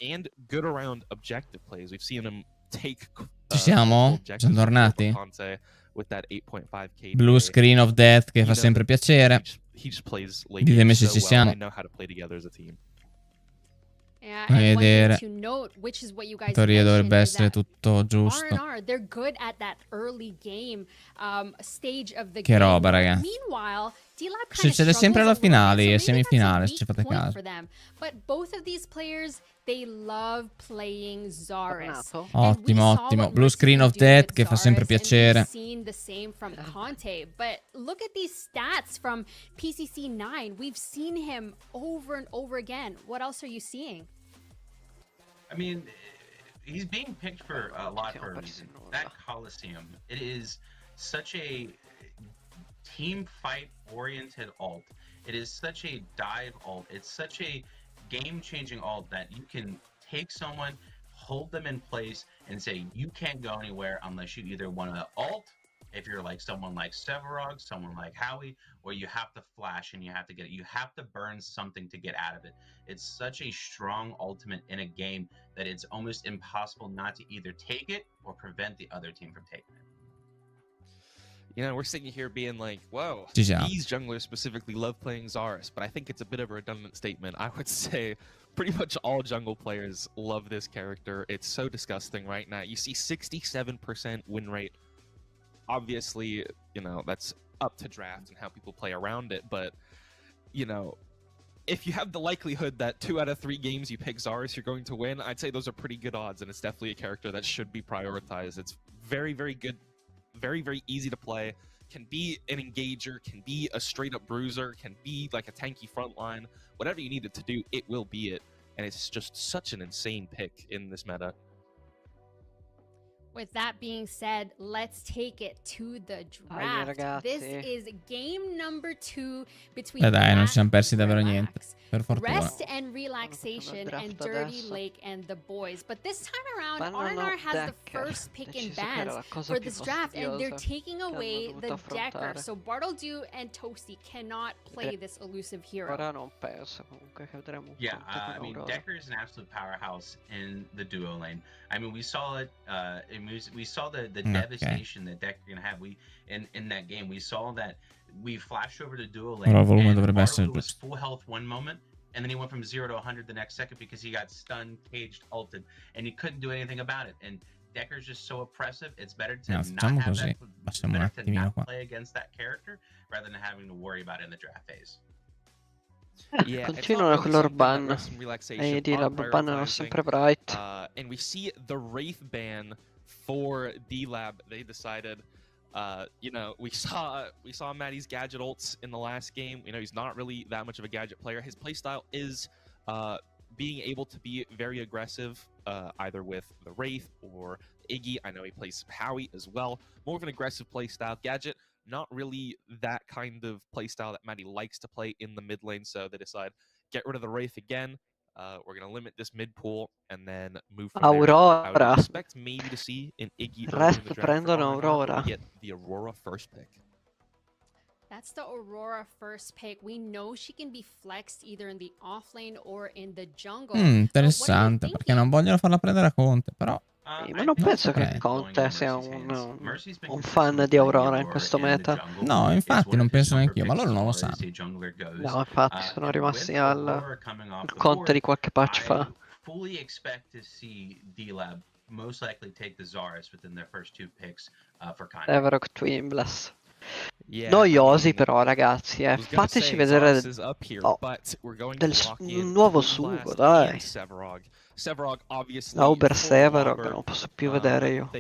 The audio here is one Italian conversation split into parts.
and good around objective plays. We've seen him take Ci siamo? Sono tornati? with that 8.5 KDA. Blue screen of death che fa sempre piacere. He just plays late Ditemi game se so ci well. siamo. They know how to play together as a team. Yeah, A and vedere. one thing to note, which is what you guys In teoria mentioned, dovrebbe is essere that tutto giusto. R&R, they're good at that early game stage of the Che game. roba, ragazzi. Meanwhile, D-Lab Succede sempre alla finale e semifinale, se ci fate caso. But both of these players, they love playing Zarus. Ottimo, ottimo. Blue screen of death che fa sempre piacere. We've seen the same from Conte, but look at these stats from PCC 9. We've seen him over and over again. What else are you seeing? I mean, he's being picked for a lot for a reason. That Coliseum, it is such a team fight oriented ult. It is such a dive ult. It's such a game changing ult that you can take someone, hold them in place, and say you can't go anywhere unless you either want to ult, if you're like someone like Severog, someone like Howie, or you have to flash and you have to get it. You have to burn something to get out of it. It's such a strong ultimate in a game that it's almost impossible not to either take it or prevent the other team from taking it. You know, we're sitting here being like, whoa, Yeah. these junglers specifically love playing Zarus, but I think it's a bit of a redundant statement. I would say pretty much all jungle players love this character. It's so disgusting right now. You see 67% win rate. Obviously, you know, that's up to draft and how people play around it, but, you know, if you have the likelihood that 2 out of 3 games you pick Zarus, you're going to win, I'd say those are pretty good odds, and it's definitely a character that should be prioritized. It's very, very good, very, very easy to play, can be an engager, can be a straight-up bruiser, can be like a tanky frontline. Whatever you need it to do, it will be it, and it's just such an insane pick in this meta. With that being said, let's take it to the draft. This is game number 2 between Dai, non ci siamo persi davvero niente. Per fortuna. Rest and Relaxation and Dirty Lake and the boys. But this time around, R&R has the first pick in bans for this draft, and they're taking away the Decker. So Bartledew and Toasty cannot play this elusive hero. Yeah, I mean, Decker is an absolute powerhouse in the duo lane. I mean, we saw it. We saw the devastation that Decker can have. In that game, we saw that we flashed over to duo lane. And Bartle was full health one moment, and then he went from 0 to 100 the next second because he got stunned, caged, ulted, and he couldn't do anything about it. And Decker's just so oppressive. It's better to not have that. Better to not play against that character rather than having to worry about it in the draft phase. Continuano con loro ban e di lab bannano sempre Bright. And we see the Wraith ban for D-Lab. They decided, you know, we saw Maddie's gadget ults in the last game. You know, he's not really that much of a gadget player. His playstyle is being able to be very aggressive, either with the Wraith or Iggy. I know he plays Howie as well. More of an aggressive playstyle. Gadget, not really that kind of playstyle that Maddie likes to play in the mid lane, so they decide, get rid of the Wraith again. We're going to limit this mid pool and then move from Aurora. There. I would expect maybe to see an Iggy prendono Aurora. Get the Aurora first pick. That's the Aurora first pick. We know she can be flexed either in the offlane or in the jungle. Interessante, perché non vogliono farla prendere a Conte, però... ma non penso che Conte sia un fan di Aurora in questo meta. No, infatti non penso neanche io, ma loro non lo sanno. No, infatti sono rimasti al Conte di qualche patch fa. Fully expect to see D-Lab most likely take the Zarus within their first 2 picks for Conte. Everok Twinbless. Noiosi però ragazzi, fateci vedere del nuovo sugo, dai. No, per Severog non posso più vedere io.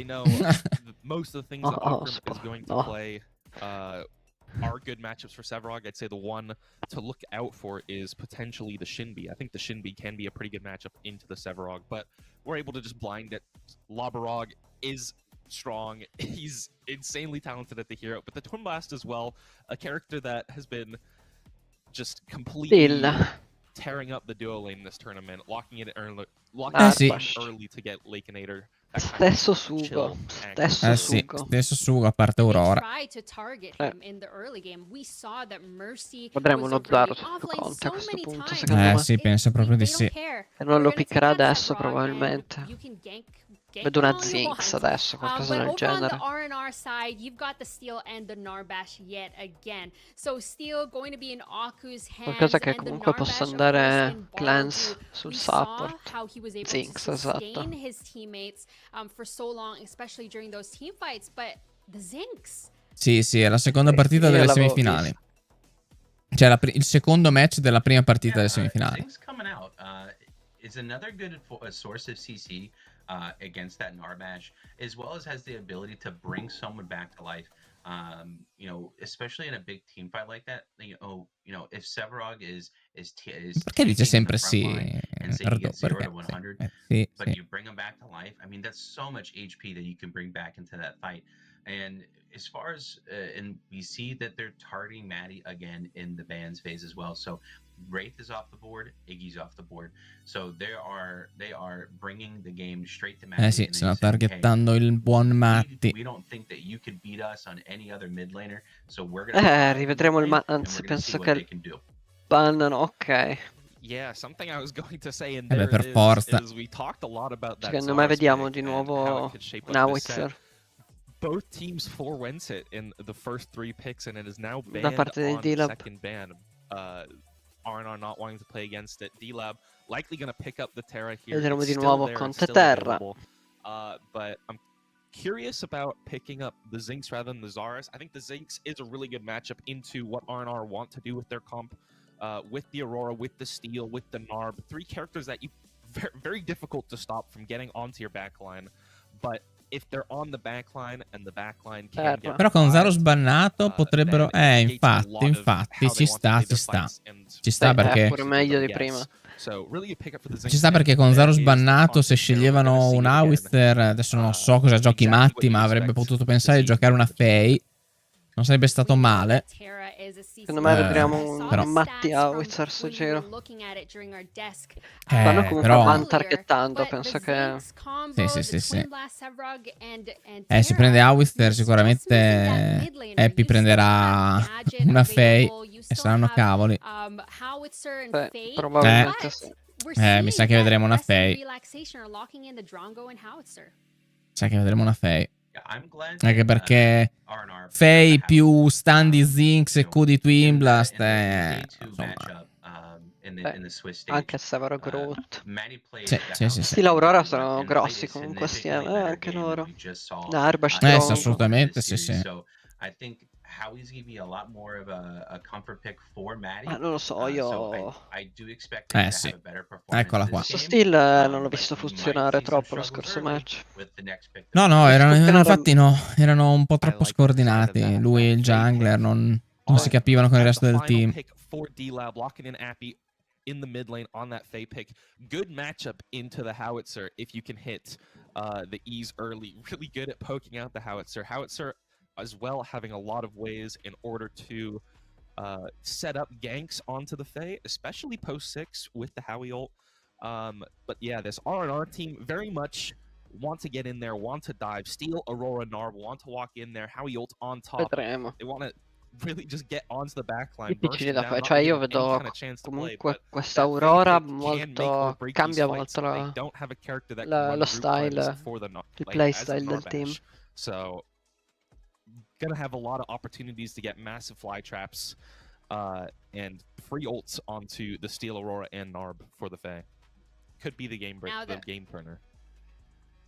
Are good matchups for Severog. I'd say the one to look out for is potentially the Shinbi. I think the Shinbi can be a pretty good matchup into the Severog, but we're able to just blind it. Lobarog is strong. He's insanely talented at the hero, but the Twin Blast as well, a character that has been just completely tearing up the duo lane this tournament, locking it early to get Lakeinator Stesso sugo. Stesso sì, sugo. stesso sugo a parte Aurora. Vedremo uno Zaro su Conte a questo punto, secondo me. Sì, penso proprio di sì. E non lo piccherà adesso, probabilmente. Vedo una Zinx adesso, qualcosa del genere. R&R side, you've got the Steel and the Narbash yet again. So Steel going to be in Aku's hands, Qualcosa che and the comunque Narbash, possa of andare course, in cleanse Bardu. sul We saw support. how he was able Zinx, to sustain esatto. his teammates for so long, especially during those team fights, but the Zinx. Sì, è la seconda partita delle semifinali. Cioè il secondo match della prima partita delle semifinali. Zinx coming out is another good source of CC against that Narbash, as well as has the ability to bring someone back to life. You know, especially in a big team fight like that. You know, if Severog is Perché dice sempre sì? and say he gets 0 to 100, sì, but you bring him back to life. I mean, that's so much HP that you can bring back into that fight. And as far as and we see that they're targeting Maddie again in the bans phase as well. So Wraith is off the board, Iggy's off the board. So they are bringing the game straight to Matti. Sì, stanno targettando il buon Matti. We don't think that you could beat us on any other mid laner, so we're gonna rivedremo il anzi penso che il ban ok. Yeah, something I was going to say in there per forza. Is we talked a lot about that. Secondo me vediamo di nuovo un Howitzer. Both teams 4 wins it in the first 3 picks, and it is now banned da parte on di second ban. R&R not wanting to play against it. D-Lab likely going to pick up the Terra here. Vedremo di nuovo Conte Terra. But I'm curious about picking up the Zinx rather than the Zarus. I think the Zinx is a really good matchup into what R&R want to do with their comp. With the Aurora, with the Steel, with the Narb. 3 characters that you very difficult to stop from getting onto your backline. But if they're on the backline and the backline can get però con Zaro sbannato potrebbero infatti ci sta perché pure meglio di prima. Ci sta perché con Zaro sbannato se sceglievano un Howitzer, adesso non so cosa giochi Matti, ma avrebbe potuto pensare di giocare una Faye. Non sarebbe stato male. Secondo me vedremo un Matti Howitzer sto giro. Stanno comunque ban targettando, penso che... Sì. Si prende Howitzer sicuramente Happy prenderà una Faye e saranno cavoli. Probabilmente sì. Mi sa che vedremo una Faye. Anche perché Faye più stun di Zinx e Q di Twin Blast insomma. Anche Severo Groot. Sì. L'Aurora sono grossi comunque assieme, anche loro. Narbash, assolutamente, sì. Non lo so, io... sì. Eccola qua. Questo steal non l'ho visto funzionare troppo lo scorso match. No, erano un po' troppo scordinati. Lui e il jungler non si capivano con il resto del team. In the mid lane on that Faye pick. Good matchup into the Howitzer if you can hit the E's early. Really good at poking out the Howitzer. Howitzer as well having a lot of ways in order to set up ganks onto the Faye, especially post 6 with the Howie ult. But yeah, this R&R team very much want to get in there, want to dive. Steel, Aurora, Narb want to walk in there. Howie ult on top. Vedremo. They want to really just get onto the backline. Difficile da fare, cioè io vedo comunque questa Aurora molto cambia molto lo style, il playstyle del team. So gonna have a lot of opportunities to get massive fly traps and free ults onto the Steel, Aurora, and Narb for the Fae. Could be the game turner.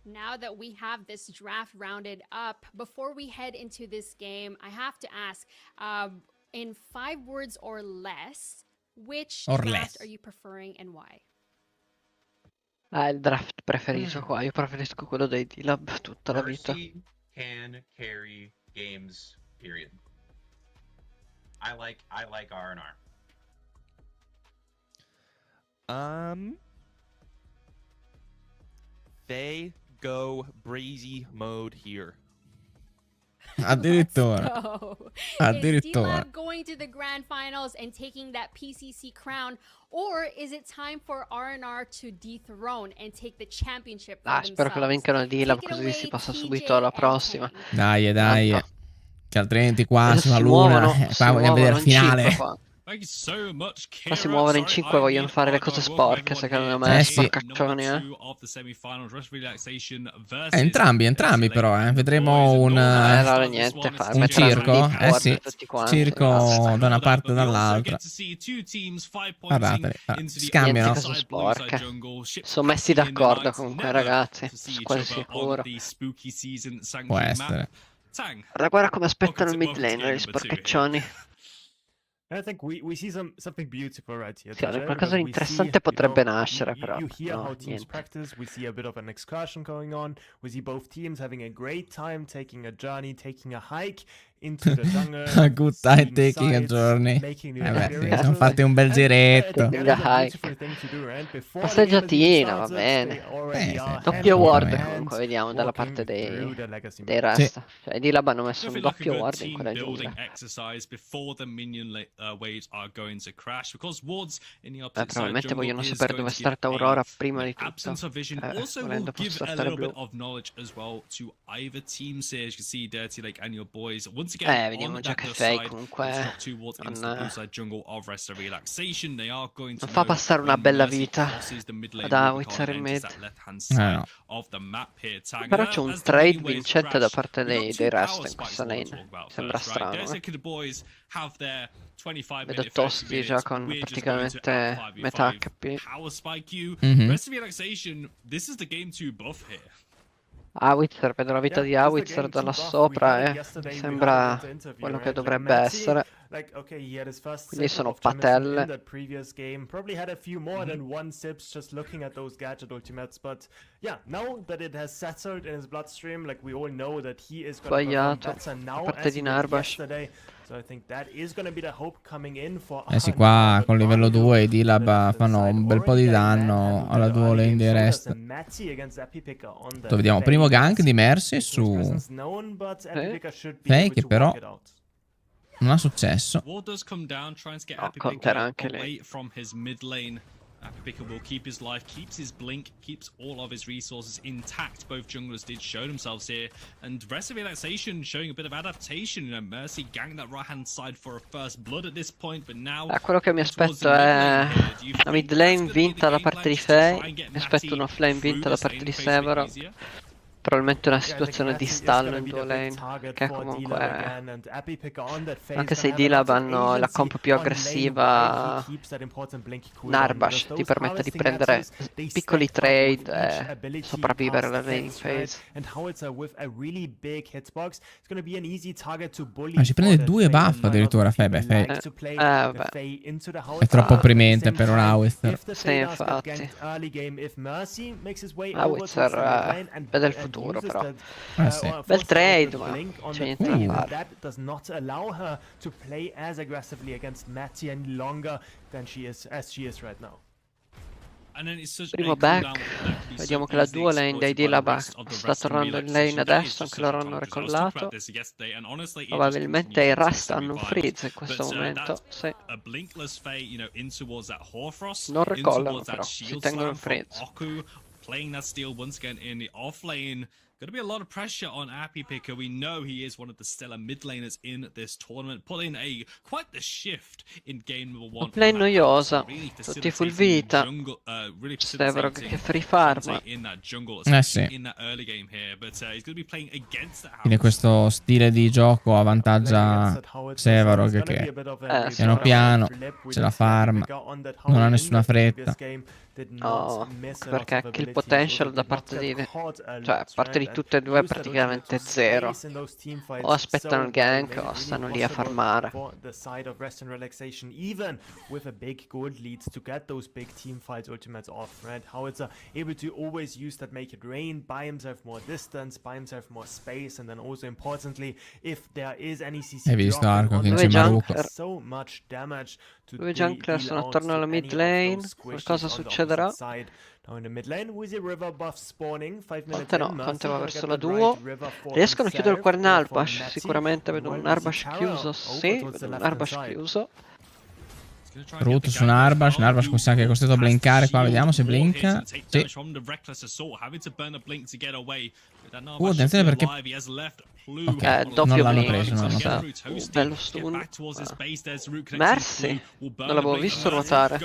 Now that we have this draft rounded up, before we head into this game, I have to ask, in 5 words or less, which draft are you preferring and why? Il draft preferito qua, io preferisco quello dei D-Lab tutta la vita. Mercy can carry games, period. I like R&R. They go breezy mode here. Addirittura. Addirittura. Is D-Lab going to the grand finals and taking that PCC crown, or is it time for R&R to dethrone and take the championship for themselves? Spero che la vincano D-Lab così si passa subito alla prossima. Dai, che altrimenti qua si fa l'una. Qua vogliamo vedere il finale. Qua si muovono in 5 e vogliono fare le cose sporche, secondo me. Sporcaccioni, Entrambi però, vedremo un circo, circo da una parte e dall'altra. Guardate, scambiano. Cose sporche. Sono messi d'accordo comunque, ragazzi, sono quasi sicuro. Può essere. Guarda come aspettano il mid lane, gli sporcaccioni. I think we see something beautiful right here. Sì, qualcosa di interessante potrebbe nascere, però. You hear how teams practice. We see a bit of an excursion going on. We see both teams having a great time taking a journey, taking a hike into the jungle. A good time taking a journey. Sono fatti un bel giretto. Passeggiatina, va bene. Doppio ward comunque, vediamo dalla parte dei rest. Cioè, di là hanno messo un doppio ward in quella giungla. Probabilmente vogliono sapere dove starta Aurora prima di tutto. Volendo posso startare blu. Vediamo già che Faye comunque non fa passare una bella vita ad Howitzer in mid. Però c'è un trade vincente da parte dei rest in questa lane. Sembra strano. Vedo tosti già con praticamente metà HP. Howitzer, vedo la vita di Howitzer da là sopra, sembra quello che dovrebbe essere. Quindi sono patelle. Sbagliato da parte di Narbash. Sì, qua con livello 2 i D-Lab fanno un bel po' di danno alla duo lane dei rest. Vediamo, primo gank di Mercy su Faye, che però non ha successo. Conterà anche lei. APRI will keep his life, keeps his blink, keeps all of his resources intact. Both junglers did show themselves here, and rest of Relaxation showing a bit of adaptation. You know, Mercy ganked that right hand side for a first blood at this point, but now quello che mi aspetto è una mid lane vinta da parte di Faye. Mi aspetto una off lane vinta da parte di Severo. Probabilmente una situazione di stallo in duo lane, che comunque anche se i D-Lab hanno la comp più aggressiva, Narbash ti permette di prendere piccoli trade e sopravvivere alla laning phase. Ma ci prende 2 buff addirittura Faye. È troppo opprimente per un Howitzer. Sì, infatti. Howitzer vede il futuro. Però bel trade, ma c'è niente da fare. Primo back, vediamo che la duo lane dei D-Lab sta tornando in lane adesso, anche loro hanno recollato. Probabilmente i Rust hanno un freeze in questo momento, sì. Non recollano però, si tengono in freeze. Playing that steal once again in the off lane. Going to be a lot of pressure on APRI Picker. We know he is one of the stellar mid laners in this tournament. Putting quite the shift in game number 1. Play noiosa, tutti full vita. Severo che free farm. Sì. Quindi questo stile di gioco avvantaggia Severo che piano piano ce la farma, non ha nessuna fretta. No, perché anche il potential da parte di parte di tutte e due è praticamente zero. O aspettano il gank o stanno lì a farmare. Hai visto Arco che insieme a Ruko? Due jungler sono attorno alla mid lane. Qualcosa succederà. Now in the mid lane, we see river buff spawning. 5 minutes Conte no, Conte va verso la duo. Riescono a chiudere il cuore in Arbash. Sicuramente vedo un Arbash chiuso. Sì, vedo un Arbash chiuso. Brutto su un Arbash come sa che è costretto a blinkare qua, vediamo se blinka. Sì. Attenzione perché doppio non l'hanno blink. preso, Bello stun. Mercy. Non l'avevo visto ruotare.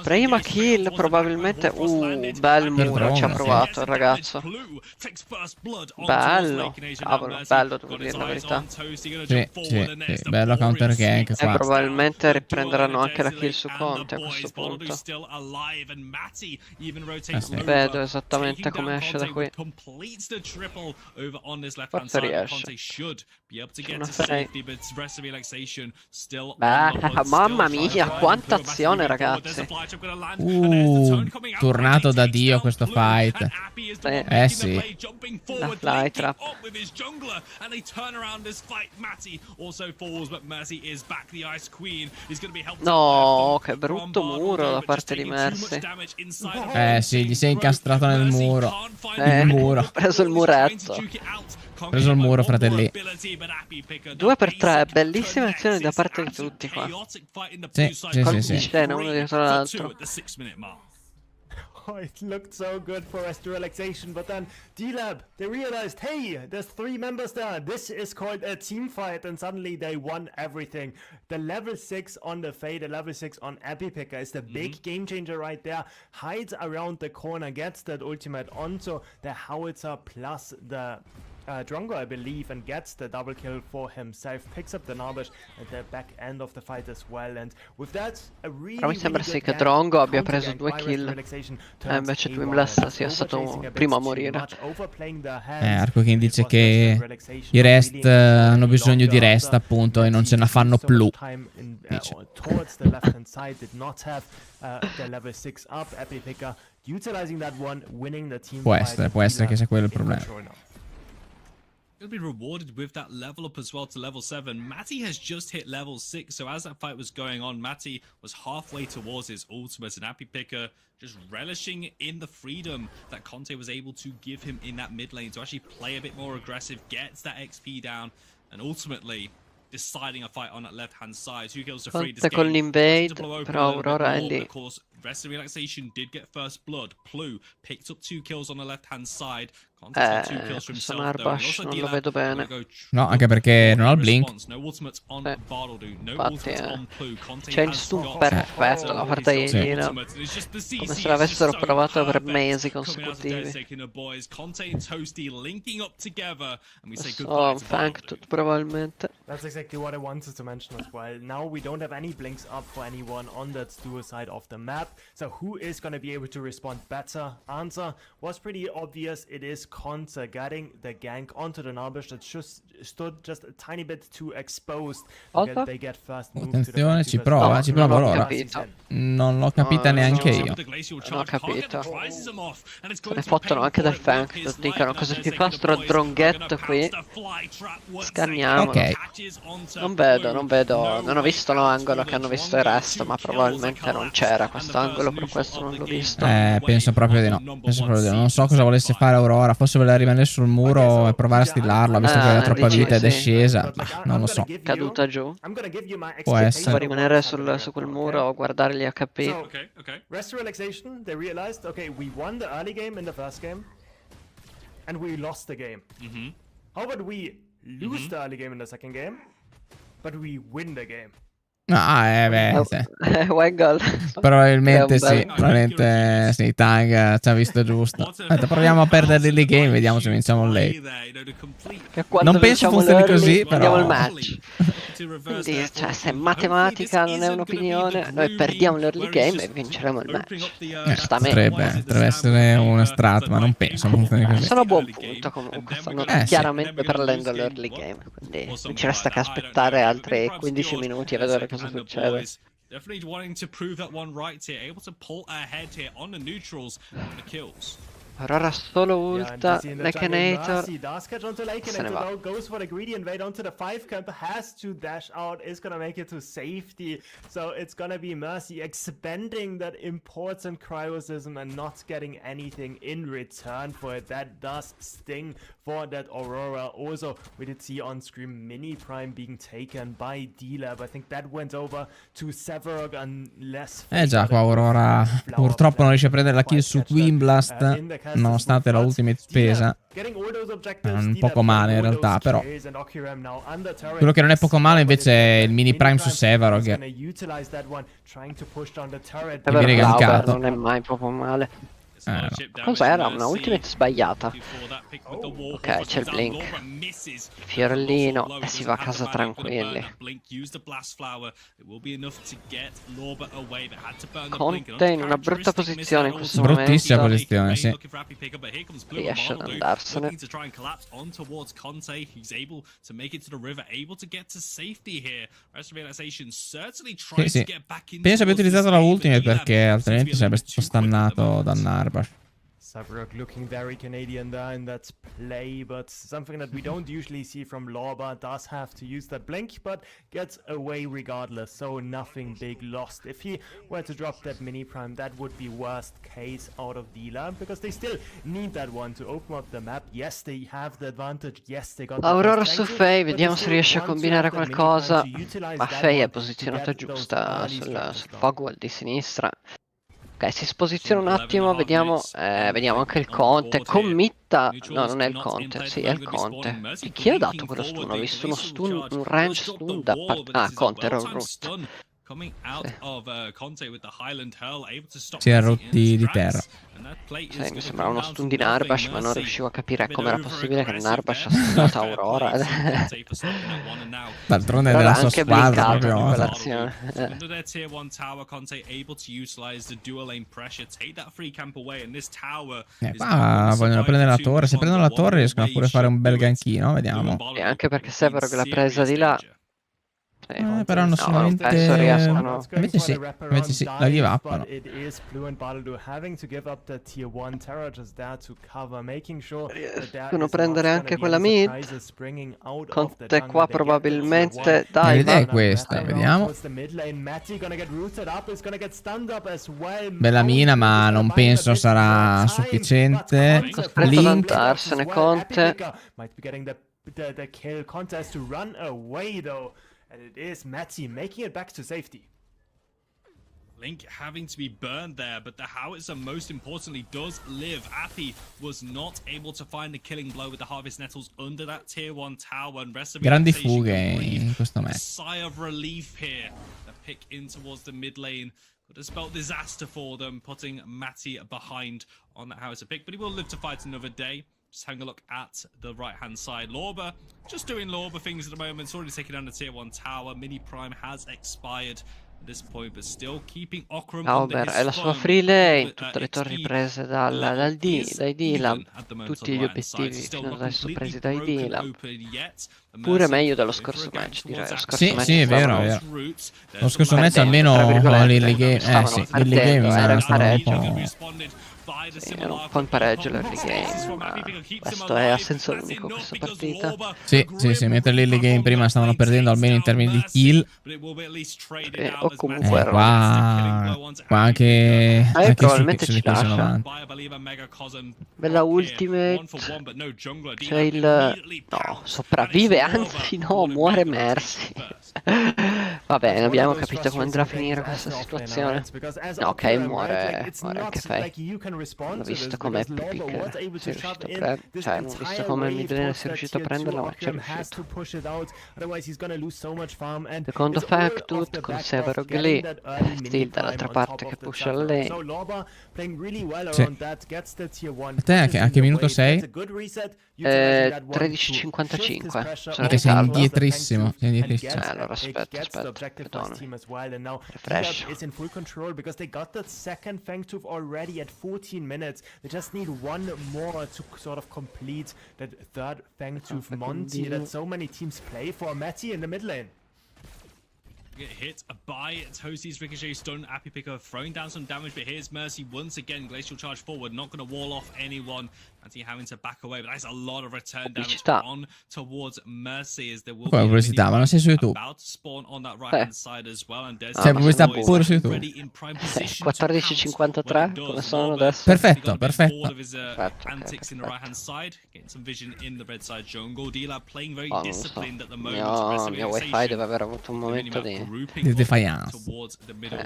Prima kill probabilmente. Bel muro ci ha provato il ragazzo. Bello. Cavolo, bello devo dire la verità. Sì, bello counter gank E qua. probabilmente riprenderanno anche la kill su Conte a questo punto. Vedo esattamente come esce da qui. Forse riesce. Una fake. Beh, mamma mia, quanta azione ragazzi. Tornato da Dio questo fight. Sì. La fly trap. No, che brutto muro da parte di Mercy. Sì, gli sei incastrato nel muro. Il muro. Ha preso il muretto. Preso il muro, fratelli. 2x3, bellissime azioni da parte di tutti qua. Colpi di scena uno dietro l'altro. Oh, it looked so good for us to relaxation, but then D-Lab, they realized, hey, there's 3 members there. This is called a team fight, and suddenly they won everything. The level 6 on the Faye, the level 6 on APRI is the big game changer right there. Hides around the corner, gets that ultimate onto the Howitzer plus the Drongo, I believe, and gets the double kill for himself, picks up the Narbash at the back end of the fight as well, and with that, a really, però mi sembra sì che Drongo abbia preso 2 kill, invece Twinblast sia stato primo a morire. Arco che dice che i rest hanno bisogno di rest appunto e non ce ne fanno più. Può essere che sia quello il problema. Going to be rewarded with that level up as well to level 7. Matty has just hit level 6, so as that fight was going on, Matty was halfway towards his ultimate, and APRI just relishing in the freedom that Conte was able to give him in that mid lane to actually play a bit more aggressive, gets that XP down, and ultimately deciding a fight on that left-hand side. 2 kills to free this game. Con l'invade, però Aurora è lì. Of course, Rest of Relaxation did get first blood. Plu picked up 2 kills on the left-hand side. Sono Arbash, non lo vedo bene. No, anche perché non ha il blink. Infatti, c'è il stun perfetto da parte di Ina. Come se l'avessero provato per mesi consecutivi. Oh, Fanked probabilmente. That's exactly what I wanted to mention as well. Now we don't have any blinks up for anyone on that dual side of the map. So who is going to be able to respond better? Answer was pretty obvious. It is Conte getting the gank onto the Narbash that just stood just a tiny bit too exposed. They get first move. Attenzione, ci prova Aurora. Non l'ho capita neanche io. Non ho capito. Se ne fottono anche del Fanked. Dicono cosa ti fa sto dronghetto qui. Scanniamolo. Ok. Non vedo. Non ho visto l'angolo che hanno visto il resto, ma probabilmente non c'era quest'angolo, per questo non l'ho visto. Penso proprio di no. Non so cosa volesse fare Aurora. Forse voleva rimanere sul muro e provare a stillarlo, visto che aveva troppa vita ed è scesa. Ma non lo so. Caduta giù. Può essere. Può rimanere su quel muro o guardare gli HP. Okay. Rest relaxation, they realized, okay, we won the early game in the first game, and we lost the game. How about we lose the early game in the second game, but we win the game? Wangle. Probabilmente sì, probabilmente sì, Tang ci ha visto giusto. Proviamo a perdere l'early game, vediamo se vinciamo lei. Non penso funzioni così, però il match. Quindi, cioè, se matematica non è un'opinione, noi perdiamo l'early game e vinceremo il match. Potrebbe essere una strat, ma non penso funzioni così. Sono a buon punto comunque, stanno chiaramente perdendo l'early game, quindi non ci resta che aspettare altri 15 minuti e vedere cosa succede. Definitely wanting to prove that one right here, able to pull ahead here on the neutrals and the kills. Per ora solo ulta, Lekinator. Does catch onto Lekinator though, goes for the greedy invade onto the 5 camp, has to dash out, is gonna make it to safety. So it's gonna be Mercy expending that important cryosism and not getting anything in return for it. That does sting for that Aurora. Also, we did see on screen Mini Prime being taken by D-Lab. I think that went over to Severog unless... già, qua Aurora purtroppo non riesce a prendere la kill su Queenblast, nonostante la ultimate spesa. Un poco male in realtà, però quello che non è poco male invece è il Mini Prime su Severog, che viene gankato. Non è mai proprio male. No. Cos'era? Una ultimate sbagliata. Ok, c'è il blink. Fiorellino e si va a casa tranquilli. Conte in una brutta posizione in questo momento. Bruttissima posizione, sì. Riesce ad andarsene. Sì. Penso abbia utilizzato la ultimate perché altrimenti sarebbe stato stannato da Narbash. Sabrok looking very Canadian there in that play, but something that we don't usually see from Lorba. Does have to use that blink, but gets away regardless, so nothing big lost. If he were to drop that Mini Prime, that would be worst case out of D-Lab, because they still need that one to open up the map. Yes, they have the advantage. Yes, they got Aurora su Faye, vediamo se riesce a combinare qualcosa. Ma Faye è posizionata giusta sul Fogwall di sinistra. Ok, si posiziona un attimo, vediamo anche il Conte, committa, no non è il Conte, sì è il Conte. E chi ha dato quello stun? Ho visto uno stun, un range stun da parte, Conte era un root. Si è rotti di terra. Sì, mi sembrava uno stun di Narbash, ma non riuscivo a capire come era possibile che Narbash ha stunato Aurora. D'altronde è della sua squadra proprio. Quell'azione. Qua vogliono prendere la torre. Se prendono la torre riescono a pure fare un bel ganchino, vediamo. E anche perché Severog l'ha presa di là. Però non solamente... Invece sì, la give upano. Riescono a prendere anche quella mid. Conte qua probabilmente... Dai, l'idea è questa, vediamo. Bella mina, ma non penso sarà sufficiente. Link. Andarsene Conte. And it is Matty making it back to safety. Link having to be burned there, but the howitzer most importantly does live. APRI was not able to find the killing blow with the Harvest Nettles under that tier 1 tower, and rest of grandi fughe in questo match. Sigh of relief here. The pick in towards the mid lane could have spelled disaster for them, putting Matty behind on that howitzer pick, but he will live to fight another day. Just having a look at the right-hand side. Lorba, just doing Lorba things at the moment. It's already taken down the tier 1 tower. Mini Prime has expired at this point, but still keeping Okram under his è la sua free lane. Tutte le torri prese dai D-Lab. Tutti gli obiettivi fino adesso presi dai D-Lab. Pure meglio dello scorso match, direi. Sì, è vero. Lo scorso match almeno l'early game... l'early game era era un po' in pareggio l'early game, ma questo è a senso unico questa partita. Sì, mentre l'early game prima stavano perdendo almeno in termini di kill. O comunque qua anche probabilmente ci lascia. Bella ultimate. C'è il... no, sopravvive, anzi no, muore Mercy. Va bene, abbiamo capito come andrà a finire questa situazione. No, ok, muore anche Faye. L'ho visto come Epic si è riuscito a prendere, cioè non ho visto come Midlane si è riuscito a prenderla, ma ci è riuscito. Secondo Factut con Severog lì, Steel dall'altra parte che pusha la lane. Te a che minuto sei? 13:55. Perché sei indietrissimo. Allora aspetta, refresh. Is in full control because they got that second Fang Tooth already at 14 minutes. They just need one more to sort of complete that third Fang Tooth Monty that so many teams play for. Matty in the mid lane. get hit by Tosi's ricochet stun. Appy Picker throwing down some damage, but here's Mercy once again. Glacial charge forward, not going to wall off anyone. Anti having to back away, but that's a lot of return damage on towards Mercy as there will be pubblicità, ma non sei su YouTube. about to spawn on that right hand side as well. And c'è pubblicità pure su YouTube. 14:53 come sono adesso. Perfetto, perfetto. Antics in the right hand side, getting some vision in the red side jungle. D-Lab playing very disciplined at the moment. Il mio wifi deve aver avuto un momento di defiance. Towards the middle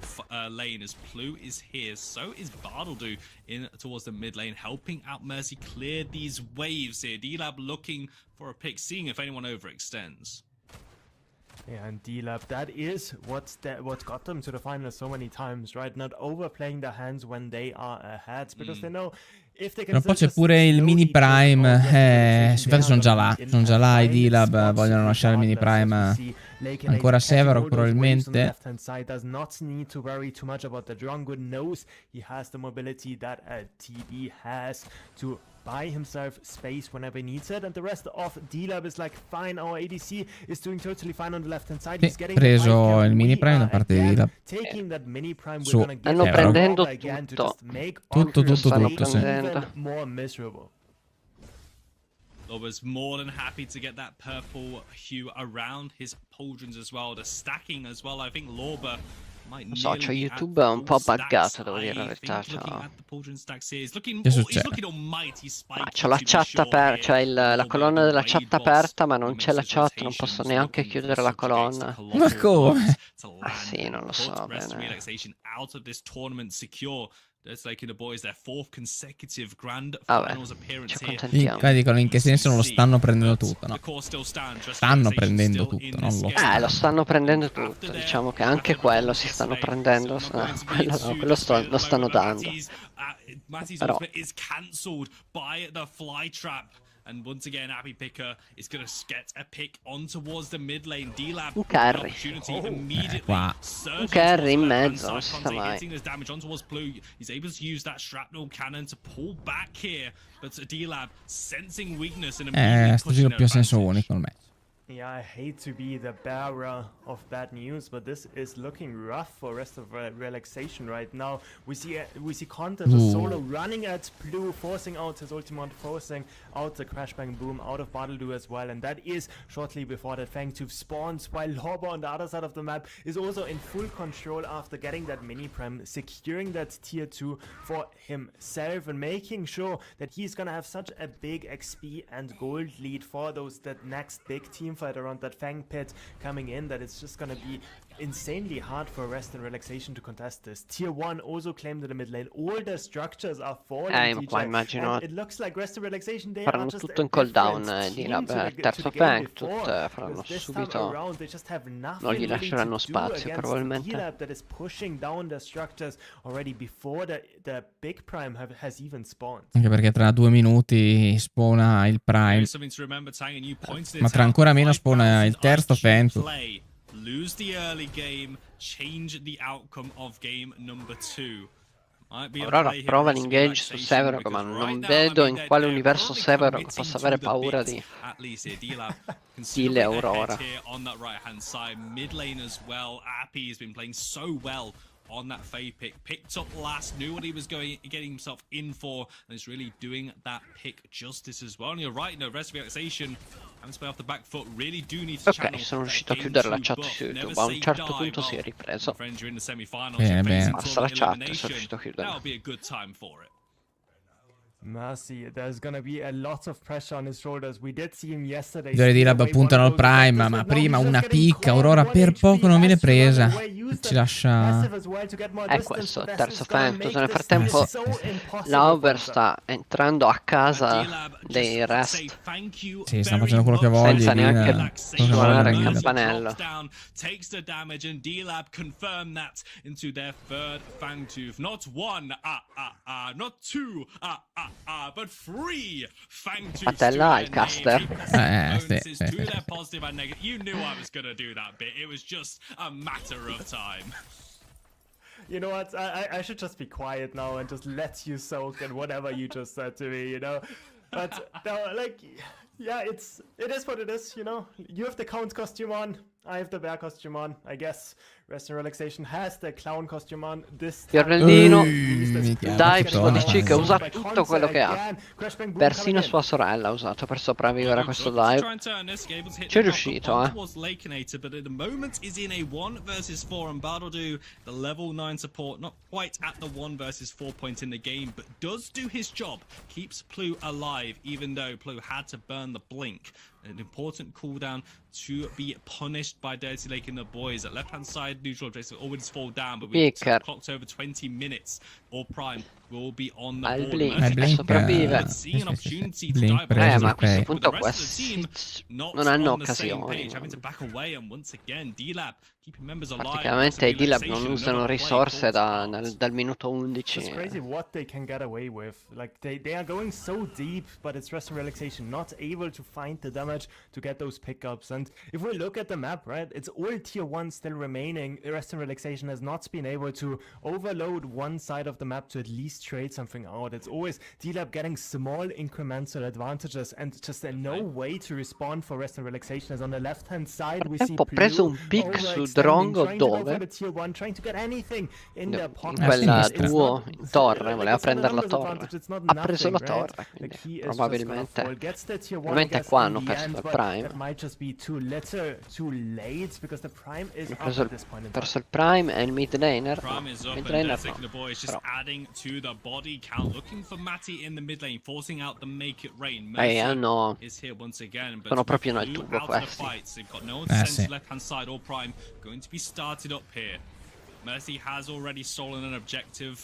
lane as Plu is here, so is Bartledy in towards the mid lane, helping out Mercy clear these waves here. D-Lab looking for a pick, seeing if anyone overextends. Yeah, and D-Lab, that is what's got them to the finals so many times, right? Not overplaying their hands when they are ahead, because they know if they can. Però poi c'è pure il mini prime, infatti sono già là i D-Lab, vogliono lasciare il mini prime ancora severo probabilmente. Does not need to worry too much about the jungle, knows he has the mobility that a TB has to buy himself space whenever he needs it, and the rest of D-Lab is like, fine, our ADC is doing totally fine on the left hand side. He's getting preso il mini prime da parte di D-Lab. Taking that mini prime, Su, stanno prendendo tutto stanno sì. prendendo. More miserable. Loba's more than happy to get that purple hue around his pauldrons as well. The stacking as well, I think Loba might Non so, cioè nearly YouTube è un po' buggato, devo stacks. dire la verità. I think looking at the pauldron stacks here, he's looking almighty spiky. C'ho la chat aperta, cioè la colonna della chat aperta, ma non c'è la chat, non posso neanche chiudere la colonna. Ma come? Ah sì, non lo so bene. Out of this tournament secure. That's like the boys their fourth consecutive grand Vabbè, finals appearance ci here. accontentiamo. Qua dicono in che senso non lo stanno prendendo tutto, no? Stanno prendendo tutto, non lo so. Lo stanno prendendo tutto, diciamo che anche quello si stanno prendendo, quello lo stanno dando. Però is cancelled by the fly trap. And once again, Appy Picker is going to get a pick on towards the mid lane. D-Lab un carry. Un carry in mezzo, non si sta mai. Getting this damage on towards Blue. He's able to use that shrapnel cannon to pull back here. But D-Lab sensing weakness and immediately sto giro più a senso unico il match. Yeah, I hate to be the bearer of bad news, but this is looking rough for rest of relaxation right now. We see Content solo running at Blue, forcing out his ultimate, forcing out the crash bang boom out of Bartledy as well, and that is shortly before that Fang Tooth spawns, while Lorba on the other side of the map is also in full control after getting that mini prem, securing that tier 2 for himself and making sure that he's gonna have such a big XP and gold lead for that next big team fight around that Fang pit coming in, that it's just gonna be insanely hard for Rest and Relaxation to contest this. Tier 1 also claimed in the mid lane. All the structures are falling. Qua immagino it looks like Rest and Relaxation, they faranno are just tutto in cooldown di terzo Fang, faranno subito, non gli lasceranno spazio probabilmente. That is pushing down the structures already before the big prime has even spawned. Anche perché tra 2 minuti spawna il prime, ma tra ancora meno spawna il terzo Fang. Lose the early game, change the outcome of game number 2. Ora prova l'engage su Severog, ma non vedo in quale universo Severog possa avere paura di stile Aurora. On that right hand side, mid lane as well. Appy has been playing so well on that Faye pick, picked up last, knew what he was getting himself in for, and is really doing that pick justice as well. And you're right, Rest of Relaxation having to play off the back foot, really do need to channel. Ok, sono riuscito a chiudere la chat su YouTube, a un certo punto si è ripreso. Bene. Basta la chat, sono riuscito a chiudere. That'll be a good time for it. Mercy, there's gonna be a lot of pressure on his shoulders. We did see him yesterday. I giocatori di Lab puntano al prime, ma prima una picca, Aurora per poco non viene presa. Ci lascia... È questo, terzo Fentus. Nel frattempo l'Auber sta entrando a casa dei Rest. Sì, stanno facendo quello che vogliono. Senza neanche suonare il campanello. Takes the damage and D-Lab confirm that into their third Fangtooth. Not one, not two, but 3 Fangtooths. Patella il caster. Sì. Positive and negative. You knew I was gonna do that bit. It was just a matter of time. You know what? I should just be quiet now and just let you soak in whatever you just said to me, you know? But no, like, yeah, it is what it is, you know? You have the count costume on. I have the bear costume on. I guess Rest and Relaxation has the clown costume on. This Fiorellino, Dive, SWAT che usa tutto quello che ha. Persino sua sorella ha usato per sopravvivere a questo dive. Ci è riuscito, But at the moment is in a 1 versus 4, and Bardodu, the level 9 support, not quite at the 1 versus 4 point in the game, but does do his job. Keeps Plu alive, even though Plu had to burn the blink. An important cooldown to be punished by Dirty Lake and the boys. At left-hand side, neutral objective always fall down, but we've clocked over 20 minutes. All Prime will be on the board. Sopravvive. Seeing an opportunity to dive ma a questo punto questi non hanno occasioni. Having to back away, and once again, D-Lab keeping members alive. Praticamente i D-Lab non usano risorse dal minuto 11. It's crazy what they can get away with. Like they are going so deep, but it's Rest and Relaxation not able to find the damage to get those pickups. And if we look at the map, right, it's all tier 1 still remaining. Rest and Relaxation has not been able to overload one side of the map to at least trade something out. It's always D-Lab getting small incremental advantages, and just no way to respond for Rest and Relaxation. As on the left hand side we see ho preso un pick su Drongo dove? In quella duo in torre, voleva prendere la torre. Ha preso la torre, quindi probabilmente è qua hanno perso il Prime. Ha perso il Prime e il mid laner. Mid laner no. Hanno... sono proprio nel tubo questi. Sì. Going to be started up here. Mercy has already stolen an objective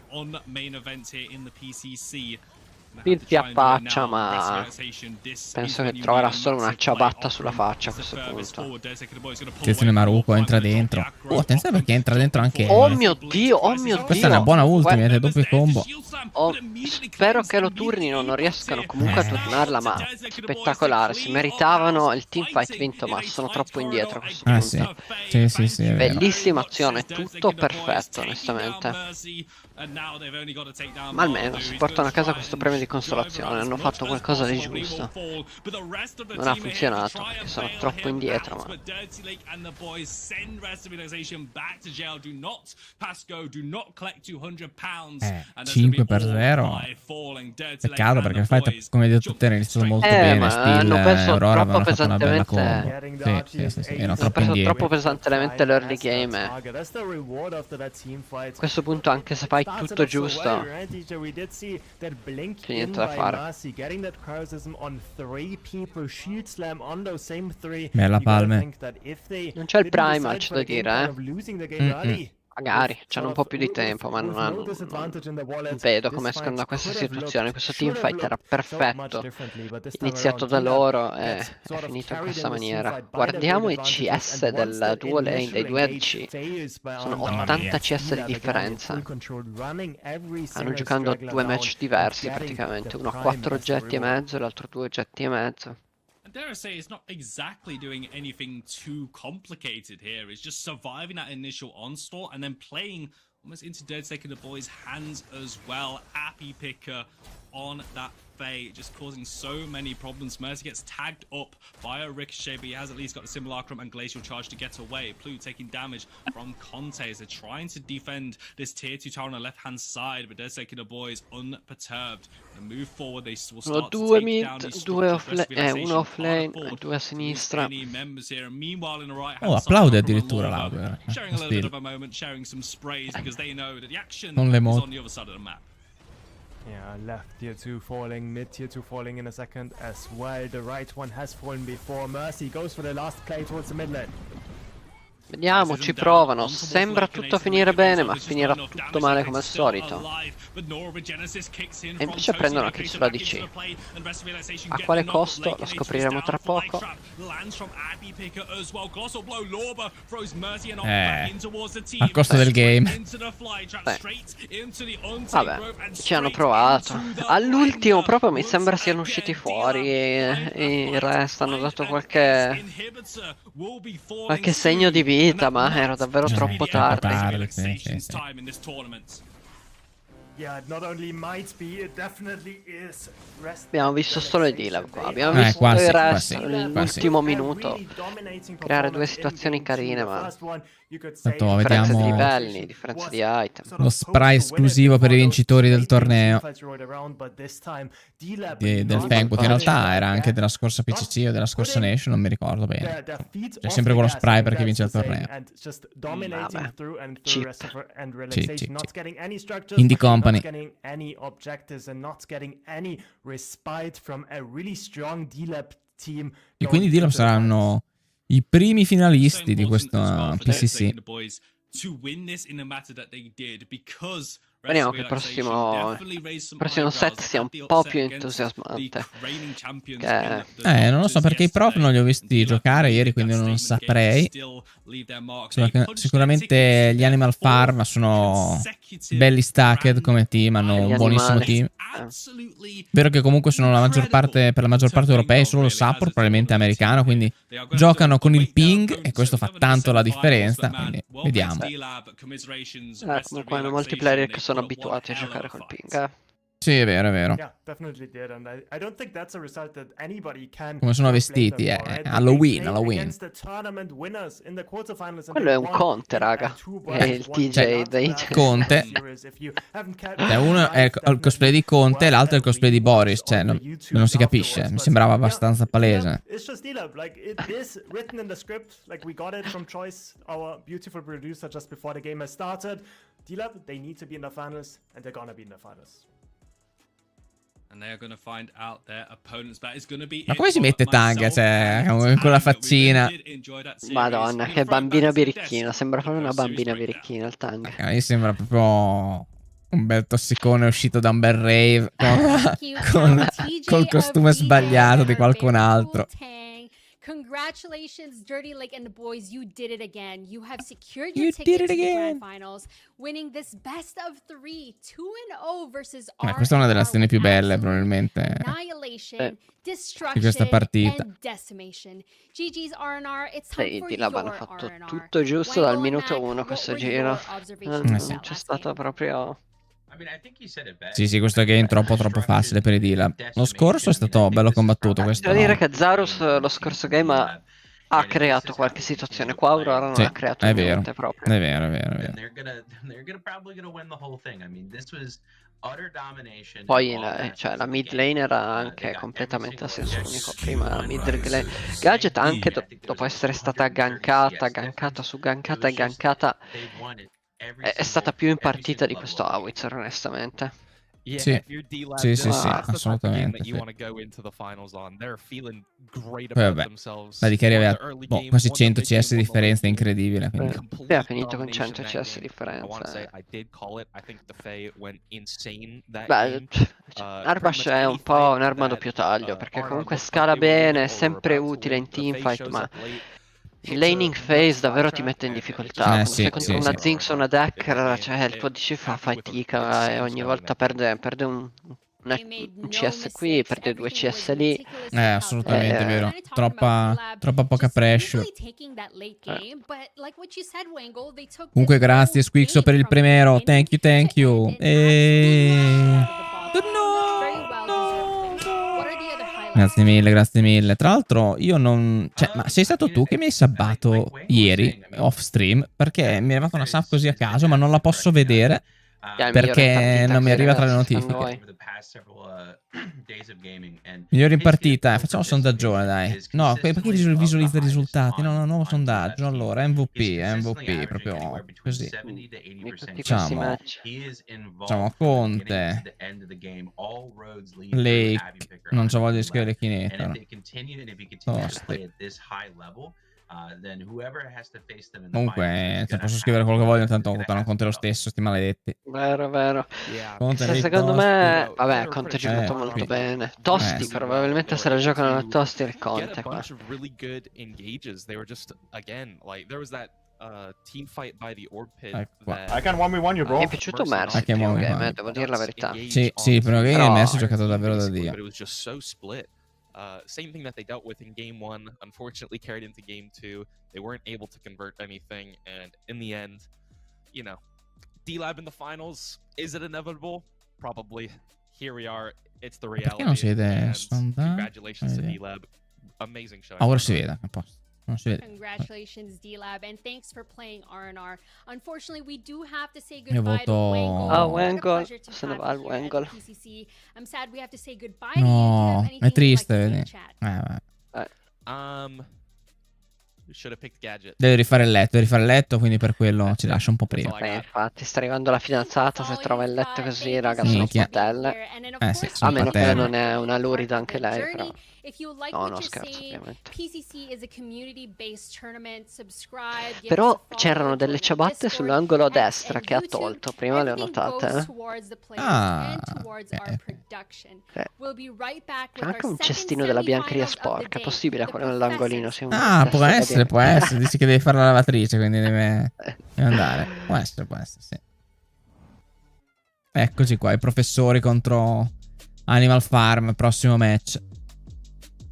on main event here in the PCC. Il ti appaccia, ma penso che troverà solo una ciabatta sulla faccia a questo punto. Attenzione, Maruko entra dentro. Oh, attenzione perché entra dentro anche... Oh mio Dio, oh mio Dio. Questa è una buona ultimate, doppio combo. Spero che lo turnino, non riescano comunque a turnarla, ma spettacolare. Si meritavano il teamfight vinto, ma sono troppo indietro a questo punto. Sì, è vero. Bellissima azione, tutto perfetto onestamente. Ma almeno si portano a casa questo premio di consolazione, hanno fatto qualcosa di giusto. Non ha funzionato perché sono troppo indietro, ma... 5-0. Peccato perché il fight, come hai detto te, è iniziato molto bene. Ma hanno perso troppo pesantemente. Hanno preso troppo pesantemente l'early game. A questo punto, anche se fai tutto giusto, c'è niente da fare. Bella Palme. Non c'è il prime, c'è da dire, Magari, c'hanno un po' più di tempo, ma non vedo come escono da questa situazione. Questo teamfight era perfetto, iniziato da loro e è finito in questa maniera. Guardiamo i CS del duo lane, dei due ADC. Sono 80 CS di differenza. Stanno giocando a 2 match diversi praticamente, uno a 4 oggetti e mezzo e l'altro 2 oggetti e mezzo. Dare I say, it's not exactly doing anything too complicated here. It's just surviving that initial onslaught and then playing almost into Dirty Lake and the boys' hands as well. APRI picker on that Faye, just causing so many problems. Mercy gets tagged up by a ricochet, but he has at least got the Simulacrum and Glacial Charge to get away. Plu taking damage from Conte as they're trying to defend this tier 2 tower on the left-hand side, but Dirty Lake and the boys unperturbed. And move forward, they will start to take down these uno offlane, 2 a sinistra. Oh, applaude addirittura l'audio. Non le mo. Yeah, left tier 2 falling, mid tier 2 falling in a second as well. The right one has fallen before. Mercy goes for the last play towards the mid lane. Vediamo, ci provano. Sembra tutto finire bene, ma finirà tutto male come al solito. E invece prendono anche sulla DC. A quale costo? Lo scopriremo tra poco. A costo del game. Vabbè, ci hanno provato. All'ultimo proprio mi sembra siano usciti fuori e il resto hanno dato qualche segno di vita, ma era davvero troppo tardi. Abbiamo visto solo i D-Lab qua. Abbiamo visto qua il sì, qua resto sì, nell'ultimo minuto. Creare due situazioni carine, ma Tanto differenza di vediamo livelli, differenza di item. lo spray esclusivo per i vincitori del torneo del Fangut. In realtà era anche della scorsa PCC o della scorsa Nation, non mi ricordo bene. C'è sempre quello spray per chi vince il torneo. Vabbè, cheap. Sì, sì, sì. Indie Company. E quindi D-Lab saranno i primi finalisti di questo PCC. Speriamo che il prossimo set sia un po' più entusiasmante. Non lo so, perché i prof non li ho visti giocare ieri, quindi non saprei. Sicuramente gli Animal Farm sono belli stacked come team, hanno un buonissimo team. Vero che comunque sono per la maggior parte europei solo il support, probabilmente americano, quindi giocano con il ping e questo fa tanto la differenza, quindi vediamo. Comunque hanno multiplayer che sono abituati a giocare col ping. Sì, è vero, è vero. Come sono vestiti, Halloween, Halloween. Quello è un Conte, raga. È il TJ dei Conte. Uno è il cosplay di Conte e l'altro è il cosplay di Boris. Cioè, non si capisce. Mi sembrava abbastanza palese. D-Lab, they need to be in the finals, and they're gonna be in the finals. Ma come si mette tanga, cioè, con quella faccina? Madonna, che bambina birichina. Sembra proprio una bambina birichina il tanga. Mi sembra proprio un bel tossicone uscito da un bel rave col costume sbagliato di qualcun altro. Congratulations, Dirty Lake and the boys. You did it again. You have secured your ticket to the Grand Finals, winning this best of 3, 2-0 versus questa è una delle azioni più belle, probabilmente, di questa partita. Sì, D-Lab hanno fatto tutto giusto dal minuto 1 questo giro. Non c'è stato proprio... Sì, sì, questo game è troppo facile per i D-Lab. Lo scorso è stato bello combattuto. Questo devo dire che Zarus lo scorso game ha creato qualche situazione. Qua Aurora non ha creato niente proprio. È vero, è vero, è vero. Poi cioè, la mid lane era anche completamente a senso unico. Prima mid lane Gadget anche dopo essere stata gankata su gankata e gankata è stata più impartita di questo Howitzer, onestamente. Sì, assolutamente. Sì. Vabbè, la di Carry aveva quasi 100 CS di differenza, incredibile. Ha finito con 100 CS di differenza. Beh, Arbash è un po' un'arma a doppio taglio, perché comunque scala bene, è sempre utile in teamfight, ma il laning phase davvero ti mette in difficoltà. Quando sei contro una Zinx o una Decker, cioè il tuo DC fa fatica e ogni volta perde un CS qui, perde 2 CS lì. Assolutamente vero. Troppa poca pressure. Comunque grazie Squixo per il premiero. Thank you. Grazie mille. Tra l'altro io non... Cioè, ma sei stato tu che mi hai sabbato ieri, off stream, perché mi è arrivata una sub così a caso, ma non la posso vedere perché non mi arriva tra le notifiche. Migliore in partita, facciamo un sondaggione, dai. No, perché visualizza i risultati? No, nuovo sondaggio. Allora, MVP, proprio così. Facciamo Conte, Lake, non c'ho voglia di scrivere chi ne Tosti. Comunque, posso scrivere quello che voglio, tanto votano Conte lo stesso, sti maledetti. Vero. Secondo me, vabbè, Conte ha giocato molto bene. Tosti, probabilmente se la giocano a Tosti il Conte qua. I can 1v1 you, bro. Mi è piaciuto Mercy, devo dire la verità. Sì, il primo game Mercy ha giocato davvero da Dio. Same thing that they dealt with in game 1, unfortunately carried into game 2. They weren't able to convert anything, and in the end, you know, D-Lab in the finals, is it inevitable? Probably. Here we are. It's the reality. Perché non si vede sondaggio? Congratulations to D-Lab. Amazing showing. Ora si vede, a posto. Non si vede. Congratulations, D-Lab, and thanks for playing R&R. Unfortunately, we do have to say Io goodbye to voto... Ah, Wangle. Wangle, se ne va il Wangle. PCC. I'm sad we have to say goodbye No, to you. è triste, vedi. Should have picked Gadget. Devi rifare il letto, quindi per quello ci lascio un po' prima. Infatti, sta arrivando la fidanzata, se trova il letto così, raga, sono Minchia. patelle. Sì, A sono meno che patelle. non è una lurida anche lei, però. If you like No, what no, you're scherzo, saying, ovviamente. PCC is a community-based tournament. Subscribe. give us Però a follow, c'erano delle join our ciabatte Discord, sull'angolo a and destra che ha YouTube. tolto, prima le ho Everything notate. goes towards the players and towards our production. We'll be right back C'è with anche our un second cestino della biancheria semifinals of the sporca, è day. possibile The quello nell'angolino sia un Ah, può testa da essere, può biancheria. essere. Dici che devi fare la lavatrice, quindi deve andare. Può essere, sì. Eccoci qua, i professori contro Animal Farm, prossimo match.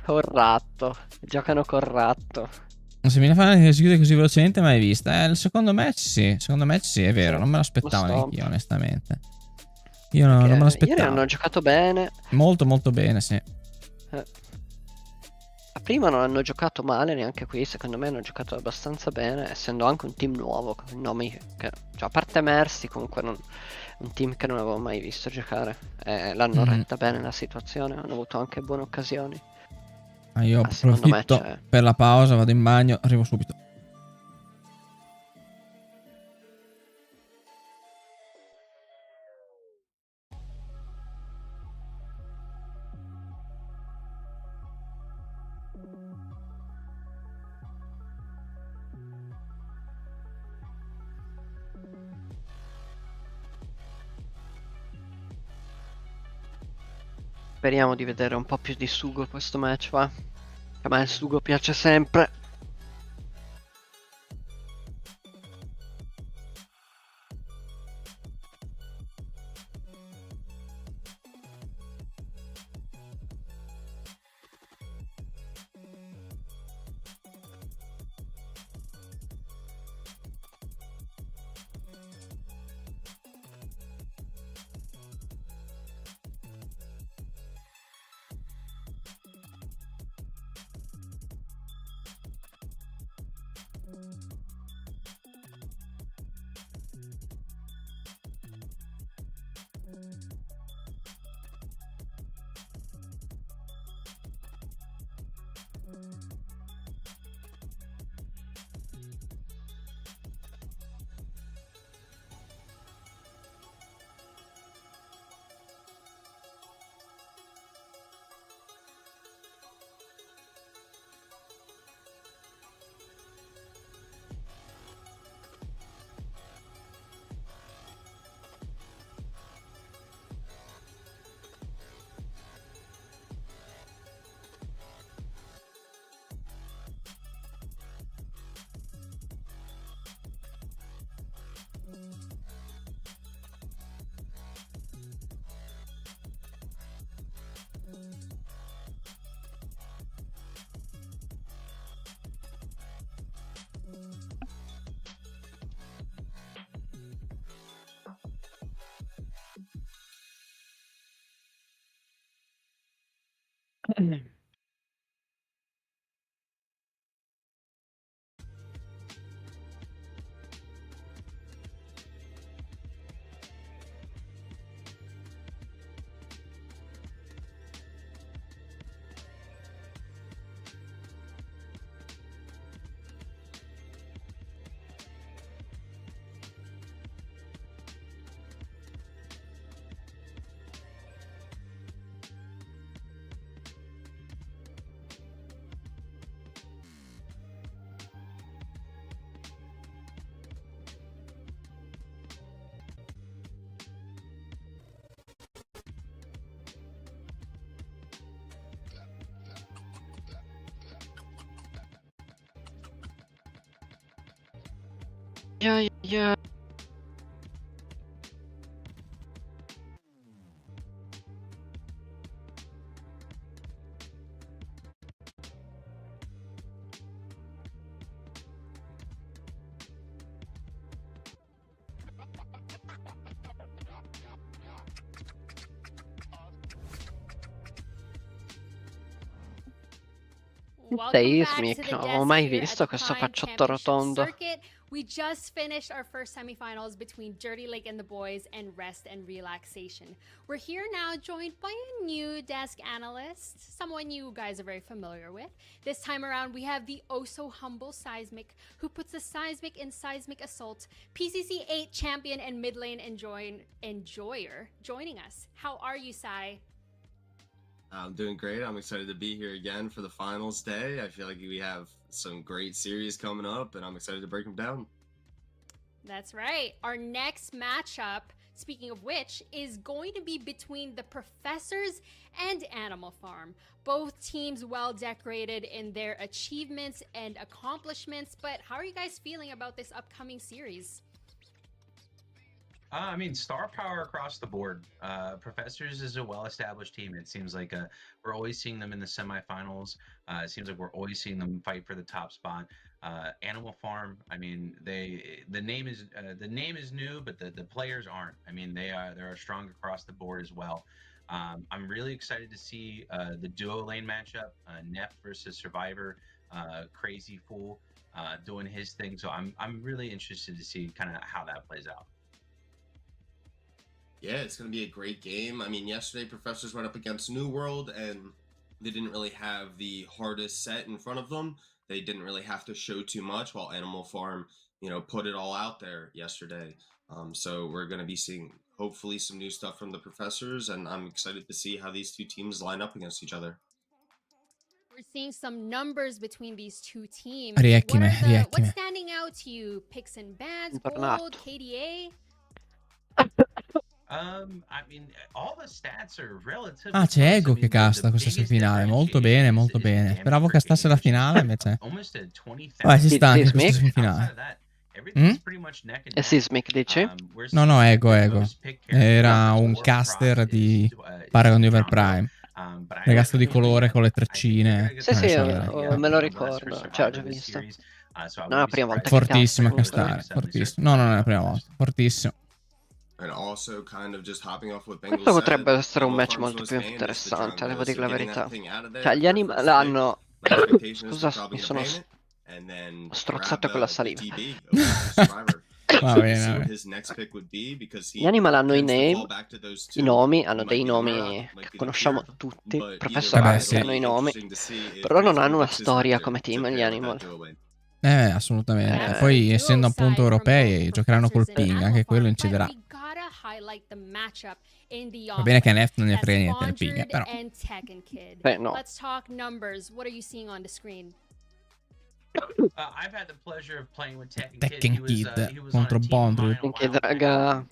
Col ratto, giocano col ratto. Una semifinale che si chiude così velocemente mai vista. Il secondo match sì, è vero, non me l'aspettavo neanche io, onestamente. Io non me l'aspettavo. Ieri hanno giocato bene. Molto molto bene, sì. Prima non hanno giocato male neanche qui, secondo me hanno giocato abbastanza bene, essendo anche un team nuovo, con nomi che, cioè, a parte Mercy, comunque un team che non avevo mai visto giocare. L'hanno retta bene la situazione, hanno avuto anche buone occasioni. Io approfitto per la pausa, vado in bagno, arrivo subito. Speriamo di vedere un po' più di sugo questo match, va. A me il sugo piace sempre. Yeah. Seismic, non ho mai visto questo facciotto rotondo. We just finished our first semifinals between Dirty Lake and the boys and Rest and Relaxation. We're here now joined by a new desk analyst, someone you guys are very familiar with. This time around, we have the oh-so-humble Seismic, who puts the Seismic in Seismic Assault, PCC 8 champion and mid lane enjoyer, joining us. How are you, Sai? I'm doing great. I'm excited to be here again for the finals day. I feel like we have some great series coming up, and I'm excited to break them down. That's right. Our next matchup, speaking of which, is going to be between the Professors and Animal Farm. Both teams well decorated in their achievements and accomplishments, but how are you guys feeling about this upcoming series? I mean, star power across the board. Professors is a well-established team. It seems like we're always seeing them in the semifinals. It seems like we're always seeing them fight for the top spot. Animal Farm, I mean, the name is new, but the players aren't. I mean, they're strong across the board as well. I'm really excited to see the duo lane matchup, Neff versus Survivor, Crazy Fool doing his thing. So I'm really interested to see kind of how that plays out. Yeah, it's going to be a great game. I mean, yesterday Professors went up against New World, and they didn't really have the hardest set in front of them. They didn't really have to show too much, while Animal Farm, put it all out there yesterday. So we're going to be seeing, hopefully, some new stuff from the Professors, and I'm excited to see how these two teams line up against each other. We're seeing some numbers between these two teams. What's standing out to you? Picks and bans, gold, KDA? I mean, all the stats are relatively c'è Ego che casta questa semifinale. Molto bene, molto bene. Speravo castasse la finale, invece. Vai, si sta anche questa semifinale. È Seismic, dici? No, Ego. Era un caster di Paragon River Prime. Ragazzo di colore con le treccine. Sì, me lo ricordo. Cioè, ho già visto. Non è la prima volta che fortissimo a castare, fortissimo. No, non è la prima volta. Fortissimo. Questo potrebbe essere un match molto più interessante, devo dire la verità. Cioè, gli Animal hanno... Scusa, mi sono strozzato con la saliva. Va bene. Gli Animal hanno i nomi, hanno dei nomi che conosciamo tutti, professorali sì. hanno i nomi, però non hanno una storia come team gli Animal. Assolutamente. Poi, essendo appunto europei, giocheranno col ping, anche quello inciderà. Va bene che Neff non ne frega niente del ping, però. Beh, no. I've had the pleasure of playing with Tekken Kid contro Bondry. Kid, raga,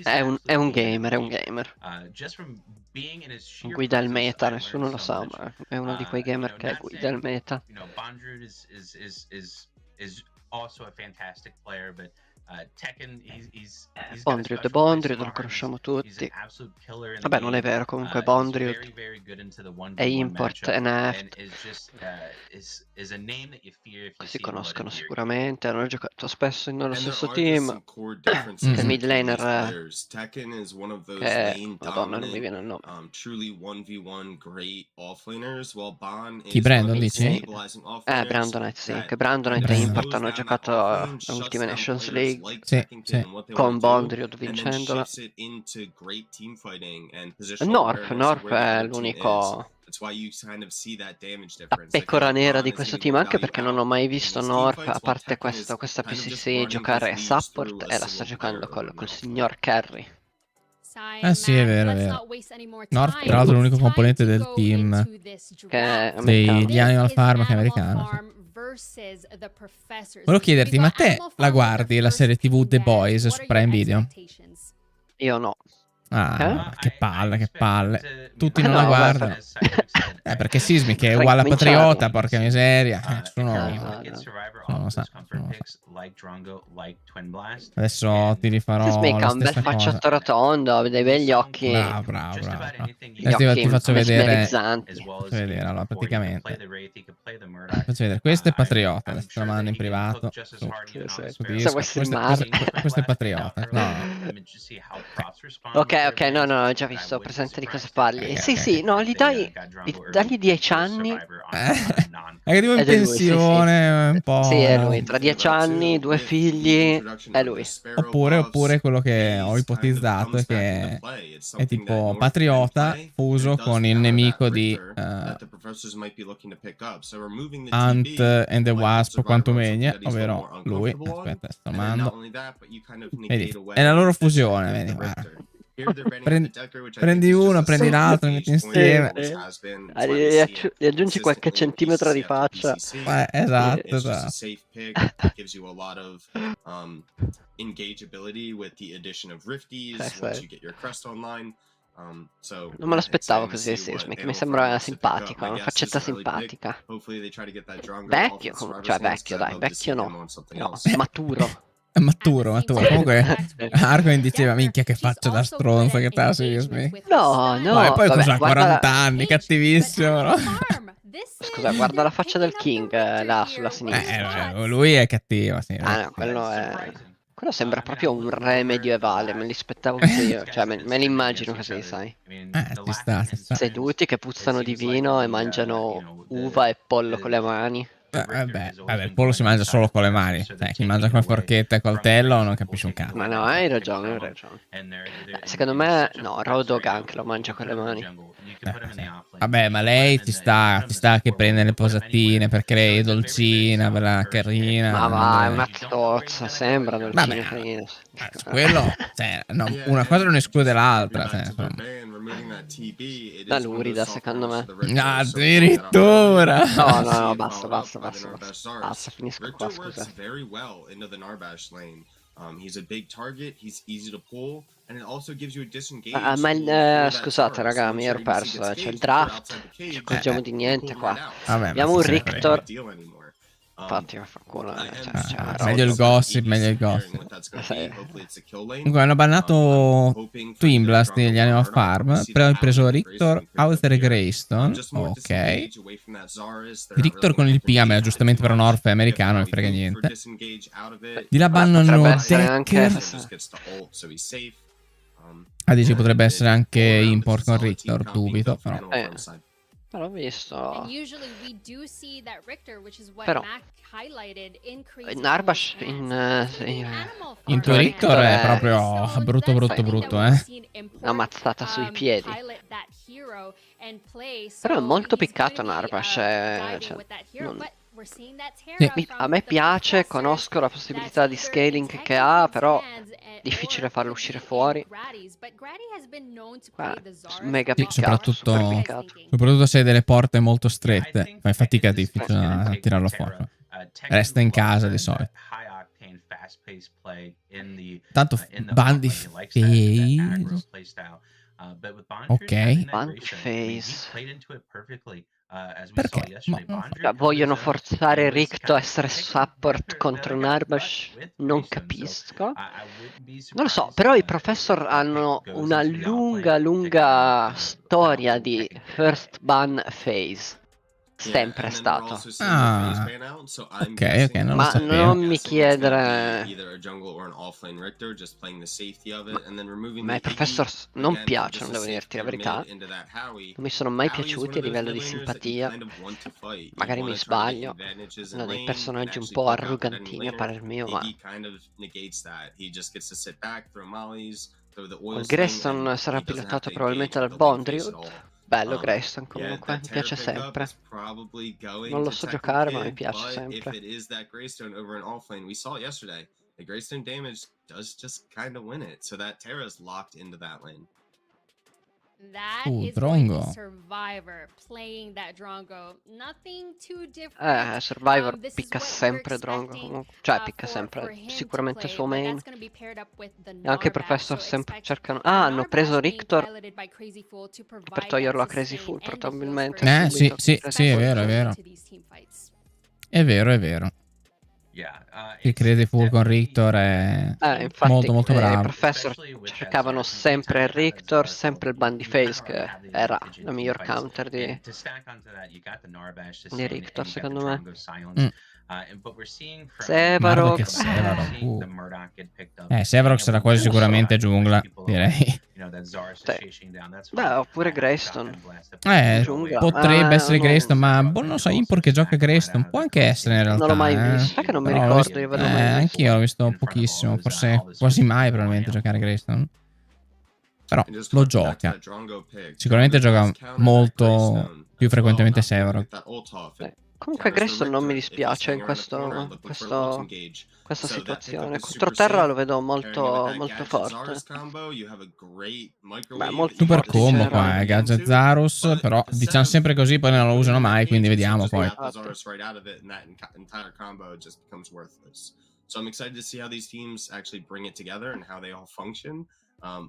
è un gamer. Guida il meta, nessuno lo sa, ma è uno di quei gamer che guida il meta. Bondry is also a fantastic player, but Tekken, Bondry lo conosciamo tutti. Vabbè, non è vero, comunque Bondry è import NF. Si conoscono sicuramente, hanno giocato spesso nello stesso team. Il mid laner che... Madonna, non mi viene il nome. Chi, Brandon, dici? Brandonite, sì. Che Brandonite e Import hanno giocato l'ultima Nations League. Sì. Con Bondriod vincendola. Norp è l'unico la pecora nera di questo team, anche perché non ho mai visto Norp, a parte questa PCC, giocare support, e la sta giocando col signor Carry. Sì, è vero. Norp, tra l'altro, è l'unico componente del team degli Animal Farm che è americano. Volevo chiederti, ma te la guardi la serie TV The Boys su Prime Video? Io no. Che palle. Tutti non la guardano. Perché Seismic è uguale a Patriota, porca miseria. Non lo sa. Adesso ti rifarò Seismic ha un bel facciotto rotondo, dei begli occhi. Bravo. Ti faccio vedere. Allora, praticamente. Faccio vedere. Questo è Patriota. Adesso te lo mando in privato. Questo è Patriota. No. Ok, ok, no, ho già visto, ho presente di cosa parli. Sì, no, dagli 10 anni. È tipo in pensione, un po'. Sì, è lui, tra 10 anni, 2 figli, è lui. Oppure quello che ho ipotizzato è che è tipo patriota fuso con il nemico di Ant and the Wasp Quantumania, ovvero lui. Aspetta, sto mando. Vedi, è la loro fusione, vedi, guarda. Prendi uno, prendi l'altro, li metti insieme. Gli aggiungi qualche centimetro di faccia. Esatto. Non me l'aspettavo così, Sismic. Mi sembra simpatico, una faccetta simpatica. Vecchio, cioè vecchio no, maturo. Maturo. Comunque Arcoin diceva minchia che faccio da stronzo che te la Sismic. No. E poi cosa? 40 anni, cattivissimo, no? Scusa, guarda la faccia del King là sulla sinistra. Lui è cattivo, sì. No, quello sembra proprio un re medievale, me li aspettavo così io, cioè me li immagino così, sai. Ci sta. Seduti che puzzano di vino e mangiano uva e pollo con le mani. Vabbè, il pollo si mangia solo con le mani. Chi mangia con forchetta e coltello non capisce un cazzo. Ma no, hai ragione. Secondo me, no, Rodogan che lo mangia con le mani. Vabbè, ma lei ci sta che prende le posatine perché lei è dolcina, bella carina. Ma va, è una tozza, sembra dolcina carina. Quello, una cosa non esclude l'altra. Da lurida, secondo me. Addirittura. No, basta, finisco qua, scusa. He's a big target, he's easy to pull, and it also gives you a disengage. Ma scusate raga, mi ero perso, c'è il draft, ci accorgiamo di niente qua. Abbiamo un Rictor. Infatti, meglio il gossip. Comunque hanno bannato Twin Blast negli Animal Farm, però hanno preso Rictor, Outer e Greystone. Ok. Rictor con il PM, giustamente per un orfe americano, non frega niente. Di là bannano Decker. Dici potrebbe essere anche import con Rictor, dubito, però. L'ho visto. Però Narbash in tuo Rictor è proprio brutto, una mazzata sui piedi. Però è molto piccato Narbash, a me piace, conosco la possibilità di scaling che ha, però difficile farlo uscire fuori. Mega piccato, soprattutto se hai delle porte molto strette, fai fatica a tirarlo fuori. Resta in casa di solito. Tanto Bandy Phase. Ok. Bandy Phase. Perché? Vogliono forzare Ricto a essere support contro Narbash? Non capisco. Non lo so, però i Professor hanno una lunga storia di first ban phase. Sempre stato. Ok, non lo sapevo. Ma non mi chiedere. Ma i Professor non piacciono, devo dirti la verità. Non mi sono mai piaciuti a livello di simpatia. Magari mi sbaglio. Sono dei personaggi un po' arrogantini a parer mio, ma il Greystone sarà pilotato probabilmente dal Bondriud. Bello Greystone comunque, mi piace sempre. Non lo so giocare, ma mi piace sempre. The Greystone damage does just kind of win it, so that Terra's locked into that lane. Drongo. Survivor picca sempre Drongo comunque. Cioè picca sempre, sicuramente il suo main. E anche i Professor sempre cercano. Hanno preso Rictor per toglierlo a Crazy Fool probabilmente. Sì, è vero. È vero. Il Crazy Fool con Rictor è infatti, molto bravo. I Professor cercavano sempre il Rictor, sempre il Bandy Phase, che era la miglior counter di Rictor secondo me. Sevarox era quasi sicuramente giungla, direi. Zaris is chasing down. That's Beh, fine. oppure Greyston. Giungla. Potrebbe essere no. Greyston, ma boh, non so, Impor che gioca Greyston può anche essere in realtà. Non l'ho mai visto, sai che non mi Però ricordo di averlo mai visto. anch'io l'ho visto pochissimo, forse quasi mai probabilmente giocare Greyston. Però lo gioca. Sicuramente gioca molto più frequentemente Sevarog. Comunque Greyston non mi dispiace in questa situazione. Contro terra lo vedo molto forte. Beh, molto Super forte in combo generale. qua, Gadget Zarus, però diciamo sempre così, poi non lo usano mai, quindi vediamo poi. So I'm excited to see how these teams actually bring it together and how they all function.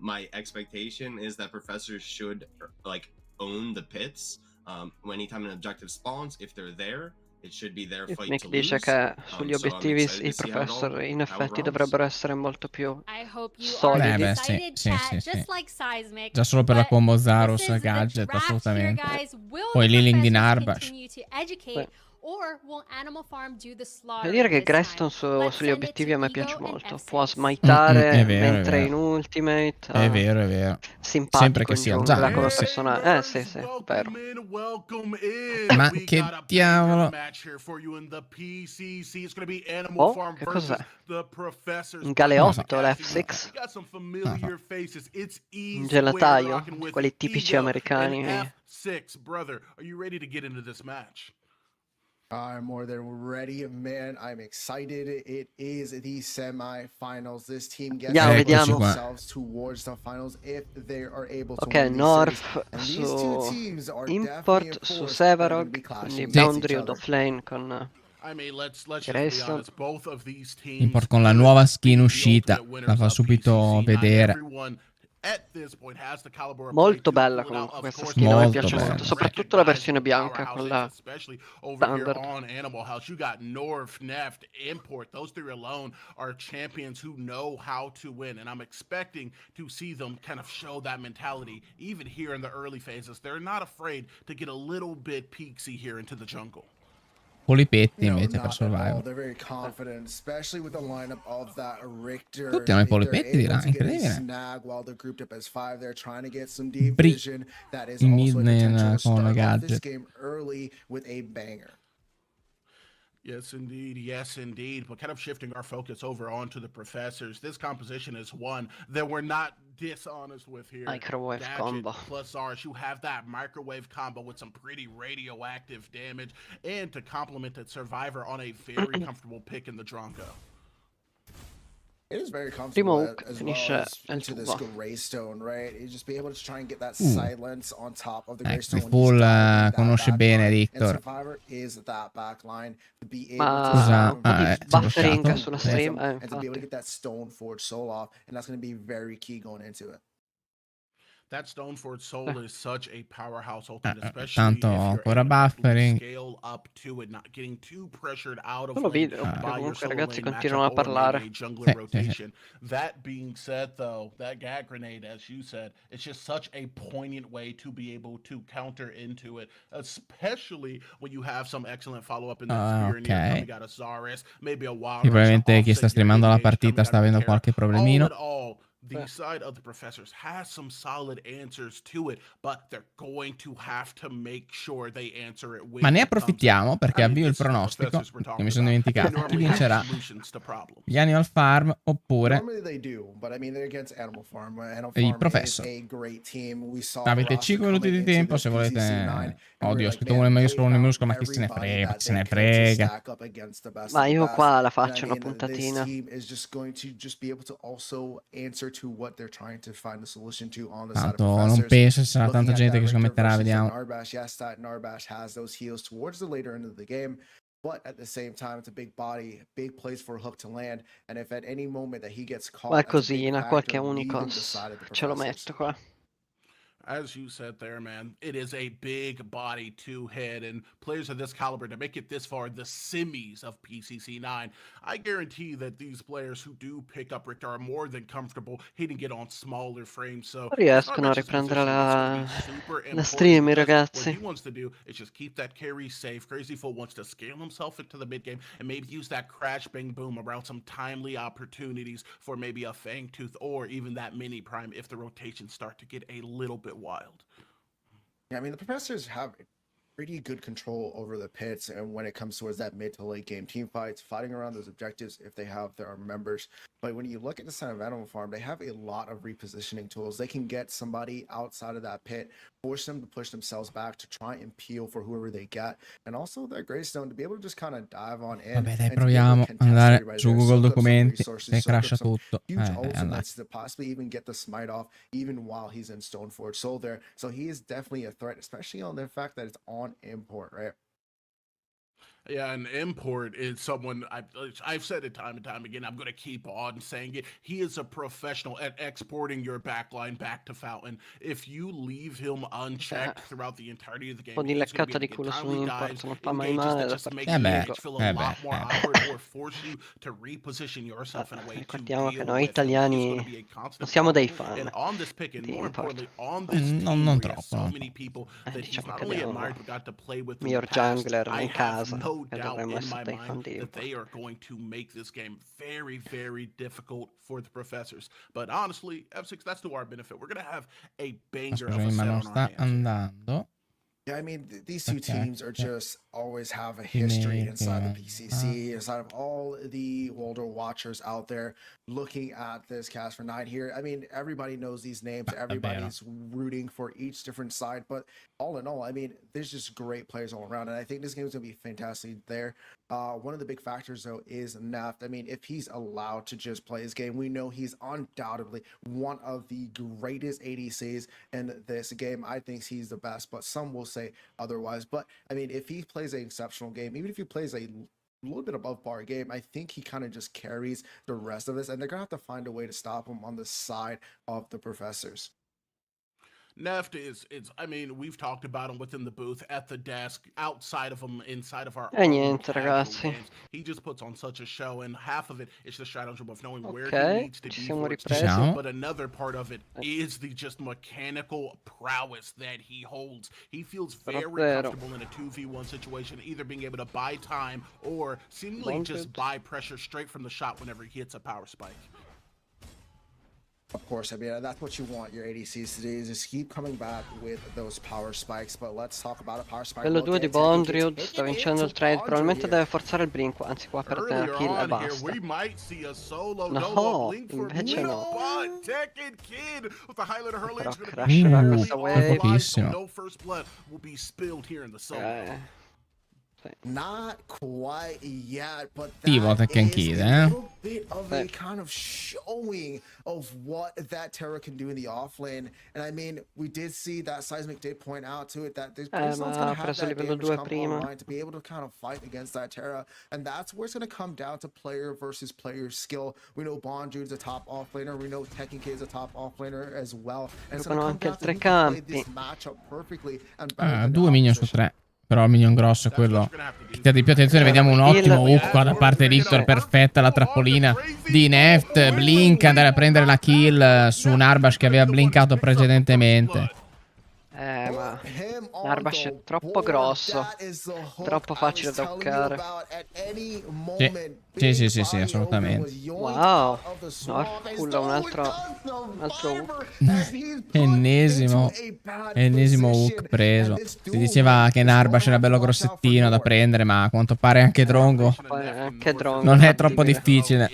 My expectation is that professors should like own the pits. Anytime an objective spawns, if they're there, it should be their fight Nick to dice lose. che sugli So I'm obiettivi excited i to see how it professor in how effetti it dovrebbero essere molto più I hope you solidi. are Beh, excited, sì, chat, sì, sì. just like Seismic. Già solo per la But combo this Zarus is the Gadget, draft here, assolutamente. guys. Will Poi the Liling di professors Narbash. continue to educate, or will Animal Farm do the Devo slaughtering dire che this time? Greyston Let's sugli send it obiettivi to a me Ego piace and molto. F6. Può è smiteare vero, è mentre vero. in ultimate. È vero, è vero. Sempre Simpatico che in sia il giungla come jungle, sì. personaggio. Sì, sì, vero. Ma che diavolo. Oh, che cos'è? Un galeotto, l'F6? Non so. Un gelataio? Quelli tipici americani. I'm more than ready, man. I'm excited. It is the semifinals. This team gets Vediamo. themselves towards the finals if they are able to Ok, win these North series. And these two su teams are Import, definitely a su force that are going to Sevarog, be clashing quindi against Boundary each o other. offlane con Greyston. Import con la nuova skin uscita, la fa subito vedere. Molto bella comunque questa skin, a me Molto piace bella. molto, soprattutto la versione bianca, quella standard. Animal House, you got North, Neft, Import. Those three alone are champions who know how to win, and I'm expecting to see them kind of show that mentality even here in the early phases. They're not afraid to get a little bit peaksy here into the jungle. Polipetti invece per Survival. They're very confident, especially with the lineup of that Richter. Tutti hanno i polipetti di là, incredibile. Snag while they're grouped up as 5. They're trying to get some deep Bri vision. That is in also a mid potential to con start off Gadget. this game early with a banger. Yes, indeed. Yes, indeed. But kind of shifting our focus over onto the professors. This composition is one that we're not dishonest with here. Microwave Gadget combo. plus Zaris, you have that microwave combo with some pretty radioactive damage, and to complement it, Survivor on a very comfortable pick in the Drongo. It is very comfortable Primo as finisce well as nel into this tubo. Greystone, right? You just be able to try and get that silence on top of the Greystone. Ecco, full conosce bene Victor. Survivor is that backline to be able Ma to un po' di buffering sulla and stream, to be able to infatti. get that Stone Forge soul off, and that's going to be very key going into it. That Stoneforge Soul is such a powerhouse ultimate, especially tanto if you're ancora able to buffering. scale up to it, not getting too pressured out of Solo lane video, by perché your comunque solo ragazzi lane continuano a matchup or parlare. lane jungler rotation. That being said, though, that Gat Grenade, as you said, it's just such a poignant way to be able to counter into it, especially when you have some excellent follow-up in that spear coming out of Zaris, maybe a wild probabilmente chi sta streamando la partita sta avendo qualche problemino. The side of the professors has some solid answers to it, but they're going to have to make sure they answer it when Ma ne it comes approfittiamo perché I mean, avvio il it's the pronostico professors we're che talking mi sono about. They dimenticato. Chi normally have vincerà? solutions to problems. Gli Animal Farm oppure Normally they do, but I mean they're against Animal Farm. Animal il Farm Professor. is a great team. We saw Avete Rasta 5 minuti coming di into tempo this se PCC 9, volete. and Oddio, ho we're scritto like, uno in man, maiuscolo, uno in minuscolo, ma chi se ne everybody frega, that chi se ne they could to frega. stack up against the best Ma of the io best. qua la And I faccio una mean, this puntatina. team is just going to just be able to also answer to what they're trying to find the solution to on the side of Tanto non professors. penso ci sarà Looking tanta at gente that che si Richter scommetterà, versus vediamo. Narbash, yes, that Narbash has those heals towards the later end of the game, but at the same time, it's a big body, big place for a hook to land, and if at any moment that he gets caught, that's a big Qualcosina, factor qualche leaving the unicos. side of the Ce lo professors. metto qua. As you said there, man, it is a big body to hit, and players of this caliber to make it this far, the semis of PCC 9, I guarantee that these players who do pick up Richter are more than comfortable hitting it on smaller frames. So riescono a riprendere la stream i ragazzi. What he wants to do is just keep that carry safe. Crazy Fool wants to scale himself into the mid game and maybe use that crash bang boom around some timely opportunities for maybe a Fangtooth or even that mini prime if the rotations start to get a little bit wild. Yeah, I mean, the professors have pretty good control over the pits, and when it comes towards that mid to late game team fights, fighting around those objectives if they have their members. But when you look at the side of Animal Farm, they have a lot of repositioning tools. They can get somebody outside of that pit, force them to push themselves back to try and peel for whoever they get, and also their Greystone to be able to just kind of dive on in. Vabbè, dai, proviamo ad andare su Google Documenti, se crasha tutto. Huge ultimates to possibly even get the smite off, even while he's in Stoneforge Soul there. So he is definitely a threat, especially on the fact that it's on import, right? Yeah, an import is someone, I've said it time and time again, I'm going to keep on saying it. He is a professional at exporting your backline back to Fountain. If you leave him unchecked throughout the entirety of the game, Un po' di leccata di culo su import, non fa mai male da ricordiamo che noi italiani non siamo dei fan di import. Non troppo. Diciamo che abbiamo miglior jungler in casa. That they are going to make this game very, very difficult for the professors. But honestly, F6, that's to our benefit. We're going to have a banger of a set on our hands. Yeah, I mean, these two teams are just always have a history inside the PCC, inside of all the older watchers out there looking at this cast for 9 here. I mean, everybody knows these names. Everybody's rooting for each different side. But all in all, I mean, there's just great players all around. And I think this game is going to be fantastic there. One of the big factors, though, is Neft. I mean, if he's allowed to just play his game, we know he's undoubtedly one of the greatest ADCs in this game. I think he's the best, but some will say otherwise. But, I mean, if he plays an exceptional game, even if he plays a little bit above par game, I think he kind of just carries the rest of this, and they're going to have to find a way to stop him on the side of the professors. Neft is, I mean, we've talked about him within the booth, at the desk, outside of him, inside of our niente, ragazzi. Games. He just puts on such a show, and half of it is the strategy of knowing where he needs to be for it. But another part of it is the just mechanical prowess that he holds. He feels very comfortable in a 2v1 situation, either being able to buy time or seemingly just buy pressure straight from the shot whenever he hits a power spike. Of course, I mean, that's what you want your ADCs to do, is just keep coming back with those power spikes. But let's talk about a power spike. Quello 2 di Bondriud sta vincendo il trade, probabilmente deve forzare il blink, anzi qua per te una kill e basta. No, invece no. Però crasherà questa wave. Not quite yet, but that is a little bit of a kind of showing of what that Terra can do in the offlane. And I mean, we did see that Seismic did point out to it that there's going to have that damage come online to be able to kind of fight against that Terra. And that's where it's going to come down to player versus player skill. We know Bonjude's a top offlaner. We know Tekken Kid is a top offlaner as well. And it's going to come down to who can play this matchup perfectly. And 2 minion su 3. Però il minion grosso è quello che ti ha di più attenzione. Vediamo un ottimo hook qua da parte di Victor. Perfetta la trappolina di Neft. Blink, andare a prendere la kill su un Arbash che aveva blinkato precedentemente. Ma Narbash è troppo grosso, troppo facile da toccare. Sì, assolutamente. Wow, North un altro hook. Ennesimo hook preso. Si diceva che Narbash era bello grossettino da prendere, ma a quanto pare anche Drongo non è troppo difficile.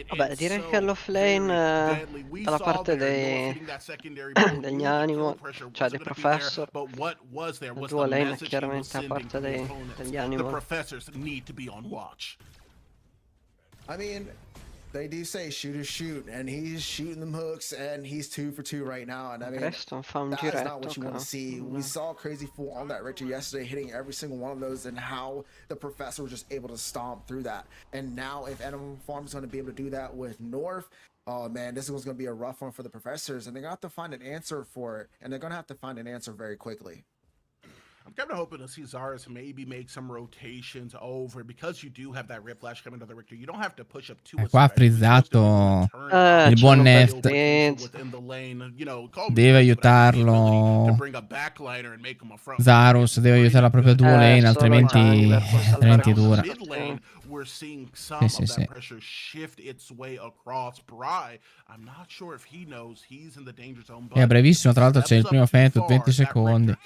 Vabbè, direi che all'offlane dalla parte degli Animo, cioè dei Professor, il duo lane è chiaramente a parte degli Animo. I mean, they do say shoot or shoot, and he's shooting them hooks, and he's 2 for 2 right now. And I mean, Questo fa un that is not giretto. what you want to see. We saw Crazy Fool on that Richter yesterday, hitting every single one of those, and how the Professor was just able to stomp through that. And now, if Animal Farm is going to be able to do that with North, oh man, this one's going to be a rough one for the Professors, and they're going to have to find an answer for it, and they're going to have to find an answer very quickly. I'm kind of hoping to see Zarus maybe make some rotations over, because you do have that Whiplash coming to the Richter. You don't have to push up too Qua ha frizzato il buon Neft. Deve aiutarlo. Zarus deve aiutare la propria duo lane, altrimenti dura. We're seeing some of that pressure shift its way across. Bry, I'm not sure if he knows he's in the danger zone. È brevissimo, tra l'altro c'è il primo Fentut, 20 secondi.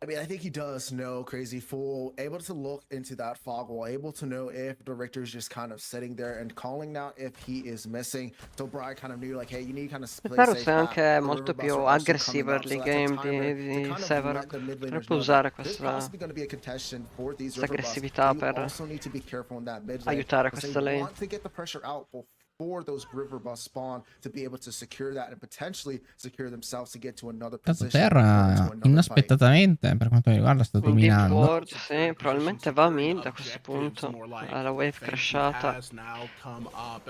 I mean, I think he does know Crazy Fool, able to look into that fog wall, able to know if the Richter's just kind of sitting there and calling now if he is missing. So Bry kind of knew, like, hey, you need to kind of play safe. Però è anche molto più aggressivo early game di Severo. Potrebbe usare questa aggressività per aiutare questa lane. For those river bus spawn to be able to secure that and potentially secure themselves to get to another position. Terra inaspettatamente, per quanto mi riguarda, sta dominando. Sì, probabilmente va mid a questo punto. La wave crashata.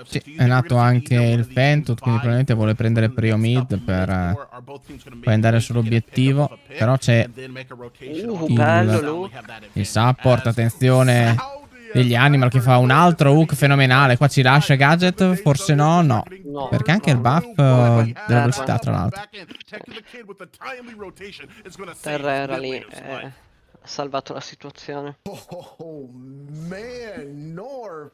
Sì, è nato anche il Fentut, quindi probabilmente vuole prendere prio mid per poi andare sull'obiettivo. Però c'è il support, attenzione, degli Animal che fa un altro hook fenomenale. Qua ci lascia Gadget, forse no, perché anche il buff della velocità, tra l'altro. Terra era lì, ha salvato la situazione. Oh man, North.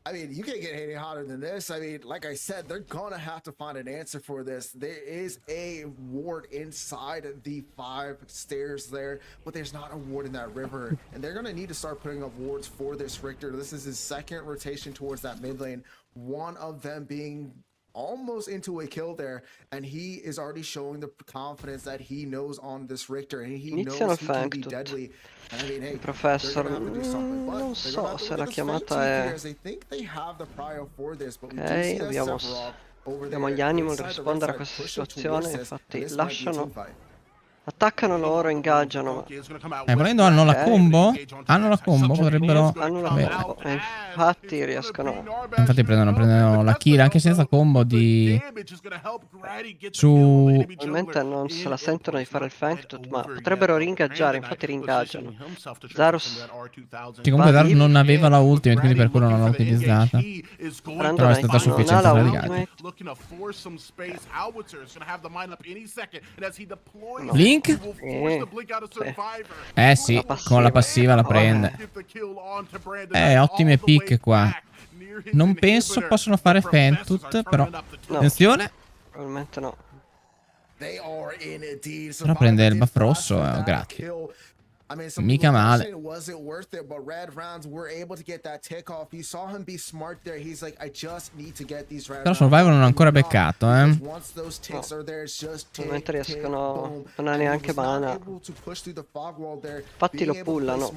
I mean, you can't get any hotter than this. I mean, like I said, they're gonna have to find an answer for this. There is a ward inside the 5 stairs there, but there's not a ward in that river. And they're gonna need to start putting up wards for this Richter. This is his second rotation towards that mid lane. One of them being almost into a kill there, and he is already showing the confidence that he knows on this Richter, and he knows he can be deadly. And I mean, hey, Professor, non so se la chiamata è... Abbiamo gli Animal a rispondere a questa situazione, infatti lasciano... Attaccano loro, ingaggiano. Volendo hanno la combo? Hanno la combo, potrebbero... Hanno la combo, infatti riescono... Infatti prendono la kill anche senza combo di... Su... Probabilmente non se la sentono di fare il Fentut, ma potrebbero ringaggiare, infatti ringaggiano. Zarus... Comunque Zarus non aveva la ultimate, quindi per quello non l'ha utilizzata. Però è stata sufficiente per il gadget. Blink? Sì, con la passiva la prende. Ottime pick qua. Non penso possano fare Fentut, però... Attenzione. Probabilmente no. Però prende il buff rosso, grazie. Mica male. Però Survivor non ha ancora beccato, Mentre riescono, non ha neanche mana. Infatti lo pullano.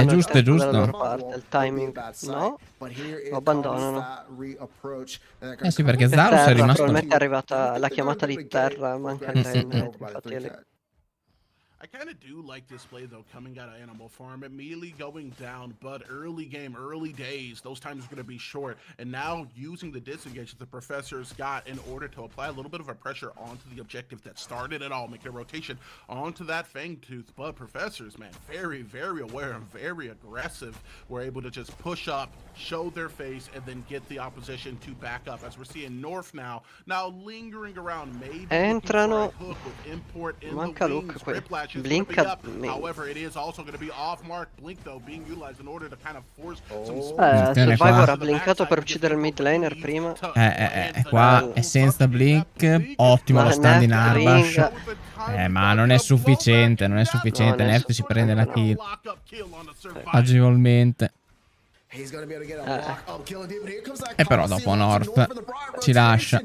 Giusto. Il timing, no? Lo abbandonano. Sì, perché Zarus è rimasto... Probabilmente è arrivata la chiamata di terra, manca il timing, infatti è lì. I kind of do like this play, though, coming out of Animal Farm. Immediately going down, but early game, early days, those times are going to be short. And now using the disengage that the Professor's got in order to apply a little bit of a pressure onto the objective that started it all, make a rotation onto that Fangtooth. But Professors, man, very, very aware and very aggressive. We're able to just push up, show their face, and then get the opposition to back up. As we're seeing North now lingering around, maybe entrano. Hook with import in Manca the Luke wings. qui. Whiplash is Blink gonna be up. However, it is also going to be off mark. Blink, though, being utilized in order to kind of force some Survivor ha blinkato per uccidere il mid laner prima. Qua è senza blink. Ottimo lo stand in Arbash. Ma non è sufficiente, Neft si prende la kill agevolmente. E però dopo North ci lascia.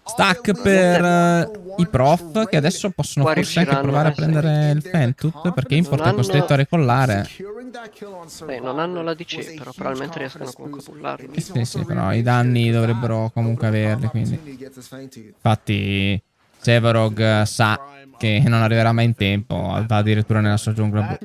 Stack per i prof, che adesso possono forse anche provare a prendere il Fentut, perché Import è costretto a recollare. non hanno la DC, però probabilmente riescono comunque a pullarlo. Sì, però i danni dovrebbero comunque averli, quindi. Infatti Sevarog sa che non arriverà mai in tempo, va addirittura nella sua giungla.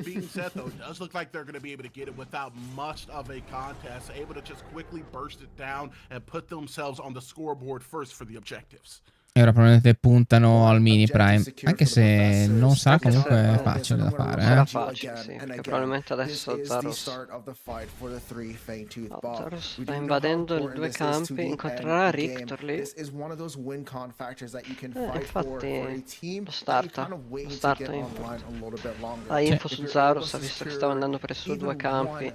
E ora probabilmente puntano al mini prime, anche se non sarà comunque facile da fare. Sarà facile, sì, perché probabilmente adesso Zarus sta invadendo i due campi, incontrerà Rictor lì. Infatti lo starta Import. Ha info su Zarus, ha visto che stava andando per i suoi due campi.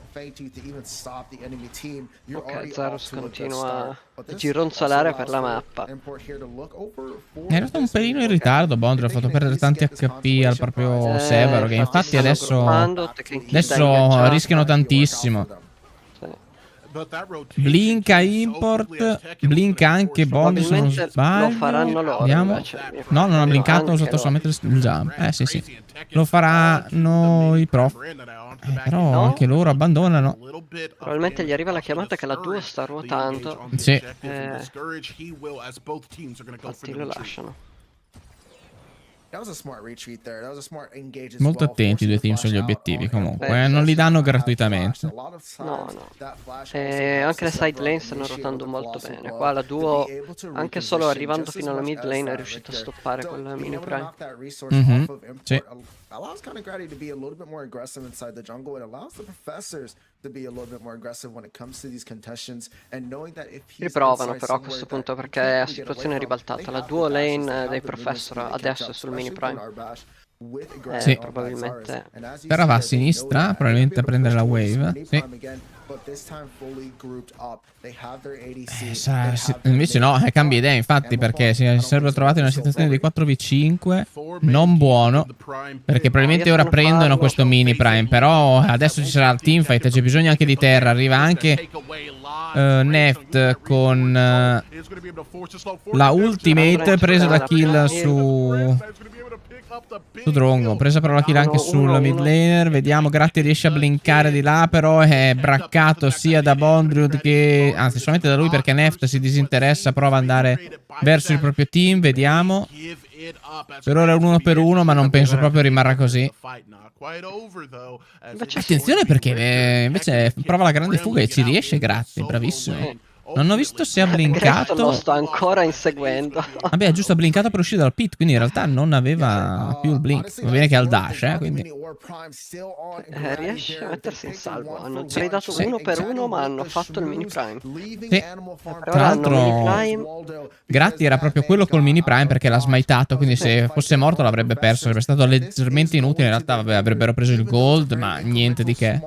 Ok, Zarus continua a gironzolare per la mappa. Era stato un pelino in ritardo, Bondra ha fatto perdere tanti HP al proprio Sevarog, che infatti adesso rischiano tantissimo. Blinka Import, blinka anche Bond se non sbaglio. Lo faranno loro. Vediamo. No, non ha blinkato, ha usato solamente il jump. Sì. Lo faranno i prof. Però anche loro abbandonano. Probabilmente gli arriva la chiamata che la 2 sta ruotando. Sì. Infatti lo lasciano. Molto attenti i due team sugli obiettivi comunque, non li danno gratuitamente. No. Anche le side lane stanno ruotando molto bene. Qua la duo, anche solo arrivando fino alla mid lane, è riuscita a stoppare quel mini prime. Sì. Allows kind of Grady to be a little bit more aggressive inside the jungle. It allows the professors to be a little bit more aggressive when it comes to these contentions, and knowing that if he's riprovano però a questo punto perché la situazione è ribaltata. La duo lane dei professor adesso è sul mini prime. Sì, probabilmente. Però va a sinistra, probabilmente a prendere la wave. Sì. Invece no, cambia idea infatti, perché si sarebbero trovati in una situazione di 4v5 non buono, perché probabilmente ora prendono questo mini prime, però adesso ci sarà il teamfight, c'è bisogno anche di terra, arriva anche Neft con la ultimate presa da kill su Drongo, presa però la kill anche sul mid laner. Vediamo, Gratti riesce a blinkare di là, però è braccato sia da Bondrud che, anzi solamente da lui, perché Neft si disinteressa, prova ad andare verso il proprio team. Vediamo, per ora è un 1 per 1, ma non penso proprio rimarrà così. Attenzione, perché invece prova la grande fuga e ci riesce Gratti, bravissimo. Non ho visto se ha blinkato. Lo sto ancora inseguendo. Vabbè, giusto, ha blinkato per uscire dal pit, quindi in realtà non aveva più il blink. Va bene che ha il dash, quindi riesce a mettersi in salvo. Hanno tradato 1 per 1, ma hanno fatto il mini prime. Sì. Tra l'altro Gratti era proprio quello col mini prime, perché l'ha smitato, quindi se fosse morto l'avrebbe perso. Sarebbe stato leggermente inutile. In realtà vabbè, avrebbero preso il gold, ma niente di che.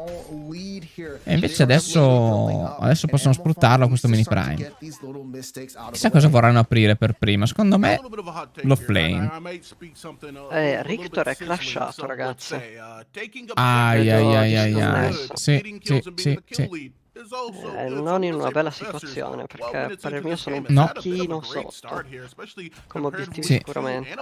E invece adesso possono sfruttarlo questo mini prime. Chissà cosa vorranno aprire per prima. Secondo me l'offlane. Rictor è crashato, ragazzi. Ai. Sì. Non in una bella situazione, perché per il mio sono un pochino sotto come obiettivi sicuramente.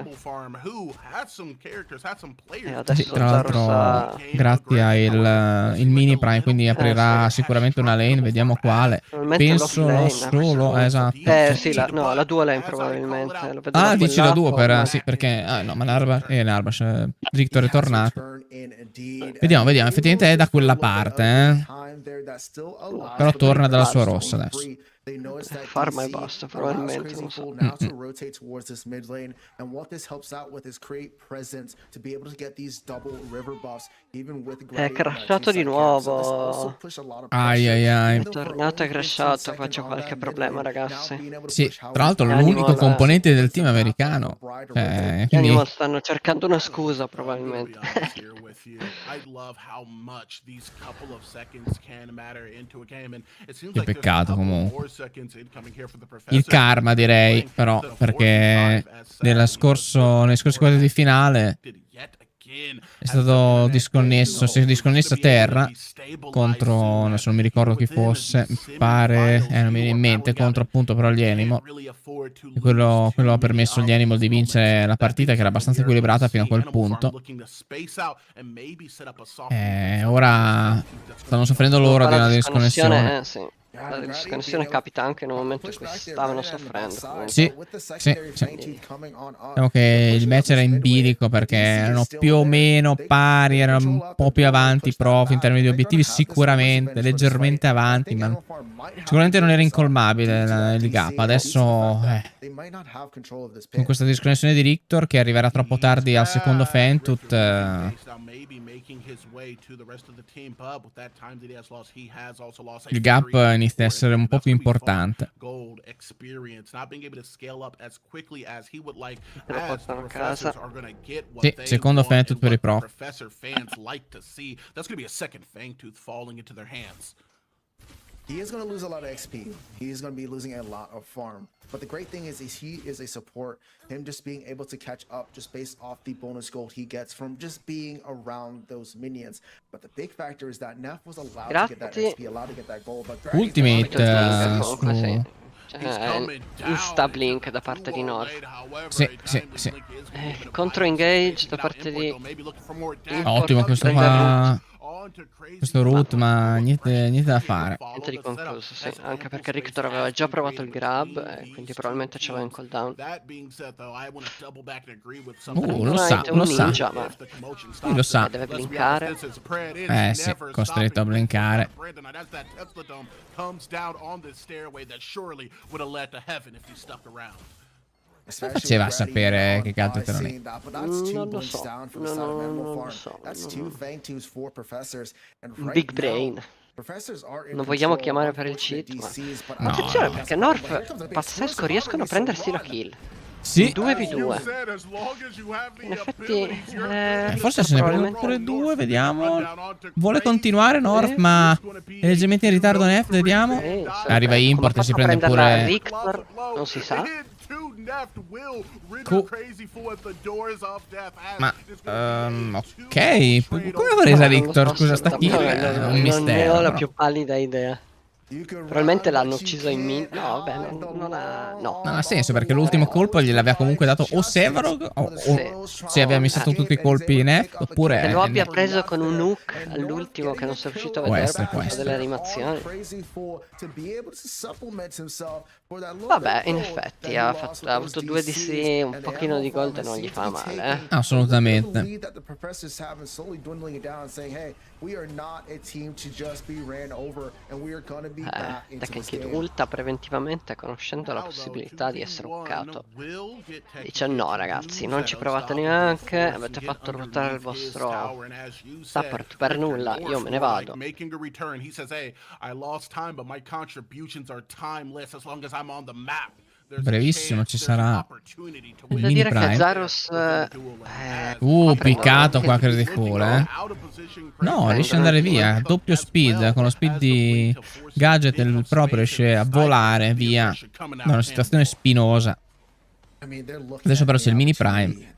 E adesso tra l'altro Gratti ha il mini prime, quindi aprirà sicuramente una lane. Vediamo quale. Penso solo, esatto. Sì, la duo lane probabilmente. Dici la duo sì, perché no, ma l'Arbash Rictor è tornato. Vediamo, effettivamente è da quella parte, però torna dalla sua rossa adesso. Farma e basta, probabilmente, non so. È crashato di nuovo. Ai. È tornato e crashato, qua c'è qualche problema, ragazzi. Sì, tra l'altro l'unico componente del team americano. Gli Animal stanno cercando una scusa, probabilmente. Che peccato comunque. Il karma, direi, però, perché nei scorsi quarti di finale è stato disconnesso, si è disconnesso a terra contro, adesso non mi ricordo chi fosse, mi pare, non mi viene in mente, contro appunto però gli Animal. E quello ha permesso agli Animal di vincere la partita, che era abbastanza equilibrata fino a quel punto. Ora stanno soffrendo loro di una disconnessione. Sì. La disconnessione capita anche nel momento in cui stavano soffrendo. Sì. Diciamo che il match era in bilico perché erano più o meno pari, erano un po' più avanti Prof in termini di obiettivi, sicuramente, leggermente avanti, ma sicuramente non era incolmabile il gap. Adesso con questa disconnessione di Rictor che arriverà troppo tardi al secondo Fentut, il gap inizia a essere un po' più importante. Lo portano a casa. Sì, secondo Fentut per i Pro. He is going to lose a lot of XP. He is going to be losing a lot of farm. But the great thing is he is a support. Him just being able to catch up just based off the bonus gold he gets from just being around those minions. But the big factor is that Neff was allowed to get that XP, allowed to get that gold. But Ultimate Insta blink da parte di North. Sì. Contro engage da parte di Ottimo questo qua. Questo root, ma niente da fare. Niente di concluso, sì. Anche perché Rictor aveva già provato il grab e quindi probabilmente ce l'aveva in cooldown. Lo sa. Ninja, ma Lui lo sa. deve blinkare. Sì, costretto a blinkare. Faceva a sapere che gadget era lì. Non lo so. Big brain. Non vogliamo chiamare per il cheat, ma attenzione perché North pazzesco riescono a prendersi la kill. Sì. 2v2. In effetti forse se ne prendono pure due, vediamo. Vuole continuare North, ma è leggermente in ritardo Neff, vediamo. Arriva Import e si prende pure Rictor, non si sa. Ma ok, come ha presa Rictor? Scusa, sta kill è un mistero. Non ne ho la più pallida idea. Probabilmente l'hanno ucciso in min. No, vabbè, non ha senso perché l'ultimo colpo gliel'aveva comunque dato o Sevarog o se aveva missato tutti i colpi in F oppure che lo abbia preso con un hook all'ultimo che non sei riuscito a vedere per delle animazioni. Vabbè, in effetti ha avuto 2 DC, un pochino di gold e non gli fa male, Assolutamente. Tekken ulta preventivamente conoscendo la possibilità di essere hookato. Dice no ragazzi, non ci provate neanche, avete fatto ruotare il vostro support per nulla, io me ne vado. Brevissimo, ci sarà il devo dire che Zaros piccato qua Crediful, no, riesce ad andare via, doppio speed, con lo speed di Gadget il proprio riesce a volare via da una situazione spinosa. Adesso però c'è il mini prime.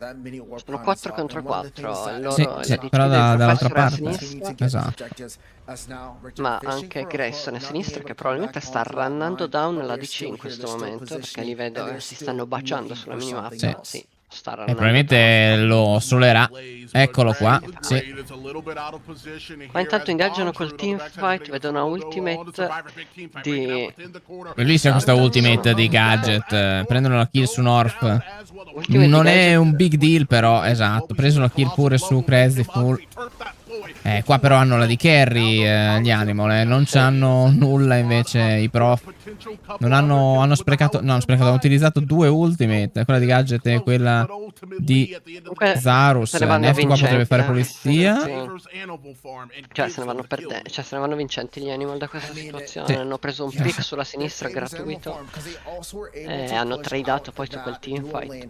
Sono 4 contro 4. Sì, però dall'altra parte. Esatto. Ma anche Grayson a sinistra che probabilmente sta runnando down la DC in questo momento, perché li vedo che si stanno baciando sulla minimappa. Sì. E probabilmente lo solerà. Eccolo qua. Sì. Qua intanto ingaggiano col teamfight. Vedo una ultimate di bellissima questa ultimate di Gadget. Prendono la kill su North. Non è un big deal però. Esatto. Preso la kill pure su Crazy Full. Qua però hanno la di carry gli Animal, non c'hanno nulla invece i prof. Non hanno sprecato, no, hanno utilizzato 2 ultimate, quella di Gadget e quella di Zarus. Neff qua potrebbe fare polizia. Cioè se ne vanno vincenti gli Animal da questa situazione. Hanno preso un pick sulla sinistra gratuito e hanno tradato poi su quel teamfight.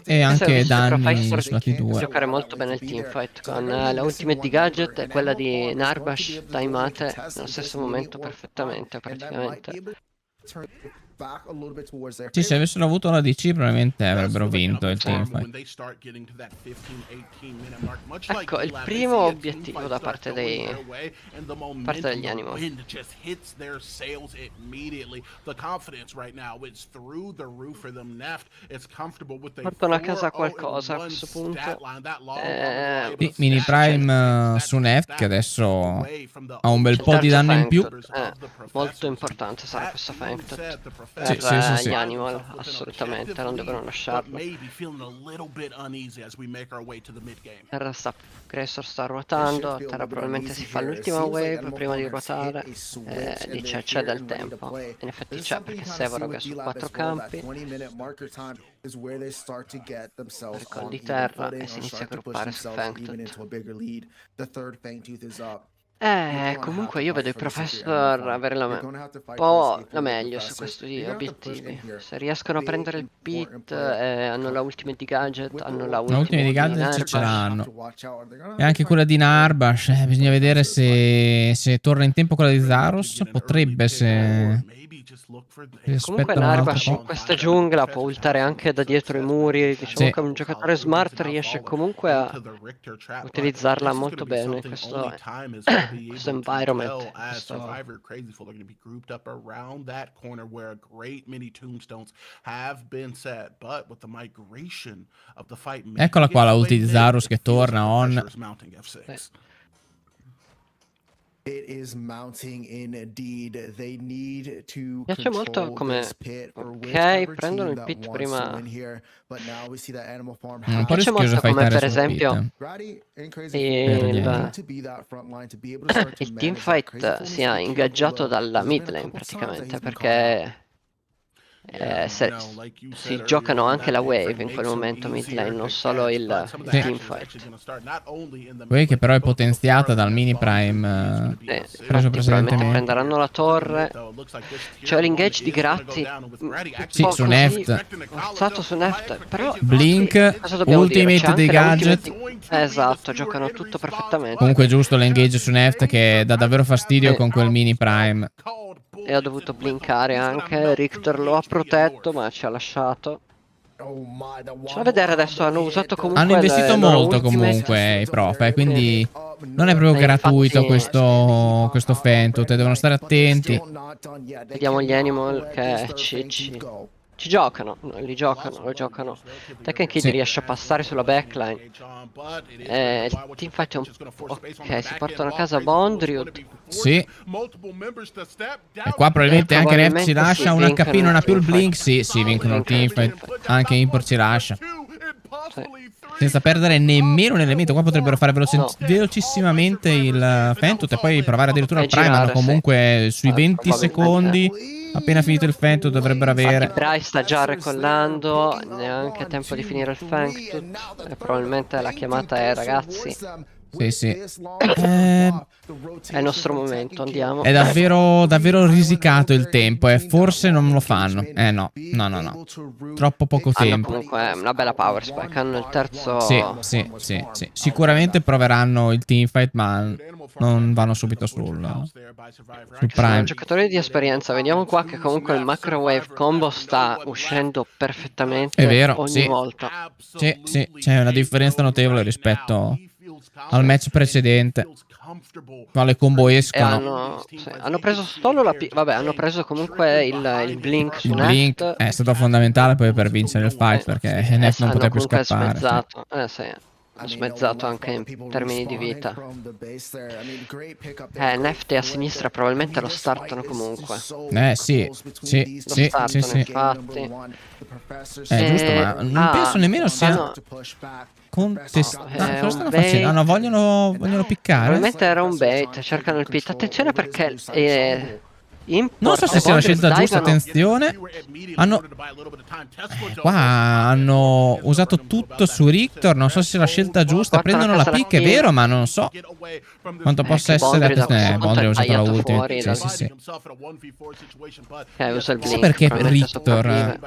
E anche danni sulla T2. Giocare molto bene il teamfight con la ultimate di Gadget e quella di Narbash timate nello stesso momento perfettamente praticamente. Sì, se avessero avuto la DC probabilmente avrebbero vinto il teamfight. Ecco, il primo obiettivo da parte degli Animal. Portano a casa qualcosa a questo punto. Sì, mini prime su Neft che adesso ha un bel po' di danno in più. Molto importante sarà questo Fang Sì, per sì. gli Animal, assolutamente, non devono lasciarlo. Aggressor sta ruotando, Terra probabilmente si fa l'ultima wave prima di ruotare, dice c'è del tempo, in effetti c'è perché Sevorog è su 4 campi, ricol di terra e si inizia a gruppare su Fangtooth. Comunque io vedo il Professor avere un po' la meglio su questi obiettivi. Se riescono a prendere il pit, hanno la ultimate di gadget, hanno la ultimate di gadget ce l'hanno. E anche quella di Narbash, bisogna vedere se torna in tempo quella di Zaros. Potrebbe se... Comunque Narbash in questa giungla può ultare anche da dietro i muri. Diciamo che un giocatore smart riesce comunque a utilizzarla molto bene in questo environment. Eccola qua la ulti di Zarus che torna on. Mi piace molto come prendono il pit prima. Un po' rischioso come per fightare sul esempio pit. il teamfight sia ingaggiato dalla mid lane praticamente, perché si giocano anche la wave in quel momento mid lane, non solo il teamfight. Wave che però è potenziata dal mini prime preso probabilmente prenderanno la torre. C'è l'engage di Gratti su Neft, forzato su Neft, però Blink, ultimate dei gadget. Esatto, giocano tutto perfettamente. Comunque è giusto l'engage su Neft che dà davvero fastidio con quel mini prime. E ha dovuto blinkare anche, Richter lo ha protetto ma ci ha lasciato. Facciamo vedere adesso, hanno usato comunque hanno investito molto comunque i prof, quindi non è proprio gratuito questo Fangtooth, devono stare attenti. Vediamo gli Animal che ci giocano, li giocano. Tekken Kid riesce a passare sulla backline. Il teamfight è un po'... Ok, si portano a casa Bondriud. Sì. E qua probabilmente anche Neft si lascia un HP, non ha più il blink. Sì, vincono il teamfight. Anche Import si lascia. Senza perdere nemmeno un elemento. Qua potrebbero fare velocissimamente il Fangtooth e poi provare addirittura il prime. Hanno comunque sui 20 secondi. Appena finito il Fangtooth dovrebbero avere. Bryce sta già recollando, neanche tempo di finire il Fangtooth. E probabilmente la chiamata è ragazzi. Sì. È il nostro momento, andiamo. È davvero risicato il tempo e forse non lo fanno. No. Troppo poco tempo. Comunque una bella power spike, hanno il terzo. Sì. Sicuramente proveranno il teamfight, ma non vanno subito sul prime. Giocatori di esperienza, vediamo qua che comunque il macro wave combo sta uscendo perfettamente. È vero, ogni volta. Sì, c'è una differenza notevole rispetto al match precedente. Qua le combo escono. Hanno preso solo la vabbè, hanno preso comunque il blink su Neft. Il blink è stato fondamentale poi per vincere il fight, perché Neft non poteva più scappare. Ha smezzato anche in termini di vita. Neft a sinistra probabilmente lo startano comunque. Sì. Infatti. Giusto, ma non penso nemmeno sia contestato. Cosa stanno facendo? No, vogliono piccare. Probabilmente era un bait, cercano il pit. Attenzione perché non so se sia la scelta giusta, attenzione. Qua hanno usato tutto su Richter, non so se sia la scelta giusta. Prendono la pick, è vero, ma non so quanto possa essere. Bondri ha usato la ultima. Sì. Usa il blink. So perché Richter.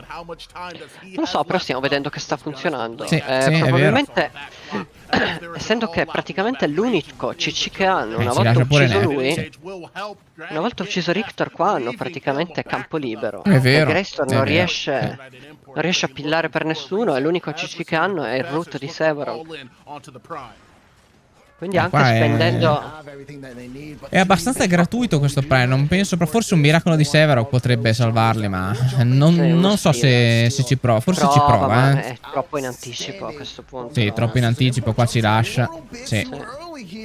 Non so, però stiamo vedendo che sta funzionando. Sì, probabilmente essendo che è praticamente l'unico CC che hanno, una ci volta lascia pure ucciso Neft. lui, una volta ucciso Richter qua hanno praticamente campo libero. È vero, E Greystorm è non vero. riesce a pillare per nessuno e l'unico CC che hanno è il root di Sevarog. Quindi anche qua spendendo... È abbastanza gratuito questo Prime, non penso, però forse un miracolo di Sevarog potrebbe salvarli, ma non so se ci prova, forse ci prova, ma è troppo in anticipo a questo punto. Sì, troppo in anticipo, qua ci lascia. Sì,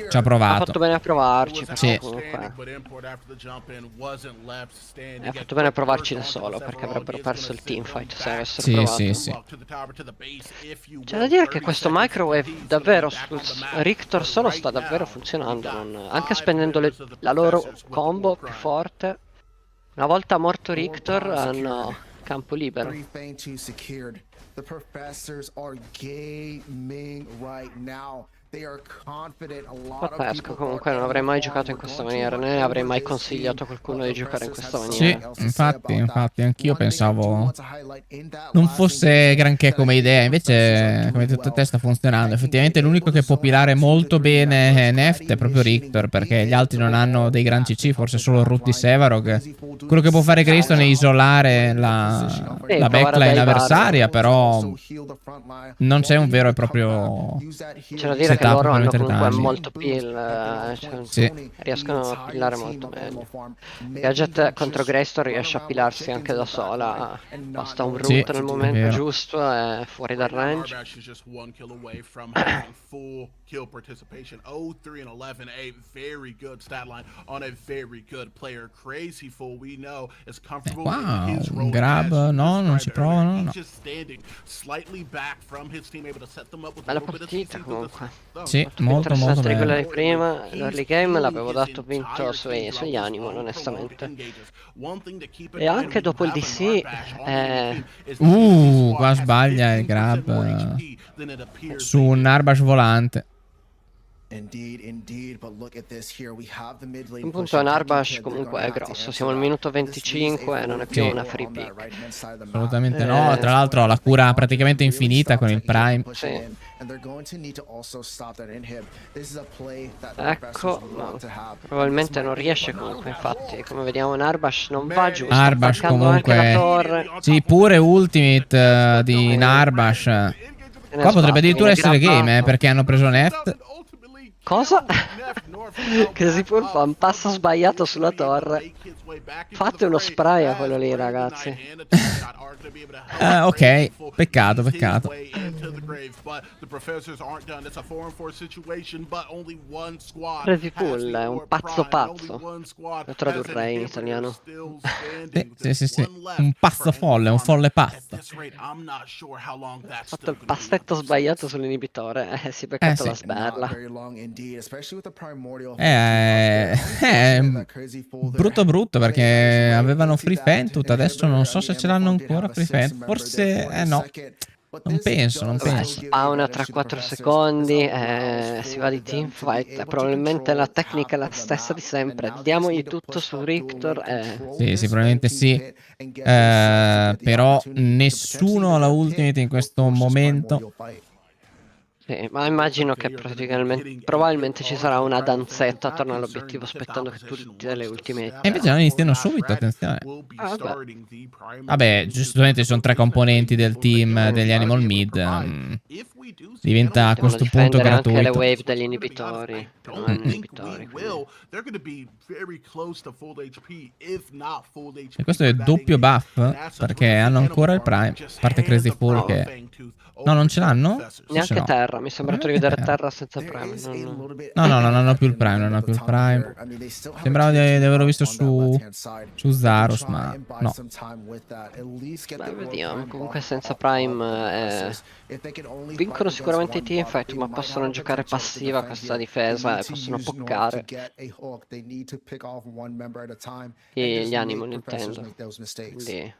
ci ha Ha provato. fatto bene a provarci, perché Sì. comunque... Ha fatto bene a provarci da solo, perché avrebbero perso il teamfight se avessero provato. Sì. C'è da dire che questo microwave davvero sul Richter solo sta davvero funzionando, anche spendendo la loro combo più forte. Una volta morto Richter hanno campo libero. Pazzesco, comunque non avrei mai giocato in questa maniera, né avrei mai consigliato a qualcuno di giocare in questa maniera. Sì, infatti, anch'io pensavo non fosse granché come idea, invece come tutto te sta funzionando. Effettivamente l'unico che può pilare molto bene Neft è proprio Richter, perché gli altri non hanno dei gran CC, forse solo il root di Sevarog. Quello che può fare Greystone è isolare la backline avversaria, però non c'è un vero e proprio C'è da dire che loro hanno comunque molto pill, riescono a pillare molto meglio. Gadget contro Greystone riesce a pillarsi anche da sola, basta un root nel momento giusto e fuori dal range. Kill participation 0-3 and 11, a very good stat line on a very good player. Crazy Fool, we know, is comfortable in his role. Grab, no, non ci prova, no. He's just standing slightly back from his team, able to set them up with Bella partita comunque. Sì, molto interessante quella bella. di prima, l'early game l'avevo dato vinto sugli animal onestamente. E anche dopo il DC qua sbaglia il grab su un Narbash volante. Un punto Narbash comunque è grosso, siamo al minuto 25 e non è più una free pick. Assolutamente no, tra l'altro la cura praticamente infinita con il Prime. Sì. Ecco, no, probabilmente non riesce comunque, infatti, come vediamo Narbash non va giù, Narbash comunque, sì, pure Ultimate di Narbash. Qua potrebbe addirittura essere game, perché hanno preso Neft. Cosa? Che si può fare un passo sbagliato sulla torre. Fate uno spray a quello lì, ragazzi. Ok, peccato. Crazy Pool è un pazzo. Lo tradurrei in italiano. Sì. Un pazzo folle, un folle pazzo. Ha fatto il passetto sbagliato sull'inibitore. Si è beccato la sberla. Brutto perché avevano free Fentut, adesso non so se ce l'hanno ancora free Fentut, forse no. Non penso. Spawna tra 4 secondi, si va di teamfight, probabilmente la tecnica è la stessa di sempre, diamogli tutto su Richter. Sì, probabilmente sì, però nessuno alla ultimate in questo momento. Sì, ma immagino che probabilmente ci sarà una danzetta attorno all'obiettivo aspettando che tutte le ultimate. E invece non iniziano subito, attenzione. Vabbè, giustamente ci sono 3 componenti del team degli Animal Mid. Diventa a questo punto gratuito. Anche le wave degli inibitori. E questo è doppio buff, perché hanno ancora il Prime, a parte Crazy Fool che... No, non ce l'hanno? Neanche Terra, mi sembra di rivedere Terra senza Prime. No, non hanno più il Prime, Sembrava di averlo visto su Zaros, ma no. Beh, vediamo, comunque senza Prime vincono sicuramente i teamfight, ma possono giocare passiva questa difesa e possono poccare. E gli animal intendo. Quindi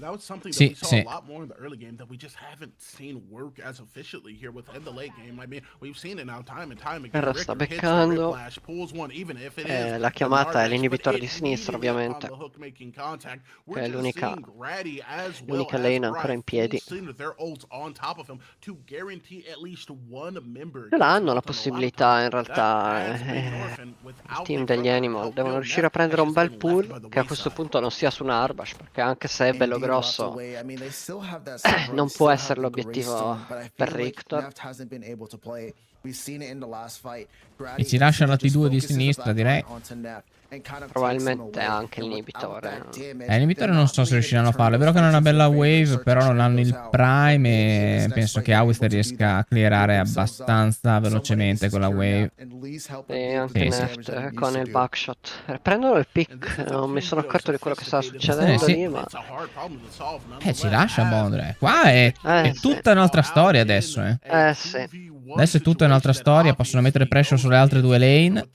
That was something that Sì, we saw sì. a lot more in the early game that we just haven't seen work as efficiently here within the late game. I mean, we've seen it now time and time again. Perra sta Richter hits the beccando. whiplash, pulls one, even if it is La the chiamata è Nardish, l'inibitore but di it sinistra, immediately upon ovviamente. the hook making contact. We're Che è just l'unica seeing Grady as well as lane ancora Bry in piedi. full send their ults on top of him to guarantee at least one member Ce gets l'hanno la ult, and a lot of possibilità in times that realtà, adds Big North, and il without team the degli Brooklyn Animal. help, Devono Bill riuscire a Neff has prendere un just bel been left pool by the che a questo wayside. punto non sia su un Arbash, perché anche se è bello Indeed, left grosso, away. I mean, they still have that Sabro, non they può still essere have the l'obiettivo Greystone, but I per feel like Richter. Neft hasn't been able to play. We've seen it in the last fight. E ci lascia la just T2 di focuses the sinistra, backline direi. onto Neft and kind of takes him Probabilmente away. anche And l'inibitore. without that damage, L'inibitore they're non not so se really riusciranno a gonna farlo. È turn vero che their non ha fights bella in favor, wave, start to però non trade hanno those il out. prime In e this next penso fight, che they're Awister able to do riesca a that, clearare build themselves up. abbastanza Somebody velocemente needs to quella secure wave. Neft and at least help him E be able to anche do the Sì, sì. damage that he Neft needs con to il do. backshot. Prendono il And this pick, is a non mi sono PIGRO accorto di quello che sta sophisticated succedendo sì. lì, play. ma It's a hard problem to solve Ci nonetheless, lascia as Bondre. Qua è sì. tutta un'altra storia adesso, eh. Sì. Adesso è tutta un'altra storia, possono mettere pressure sulle altre due lane.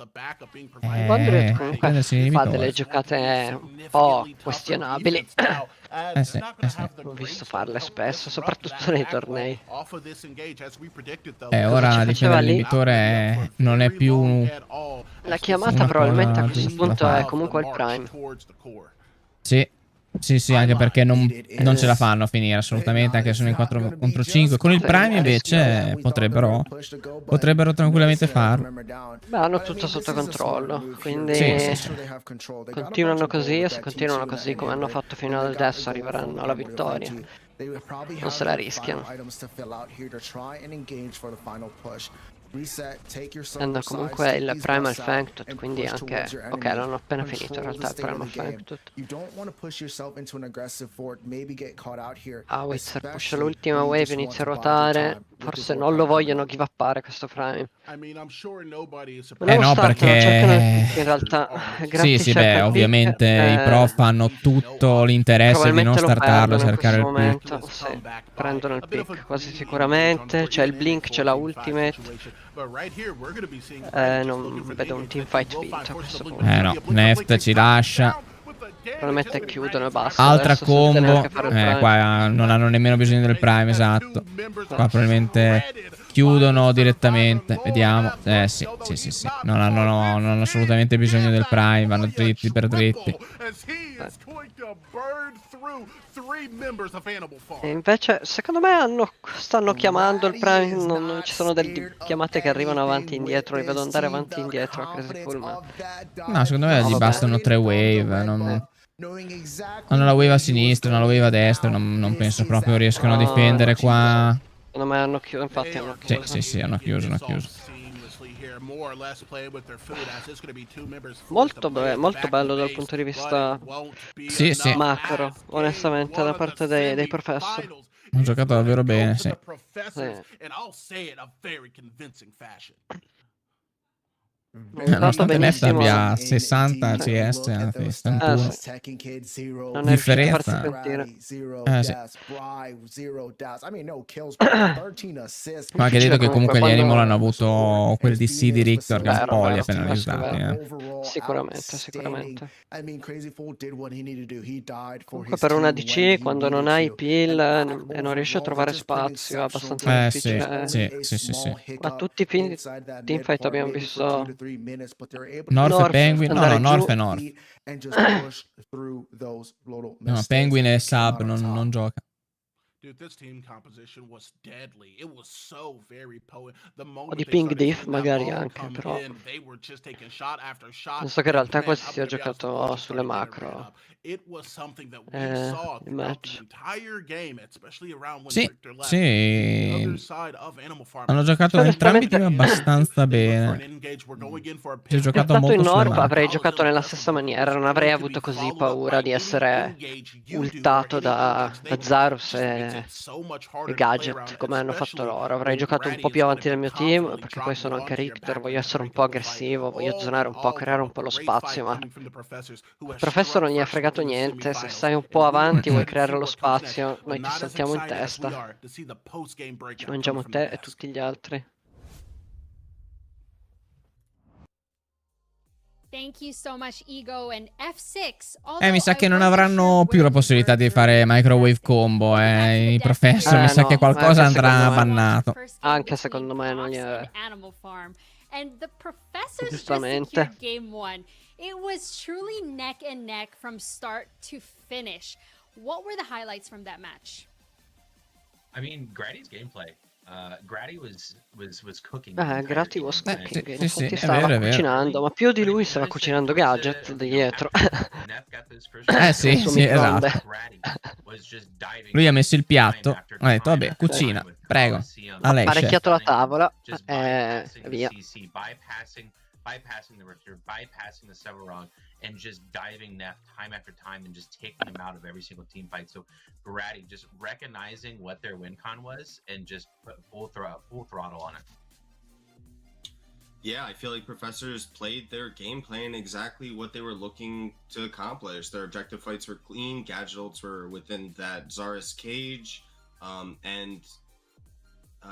Bondred comunque Prendersi fa l'inibitore. delle giocate un po' questionabili. Sì, sì. Ho visto farle spesso, soprattutto nei tornei. Ora ci difendere faceva lì? l'inibitore non è più La chiamata una probabilmente a cosa questo giusta da punto è fare. comunque il prime. Sì. Sì, anche perché non ce la fanno a finire assolutamente, anche se sono in 4 contro 5. Con il Prime invece potrebbero tranquillamente farlo. Beh, hanno tutto sotto controllo, quindi Sì. continuano così, e se continuano così come hanno fatto fino ad adesso arriveranno alla vittoria. Non se la rischiano. Hanno comunque il Primal Fangtooth, quindi anche... Ok, l'hanno appena finito in realtà il Primal Fangtooth. Howitzer pusha l'ultima wave, inizia a ruotare. Forse non lo vogliono give uppare questo Prime. No, perché... In realtà, Sì, beh, ovviamente i prof hanno tutto l'interesse di non startarlo e cercare il pick. Sì, prendono il pick quasi sicuramente. C'è il blink, c'è la ultimate. Non vedo un teamfight vinto a questo punto. No, Neft ci lascia. Probabilmente chiudono e basta. Altra Adesso senza combo. neanche fare il prime. Qua non hanno nemmeno bisogno del prime, esatto. Qua probabilmente chiudono direttamente. Vediamo. Sì. Non hanno assolutamente bisogno del prime. Vanno dritti per dritti. E invece, secondo me stanno chiamando il prime. Non ci sono delle chiamate che arrivano avanti e indietro. Li vedo andare avanti e indietro a Crazy Pullman. No, secondo me gli bastano 3 wave. Hanno la wave a sinistra, hanno la wave a destra. Non penso proprio riescano a difendere qua. Secondo me hanno chiuso. Infatti hanno chiuso. Sì, hanno chiuso. Molto bello dal punto di vista macro, onestamente, da parte dei professor. Hanno giocato davvero bene, sì. Nonostante Neft abbia 60 CS, anzi 71. Non è Differenza. Ma anche detto che comunque gli Animal hanno avuto quel DC di Richter che un po' li ha penalizzati. Sicuramente. Comunque per una DC, quando non hai pill e non riesci a trovare spazio, è abbastanza difficile. Sì. Ma tutti i teamfight abbiamo visto North e Penguin. No, North e North. No, Penguin e Sub non gioca. O di ping diff magari anche, però penso che in realtà qua si sia giocato sulle macro il match. Sì, hanno giocato entrambi i team abbastanza bene. Si è giocato molto in sulle North macro. avrei giocato nella stessa maniera, non avrei avuto così paura di essere ultato da Zarus e Gadget come hanno fatto loro. Avrei giocato un po' più avanti del mio team, perché poi sono anche Richter, voglio essere un po' aggressivo, voglio zonare un po', creare un po' lo spazio, ma il professor non gli ha fregato niente. Se stai un po' avanti, vuoi creare lo spazio, noi ti saltiamo in testa, ci mangiamo te e tutti gli altri. Thank you so much, Ego, and F6. Mi sa che non avranno più la possibilità di fare microwave combo, I Professor. Mi sa che qualcosa andrà bannato. Anche secondo me non è. And the Professors just Giustamente. secured game 1. It was truly neck and neck from start to finish. What were the highlights from that match? I mean, Grady's gameplay. Grady was cooking. Grady was cooking. Sì, Infatti è stava vero, è vero. cucinando, ma più di lui stava cucinando gadget da dietro. Sì, sì, esatto. Lui ha messo il piatto, ha detto vabbè, cucina, prego, a lei, chef. Apparecchiato la tavola e via. Bypassing the Richter, bypassing the Severog, and just diving Neff time after time and just taking him out of every single team fight. So Grady just recognizing what their win con was and just put full throttle on it. Yeah, I feel like Professors played their game plan exactly what they were looking to accomplish. Their objective fights were clean, gadget ults were within that Zarus cage, and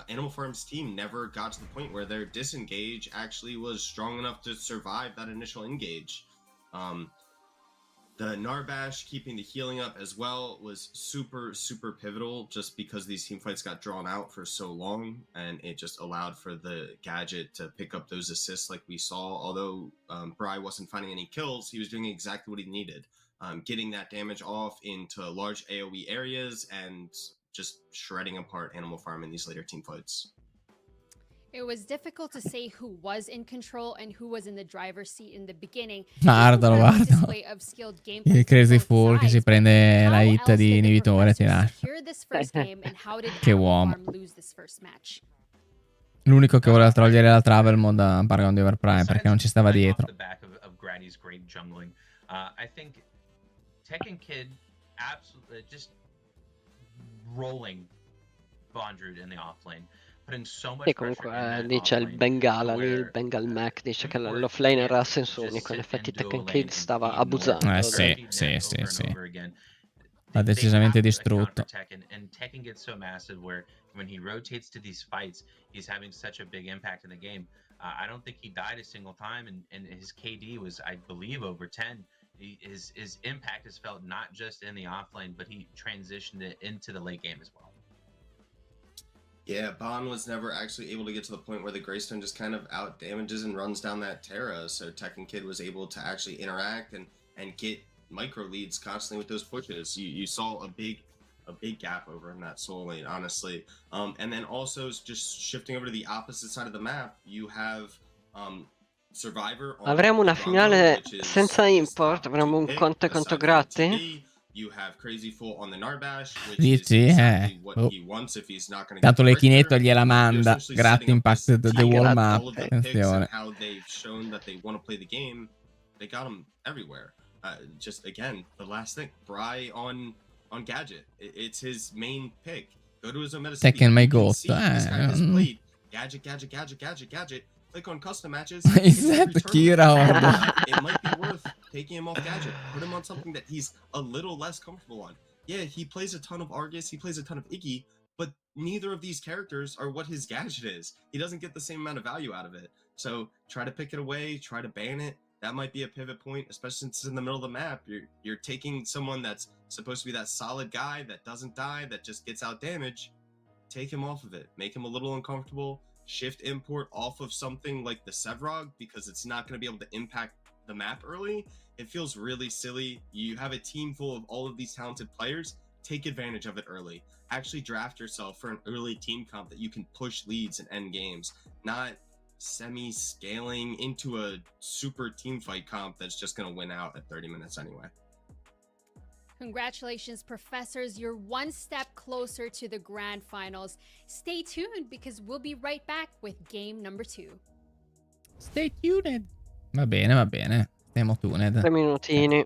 Animal Farm's team never got to the point where their disengage actually was strong enough to survive that initial engage. The Narbash keeping the healing up as well was super pivotal, just because these team fights got drawn out for so long, and it just allowed for the gadget to pick up those assists like we saw. Although Bry wasn't finding any kills, he was doing exactly what he needed, getting that damage off into large AoE areas and just shredding apart Animal Farm in these later team fights. It was difficult to say who was in control and who was in the driver's seat in the beginning. Guardalo, guardalo. Il Crazy Fool che si prende la hit di inibitore, ti lascia. Che uomo. L'unico che voleva togliere la Travel Mode a Paragon di Overprime perché non ci stava dietro. I think Tekken Kid absolutely just rolling Bondrewd in the offlane, putting so much E comunque dice il Bengala lì, il Bengal Mac dice che l'offlane era a senso unico, in effetti Tekken Kid stava abusando. Sì. L'ha decisamente distrutto. And Tekken gets so massive where when he rotates to these fights, he's having such a big impact in the game. I don't think he died a single time, and his KD was, I believe, over 10. His impact is felt not just in the offlane, but he transitioned it into the late game as well. Yeah, Bond was never actually able to get to the point where the Greystone just kind of out damages and runs down that Terra, so Tekken Kid was able to actually interact and get micro leads constantly with those pushes. You saw a big gap over in that soul lane, honestly. And then also just shifting over to the opposite side of the map, you have Survivor. Avremo una finale senza import, avremo un Conte contro Gratti. You have Crazy Fool on the Narbash, which Dici, is exactly what he wants if he's not going to Tanto get the l'Echinetto Richter. gliela manda. Gratti impacted the wall map. All of the picks Attenzione. and how they've shown that they want to play the game, they got them everywhere. Just again, the last thing, Bry on Gadget. It's his main pick. Go to his own meta. Tekken my goat. Gadget. Click on custom matches. Is that Kira? It might be worth taking him off Gadget. Put him on something that he's a little less comfortable on. Yeah, he plays a ton of Argus, he plays a ton of Iggy, but neither of these characters are what his Gadget is. He doesn't get the same amount of value out of it. So try to pick it away, try to ban it. That might be a pivot point, especially since it's in the middle of the map. You're taking someone that's supposed to be that solid guy that doesn't die, that just gets out damage. Take him off of it. Make him a little uncomfortable. Shift import off of something like the Sevrog because it's not going to be able to impact the map early. It feels really silly. You have a team full of all of these talented players. Take advantage of it early. Actually draft yourself for an early team comp that you can push leads and end games, not semi-scaling into a super team fight comp that's just going to win out at 30 minutes anyway. Congratulations, Professors. You're one step closer to the grand finals. Stay tuned because we'll be right back with game number 2. Stay tuned. Va bene. Stiamo tuned. 3 minutini.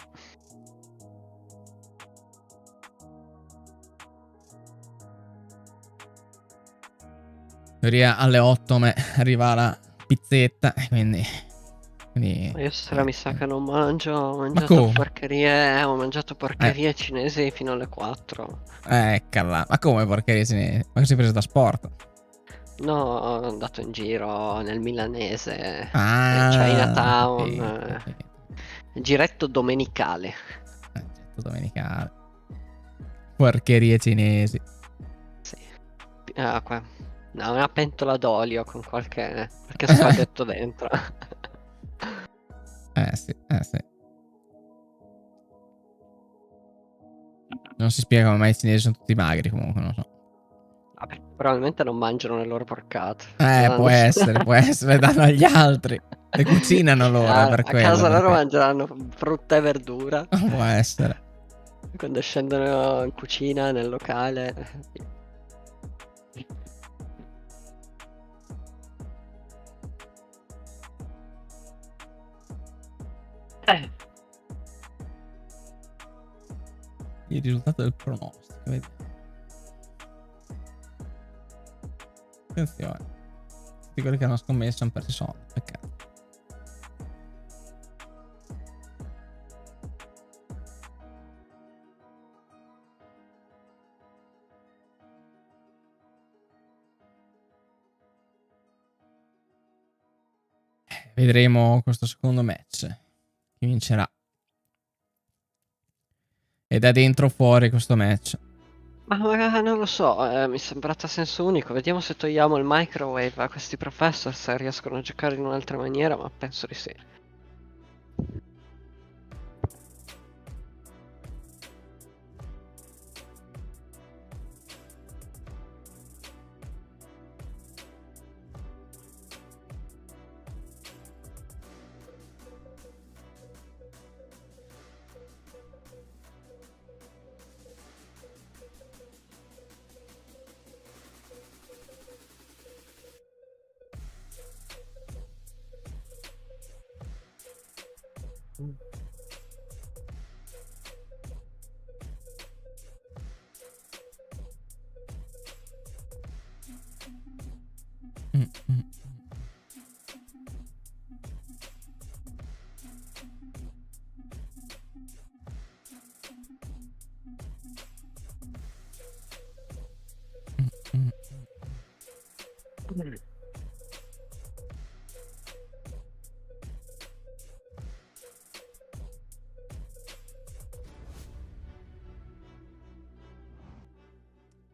In teoria alle 8 arriva la pizzetta, quindi... Io stasera mi sa che non mangio, ho mangiato porcherie cinesi fino alle 4. Eccola, ma come porcherie cinesi? Ma che sei preso da sport? No, è andato in giro nel milanese, nel Chinatown, giretto domenicale. Giretto domenicale. Porcherie cinesi. Sì. No, una pentola d'olio con qualche spaghetto dentro. Sì. Non si spiega come mai i cinesi sono tutti magri, comunque, non lo so. Vabbè, probabilmente non mangiano le loro porcate. Può essere, danno agli altri. Le cucinano loro, per A quello. casa loro mangeranno frutta e verdura. Può essere. Quando scendono in cucina, nel locale. Il risultato del pronostico, vediamo. Attenzione. Tutti quelli che hanno scommesso hanno perso soldi, peccato. Vedremo questo secondo match. Chi vincerà? E da dentro o fuori questo match? Ma non lo so, mi è sembrata a senso unico. Vediamo se togliamo il microwave a questi professor, se riescono a giocare in un'altra maniera, ma penso di sì.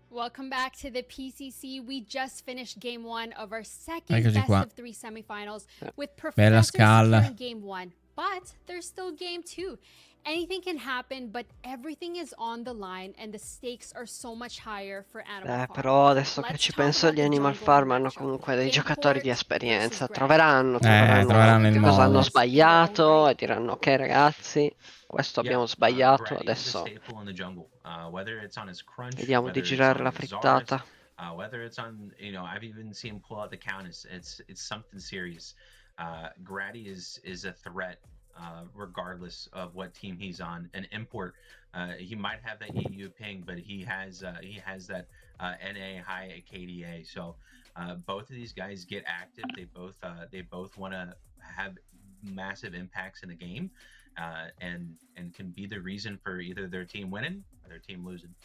Welcome back to the PCC. We just finished game 1 of our second Eccoci best qua. of 3 semifinals with Bella Professor scala. securing game 1. But there's still game 2. Anything can happen, but everything is on the line and the stakes are so much higher for Animal Farm. Però adesso che Let's ci talk penso, about gli the Animal jungle Farm hanno matchup. comunque dei Import giocatori di versus esperienza. Greg. Troveranno troveranno il cosa hanno modo. sbagliato e diranno: ok ragazzi, questo abbiamo sbagliato, Grady is a adesso staple in the jungle. Whether it's on his crunch, vediamo di whether it's girare on la his frittata. Zarus, whether it's on, I've even seen him pull out the countess. It's something serious. Grady is a threat, regardless of what team he's on. An import, he might have that EU ping, but he has that NA high KDA. So both of these guys get active. They both want to have massive impacts in the game, and can be the reason for either their team winning or their team losing.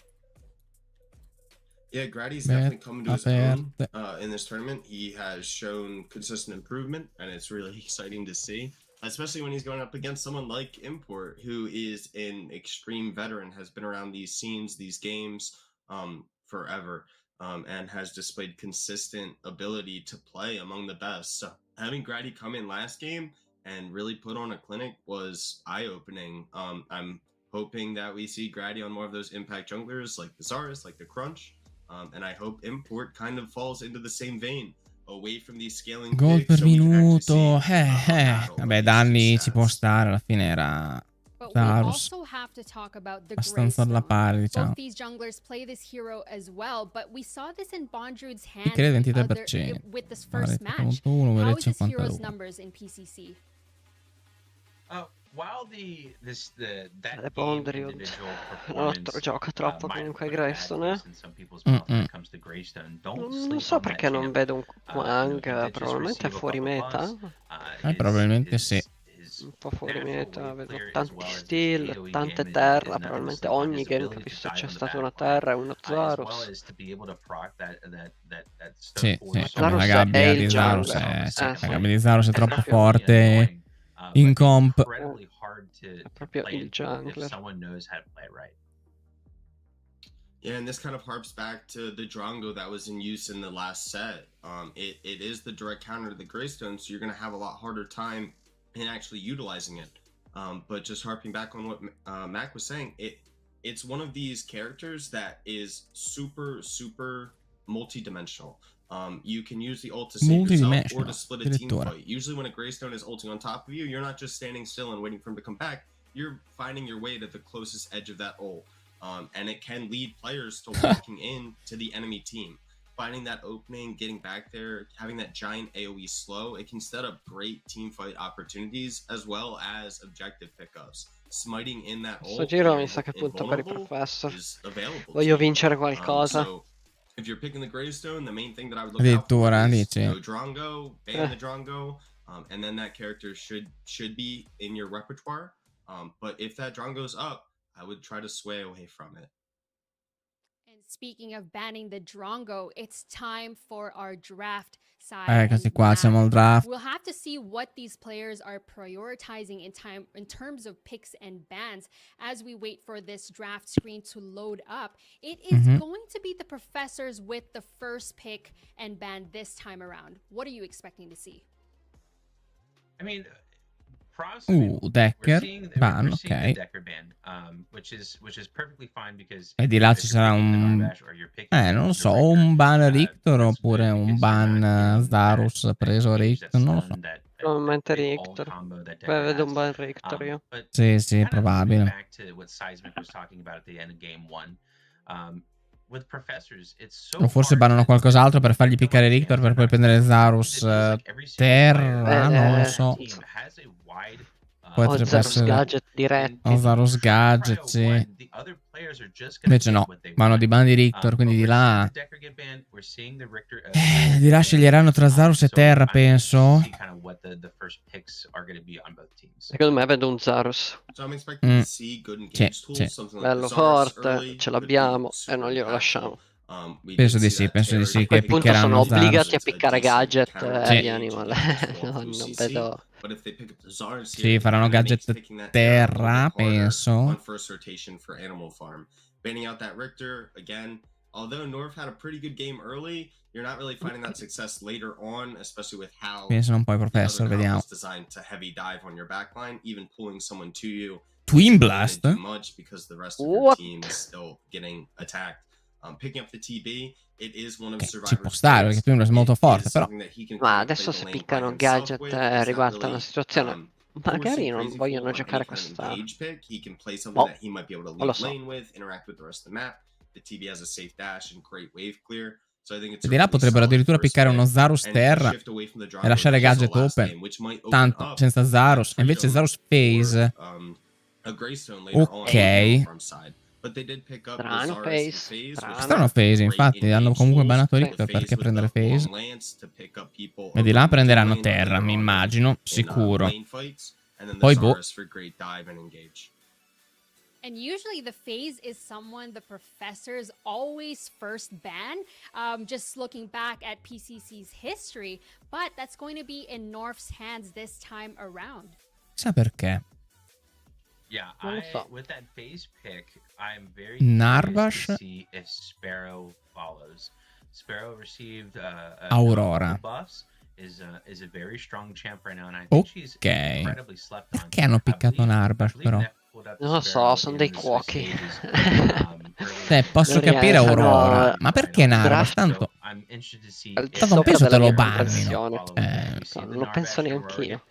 Yeah, Grady's definitely coming to his own in this tournament. He has shown consistent improvement, and it's really exciting to see, especially when he's going up against someone like Import, who is an extreme veteran, has been around these scenes, these games forever, and has displayed consistent ability to play among the best. So having Grady come in last game and really put on a clinic was eye-opening. I'm hoping that we see Grady on more of those impact junglers like the Zarus, like the Crunch. And I hope Import kind of falls into the same vein, away from these scaling Gol per picks, so we can actually minuto. see Vabbè, danni ci può stare, alla fine era But we Zarus. also have to talk about the Abbastanza alla pari, diciamo. Both these junglers play this hero as well, but we saw this in Bondrude's hands Piccare 23%. with this first match. 41, How is this 52. hero's numbers in PCC? While that Bondrude individual gioca troppo comunque Greystone, Non Non so perché non vedo un Wang, probabilmente è fuori meta. Probabilmente sì. un po' fuori meta, vedo tanti steal, tante terra, probabilmente ogni game che ho visto c'è stata una terra e uno Zarus. Sì, vabbè, Zarus la è gabbia il di Zarus jungler. sì, la Sì. gabbia di Zarus è troppo proprio- forte in comp. È proprio il jungler. Yeah, and this kind of harps back to the Drongo that was in use in the last set. It is the direct counter to the Greystone, so you're going to have a lot harder time in actually utilizing it. But just harping back on what Mac was saying, it's one of these characters that is super multi-dimensional. You can use the ult to save yourself or to split a team fight. Usually when a Greystone is ulting on top of you, you're not just standing still and waiting for him to come back. You're finding your way to the closest edge of that ult. And it can lead players to walking in to the enemy team. Finding that opening, getting back there, having that giant AoE slow, it can set up great team fight opportunities as well as objective pickups. Smiting in that ult Questo giro mi sa che punta per i Professor. Voglio vincere qualcosa. So if you're picking the Greystone, the main thing that I would look out Addirittura, for is dici? no Drongo, ban the Drongo, and then that character should be in your repertoire. But if that Drongo's up, I would try to sway away from it. And speaking of banning the Drongo, it's time for our draft side. Questi qua siamo al draft. We'll have to see what these players are prioritizing in terms of picks and bans as we wait for this draft screen to load up. It is going to be the Professors with the first pick and ban this time around. What are you expecting to see? I mean, Decker, ban, ok. E di là ci sarà un... non lo so, o un ban Rictor oppure un ban Zarus preso Rictor, non lo so. Probabilmente Rictor. Beh, vedo un ban Rictor io. Sì, probabile. O forse bannano qualcos'altro per fargli piccare Rictor per poi prendere Zarus terra, non lo so. O Zarus Gadget diretti. O Zarus Gadget, sì. Invece no, vanno di ban di Rictor, quindi di là... di là sceglieranno tra Zarus e terra, penso. Secondo me vedo un Zarus. Sì. Bello forte, ce l'abbiamo e non glielo lasciamo. Penso di sì, A quel punto sono obbligati a piccare Gadget Sì. gli Animal. Non vedo... Sì, faranno Gadget terra, penso. Banning out that Richter again. Although North had a pretty good game early, you're not really finding that success later on, especially with how Pensano un po' ai Professor, vediamo. designed to heavy dive on your backline, even pulling someone to you. Twin Blast? Much because the rest of your team is still getting attacked. Picking up the TB, it is one of Ci può stare perché Twin Blast è molto forte, però. Ma adesso se piccano Gadget riguarda una situazione... Magari non vogliono giocare questa... Non lo so. E di là potrebbero addirittura piccare uno Zarus terra e lasciare Gadget open. Tanto, senza Zarus. E invece Zarus phase. Ok. Strano phase, infatti. Hanno comunque bannato Rictor perché prendere phase. E di là prenderanno terra, mi immagino. Sicuro. Poi boh. And usually the phase is someone the Professors always first ban, just looking back at PCC's history, but that's going to be in North's hands this time around. Chissà perché. Yeah, with that phase pick, I'm very Narvash, curious to see if Sparrow follows. Sparrow received Aurora. buffs. Is a very strong champ right now, and I think she's incredibly slept on. Perché hanno piccato Narvash, però? Non lo so, sono dei cuochi. Posso capire Aurora, ma perché Narvash? Tanto non penso te lo bannino. Non lo penso neanch'io.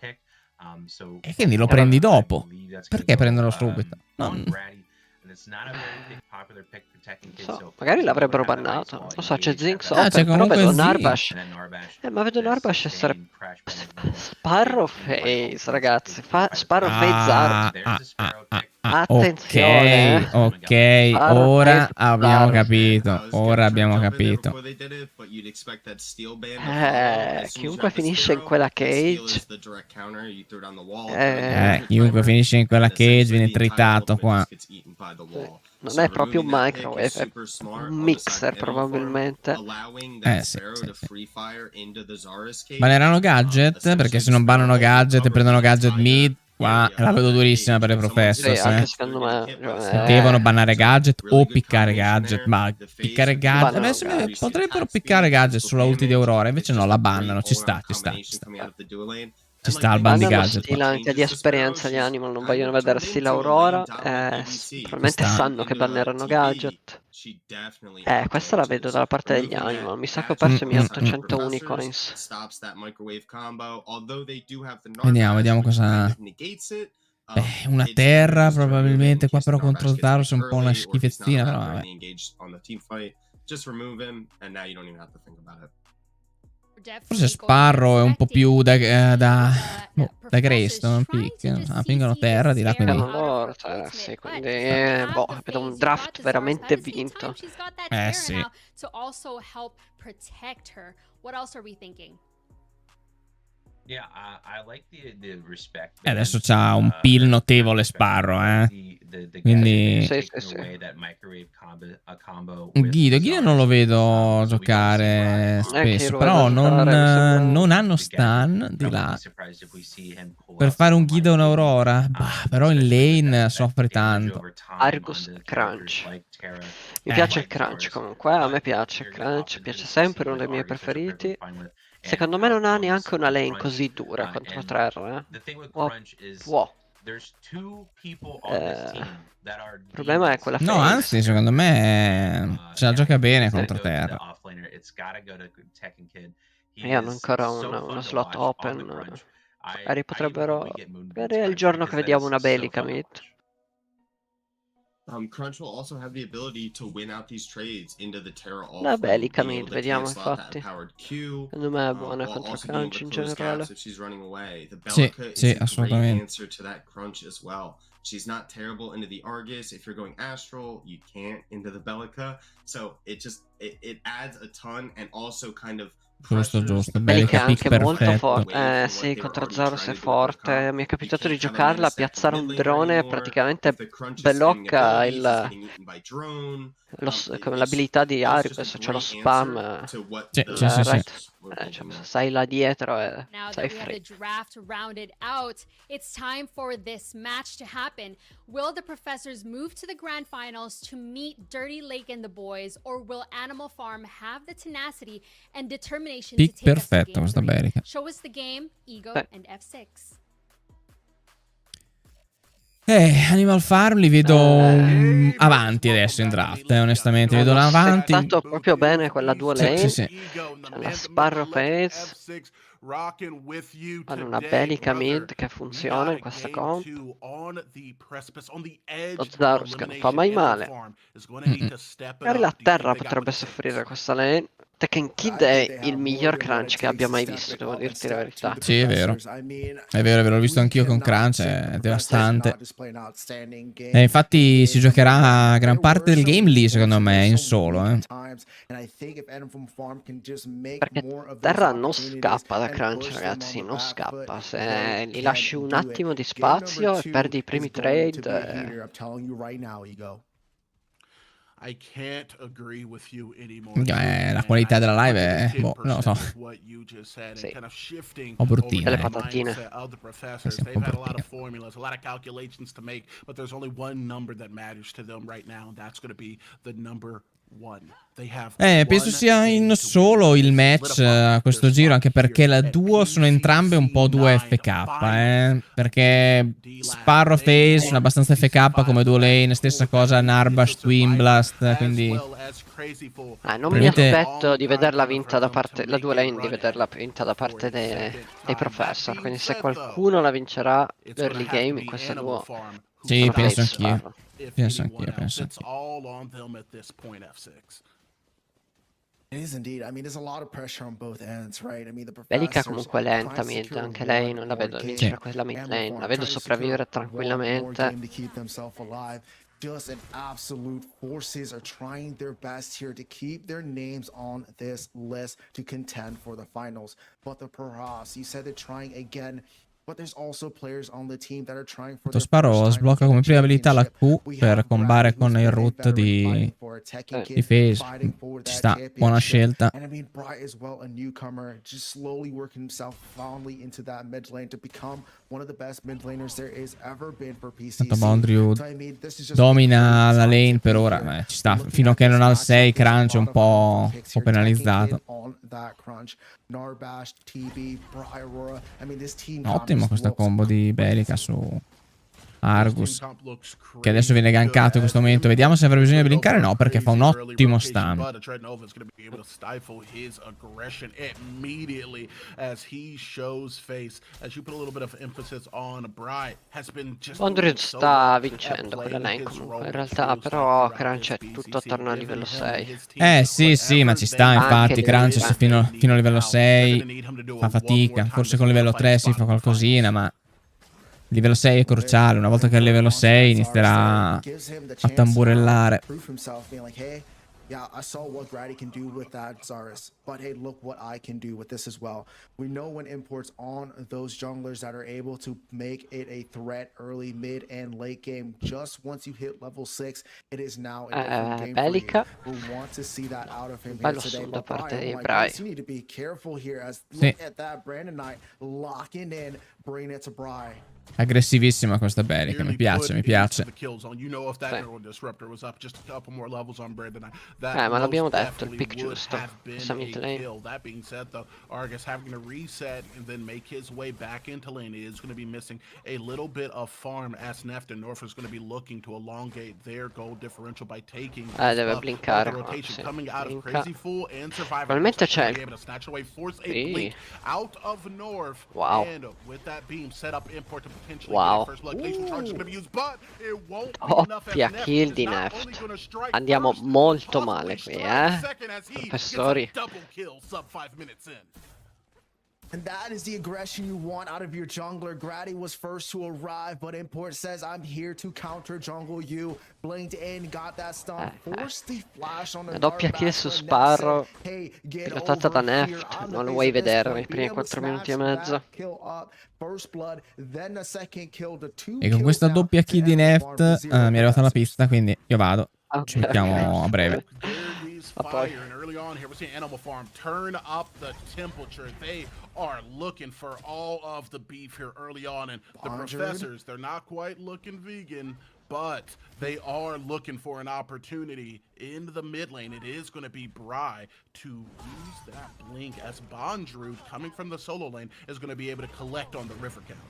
E quindi lo prendi dopo. Perché prenderlo subito? So, magari l'avrebbero bannato. Non lo so, c'è Zinx c'è però vedo comunque Narvash. Ma vedo Narvash essere Sparrow Phase, ragazzi. Sparrow Phase Zarus. Ah, Attenzione, ok, Sparro ora Face, abbiamo Sparro. capito, ora abbiamo capito. Chiunque finisce in quella cage, Chiunque finisce in quella cage viene tritato qua. non è proprio un microwave, è un mixer probabilmente. Sì. Banneranno gadget? Perché se non bannano gadget e prendono gadget mid, qua la vedo durissima per i Sì, Professors. anche secondo me. Devono bannare gadget o piccare gadget. Ma piccare gadget. Bannano Potrebbero piccare gadget sulla ulti di Aurora. Invece no, la bannano. Ci sta. Ci sta il ban di Bannano gadget. stile anche di esperienza gli Animal, non vogliono vedere stile Aurora. Probabilmente sanno che banneranno gadget. Questa la vedo dalla parte degli Animal. Mi sa che ho perso i miei 800 unicoins. Vediamo cosa. Una terra probabilmente. Qua però contro Zaros è un po' una schifezzina. Però vabbè. Forse Sparrow è un po' più da Greystone, pingono terra di là, quindi... Sì, quindi vedo un draft veramente vinto. Sì. E adesso c'ha un peel notevole Sparrow, quindi... Guido non lo vedo giocare spesso, però non hanno stun di là. Per fare un Guido e un'Aurora, però in lane soffre tanto. Argus Crunch. Mi piace il Crunch comunque, a me piace il Crunch, piace sempre, uno dei miei preferiti. Secondo me non ha neanche una lane così dura contro Trerra. Può. Il problema è quella No, phase. anzi, secondo me ce la gioca bene contro Terra. Io hanno ancora uno slot open. Magari potrebbero... Magari è il giorno che vediamo una Bellica mid. Crunch will also have the ability to win out these trades into the Terra all La Bellica mid, vediamo infatti. Secondo me è buona contro Crunch in generale. Sì, assolutamente. She's not terrible into the Argus. If you're going Astral, you can't into the Bellica. So it adds a ton and also kind of Giusto. Bellica è pick anche molto perfetto. forte. Sì, contro Zaros è forte. Mi è capitato di giocarla, piazzare un drone, praticamente blocca l'abilità di Argus, cioè lo spam. Sì. Stai là dietro e Now sei that we have free. the draft rounded out, it's time for this match to happen. Will the professors move to the grand finals to meet Dirty Lake and the boys, or will Animal Farm have the tenacity and determination Pick to take us to perfetto game questa 3? Bellica. Show us the game, Ego and F6. Animal Farm li vedo avanti adesso in draft, onestamente. Li vedo là avanti. È stato proprio bene quella due lane. Sì. C'è la Sparrow Phase. Hanno una Bellica mid che funziona in questa comp. Lo Zaros che non fa mai male. Magari la terra potrebbe soffrire questa lane. Tekken Kid è il miglior Crunch che abbia mai visto, devo dirti la verità. Sì, è vero. È vero, l'ho visto anch'io con Crunch, è devastante. Infatti si giocherà gran parte del game lì, secondo me, in solo. Perché Terra non scappa da Crunch, ragazzi, non scappa. Se gli lasci un attimo di spazio e perdi i primi trade... La qualità della live è... non lo so. Sì. Un po' bruttina. Delle patatine. Sì, un po' bruttina. Penso sia in solo il match a questo giro, anche perché la duo sono entrambe un po' due FK, perché Sparrow Phase sono abbastanza FK come duo lane, stessa cosa Narbash, Twin Blast, quindi... non mi aspetto di vederla vinta da parte, la duo lane di vederla vinta da parte dei Professor, quindi se qualcuno la vincerà early game in questa duo... Sì, penso anch'io. Penso anch'io. Belica comunque lenta mid, anche lei non la vedo vincere quella mid lane, la vedo sopravvivere tranquillamente. Just an absolute forces are trying their best here to keep their names on this list to contend for the finals. But the Perhaps, you said they're trying again. But there's also players on the team that are trying for the Sparo sblocca come prima abilità la Q per combattere con il root di phase. Ci sta, buona scelta. And I mean, Bright as well, a newcomer, just slowly working himself fondly into that mid lane to become one of the best mid laners there is ever been for PCC. Boundary domina la lane per ora, ci sta. Fino a che non ha il 6, Crunch è un po' penalizzato. Ottimo questa combo di Belica su Argus, che adesso viene gankato in questo momento. Vediamo se avrà bisogno di blinkare. No, perché fa un ottimo stun. Bondred sta vincendo quella lane comunque in realtà, però Crunch è tutto attorno a livello 6. Sì, ma ci sta infatti. Crunch fino a livello 6 fa fatica. Forse con livello 3 si fa qualcosina, ma il livello 6 è cruciale. Una volta che è al livello 6 inizierà a tamburellare. Yeah, I saw what Grady can do with that Zarus, but hey, look what I can do with this as well. We know when imports on those junglers that are able to make it a threat early, mid, and late game. Just once you hit level 6, it is now a different game Belica. for you. We want to see that out of him here Bello today. da parte di Goodness, you need to be careful here as look at that Brandon Knight locking in, bringing it to Bry. Aggressivissima questa Belica, mi piace. Ma l'abbiamo detto, il pick giusto. Questa mid lane. That being said, though, Argus having to reset and then make his way back into lane is going to be missing a little bit of farm as Neft and North is going to be looking to elongate their goal differential by taking deve blinkare qua, sì. Probabilmente c'è wow. Doppia kill di Neft. Andiamo molto male qui, professori. And that is the aggression you want out of your jungler. Grady was first to arrive, but Import says, I'm here to counter jungle you. Blinked in, got that stun, forced the flash on the doppia kill su Sparrow, pilotata da Neft, non lo vuoi vedere nei primi 4 minuti e mezzo. E con questa doppia kill di Neft mi è arrivata la pista, quindi io vado. Ci vediamo a breve. And early on here, we're seeing Animal Farm turn up the temperature. They are looking for all of the beef here early on, and the professors, they're not quite looking vegan, but they are looking for an opportunity in the mid lane. It is going to be Bry to use that blink as Bondrewd, coming from the solo lane, is going to be able to collect on the river count.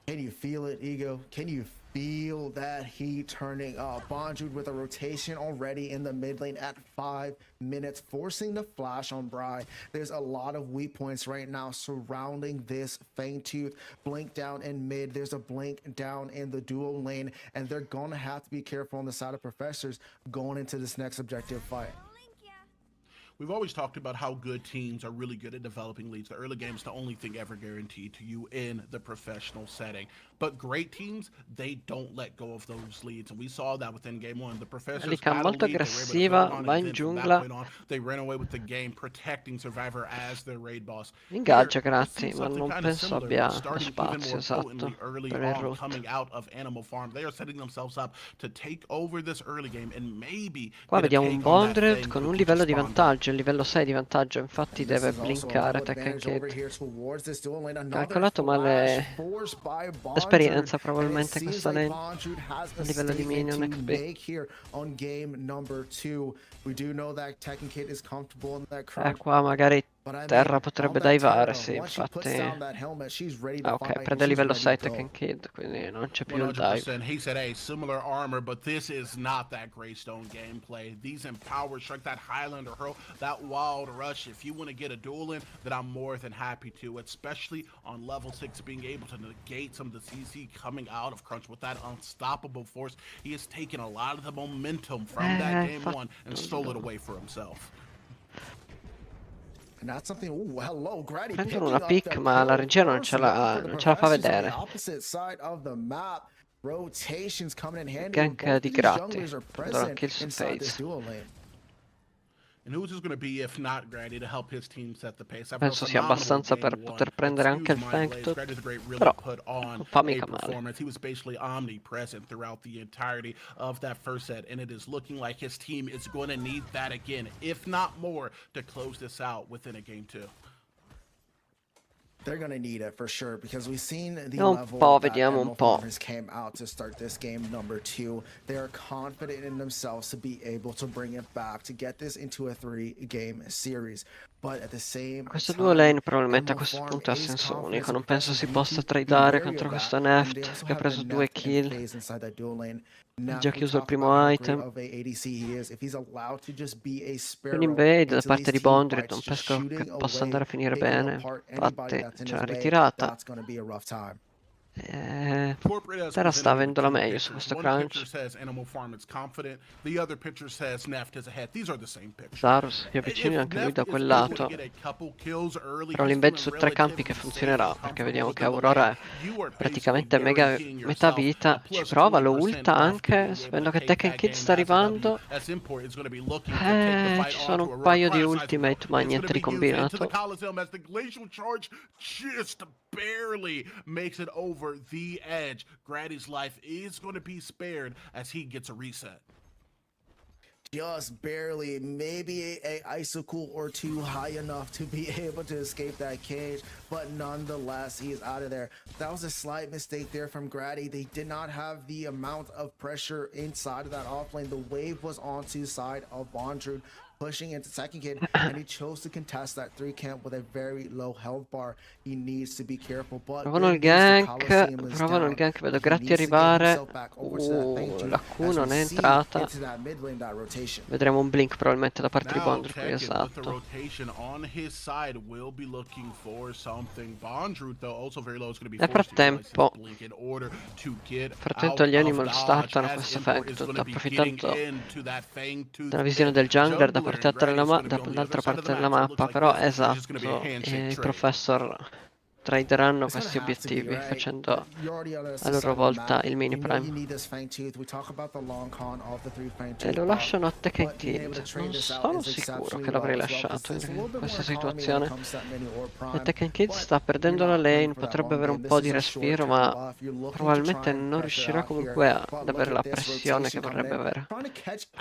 Can you feel it, Ego? Can you feel that heat turning up? Bondrewd with a rotation already in the mid lane at 5 minutes, forcing the flash on Bry. There's a lot of weak points right now surrounding this Fangtooth. Blink down in mid. There's a blink down in the dual lane, and they're going to have to be careful on the side of professors going into this next objective fight. We've always talked about how good teams are really good at developing leads. The early game is the only thing ever guaranteed to you in the professional setting. But great teams, they don't let go of those leads. And we saw that within game 1. The professors got a lead, they were able to hold on, and then from that point on, they ran away with the game, protecting Survivor as their raid boss. Ingaggia, grazie, ma non penso abbia spazio esatto per il root. Coming out of Animal Farm, they are setting themselves up to take over this early game and maybe. Qua vediamo un Bondrewd con un livello di vantaggio, il livello 6 di vantaggio, infatti deve blinkare calcolato male l'esperienza probabilmente questa lane a livello di minion XP. Qua magari Terra potrebbe divare, sì, infatti. Ah, ok, prende livello 6 Tekken Kid, quindi non c'è più il dive. 100%. He said, hey, similar armor, but this is not that Greystone gameplay. These empowered strike, that Highlander hurl, that wild rush. If you want to get a duel in, then I'm more than happy to, especially on level 6, being able to negate some of the CC coming out of Crunch with that unstoppable force. He has taken a lot of the momentum from that game 1 and stole it away for himself. Prendono una pick, ma la regia non ce la fa vedere. Gank di Grati. Prendono kill su Faze. And who's this going to be if not Grady to help his team set the pace? Penso sia abbastanza per poter prendere anche il Fang Tooth, però non fa mica male. He was basically omnipresent throughout the entirety of that first set, and it is looking like his team is going to need that again, if not more, to close this out within a game 2. They're gonna need it for sure because we've seen the level that Animal Farmers came out to start this game number 2. They are confident in themselves to be able to bring it back to get this into a 3-game series. But at the same questo duo lane probabilmente a questo punto è a senso unico. Non penso si possa tradare contro questo Neft che ha preso 2 kill. Ha già chiuso il primo item. Quell'invade da parte di Bondrit non penso che possa andare a finire bene. Infatti c'è una ritirata. Terra sta avendo la meglio su questo crunch. Zarus si avvicina anche lui da quel lato. Però l'invade su 3 campi che funzionerà, perché vediamo che Aurora è praticamente metà vita. Ci prova, lo ulta anche, sapendo che Tekken Kid sta arrivando. Ci sono un paio di ultimate, ma niente di combinato. Barely makes it over the edge. Grady's life is going to be spared as he gets a reset. Just barely, maybe a icicle or 2 high enough to be able to escape that cage, but nonetheless he is out of there. That was a slight mistake there from Grady. They did not have the amount of pressure inside of that offlane. The wave was onto the side of Bondrewd, pushing into second kid, and he chose to contest that 3 camp with a very low health bar. He needs to be careful. But provano il gank, vedo Gratti arrivare. La Q non è entrata. Vedremo un blink probabilmente da parte di Bondrewd qui, esatto. Nel frattempo gli Animal startano questo Fang Tooth, approfittando della visione del jungler dall'altra parte della mappa, però esatto, i Professor traderanno questi obiettivi facendo a loro volta il mini prime e lo lasciano a Tekken Kid. Non sono sicuro che l'avrei lasciato in questa situazione. E Tekken Kid sta perdendo la lane, potrebbe avere un po' di respiro, ma probabilmente non riuscirà comunque ad avere la pressione che vorrebbe avere,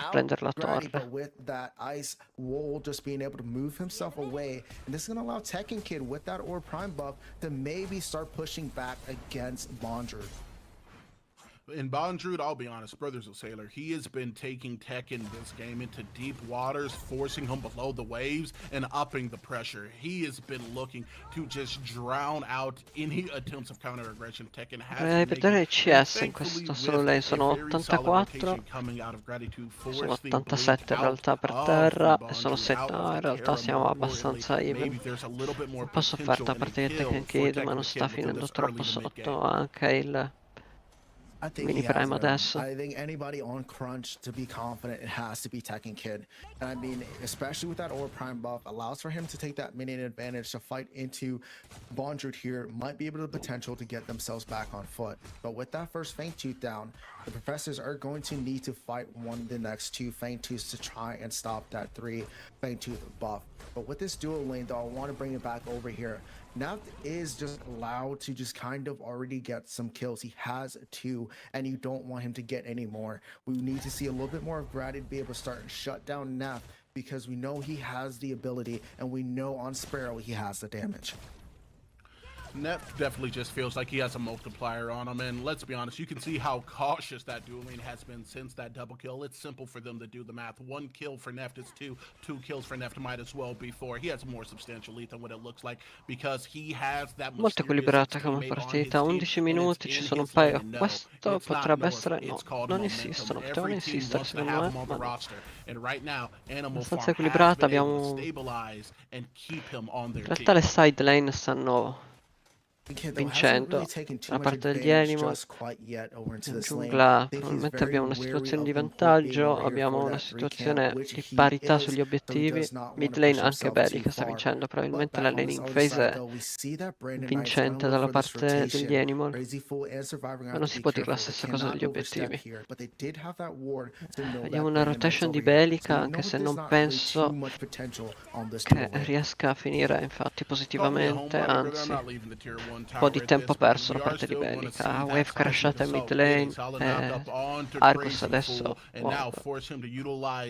prendere la torre. To maybe start pushing back against Bondrewd. In Bondrewd, I'll be honest, Brothers of Sailor, he has been taking Tekken this game into deep waters, forcing him below the waves and upping the pressure. He has been looking to just drown out any attempts of counter-aggression. Tekken has vedere il CS in questo solo lane, sono 84, sono 87 in realtà per terra, e sono 7, in realtà siamo abbastanza even. Un po' sofferta a parte di Tekken Kid, ma non sta finendo troppo sotto anche il mini prime adesso. I think anybody on Crunch to be confident, it has to be Tekken Kid. And I mean, especially with that Aura Prime buff, allows for him to take that minion advantage to fight into Bondrewd here, might be able to potential to get themselves back on foot. But with that first Fang Tooth down, the Professors are going to need to fight one of the next 2 Fang Tooths to try and stop that 3 Fang Tooth buff. But with this dual lane though, I want to bring it back over here. Naft is just allowed to just kind of already get some kills. He has 2, and you don't want him to get any more. We need to see a little bit more of Grady to be able to start and shut down Naft, because we know he has the ability, and we know on Sparrow he has the damage. Neff definitely just feels like he has a multiplier on him, and let's be honest, you can see how cautious that dual lane has been since that double kill. It's simple for them to do the math. 1 kill for Neff is 2. 2 kills for Neff might as well be 4. He has more substantial lead than what it looks like because he has that. Molto equilibrata come partita, 11 minuti, ci sono un paio. Questo potrebbe essere, no, non insistono, potevano insistere secondo me. Abbastanza equilibrata, abbiamo. In realtà le side lane stanno vincendo la parte degli animal. In giungla probabilmente abbiamo una situazione di vantaggio, abbiamo una situazione di parità sugli obiettivi. Mid lane anche Belly che sta vincendo, probabilmente la laning phase è vincente dalla parte degli animal, ma non si può dire la stessa cosa degli obiettivi. Vediamo una rotation di Bellica, anche se non penso che riesca a finire infatti positivamente, anzi un po' di tempo perso da parte di Bellica. Wave crashata in mid lane, Argus adesso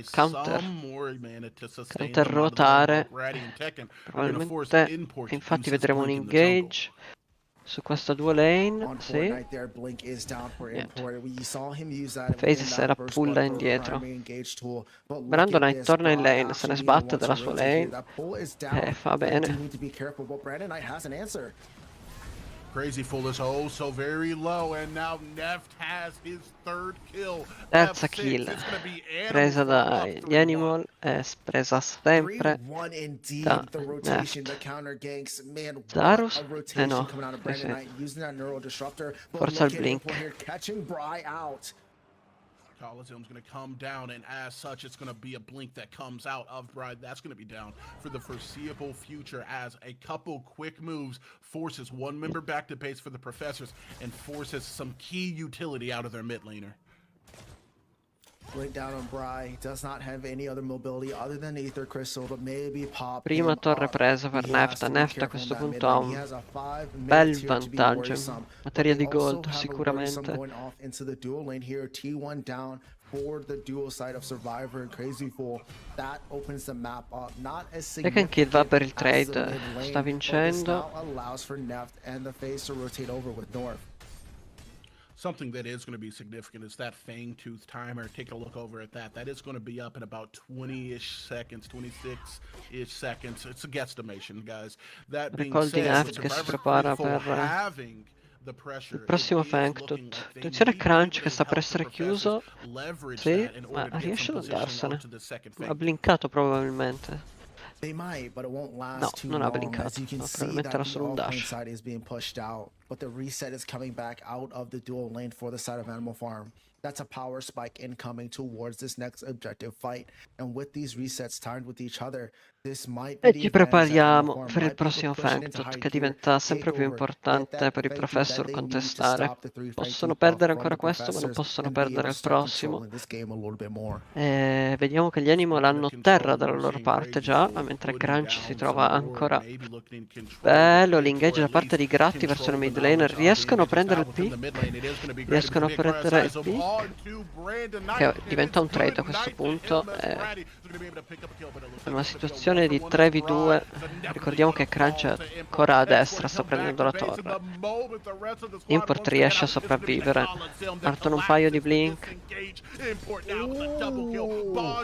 counter ruotare, probabilmente infatti vedremo un engage su questa dual lane, sì. Phases era pulla indietro. Brandon Knight torna in lane, se ne sbatte della sua lane e fa bene. Crazy Fool is so very low, and now Neft has his 3rd kill. Terza kill presa dagli animal, è presa sempre da Neft. Darius? No, forza il blink. Coliseum's going to come down, and as such, it's going to be a blink that comes out of Bride. That's going to be down for the foreseeable future as a couple quick moves forces one member back to base for the Professors and forces some key utility out of their mid laner. Blink down on Bry, does not have any other mobility other than Ether Crystal to maybe pop. Prima torre presa per Neft. Neft a questo punto ha un bel vantaggio in materia di gold sicuramente. Second Kid va per il trade, sta vincendo. Something that is going to be significant is that Fang Tooth timer. Take a look over at that. That is going to be up in about 20-ish seconds, 26-ish seconds. It's a guesstimation, guys. That being said, che si prepara per il prossimo Fang Tooth. Attenzione Crunch che sta per essere chiuso. Sì, ma riesce ad andarsene. Ha blinkato probabilmente. No, non ha blinkato, probabilmente era solo un dash. But the reset is coming back out of the dual lane for the side of Animal Farm. That's a power spike incoming towards this next objective fight. And with these resets timed with each other, this might be. E ci prepariamo per il prossimo Fangtooth che diventa sempre più importante per i Professor contestare. Possono perdere ancora questo, ma non possono perdere il prossimo. E vediamo che gli Animal hanno terra dalla loro parte già, mentre Crunch si trova ancora. Bello l'engage da parte di Gratti verso il mid laner. Riescono a prendere il P. Riescono a prendere il P. Che diventa un trade a questo punto. È una situazione di 3v2. Ricordiamo che Crunch è ancora a destra, sta prendendo la torre. Import riesce a sopravvivere. Partono un paio di blink.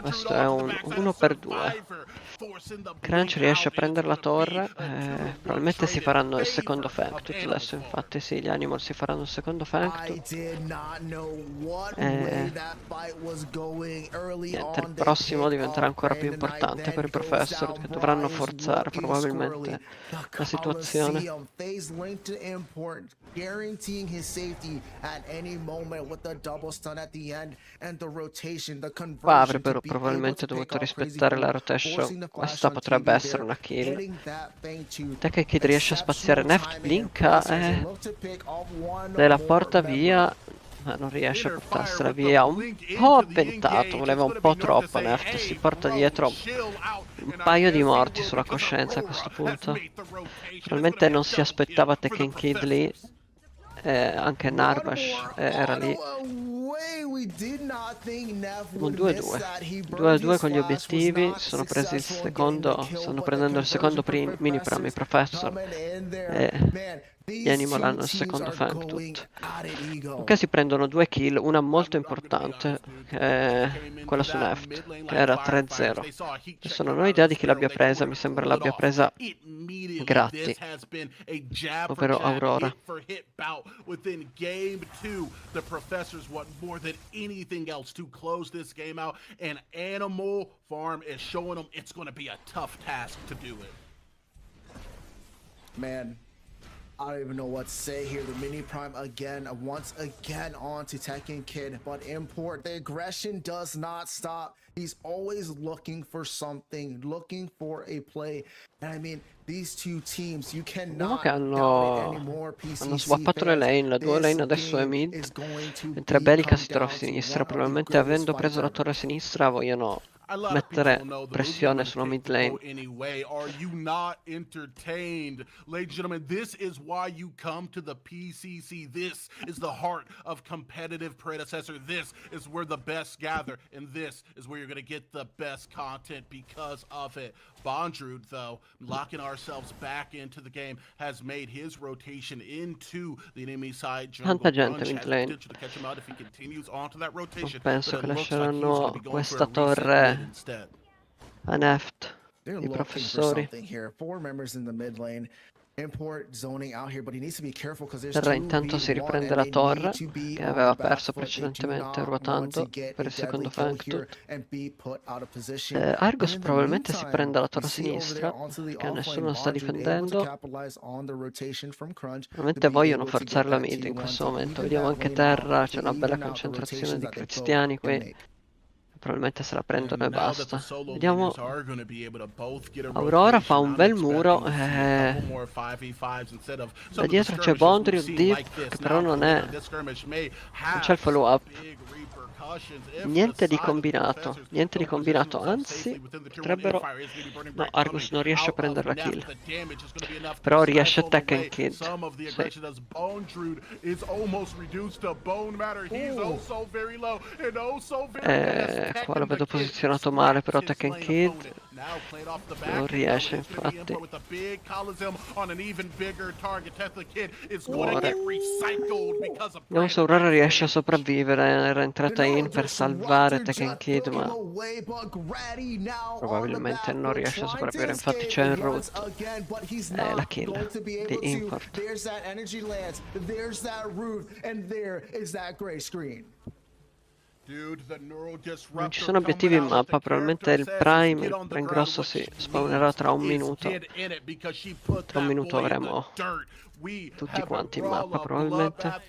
Questo è un 1x2. Crunch riesce a prendere la torre. Probabilmente si faranno il secondo Fangtooth adesso, infatti sì, gli Animal si faranno il secondo Fangtooth. Niente, il prossimo diventerà ancora più importante per i Professor che dovranno forzare probabilmente la situazione. Qua avrebbero probabilmente dovuto rispettare la rotation. Questa potrebbe essere una kill. Tech Kid riesce a spaziare Neft, blinka e la porta via. Ma non riesce a portarsela via. Un po' avventato, voleva un po' troppo Neft. Si porta dietro un paio di morti sulla coscienza a questo punto. Probabilmente non si aspettava Tekken Kid lì. Anche Narbash era lì. Un 2-2. 2-2 con gli obiettivi. Si sono presi il secondo. Stanno prendendo il secondo mini premi Professor. E gli Animal hanno il secondo Fang Tooth. Ok, si prendono 2 kill. Una molto importante, che è quella su Neft, che era 3-0. Adesso non ho idea di chi l'abbia presa. Mi sembra l'abbia presa Gratti, ovvero Aurora. Within game 2, the Professors want more than anything else to close this game out, and Animal Farm is showing them it's going to be a tough task to do it. Man, I don't even know what to say here. The mini prime again, once again on to Tekken Kid, but Import, the aggression does not stop. He's always looking for something, looking for a play. And I mean, these two teams, you cannot doubt it anymore. Hanno swappato le lane, la 2 lane adesso è mid, mentre Bellica si trova a sinistra. Probabilmente avendo preso la torre a sinistra vogliono mettere pressione sulla mid lane. Are you not entertained? Ladies and gentlemen, this is why you come to the PCC. This is the heart of competitive Predecessor. This is where the best gather, and this is where you're going to get the best content because of it. Bondrewd, though, locking ourselves back into the game, has made his rotation into the enemy side. Tanta gente mid lane. Non penso che lasceranno questa torre a Neft, i professori. Terra intanto si riprende la torre che aveva perso precedentemente ruotando per il secondo Fang Tooth. Argos probabilmente si prende la torre a sinistra, che nessuno lo sta difendendo. Probabilmente vogliono forzare la mid in questo momento. Vediamo anche Terra, c'è una bella concentrazione di cristiani qui. Probabilmente se la prendono e basta. Vediamo. Aurora fa un bel muro. Da dietro c'è Bondrewd, Deep, che però non c'è il follow up. Niente di combinato, anzi potrebbero... No, Argus non riesce a prendere la kill, però riesce Tekken Kid. Sì. Qua lo vedo posizionato male, però Tekken Kid non riesce, infatti. Muore. Vediamo se Aurora riesce a sopravvivere. Era entrata in per salvare Tekken Kid, ma probabilmente non riesce a sopravvivere. Infatti c'è un root. La kill di Import. Non ci sono obiettivi in mappa, probabilmente il prime grosso si spawnerà tra un minuto. Tra un minuto avremo tutti quanti in mappa probabilmente.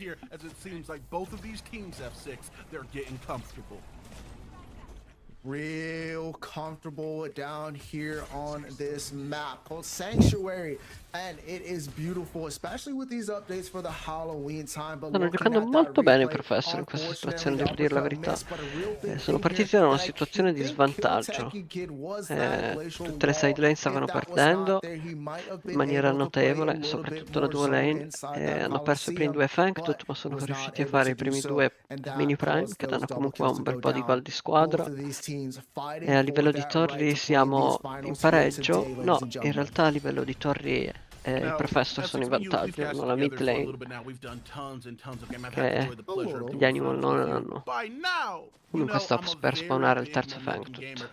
Real comfortable down here on this map called Sanctuary, and it is beautiful, especially with these updates for the Halloween time. Stanno giocando molto bene i Professor in questa situazione, devo dire la verità. Sono partiti da una situazione di svantaggio. Tutte le side lane stavano perdendo in maniera notevole, soprattutto la duo lane. Hanno perso i primi 2 Fang Tooth, ma sono riusciti a fare i primi 2 mini prime, che danno comunque un bel po' di gol di squadra. E a livello di torri siamo in pareggio. No, in realtà a livello di torri i Professor sono in vantaggio, hanno la mid lane che gli Animal non hanno. Comunque sta per spawnare il terzo Fang Tooth,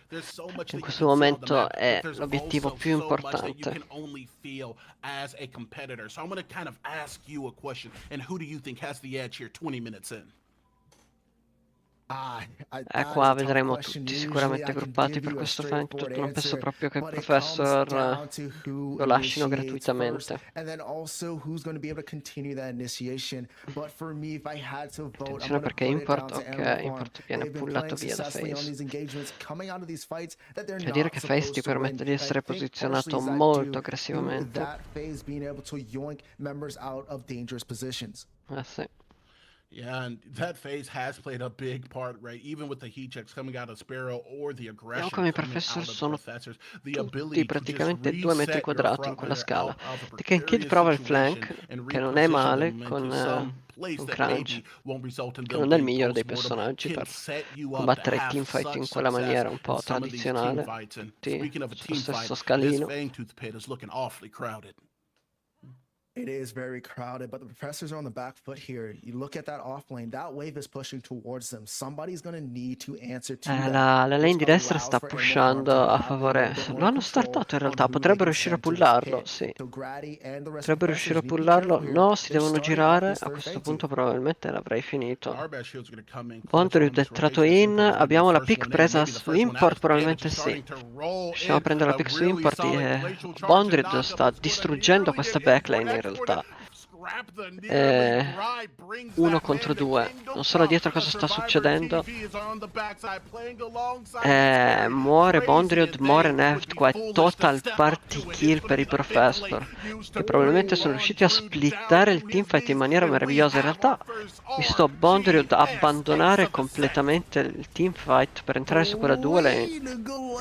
che in questo momento è l'obiettivo più importante. Qua vedremo tutti sicuramente aggruppati per questo Fang Tooth. Non penso proprio che il Professor lo lascino gratuitamente. Attenzione perché Import viene pullato via da Face. Cioè dire che Face ti permette di essere posizionato molto aggressivamente. Sì. Yeah, and that phase has played a big part, right? Even with the heat checks coming out of Sparrow or the aggression come i Professor sono tutti praticamente 2 metri quadrati in quella scala. Tekken Kid prova il flank, che non è male, con un crunch, che non è il migliore dei personaggi per combattere i teamfight in quella maniera un po' tradizionale, tutti sullo stesso scalino. It is very crowded, but the professors are on the back foot here. You look at that off lane, that wave is pushing towards them. Somebody's going to need to answer to that. La lane di destra sta pushando a favore. Lo hanno startato in realtà, potrebbero riuscire a pullarlo, sì. Potrebbero riuscire a pullarlo. No, si devono girare. A questo punto probabilmente l'avrei finito. Bondrewd è entrato in. Abbiamo la pick presa su import, probabilmente sì. Riusciamo a prendere la pick su import e Bondrewd sta distruggendo questa backlane in realtà. 1 contro 2. Non so là dietro cosa sta succedendo. Muore Bondrewd, muore Neft. Qua è total party kill per i Professor, che probabilmente sono riusciti a splittare il teamfight in maniera meravigliosa. In realtà visto Bondrewd abbandonare completamente il teamfight per entrare su quella duel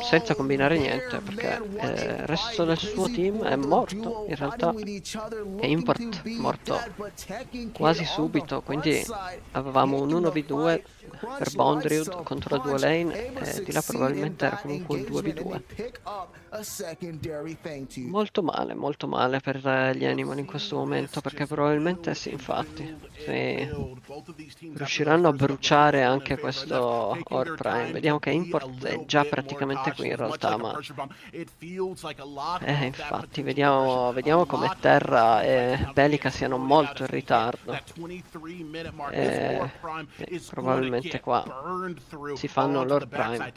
senza combinare niente, perché il resto del suo team è morto in realtà. E import morto quasi subito, quindi avevamo un 1v2 per Bondrewd contro la due lane e di là probabilmente era comunque un 2v2. Molto male per gli Animal in questo momento, perché probabilmente sì, infatti riusciranno a bruciare anche questo Or Prime. Vediamo che import è già praticamente qui in realtà, ma infatti vediamo come Terra e Bellica siano molto in ritardo. Probabilmente qua si fanno l'Or Prime.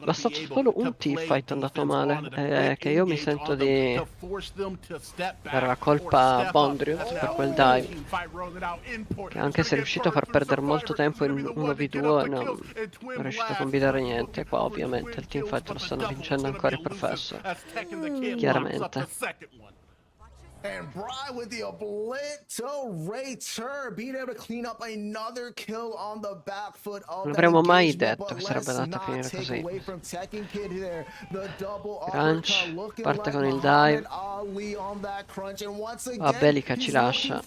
Bastato solo un teamfight andato male, che io mi sento di dare la colpa a Bondrewd per quel dive, che anche se è riuscito a far perdere molto tempo in 1v2 non è riuscito a combinare niente. Qua ovviamente il teamfight lo stanno vincendo ancora i Professor, chiaramente. And Bry with the obliterator, being able to clean up another kill on the back foot of Non avremmo mai detto che sarebbe andata a finire così. Crunch, parte con il dive. Bellica ci lascia.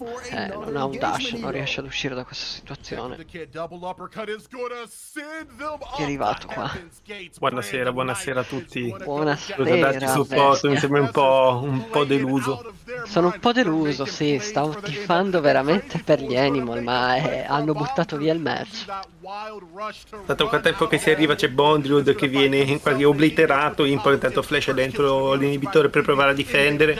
Non ha un dash, non riesce ad uscire da questa situazione. Chi è arrivato qua? Buonasera a tutti. Buonasera. Supporto, mi sembra un po' deluso. Sono un po' deluso, sì, stavo tifando veramente per gli Animal, ma hanno buttato via il match. Dato quanto tempo che si arriva c'è Bondrewd che viene quasi obliterato, Import intanto flash dentro l'inibitore per provare a difendere,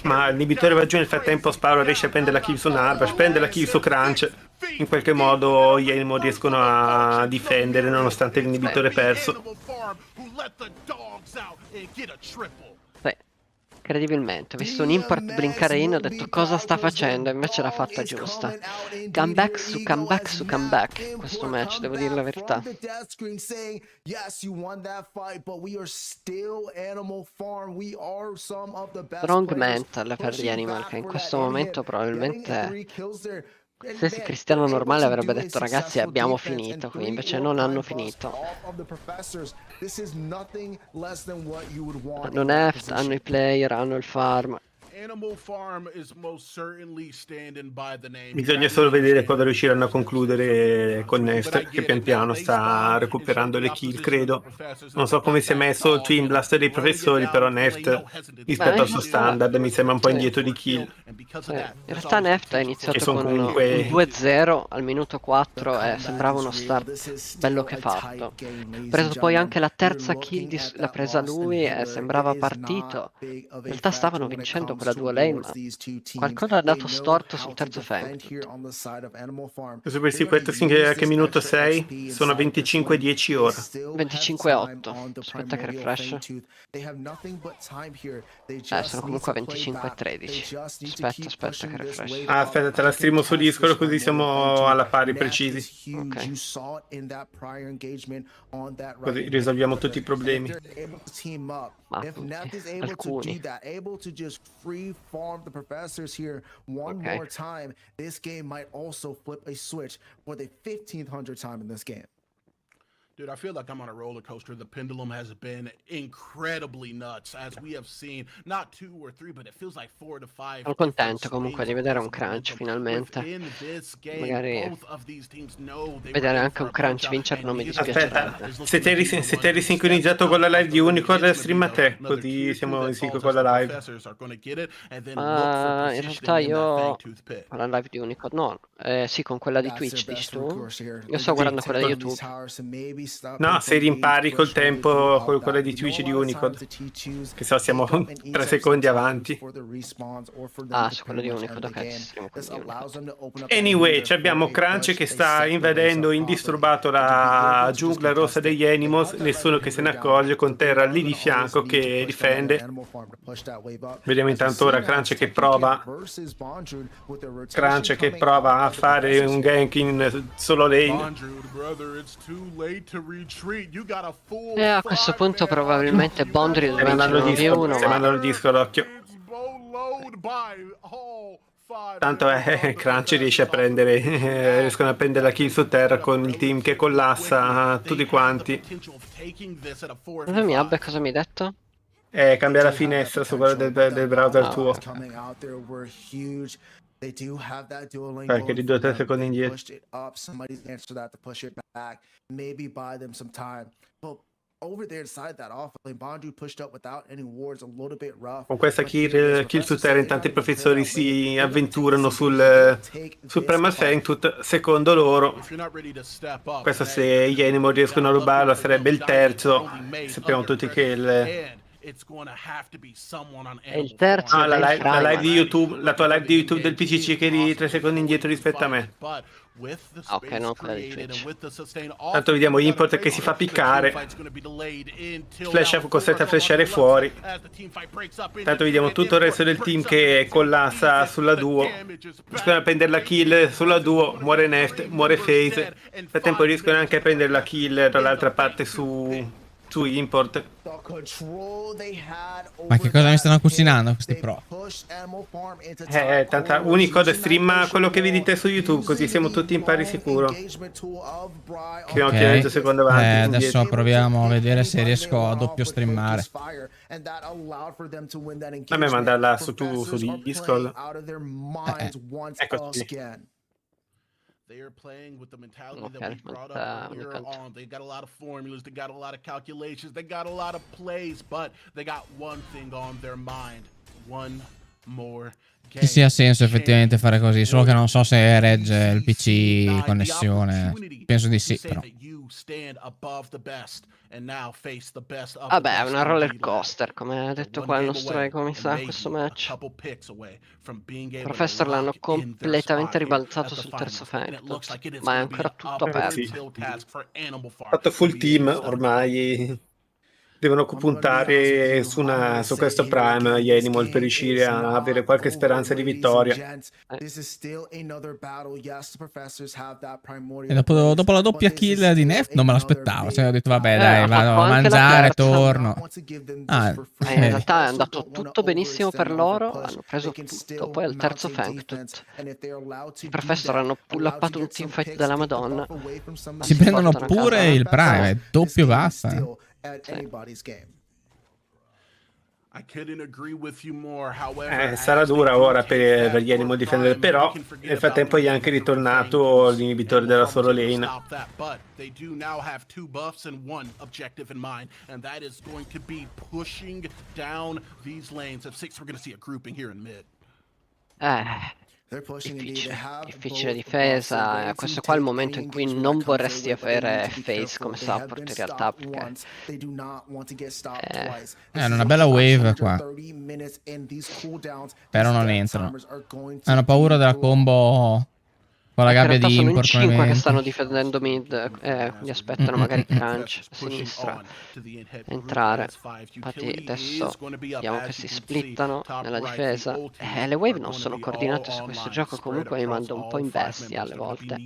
ma l'inibitore va giù, nel frattempo Sparo riesce a prendere la kill su Narvash, prende la kill su Crunch. In qualche modo gli Animal riescono a difendere nonostante l'inibitore perso. Incredibilmente, ho visto un import blinkare in, ho detto cosa sta facendo, invece l'ha fatta giusta. Comeback su comeback su comeback questo match, devo dire la verità. Strong mental per gli Animal, che in questo momento probabilmente, se Cristiano normale avrebbe detto ragazzi abbiamo finito qui, invece non hanno finito. Hanno Neft, hanno i player, hanno il farm. Bisogna solo vedere cosa riusciranno a concludere con Neft, che pian piano sta recuperando le kill, credo. Non so come si è messo il Twin Blast dei Professori, però Neft rispetto al suo standard mi sembra un po' indietro di kill. In realtà Neft ha iniziato con un 2-0 al minuto 4 e sembrava uno start bello che fatto. Ha preso poi anche la terza kill, l'ha presa lui e sembrava partito. In realtà stavano vincendo quella due lane, ma qualcosa è andato storto sul terzo fang. Super Secret che minuto 6? Sono 25-10 ora. 25-8. Aspetta che refresh. Sono comunque a 25-13. Aspetta che refresh. Aspetta, te la streamo su Discord così siamo alla pari precisi. Ok. Così risolviamo tutti i problemi. Ma alcuni. Farm the professors here one more time. This game might also flip a switch for the 1500th time in this game. Dude, I feel like I'm on a roller coaster. The pendulum has been incredibly nuts, as we have seen. Not 2 or 3, but it feels like 4 to 5. Sono contento comunque di vedere un crunch finalmente. Magari vedere anche un crunch vincere non mi dispiacerebbe. Aspetta, se ti eri sincronizzato con la live di Unicorn, streama te, così siamo in sync con la live. In realtà io con la live di Unicorn, no, sì, con quella di Twitch dici tu? Io sto guardando quella di YouTube. No, se rimpari col tempo con quella di Twitch di Unicorn, che so, siamo 3 secondi avanti. Ah, su quello di Unicorn, ok. Anyway, abbiamo Crunch che sta invadendo indisturbato la giungla rossa degli Animals, nessuno che se ne accorge, con Terra lì di fianco che difende. Vediamo intanto ora Crunch che prova a fare un gank in solo lane. E a questo punto probabilmente Bondry deve vincere 1v1. Stiamo andando il disco d'occhio. Tanto Crunch riesce a prendere, riescono a prendere la kill su terra con il team che collassa tutti quanti. Dove mi abbia, cosa mi hai detto? Cambia la finestra su quella del browser tuo. Perché di 2 o 3 secondi indietro. Con questa kill su terra intanto i professori si avventurano sul Primal Sanctut, secondo loro. Questo se gli Animal riescono a rubarlo sarebbe il terzo. Sappiamo tutti che è il terzo. la live di YouTube, la tua live di YouTube del PCC che eri 3 secondi indietro rispetto a me. Ok, non quella di Twitch. Tanto vediamo Import che si fa piccare. Costretto a flashare fuori. Tanto vediamo tutto il resto del team che collassa sulla duo. Riescono a prendere la kill sulla duo. Muore Neft, muore FaZe. Nel frattempo riescono anche a prendere la kill dall'altra parte su Import. Ma che cosa mi stanno cucinando questi pro? Tanta Unicode streama quello che vedi te su YouTube, così siamo tutti in pari sicuro. Che ho mezzo secondo avanti. Adesso proviamo a vedere se riesco a doppio streamare. A me mandarla su Discord. Eccoci. They are playing with the mentality that we brought up earlier on. They got a lot of formulas, they got a lot of calculations, they got a lot of plays, but they got one thing on their mind. One more game. Sì, ha senso effettivamente fare così, solo che non so se regge il PC connessione. Penso di sì, però. Vabbè, è una roller coaster, come ha detto qua il nostro ego, mi sa, questo match. Professor l'hanno completamente ribaltato sul terzo Sanctut, ma è ancora tutto aperto. Fatto full team, ormai devono puntare su questo Prime gli Animal per riuscire a avere qualche speranza di vittoria. E dopo la doppia kill di Neft non me l'aspettavo, cioè ho detto vabbè dai, vado a mangiare, torno. In realtà è andato tutto benissimo per loro, hanno preso tutto, poi al terzo Sanctut i Professor hanno pull-uppato un teamfight della Madonna. Si prendono pure il Prime, doppio basta. Sarà dura ora per gli Animal difendere, però nel frattempo è anche ritornato l'inibitore della solo lane. Difficile difesa. Questo qua è il momento in cui non vorresti avere FaZe come support in realtà, perché è una bella wave qua, però non entrano. Hanno paura della combo con la gabbia di Import. Sono in 5 che stanno difendendo mid, quindi aspettano magari Crunch a sinistra entrare. Infatti adesso vediamo che si splittano nella difesa. Le wave non sono coordinate su questo gioco, comunque mi manda un po' in bestia alle volte,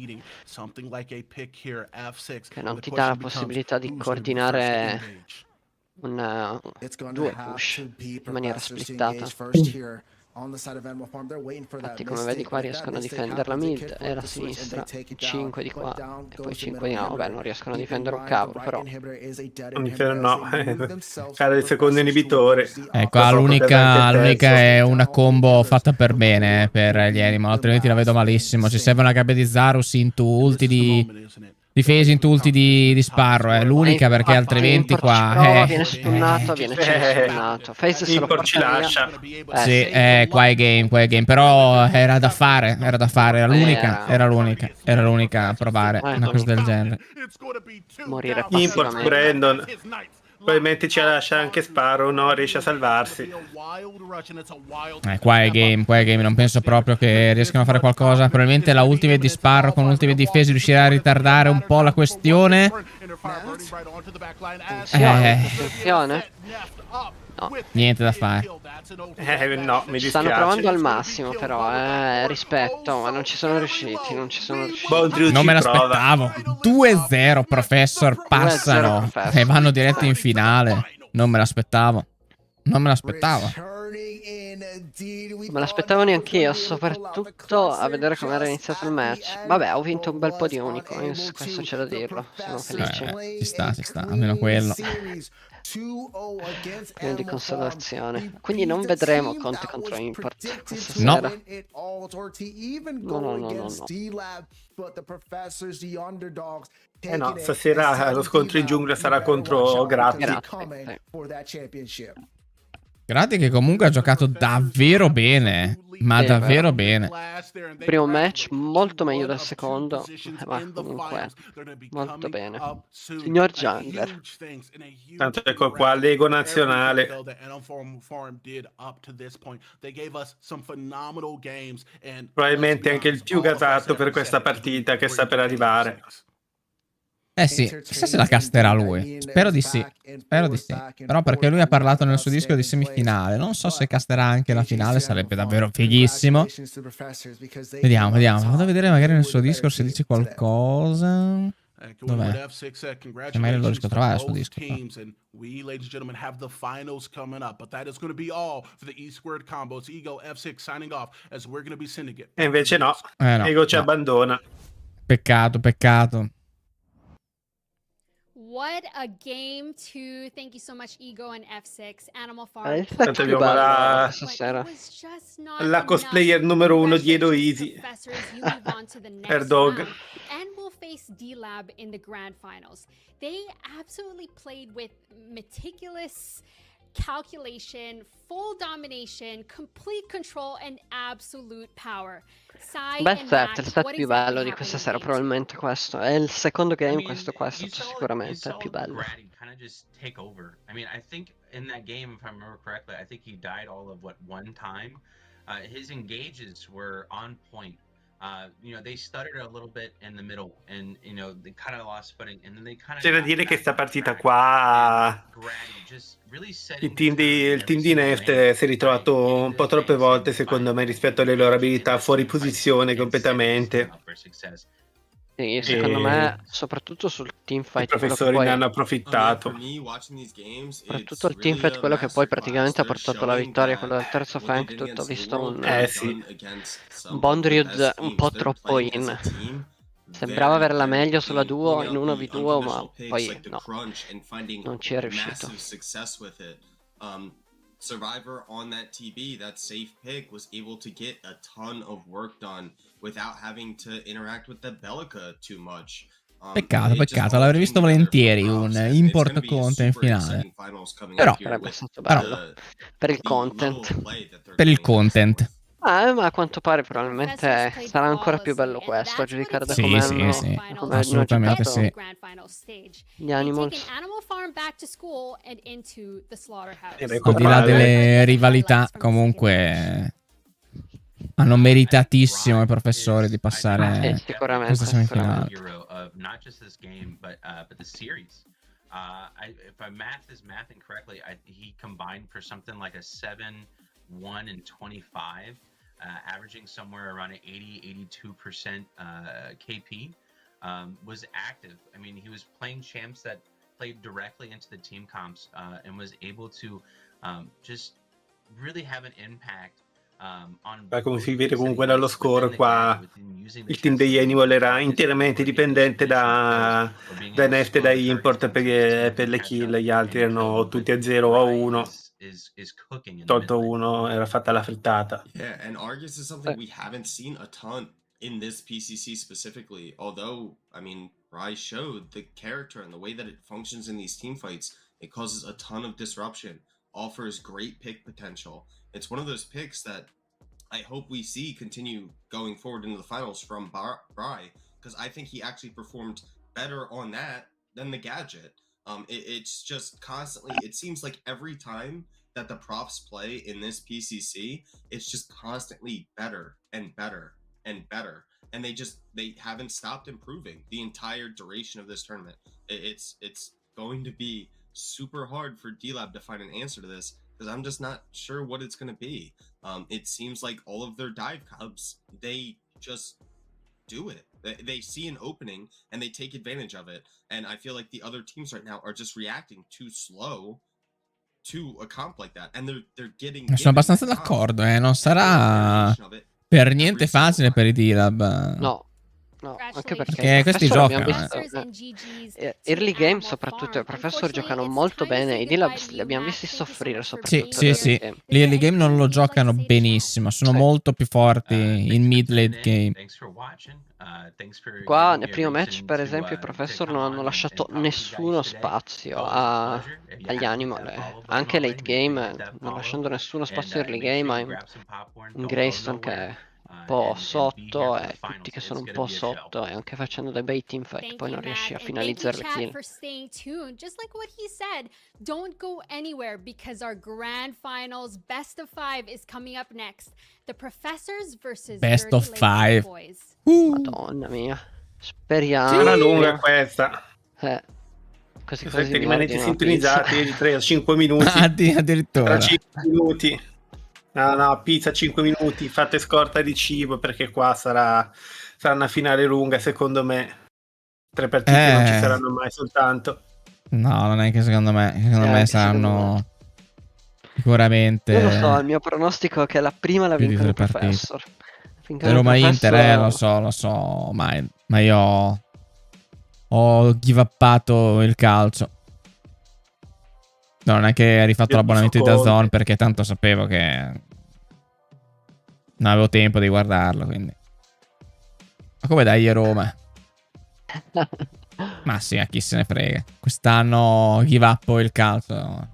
che non ti dà la possibilità di coordinare due push in maniera splittata. Infatti come vedi qua riescono a difendere la mid e la sinistra, 5 di qua e poi 5 di là. Vabbè, non riescono a difendere un cavolo, però No, cade il secondo inibitore. Qua l'unica è una combo fatta per bene per gli Animal, altrimenti la vedo malissimo. Ci serve una gabbia di Zarus into ulti di difesi into ulti di Sparrow, è l'unica, perché altrimenti qua viene stunnato, viene stunnato. Phase se lo Import ci porta lascia. via. Sì, qua è game, però era da fare, era l'unica a provare una cosa del genere. Morire Import passivamente. Brandon. Probabilmente ci lascia anche Sparrow, no? Riesce a salvarsi. Qua è game, non penso proprio che riescano a fare qualcosa. Probabilmente la ultimate di Sparrow con ultime difese riuscirà a ritardare un po' la questione. Attenzione. No. Niente da fare. No, mi dispiace. Stanno provando al massimo, però, rispetto, ma non ci sono riusciti, Non me l'aspettavo. 2-0 Professor passano e vanno diretti in finale. Non me l'aspettavo. Non me l'aspettavo. Me l'aspettavo neanch'io, soprattutto a vedere come era iniziato il match. Vabbè, ho vinto un bel po' di unicorns, questo c'è da dirlo. Sono felice. Ci sta, almeno quello. Prima di consolazione. Quindi non vedremo Conte contro Import questa sera. No. No, stasera lo scontro in giungla sarà contro Gratti. Gratti che comunque ha giocato davvero bene, ma davvero bene. Primo match molto meglio del secondo, ma comunque molto bene. Signor Jungler. Tanto ecco qua, l'ego nazionale. Probabilmente anche il più gasato per questa partita che sta per arrivare. Sì, chissà se la casterà lui. Spero di sì. Però perché lui ha parlato nel suo disco di semifinale. Non so se casterà anche la finale, sarebbe davvero fighissimo. Vediamo. Vado a vedere magari nel suo disco se dice qualcosa. Dov'è? Se mai lo riesco a trovare sul disco. E invece no. Ego ci abbandona. Peccato. What a game to thank you so much Ego and F6 Animal Farm. Intanto abbiamo la cosplayer numero 1 di Edo Easy. Erdog. And will face D-Lab in the grand finals. They absolutely played with meticulous calculation, full domination, complete control and absolute power. Bel set, il set più bello di questa sera probabilmente questo. È il secondo game, questo sicuramente è più bello. I mean, I think in that game, if I remember correctly, I think he died all of one time. His engages were on point. You know, they stuttered a little bit in the middle, and you know they kind of lost footing, and then they kind of. C'è da dire che sta partita qua il team di Neft si è ritrovato un po' troppe volte, secondo me, rispetto alle loro abilità fuori posizione completamente. Sì, secondo me, soprattutto sul teamfight, i professori ne hanno approfittato. Soprattutto il teamfight, quello che poi praticamente ha portato la vittoria, quello del terzo Fang, tutto visto un Bondriud un po' troppo in. Sembrava avere la meglio sulla duo in 1v2, ma poi no, non ci è riuscito. Survivor on that TB, that safe pick, was able to get a ton of work done without having to interact with the Bellica too much. Peccato, l'avrei visto volentieri un import Conte in finale. Però sarebbe stato bello per il content. Ma a quanto pare probabilmente sarà ancora più bello questo, a giudicare da come hanno assolutamente sì. Gli Animals. Al di là delle rivalità, comunque hanno meritatissimo i professori di passare questa semifinale. If I math this math incorrectly, he combined for something like a 7, 1, and 25, averaging somewhere around an 80-82% KP. Was active. I mean, he was playing champs that played directly into the team comps and was able to just really have an impact Come si vede comunque dallo score qua, il team degli Animal era interamente dipendente da Neft e da import per le kill, gli altri erano tutti a 0 a 1. Tolto uno, era fatta la frittata. Yeah, and Argus is something we haven't seen a ton in this PCC specifically. Although, I mean, Rai showed the character and the way that it functions in these team fights. It causes a ton of disruption, offers great pick potential. It's one of those picks that I hope we see continue going forward into the finals from Rai, because I think he actually performed better on that than the gadget. It's just constantly, it seems like every time that the props play in this PCC, it's just constantly better and better and better. And they haven't stopped improving the entire duration of this tournament. It's going to be super hard for D-Lab to find an answer to this, because I'm just not sure what it's going to be. It seems like all of their dive cubs, they just do it. They see an opening and they take advantage of it. And I feel like the other teams right now are just reacting too slow to a comp like that. And they're getting... Sono abbastanza d'accordo, non sarà per niente facile per i D-Lab. No. No, anche perché questi giocano. Early game soprattutto i Professor giocano molto bene, i D-Lab li abbiamo visti soffrire soprattutto. Sì. Gli early game non lo giocano benissimo, sono molto più forti in mid-late game. Qua nel primo match per esempio i Professor non hanno lasciato nessuno spazio agli Animal, anche late game non lasciando nessuno spazio early game in Greystone che è un po' sotto e tutti che sono un po' sotto e anche facendo dei bei teamfight poi non riesci a finalizzare le kill. Just like what he said, don't go anywhere because our grand finals best of 5 is coming up next. The Professors versus Best of 5. Madonna mia. Speriamo. È una lunga questa. Così rimanete sintonizzati io di 3 a 5 minuti. Addirittura. Tra 5 minuti. No, pizza 5 minuti, fate scorta di cibo perché qua sarà una finale lunga, secondo me. 3 partite non ci saranno mai soltanto. No, non è che secondo me saranno sicuramente... Io lo so, il mio pronostico è che la prima la vincono i Professor. Roma Inter, lo so, ma io ho give uppato il calcio. No, non è che hai rifatto l'abbonamento di DAZN perché tanto sapevo che non avevo tempo di guardarlo, quindi. Ma come dai Roma? Ma sì, a chi se ne frega. Quest'anno give up il calcio.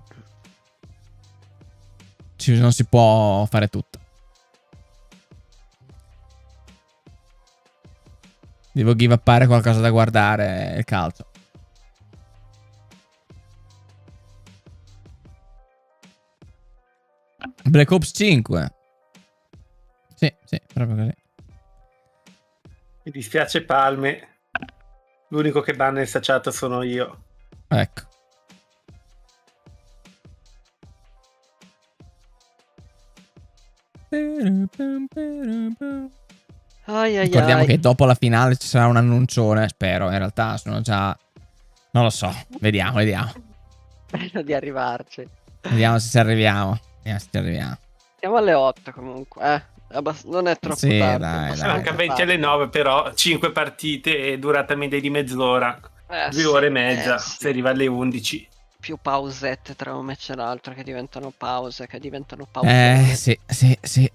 Non si può fare tutto. Devo give uppare qualcosa da guardare il calcio. Black Ops 5. Sì, proprio così. Mi dispiace Palme. L'unico che banna il chat sono io. Ecco. Ricordiamo che dopo la finale ci sarà un annuncione. Spero, in realtà sono già... Non lo so, vediamo. Spero di arrivarci. Vediamo se ci arriviamo. Siamo alle 8 comunque, non è troppo tardi. Dai. Anche a 20 alle 9 però, 5 partite e durata media di mezz'ora. 2 ore e mezza, si arriva alle 11. Più pausette tra un match e l'altro che diventano pause, Sì.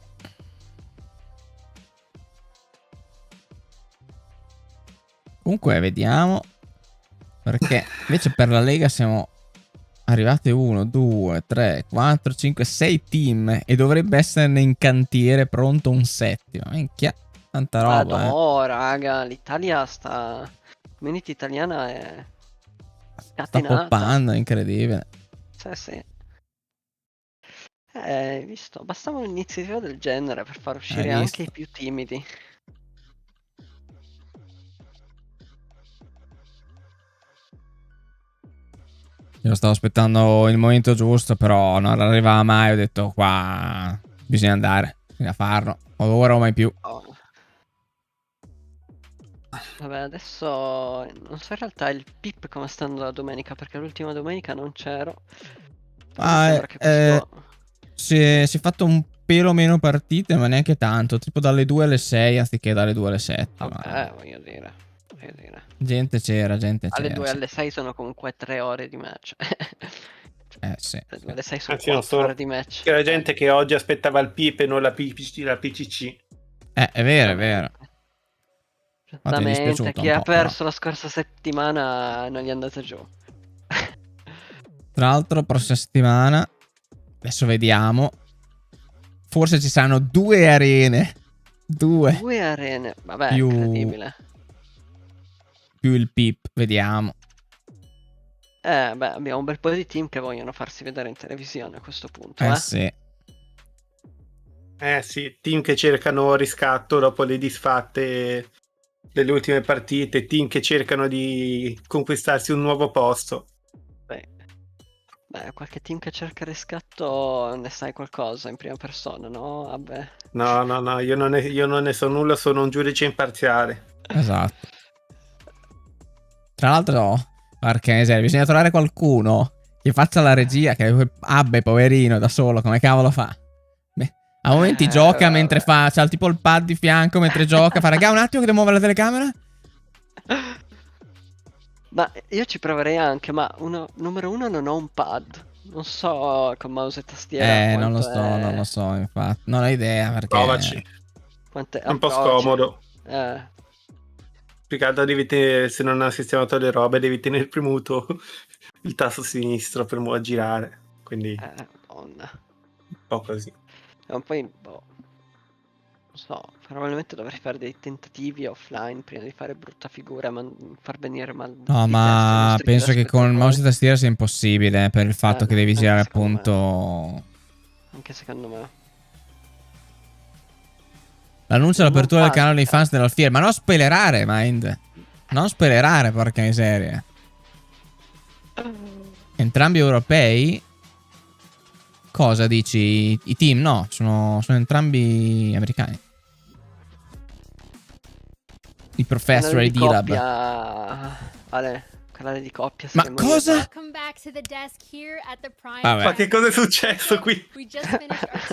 Comunque vediamo, perché invece per la Lega siamo arrivate 1, 2, 3, 4, 5, 6 team e dovrebbe esserne in cantiere pronto un settimo. Minchia, tanta roba. No, raga, l'Italia la community italiana è scatenata. Sta poppando, incredibile. Sì. Hai visto? Bastava un'iniziativa del genere per far uscire anche i più timidi. Io stavo aspettando il momento giusto, però non arrivava mai. Ho detto qua bisogna andare, bisogna farlo. O ora o mai più. Vabbè, adesso non so in realtà il PIP come sta andando la domenica, perché l'ultima domenica non c'ero. si è fatto un pelo meno partite, ma neanche tanto. Tipo dalle 2 alle 6 anziché dalle 2 alle 7. Vabbè, voglio dire. Gente c'era, gente c'era. Alle 2 alle 6 sono comunque 3 ore di match. Sì. Alle 6 sono Anzi, non 4 so. ore di match. C'era gente che oggi aspettava il PIP e non la PCC. È vero, è vero. Esattamente, chi ha perso la scorsa settimana non gli è andato giù. Tra l'altro, prossima settimana, adesso vediamo. Forse ci saranno 2 arene. 2 arene, vabbè, più... incredibile. Più il PIP, vediamo. Beh, abbiamo un bel po' di team che vogliono farsi vedere in televisione a questo punto. Sì. Sì, team che cercano riscatto dopo le disfatte delle ultime partite, team che cercano di conquistarsi un nuovo posto. Beh, qualche team che cerca riscatto ne sai qualcosa in prima persona, no? Vabbè. No, io non ne so nulla, sono un giudice imparziale. Esatto. Tra l'altro, perché miseria, bisogna trovare qualcuno che faccia la regia, che Abbe, poverino, da solo, come cavolo fa? Beh, a momenti gioca mentre fa, c'ha tipo il pad di fianco mentre gioca, fa raga un attimo che devo muovere la telecamera. Ma io ci proverei anche, ma numero 1 non ho un pad. Non so con mouse e tastiera. Non lo so, infatti. Non ho idea perché... Provaci. È un po' scomodo. Riccardo, se non hai sistemato le robe, devi tenere premuto il tasto sinistro per girare. Quindi... Madonna. Un po' così. È un po' non so, probabilmente dovrei fare dei tentativi offline prima di fare brutta figura e far venire mal. No, ma penso che con mouse e tastiera sia impossibile per il fatto che devi girare appunto... Anche secondo me. L'annuncio dell'apertura del canale dei fans dell'Alfiere. Ma non spoilerare, Mind. Non spoilerare, porca miseria. Entrambi europei? Cosa dici? I team? No, sono entrambi americani. Il Professor e il D-Lab. Ale, canale di coppia. Ma cosa? Vabbè. Ma che cosa è successo qui?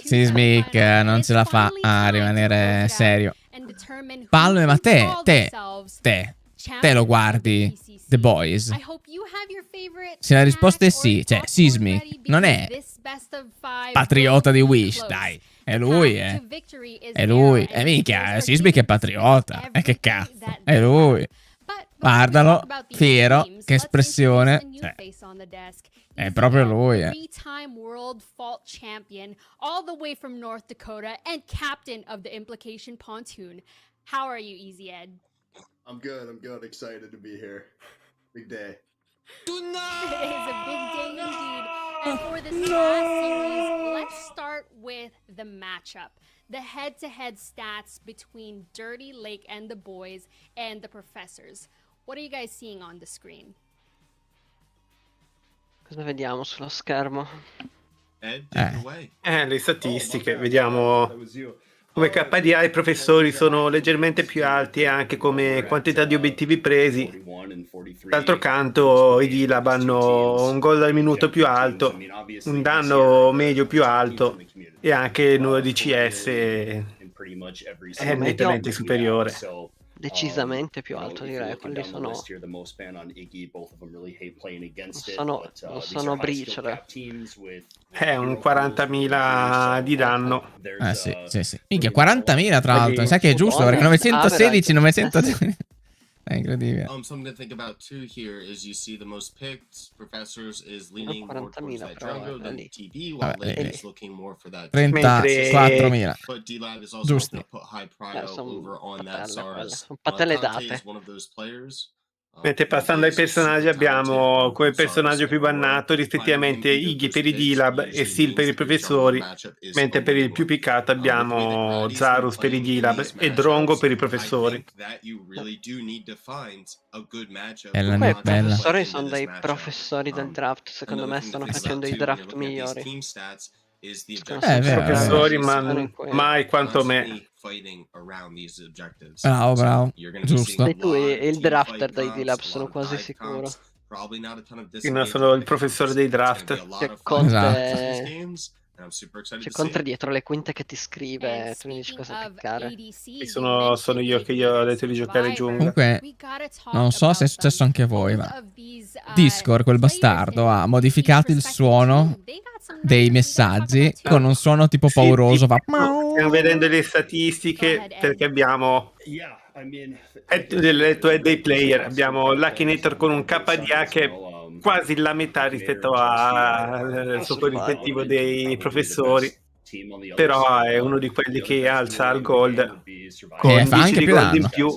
Sismic non ce la fa a rimanere serio. Palme, ma te lo guardi The Boys? Se la risposta è sì, cioè Sismic non è patriota di Wish, dai. È lui, È lui. E minchia, Sismic è patriota. E che cazzo. È lui. Guardalo, fiero, che espressione. Cioè, è proprio lui, Three-time world fault champion, all the way from North Dakota and captain of the Implication Pontoon. How are you, Easy Ed? I'm good. Excited to be here. Big day. It is a big day indeed. And for this last series, let's start with the matchup. The head-to-head stats between Dirty Lake and the boys and the professors. What are you guys seeing on the screen? Cosa vediamo sullo schermo? Le statistiche, vediamo come KDA i professori sono leggermente più alti e anche come quantità di obiettivi presi. D'altro canto i D-Lab hanno un gol al minuto più alto, un danno medio più alto e anche il numero di CS è nettamente superiore. Decisamente più alto, direi. Quelli sono briciole. È un 40.000 di danno. Sì. Minchia, 40.000 tra l'altro. Sai che è giusto, perché 916, 900... È incredibile. Something to think about too here is you see the most picked professors is leaning more towards that Django than TB, while Lake is looking more for that 34.000. But D-Lab is also going to put high prio over on that Zara's. Conte is one of those players. Mentre passando ai personaggi abbiamo come personaggio più bannato rispettivamente Iggy per i D-Lab e Steel per i professori, mentre per il più piccato abbiamo Zarus per i D-Lab e Drongo per i professori. I professori sono dei professori del draft, secondo me stanno facendo i draft migliori. Professori, ma mai quanto me. Bravo, giusto. E tu e il drafter dei D-Lab, sono quasi sicuro. Io non sono il professore dei draft. Che Conte and I'm super excited Ci to see incontri it. dietro le quinte che ti scrive, tu mi dici cosa piccare. Sono io che gli ho detto di giocare giungla. Comunque, non so se è successo anche a voi, ma Discord, quel bastardo, ha modificato il suono dei messaggi con un suono tipo pauroso. Va... Stiamo vedendo le statistiche perché abbiamo dei player. Abbiamo l'Akinator con un KDA che è quasi la metà rispetto al suo corrispettivo dei professori. Però è uno di quelli che alza al gold con fa 10 anche di più gold danno. in più,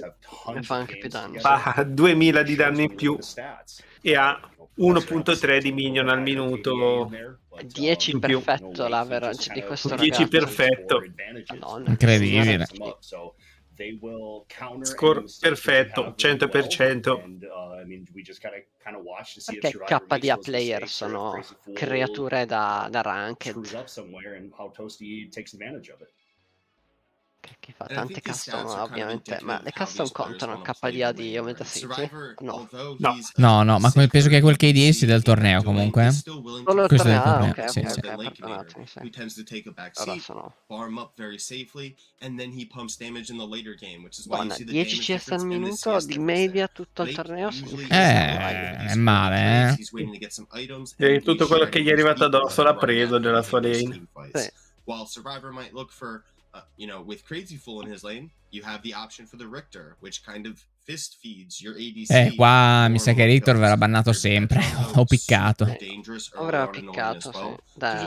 Fa anche più danno. fa 2000 di danno in più e ha 1.3 di minion al minuto. 10 perfetto l'average di questo 10 ragazzo. perfetto. Madonna, incredibile. Score perfetto, 100%. Perché KDA player sono creature da ranked. Che fa tanti custom ovviamente, ma le custom contano il KDA di Omega City? No. No, ma penso che quel KD sia del torneo comunque. Solo il Questo è del torneo, torneo, ok, sì, ok, sì. perdonatemi, sì. Who tends to take a back Allora seat, sono... farm up very safely, and then he pumps damage in the later game, which is why you Buona, see the 10 damage CS al difference and the minuto CS di difference media there. tutto il Late torneo usually significa è male, He's waiting to get some items, E and tutto he's quello che shredding gli è his arrivato people addosso and l'ha running preso after nella him sua in these lane. team fights. Sì. While Survivor might look for, with Crazy Fool in his lane, you have the option for the Richter, which kind of fist feeds your ADC. Qua mi sa che Richter verrà bannato sempre. Ho piccato. Avrà piccato, sì. Da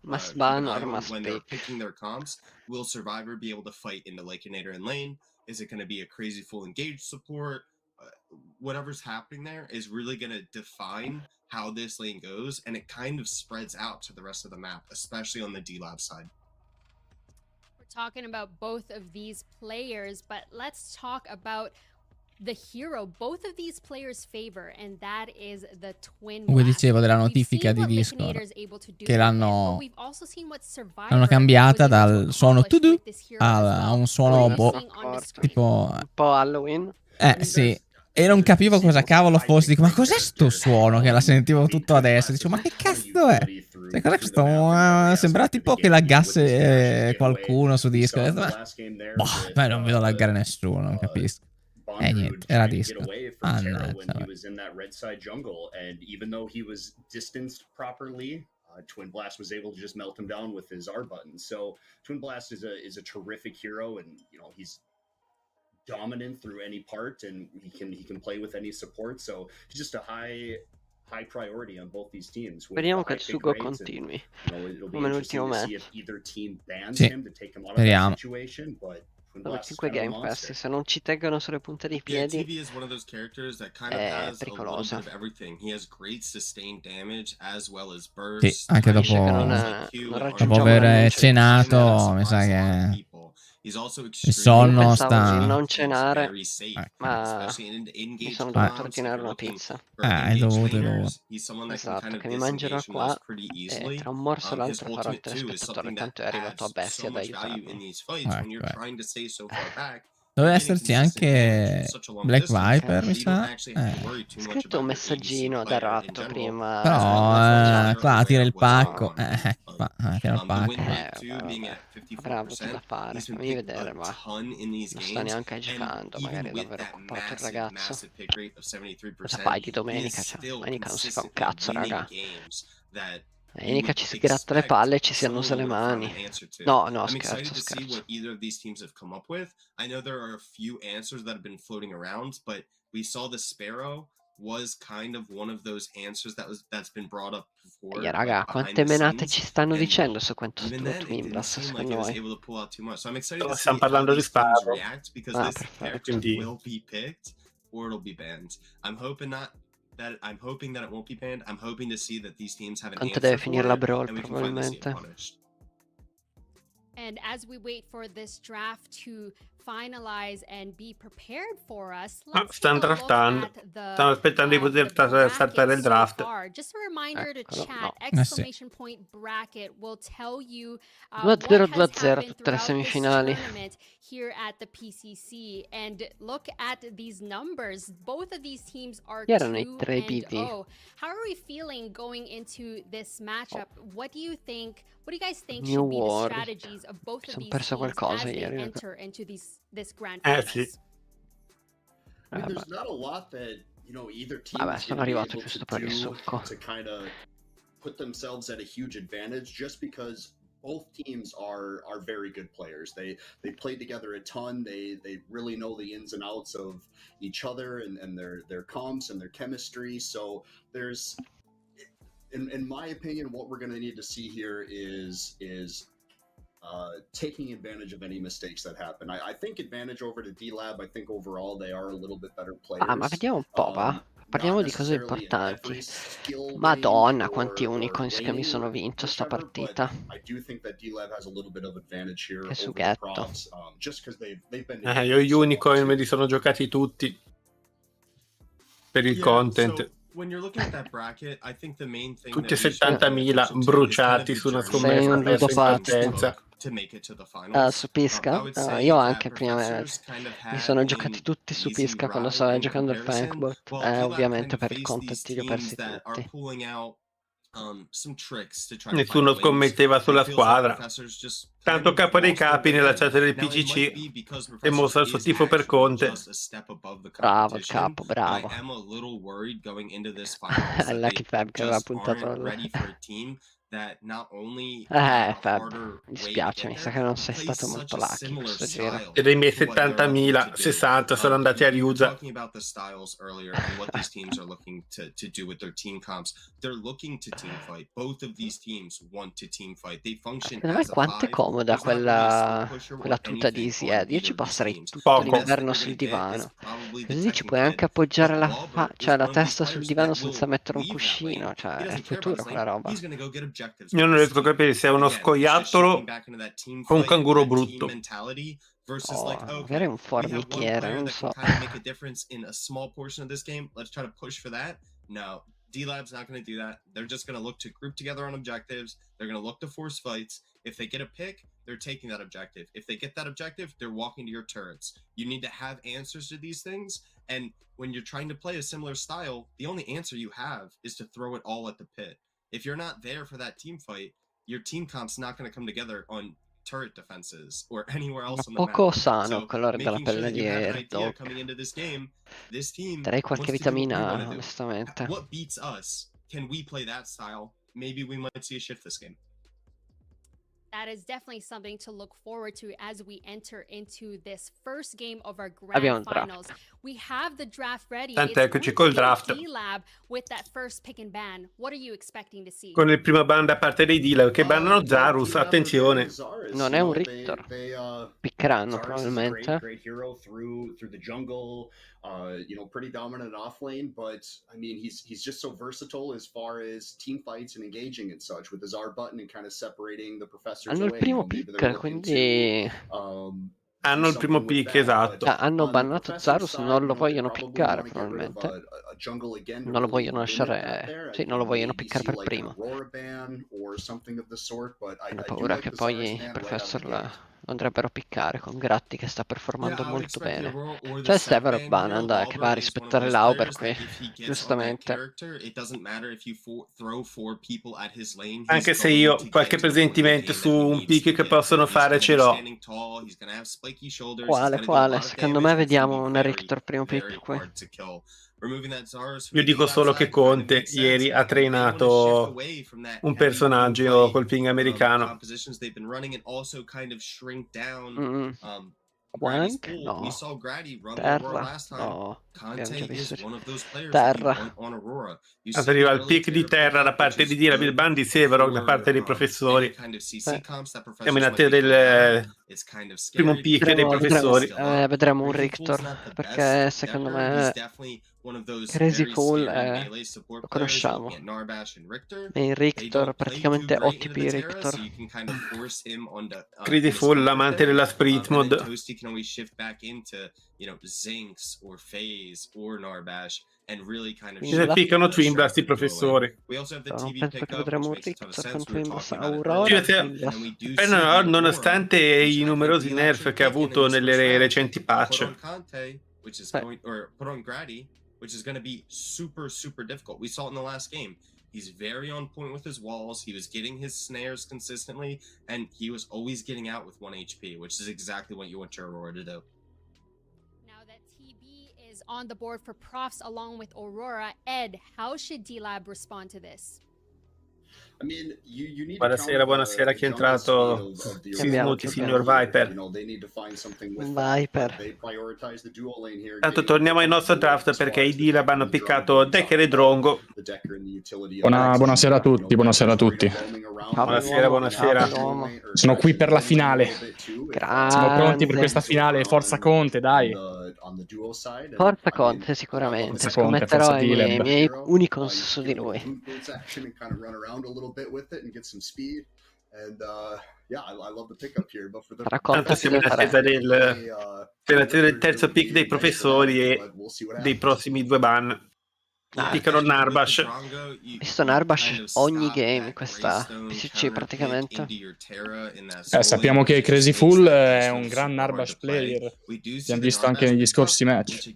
mass ban or mass pick. Will Survivor be able to fight into Lycanator in lane? Is it going to be a Crazy Fool engaged support? Whatever's happening there is really going to define how this lane goes, and it kind of spreads out to the rest of the map, especially on the D-Lab side. Talking about both of these players, but let's talk about the hero both of these players favor, and that is the Twin Come Blast. dicevo della We've notifica seen di what Discord Lycanator's able to do che with it, l'hanno but we've also seen what Survivor cambiata was able to dal suono accomplish to-do with this hero as a well. un suono What are you seeing on the screen? tipo Un po' Halloween. sì. E non capivo cosa cavolo fosse. Dico, ma cos'è sto suono? Che la sentivo tutto adesso. Dicevo, ma che cazzo è? Cioè, cos'è questo? Sembrava tipo che laggasse qualcuno su Discord. Ho detto, ma non vedo laggare nessuno, non capisco. Niente, era Discord. Mannaggia. Twin Blast was able to just melt him down with his R button. So Twin Blast is a terrific hero, and he's dominant through any part, and he can play with any support. So he's just a high priority on both these teams. Speriamo che il sugo continui come l'ultimo match. Sì, speriamo. Sono 5 Game Pass, se non ci teggono sulle punte dei piedi è pericoloso. Sì, anche dopo aver cenato, mi sa che il sonno sta... non cenare, ma mi sono dovuto ordinare una pizza. Hai dovuto. Esatto, che mi mangerò qua e tra un morso e l'altro farò il telespettatore, tanto è arrivato a bestia ad aiutarmi. Doveva esserci anche Black Viper, mi sa. Ho scritto un messaggino da ratto prima. Però qua tira il pacco. Qua tira il pacco. Avrà avuto da fare. Fammi vedere, ma non sta neanche giocando. Magari è davvero occupato il ragazzo. Cosa fai di domenica? Cioè, domenica non si fa un cazzo, raga. Domenica ci si gratta le palle e ci si annusa le mani. No, scherzo. I know there are a few answers that have been floating around, but we saw the Sparrow was kind of one of those answers that's been brought up before. Raga, quante menate ci stanno dicendo su quanto Twin Blast secondo voi? Stiamo parlando di Sparrow. Will be picked or it'll be banned. I'm hoping that it won't be banned. I'm hoping to see that these teams have an Quanto answer deve for finire it, la brawl, and we can finally see it probabilmente. punished. And as we wait for this draft to finalize and be prepared for us, let's Stanno take a look draftando. at the, Stanno aspettando di poter saltare il so draft. far. Just a reminder to Eccolo, chat, no. exclamation point bracket will tell you 2-0-2-0 what has happened tutte le throughout this semifinali. tournament. here at the PCC, and look at these numbers. Both of these teams are Chi erano i 2-0. 3 PV? How are we feeling going into this matchup? What do you guys think New should be the World. strategies of both of Sono these perso teams qualcosa as they ieri. enter into this grand Sì. finals? I mean, there's not a lot that, you know, either team Vabbè, is sono going to be arrivato able giusto to per il do succo. to kind of put themselves at a huge advantage, just because both teams are very good players. They play together a ton. They really know the ins and outs of each other and their comps and their chemistry. So there's, in my opinion, what we're going to need to see here is taking advantage of any mistakes that happen. I think advantage over to D-Lab. I think overall they are a little bit better players. Ah, ma vediamo un po', va. Parliamo di cose importanti. Madonna, quanti unicorns che mi sono vinto sta partita. Che sughetto. Io gli unicorn me li sono giocati tutti per il content. Tutti 70.000 bruciati su una scommessa persa in partenza. Su Pisca? Io anche prima mi sono giocati tutti su Pisca quando stavo giocando il Frankbot. Ovviamente per il content li ho persi tutti. Nessuno scommetteva sulla squadra. Tanto capo dei capi nella chat del PCC e mostra il suo tifo per Conte. Bravo il capo, bravo. Lucky Fab che aveva puntato Fab, mi dispiace, mi sa che non sei stato molto lucky questo giro. E dei miei 70.000, 60 sono andati a Ryuza. Secondo me quanto è comoda quella tuta di Easy Ed. Io ci passerei tutto l'inverno sul divano. Così ci puoi anche appoggiare la testa sul divano senza mettere un cuscino. Cioè, è il futuro quella roba. Io non riesco a capire se è uno scoiattolo o un canguro brutto. Magari un formichiere, non so. D-Lab's not going to do that. They're just going to look to group together on objectives. They're going to look to force fights. If they get a pick, they're taking that objective. If they get that objective, they're walking to your turrets. You need to have answers to these things. And when you're trying to play a similar style, the only answer you have is to throw it all at the pit. If you're not there for that team fight, your team comp's not going to come together on turret defenses or anywhere else on the map. Poco sano So il colore della making sure pelle that di you have an idea Erdog. coming into this game, this team Darei qualche wants to do what we vitamina, wanna do. onestamente. What beats us? Can we play that style? Maybe we might see a shift this game. That is definitely something to look forward to as we enter into this first game of our Abbiamo grand il draft. finals. We have the draft ready. Tant'eccoci col draft. D-Lab with that first pick and ban. What are you expecting to see? Con il primo ban da parte dei dealer che bannano Zarus, attenzione. Non è un Rictor. Piccheranno probabilmente. Great hero through the jungle, you know, pretty dominant off lane, but I mean he's just so versatile as far as team fights and engaging and such with his R button and kind of separating the professors Hanno il away. primo Maybe they're pick, looking quindi hanno il primo pick, esatto. hanno bannato Zarus, non lo vogliono piccare probabilmente. Non lo vogliono lasciare, sì, non lo vogliono piccare per primo. Ho paura che poi il Professor lo andrebbero piccare con Gratti che sta performando molto bene. C'è Sever Bananda che va a rispettare l'Auber qui, giustamente. Anche se io qualche presentimento su un pick che possono fare ce l'ho. Quale? Secondo me vediamo un Rictor primo pick qui. Io dico solo che Conte ieri ha trainato un personaggio col ping americano. Wank? No. Terra? No. Abbiamo già visto. Terra. Arriva il pick di terra da parte di Dira, il ban di Severog da parte dei professori. Siamo in attesa del primo pick dei professori. Vedremo un Rictor, perché secondo me Crazy Fool lo conosciamo. È il Rictor, praticamente OTP Rictor. Crazy Fool, l'amante della sprint mod. Si piccano Twin Blast i professori. Non penso che vedremo un Richter con Twin Blast Aurora. Però nonostante i numerosi nerf che ha avuto nelle recenti patch. Which is going to be super, super difficult. We saw it in the last game. He's very on point with his walls. He was getting his snares consistently, and he was always getting out with 1 HP, which is exactly what you want your Aurora to do. Now that TB is on the board for Profs along with Aurora, Ed, how should D-Lab respond to this? Buonasera, buonasera, chi è entrato? Si smuti, signor Viper. Tanto torniamo al nostro draft perché i D-Lab hanno piccato Decker e Drongo. Buonasera a tutti, buonasera a tutti. Buonasera, buonasera. Sono qui per la finale. Siamo pronti per questa finale, forza Conte, dai. Forza Conte sicuramente, Forza Conte, scommetterò forza i D-Lab. miei Unicons su di lui. Tanto siamo in attesa del terzo pick dei professori e dei prossimi 2 ban. Piccano Narbash. Visto Narbash ogni game in questa PCC praticamente. Sappiamo che Crazy Fool è un gran Narbash player. L'abbiamo visto anche negli scorsi match.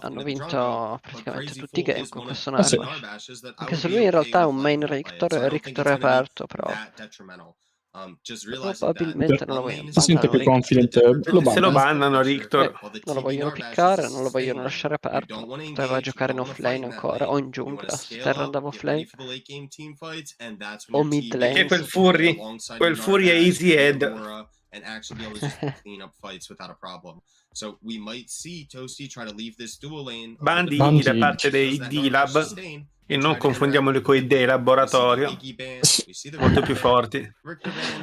Hanno vinto praticamente tutti i game con questo Narbash. Anche se lui in realtà è un main Richter aperto, però probabilmente non lo vogliono. Si sente più confident. Se lo bannano Richter. Non lo vogliono piccare, non lo vogliono lasciare aperto. Poteva giocare in offlane ancora o in giungla. Terra andava offlane o mid lane. Che quel Fury è easy head. Bandi da parte dei D-Lab, e non confondiamoli con i D-Laboratorio, molto più forti.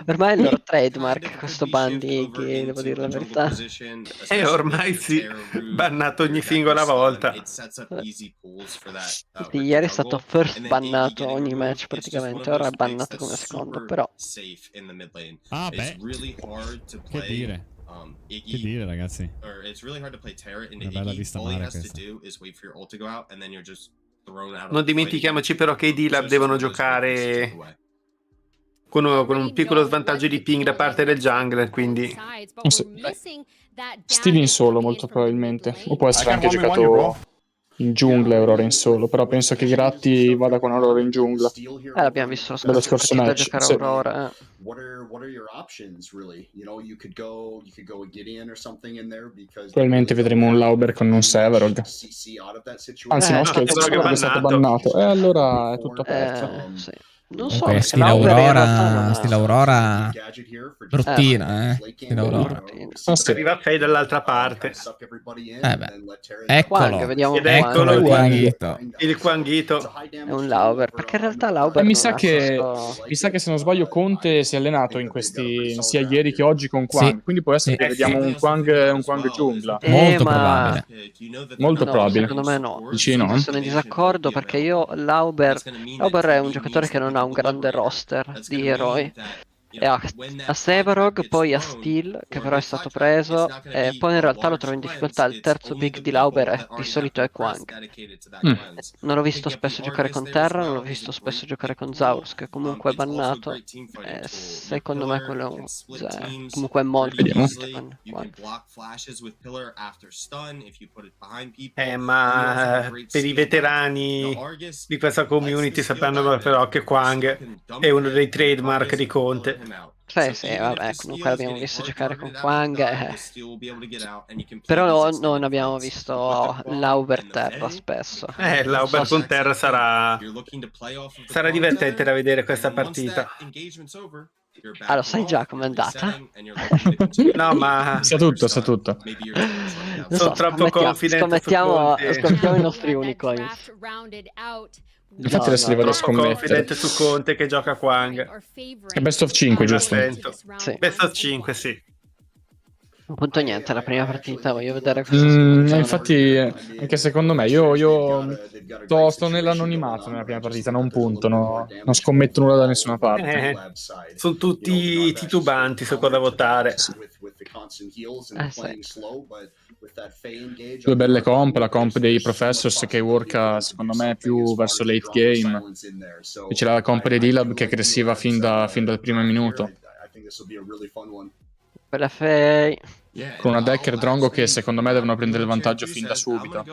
Ormai è il loro trademark questo Bandi, devo dire la verità. E ormai sì, bannato ogni singola volta. Sì, ieri è stato first bannato ogni match praticamente, ora è bannato come secondo, però ah beh, che dire. Che dire, ragazzi? Una bella vista mare questa. Non dimentichiamoci però che i D-Lab devono giocare con un piccolo svantaggio di ping da parte del jungler, quindi Stili in solo molto probabilmente, o può essere anche giocato in giungla e Aurora in solo, però penso che Gratti vada con Aurora in giungla. L'abbiamo visto lo scorso match, giocare sì. Aurora. Probabilmente vedremo un Lauber con un Severog. Anzi no, scherzo, Severog è stato bannato e allora è tutto aperto. Sì. Non so, Comunque, stile Aurora bruttina, Stile Aurora. Arriva Fei dall'altra parte. Eccolo. Vediamo Eccolo il Quanghito. Il Quanghito. È un Lauber, perché in realtà Lauber mi sa che se non sbaglio Conte si è allenato in questi sia ieri che oggi con Quang, Sì. quindi può essere che vediamo un Quang giungla. Molto probabile. Molto probabile. Secondo me no. Dici no? Sono in disaccordo perché io Lauber è un giocatore che non ha un grande roster di eroi. E ha Sevarog, poi a Steel, che però è stato preso, e poi in realtà lo trovo in difficoltà. Il terzo pick di Lauber di solito è Quang. Non l'ho visto spesso giocare con Terra, non l'ho visto spesso giocare con Zaurus, che comunque è bannato. Secondo me quello comunque è molto ma per i veterani di questa community sapranno però che Quang è uno dei trademark di Conte. Sì, vabbè, comunque l'abbiamo visto giocare con Quang, però non abbiamo visto Lauber Terra spesso. Lauber con Terra sarà divertente da vedere questa partita. Lo sai già com'è andata? No, ma sa tutto. Sono troppo confident. Scommettiamo i nostri unicorns. Infatti adesso li vado a scommettere. Su Conte che gioca Quang. È best of 5, giusto? Sì. Best of 5, sì. Un punto niente, la prima partita, voglio vedere cosa infatti, anche secondo me, io sto nell'anonimato nella prima partita, non punto, non scommetto nulla da nessuna parte. Sono tutti titubanti su cosa votare. Due belle comp, la comp dei Professors che worka secondo me più verso late game, e c'era la comp dei D-Lab che cresceva fin dal primo minuto. Quella Fei. Con una Decker Drongo che secondo me devono prendere il vantaggio fin da subito.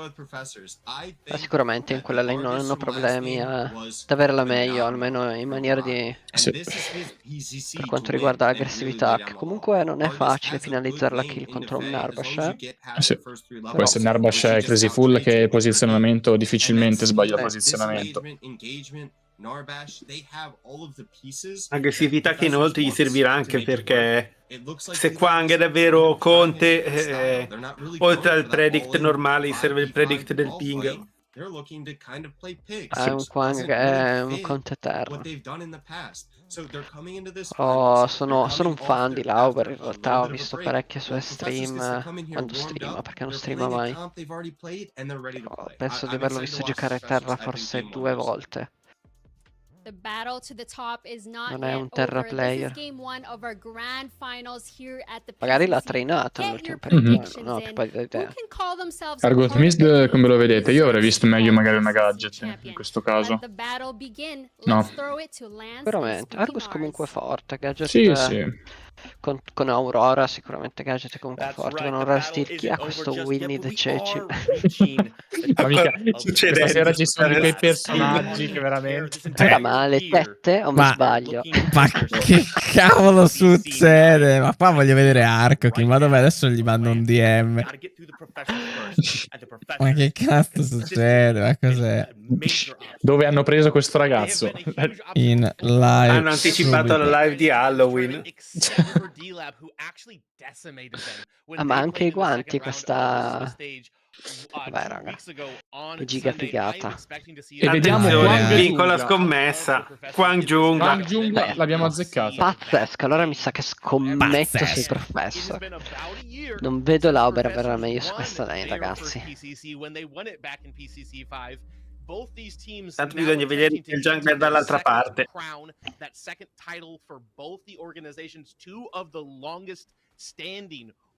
Sicuramente in quella lane non hanno problemi ad avere la meglio, almeno in maniera di... per quanto riguarda l'aggressività, che comunque non è facile finalizzare la kill contro un Narbash. Sì. Può essere Narbash e Crazy Full che il posizionamento difficilmente sbaglia il posizionamento. Aggressività che inoltre gli servirà anche perché se Quang è davvero Conte, oltre al predict normale gli serve il predict del ping. È un Quang, è un Conte eterno. Sono un fan di Lauber, in realtà ho visto parecchie sue stream quando streama, perché non streama mai. Penso di averlo visto giocare a terra forse 2 volte. The battle to the top is not Non è un yet terra over. player. This is game 1 of our grand finals here at the Magari l'ha PCC. trainata Get nell'ultimo your periodo, predictions no, che in. poi di Who idea. can call themselves Argot part of the Mist, come lo team vedete? Io avrei visto meglio magari una PCC gadget in champion. questo caso. Let the battle begin. No. Let's throw it to Lance and Veramente, Spooky Argus Mars. comunque forte, Gadget Sì, sì. con Aurora sicuramente Gadget è comunque forte, con Aurora Steel chi ha questo Winnie the Ceci? Mica, stasera ci sono di quei personaggi che veramente... Ma le tette o mi sbaglio? Ma che cavolo succede? Ma qua voglio vedere Arcoking, ma dov'è? Adesso gli mando un DM. Ma che cazzo succede? Ma cos'è? Dove hanno preso questo ragazzo? In live. Hanno anticipato subito. la live di Halloween. Ma anche i guanti questa... Vabbè raga, che giga figata. E vediamo Quang piccola scommessa. Quang giungla. Quang giungla l'abbiamo azzeccata. Pazzesco, allora mi sa che scommetto sui Professor. Non vedo Lauber avere meglio su questa lane, ragazzi. Tanto bisogna vedere il jungler dall'altra parte.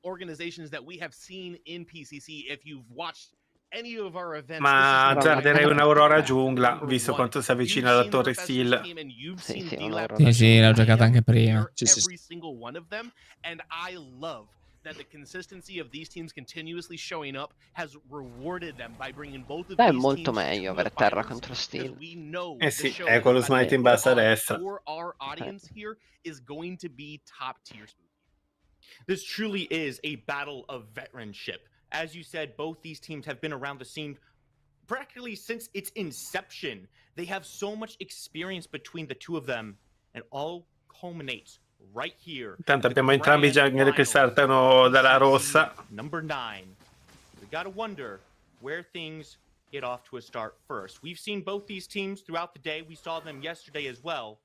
Organizations that we have seen in PCC. If you've watched any of our events, Ma azzarderei un'Aurora giungla, visto quanto si avvicina alla torre Steel. Sì, l'ho giocata anche prima. Every single one of them, and I love that the consistency of these teams continuously showing up has rewarded them by bringing both of Beh, è these molto teams meglio avere terra contro Steel. Eh sì, è con lo smite in basso a destra. For our audience here is going to be top tier. This truly is a battle of veteranship. As you said, both these teams have been around the scene practically since its inception. They have so much experience between the two of them, and all culminates right here. Tanto abbiamo entrambi i jungler che saltano dalla rossa. Number 9. We gotta wonder where things get off to a start first. We've seen both these teams throughout the day. We saw them yesterday as well.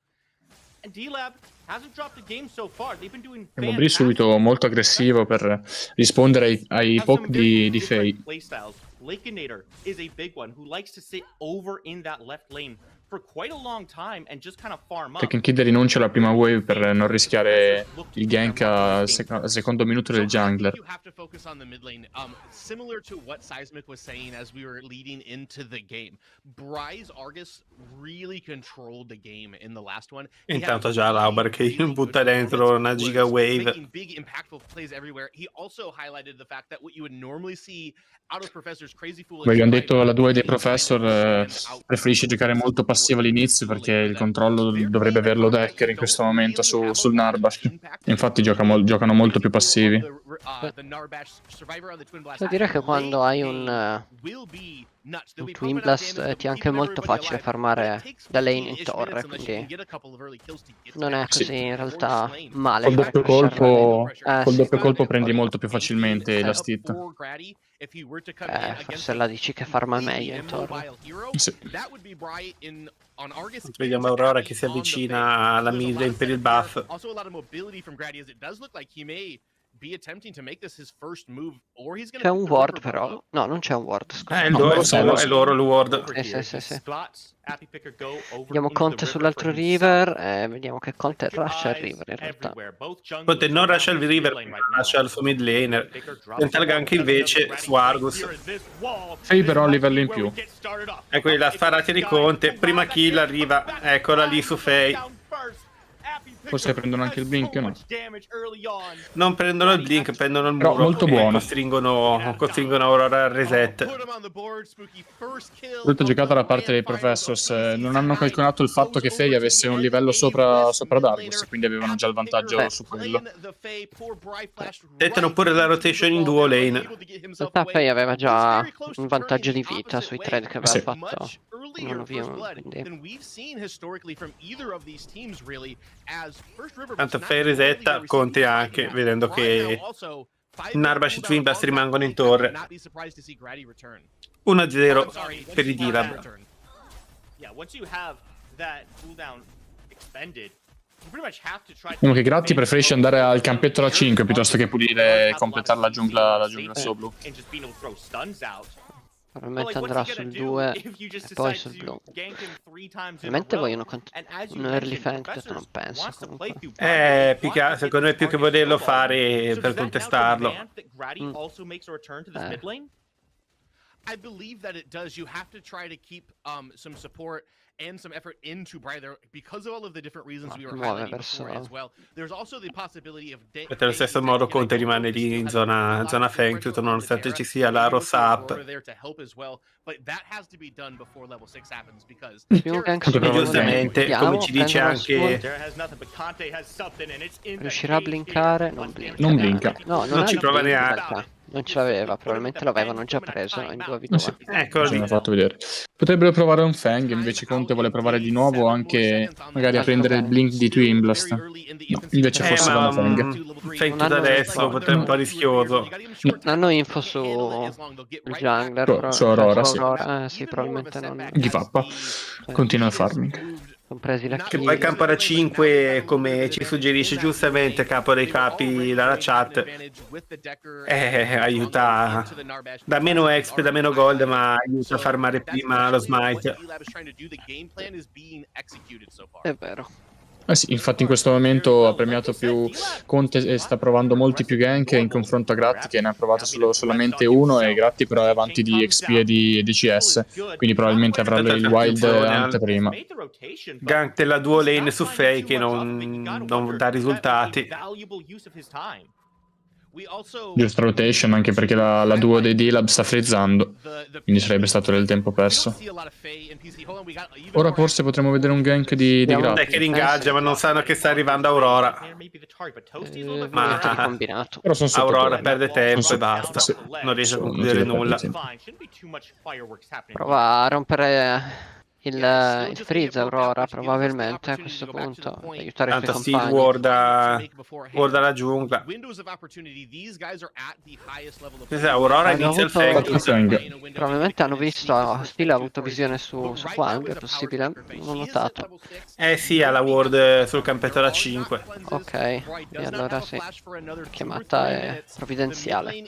And D-Lab hasn't dropped a game so far. They've been doing Bri subito molto aggressivo per rispondere ai poke di Faye. Lakeinator is a big one who likes to sit over in that left lane for quite a long time and just kind of farm up. Tekken Kid rinuncia alla prima wave per non rischiare il gank al secondo minuto del jungler. You have to focus on the mid lane. Similar to what Seismic was saying as we were leading into the game. Bryce Argus really controlled the game in the last one. Intanto già Lauber che butta dentro una giga wave. Making big impactful plays everywhere. He also highlighted the fact that what you would normally see out of Professor's Crazy Fool. Come abbiamo detto, la 2 dei Professor preferisce giocare molto passivo all'inizio perché il controllo dovrebbe averlo Decker in questo momento sul Narbash. Infatti giocano molto più passivi. Devo dire che quando hai un Twin Blast ti è anche molto facile farmare da lane in torre, quindi non è così in realtà male. Col doppio colpo prendi molto più facilmente la stitta. Forse la dici che farma meglio in torre. Sì. Vediamo Aurora che si avvicina alla mid lane per il buff. C'è un ward però. No, non c'è un ward, scusa. È loro, è loro il ward. Sì. Vediamo Conte sull'altro river e vediamo che Conte rusha il river in realtà. Conte non rusha il river, rusha il suo mid laner. Tenta il gank invece su Argus. Fei però a livello in più. Ecco la sparata di Conte, prima kill arriva, eccola lì su Fei. Forse prendono anche il blink, no? Non prendono il blink, prendono il Però muro. molto buono. Costringono Aurora al reset. Brutta giocata da parte dei Professors. Non hanno calcolato il fatto che Fei avesse un livello sopra Dargus, quindi avevano già il vantaggio su quello. Tentano pure la rotation in duo lane. In realtà Fei aveva già un vantaggio di vita sui trade che aveva fatto. Non quindi... Tanto Fei resetta, Conte anche, vedendo che Narbash e Twin Blast rimangono in torre. 1-0 per i D-Lab. Diciamo che Gratti preferisce andare al campetto da 5 piuttosto che pulire e completare la giungla solo blu. Probabilmente andrà sul 2 e poi sul blu. Probabilmente vogliono un early feint, non penso comunque. Secondo me più che volerlo fare per contestarlo. I believe that it does. You have to try to keep some support and some effort into Bryther because of all of the different reasons we were highlighting before as well. There's also the possibility of Per lo stesso modo Conte rimane lì in zona Feng, tutto nonostante ci sia la rossa up. Giustamente, come ci dice anche... Riuscirà a blinkare? Non blinka. No, non ci prova neanche. Non ce l'aveva, probabilmente l'avevano già preso in 2v2. Sì. Ecco, ce l'ho fatto vedere. Potrebbero provare un Fang, invece Conte vuole provare di nuovo anche magari a prendere il blink di Twin Blast. No, invece forse va la Fang. Fang tutto adesso, potrebbe un po' rischioso. Non hanno info su il jungler. Su Aurora, sì. Sì, probabilmente non. Give up. Continua il farming. Compresi la Che poi campo da 5, come ci suggerisce giustamente capo dei capi dalla chat, aiuta, da meno exp, da meno gold, ma aiuta a farmare prima lo smite. È vero. Sì, infatti in questo momento ha premiato più Conte e sta provando molti più gank in confronto a Gratti che ne ha provato solamente uno, e Gratti però è avanti di XP e di CS, quindi probabilmente avrà il wild anteprima. Gank della duo lane su Fei che non dà risultati. Giusta rotation, anche perché la duo dei D-Lab sta frezzando, quindi sarebbe stato del tempo perso. Ora forse potremmo vedere un gank di Gratti. Che ringaggia, ma non sanno che sta arrivando Aurora. Ma però sono Aurora perde tempo e basta. Sì. Non riesce a concludere nulla. Prova a rompere il freeze Aurora probabilmente a questo punto, aiutare i suoi compagni. Guarda la giungla. Aurora inizia il Fang. Probabilmente hanno visto, Stile ha avuto visione su Quang, è possibile? Non ho notato. Sì, ha la ward sul campetto da 5. Ok, e allora sì, chiamata è provvidenziale.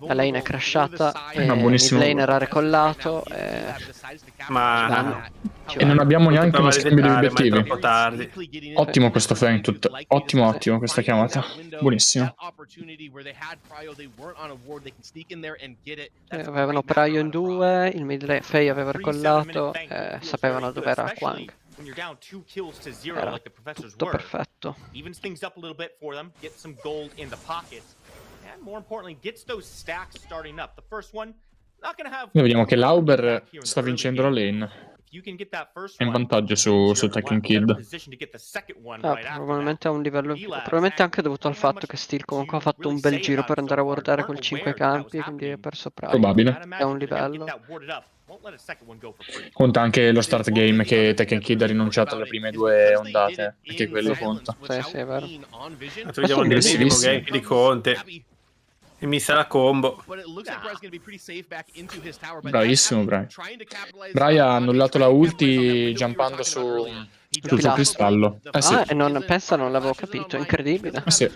La lane è crashata e il laner ha recollato ma e non abbiamo neanche uno scambio di obiettivi. Ottimo questo feint, ottimo questa chiamata, buonissimo. Avevano Praio in 2, il mid lane Fei aveva recollato, sapevano dove era Quang. Era tutto perfetto. Noi vediamo che l'Auber sta vincendo la lane. È in vantaggio su Tekken Kid. Probabilmente a un livello in più. Probabilmente anche dovuto al fatto che Steel comunque ha fatto un bel giro per andare a guardare quel 5 campi, quindi è perso Praio. Probabile. È un livello. Conta anche lo start game che Tekken Kid ha rinunciato alle prime 2 ondate, perché quello conta. Sì, è vero. Vediamo un bellissimo gank di Conte. E mi sa la combo. Bravissimo Brai. Brai ha annullato la ulti jumpando su Tutto cristallo. Sì. E non pensa, non l'avevo capito, incredibile. Sì.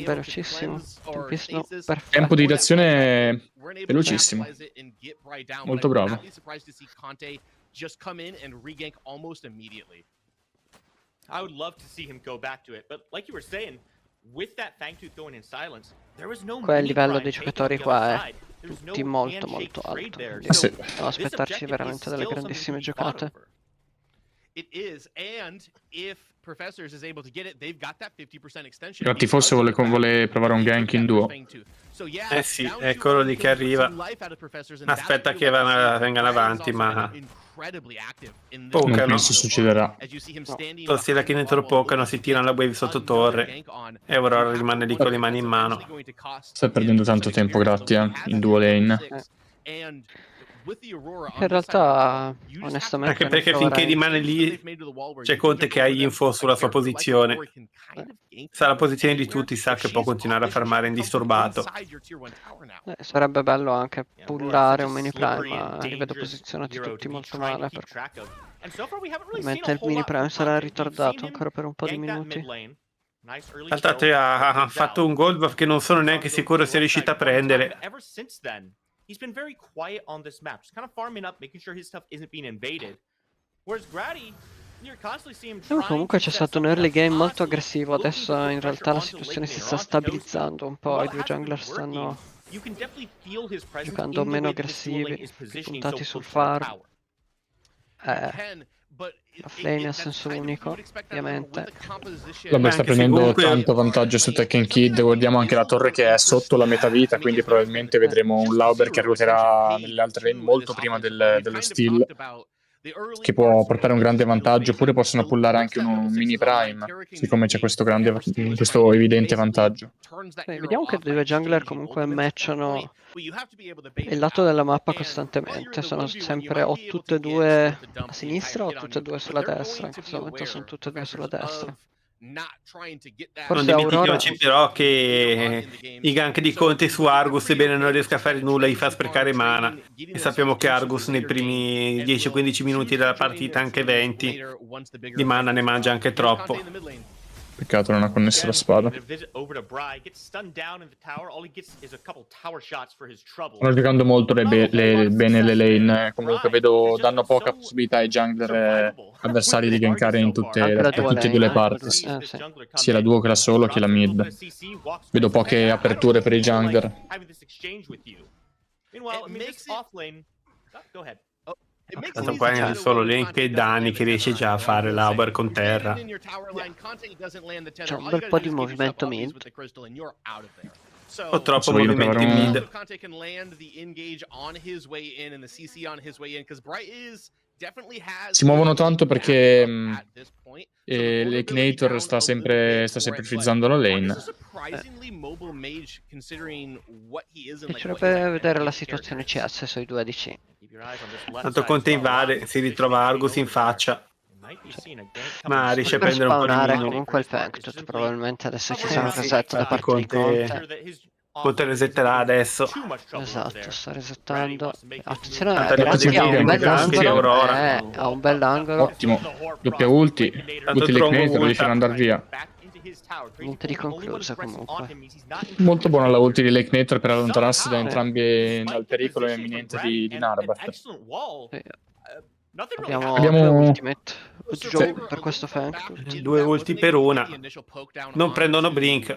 Velocissimo. Tempismo perfetto. Tempo di reazione velocissimo. Molto bravo. Just come in and regank almost immediately. I would love to see him go back to it, but like you were saying, with that Fangtooth going in silence, there was no Quel livello di taking giocatori the qua other è side. There was tutti no molto handshake alto. trade there. Sì. Dobbiamo aspettarci veramente delle grandissime giocate. It is, and if Professors is able to get it, they've got that 50% extension. Il tifoso vuole provare un gank in duo. Sì, eccolo lì che arriva. Aspetta che vengano avanti, ma Non pocano. penso succederà. Tossi la Kinetro pocano, si tirano la wave sotto torre e Aurora rimane lì con le mani in mano. Stai perdendo tanto tempo, Gratti, in duo lane. In realtà, onestamente, Anche perché finché rimane lì c'è Conte che ha info sulla sua posizione. Sa la posizione di tutti, sa che può continuare a farmare indisturbato. Sarebbe bello anche pullare un mini prime, ma li vedo posizionati tutti molto male. Mentre il mini prime sarà ritardato ancora per un po' di minuti. Saltate ha fatto un gold buff che non sono neanche sicuro sia riuscito a prendere. He's been very quiet on this map, just kind of farming up, making sure his stuff isn't being invaded. Whereas Grady, you're constantly seeing him Comunque c'è stato un early game molto aggressivo, adesso in realtà la situazione si sta stabilizzando un po', i due jungler stanno giocando meno aggressivi, puntati sul farm. La lane a senso unico, ovviamente. Vabbè, sta prendendo tanto vantaggio su Tekken Kid. Guardiamo anche la torre che è sotto la metà vita, quindi probabilmente vedremo un Lauber che ruoterà nelle altre lane molto prima dello steal, che può portare un grande vantaggio, oppure possono pullare anche un mini prime, siccome c'è questo evidente vantaggio. Vediamo che i due jungler comunque matchano il lato della mappa costantemente, sono sempre o tutte e due a sinistra o tutte e due sulla destra, in questo momento sono tutte e due sulla destra. Non dimentichiamoci però che i gank di Conte su Argus, sebbene non riesca a fare nulla, gli fa sprecare mana. E sappiamo che Argus nei primi 10-15 minuti della partita, anche 20, di mana ne mangia anche troppo. Peccato non ha connesso la spada. Stanno giocando molto bene le lane, comunque vedo danno poca possibilità ai jungler avversari di gankare in tutte e due le parti, sia la duo che la solo che la mid. Vedo poche aperture per i jungler. Tanto qua è solo lane che danni che riesce già a fare l'Auber con terra. C'è un bel po' di movimento mid. O troppo movimento in mid. Si muovono tanto perché l'Equinator sta sempre frizzando la lane. Piacerebbe vedere la situazione CS sui due ADC. Tanto Conte invade, si ritrova Argus in faccia. Ma riesce a Per prendere un po' di spawnare minuti. comunque il Fangtooth, probabilmente adesso ci sarà un reset da parte di Conte. Conte resetterà adesso. Esatto, sta resettando. Attenzione, Grandi ha un bell'angolo. Aurora. Ha un bell'angolo. Ottimo, doppia ulti. Tutti le Equinator riescono ad andare via. Niente di conclusa comunque. Molto buona la ulti di Equinator per allontanarsi da entrambi dal pericolo imminente di Narbat. Abbiamo ultimate per questo Fangtooth. 2 ulti per una. Non prendono Blink.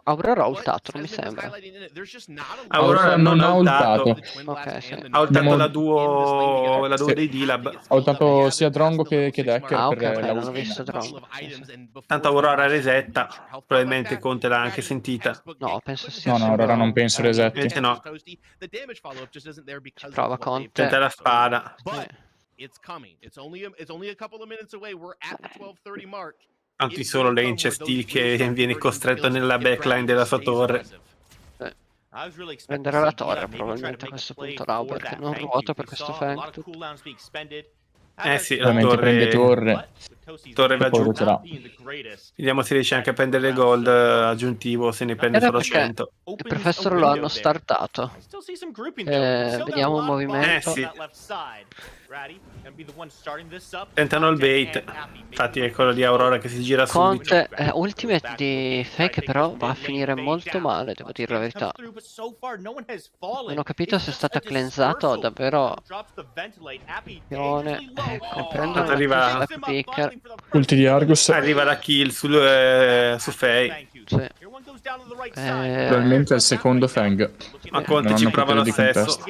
Aurora ha ultato, non mi sembra. Aurora non ha ultato. Ok, sì. Ha ultato la duo dei D-Lab. Ha ultato sia Drongo che Decker Ah, per ok, la non ho ulti. visto Drongo. Tanto Aurora resetta. Probabilmente Conte l'ha anche sentita. No, penso sia. No, Aurora non penso resetti. Invece no. Ci prova Conte. Tenta la spada. It's coming. It's only a couple of minutes away. We're at the 12:30 mark. Tanto solo lane c'è Steel che viene costretto nella backline della sua torre. Prenderà la torre probabilmente a questo punto Lauber, che non ruota per questo Fangtooth. Sì, la prende torre. Torre va giù. Ruoterà. Vediamo se riesce anche a prendere gold aggiuntivo, se ne prende solo 100. Il professor lo hanno startato. Vediamo un movimento. Sì. Tentano il bait. Infatti è quello di Aurora che si gira subito. Conte, ultimate di Fake però va a finire molto male, devo dire la verità. Non ho capito se è stato cleansato davvero. Ecco, prendono Arriva la picker. Ulti di Argus. Arriva la kill su Faye. Sì. Probabilmente è il secondo Fang. Ma Conte ci prova lo stesso.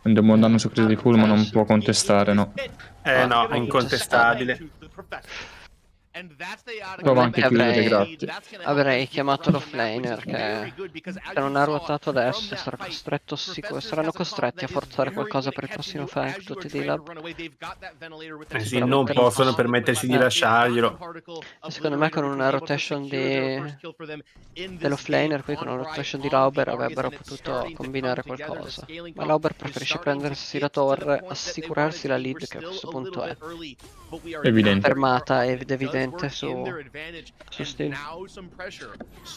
Prende un buon danno su crisi di cool, ma non può contestare, no. No, è incontestabile. Prova anche a chiudere grazie. Avrei chiamato l'offlaner che se non ha ruotato adesso sarà costretto saranno costretti a forzare qualcosa per il prossimo Fang, tutti dei lab. Sì, non possono permettersi di lasciarglielo. Secondo me con una rotation dell'offlaner, qui con una rotation di Lauber avrebbero potuto combinare qualcosa. Ma Lauber preferisce prendersi la torre, assicurarsi la lead che a questo punto è Evidente. fermata ed evidente su Steel.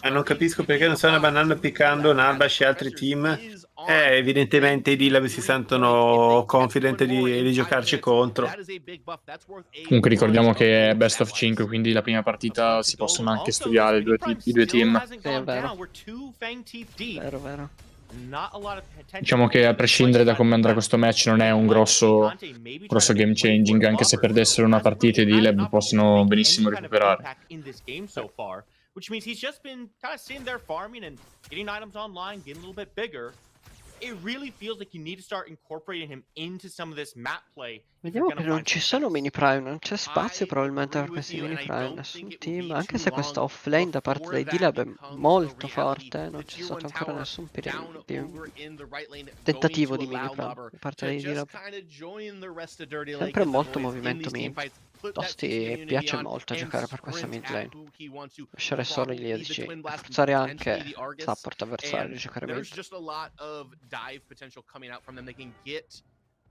Non capisco perché non stanno bannando piccando Nabash e altri team. Evidentemente i D-Lab si sentono confident di giocarci contro. Comunque ricordiamo che è best of 5, quindi la prima partita si possono anche studiare i due team. È vero. Vero. Diciamo che a prescindere da come andrà questo match non è un grosso game changing, anche se perdessero una partita i D-Lab possono benissimo recuperare. Which means he's just been kind of sitting there farming and getting items online, getting a little bit bigger. It really feels like you need to start incorporating him into some of this map play. Vediamo che non ci sono mini prime, non c'è spazio probabilmente per questi mini prime, nessun team, anche se questa offlane da parte dei D-Lab è molto forte, non c'è stato ancora nessun tentativo di mini prime da parte dei D-Lab. Sempre molto movimento mid, Tosti piace molto giocare per questa mid lane, lasciare solo gli ADC, forzare anche support avversario di giocare mid.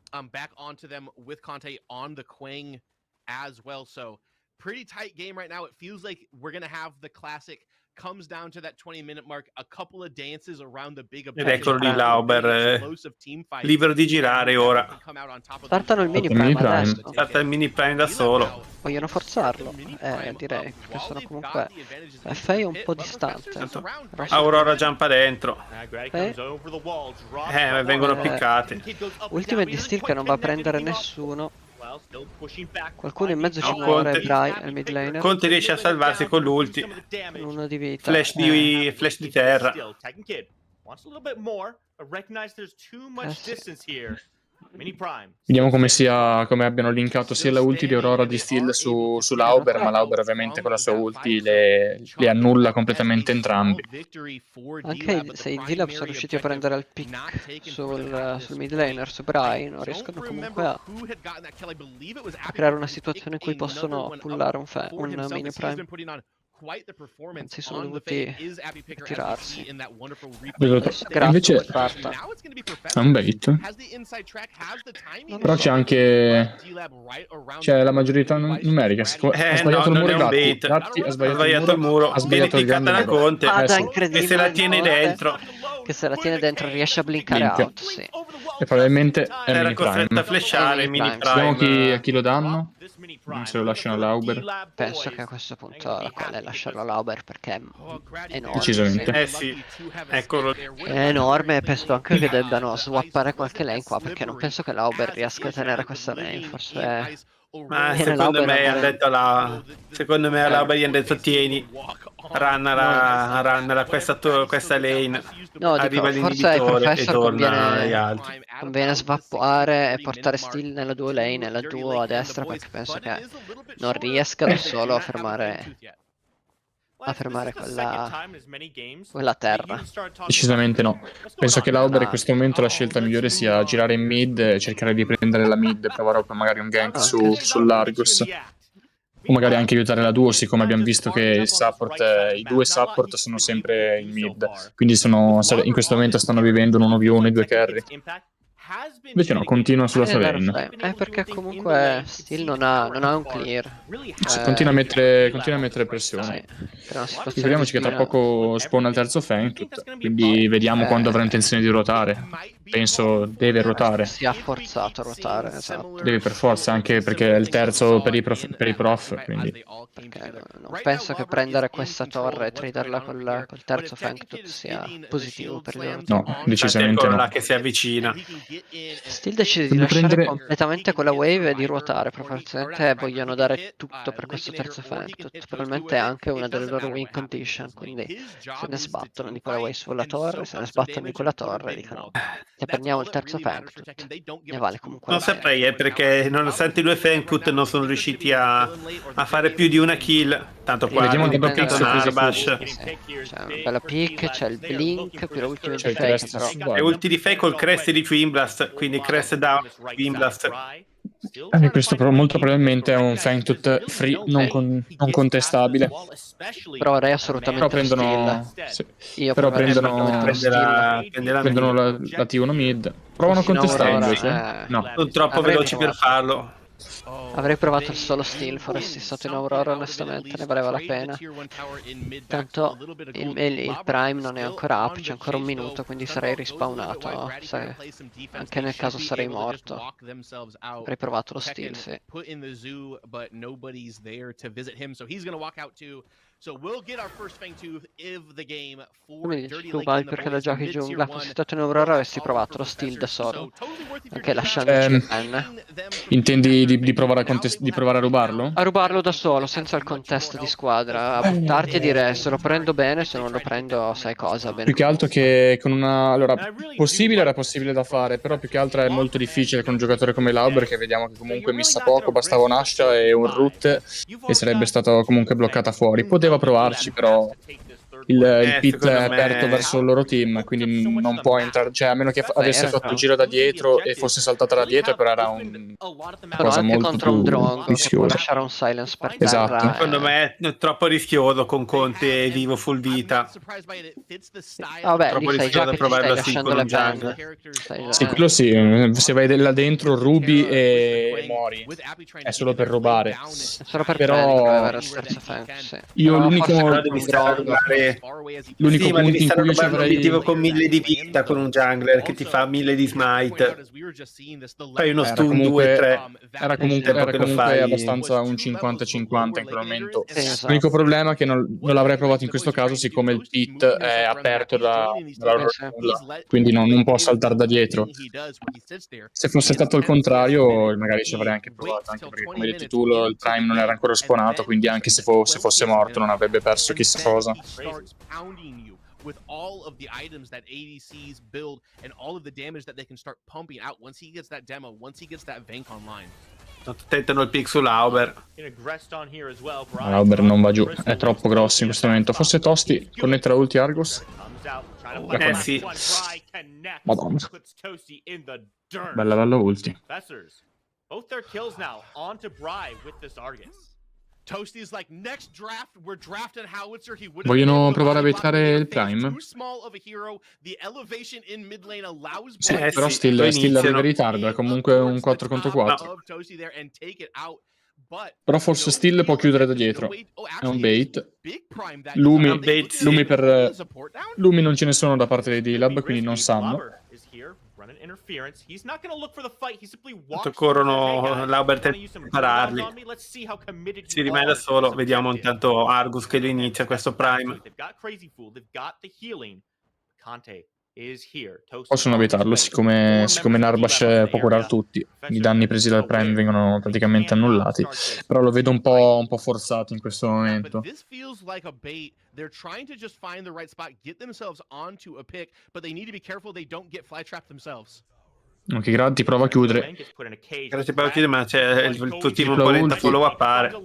Back onto them with Conte on the Quang as well. So pretty tight game right now. It feels like we're going to have the classic comes down to that 20-minute mark, a couple of dances around the big Ed eccolo di Lauber, libero di girare ora. Startano il mini prime adesso. Starta il mini prime da solo. Vogliono forzarlo? Direi che sono comunque FA un po' distante. Aurora jumpa dentro. Vengono piccate. Ultimate di Steel che non va a prendere nessuno. Qualcuno in mezzo ci muore, Bry, il mid laner. Conte riesce a salvarsi con l'ulti. Con uno di vita. Flash di terra. Vediamo come abbiano linkato sia la ulti di Aurora di Steel su Lauber, ma Lauber ovviamente con la sua ulti le annulla completamente entrambi. Anche se i D-Lab sono riusciti a prendere il pick sul mid laner, su Bry, non riescono comunque a creare una situazione in cui possono pullare un mini prime. Anzi sono dovuti tirarsi. Invece è un bait. Però c'è anche la maggiorità numerica. Ha sbagliato il muro Gatti. Ha sbagliato il muro. Ha sbagliato il grande Conte e se la tiene dentro. Che se la tiene dentro riesce a blinkare out, sì. E probabilmente è era mini costretto prime. a flashare mini Vediamo prime. a chi lo danno. Se lo lasciano a Lauber. Penso che a questo punto la quale lasciarlo a Lauber perché è enorme. Decisamente. Sì, eccolo. È enorme e penso anche che debbano swappare qualche lane qua perché non penso che Lauber riesca a tenere questa lane. Forse ma secondo me hanno detto secondo me a Lauber gli hanno detto tieni, runnala questa lane. No, arriva dico, forse ai l'inibitore e Professor torna agli altri. conviene swappare e portare Steel nella duo lane e la duo a destra perché penso che non riesca da solo a fermare quella terra. Decisamente no. Penso che Lauber in questo momento la scelta migliore sia girare in mid e cercare di prendere la mid, provare magari un gank sull'Argus. O magari anche aiutare la duo, siccome abbiamo visto che i due support sono sempre in mid. Quindi in questo momento stanno vivendo un 1v1 i due carry. Invece no, continua sulla sua lane. Perché comunque Steel non ha un clear. Continua a mettere pressione. Ricordiamoci che tra poco spawna il terzo Fang, quindi vediamo quando avrà intenzione di ruotare. Penso deve ruotare. Si è forzato a ruotare, esatto. Deve per forza, anche perché è il terzo per i prof, quindi... Perché non penso che prendere questa torre e traderla col terzo Fang sia positivo per loro. No, decisamente no. Là che si avvicina. Steel decide di lasciare completamente quella wave e di ruotare, probabilmente vogliono dare tutto per questo terzo Fang, probabilmente è anche una delle loro win condition, quindi se ne sbattono di quella wave sulla torre, se ne sbattono di quella torre e dicono se prendiamo il terzo Fang ne vale comunque. Non saprei, perché nonostante i due Fangput non sono riusciti a fare più di una kill, tanto qua vediamo che con Arbash. C'è una bella pick, c'è il blink, più l'ultimo di fake, però... E ulti di fake col crest di Twin Blast, quindi crest down, Twin Blast. Questo molto probabilmente è un Fangtooth free non contestabile. Però Re assolutamente prendono Io però prendono la la T1 mid. Provano a contestare no, non troppo veloci per farlo. Avrei provato il solo Steel, fossi stato in Aurora, onestamente ne valeva la pena. Tanto il Prime non è ancora up, c'è ancora un minuto, quindi sarei rispawnato. Anche nel caso sarei morto. Avrei provato lo Steel, sì. Tu mi dici, tu vai perché la giochi giungla, fossi stato in Aurora avresti provato lo Steel da solo. Anche lasciandoci N. Intendi di provare a rubarlo? A rubarlo da solo, senza il contesto di squadra, a buttarti e dire se lo prendo bene, se non lo prendo sai cosa, bene. Più che altro che con una... Allora, era possibile da fare, però più che altro è molto difficile con un giocatore come Lauber, che vediamo che comunque missa poco, bastava un'ascia e un root e sarebbe stato comunque bloccata fuori. Poteva provarci, però il pit è aperto verso il loro team, quindi non può entrare, cioè a meno che avesse fatto il giro da dietro e fosse saltata da dietro, però era una cosa molto contro un drone rischiosa. può lasciare un silence per terra. Esatto. Secondo me è troppo rischioso con Conte vivo full vita. Vabbè, lì sai già che ti stai a lasciando le band. Sì, quello sì, se vai là dentro rubi e muori, è solo per rubare. Solo per però io l'unico punto in cui io ci avrei l'obiettivo con 1000 di vita con un jungler che ti fa 1000 di smite, fai uno stun 2-3, era comunque abbastanza un 50-50 in quel momento. L'unico problema è che non l'avrei provato in questo caso, siccome il pit è aperto dalla quindi non può saltare da dietro. Se fosse stato il contrario magari ci avrei anche provato, anche perché come hai detto tu il Prime non era ancora spawnato, quindi anche se fosse morto non avrebbe perso chissà cosa. With all of the items that ADCs build and all of the damage that they can start pumping out once he gets that demo, once he gets that Vank online. Tentano il pick su Lauber. Lauber non va giù, è troppo grosso in questo momento. Forse Tosti connetterà ulti Argus? Sì. Madonna. Bella ulti. Both their kills now on to Bry with this Argus. Toasty's like, next draft, we're drafting Howitzer. He Vogliono provare a baitare il Prime? Sì, però Still arriva in ritardo, è comunque un 4 contro 4. Però forse Still può chiudere da dietro. È un bait. Lumi non ce ne sono da parte dei D-Lab, quindi non sanno. Corrono Lauber tenta di pararli. Si rimane da solo. Vediamo intanto Argus che lo inizia questo Prime. Possono evitarlo, siccome Narbash può curare tutti. I danni presi dal Prime vengono praticamente annullati. Però lo vedo un po' forzato in questo momento. They're trying to just find the right spot, get themselves onto a pick, but they need to be careful they don't get fly trapped themselves. Ok, Grad prova a chiudere. Ma c'è il tuo team un po' lento, follow appare.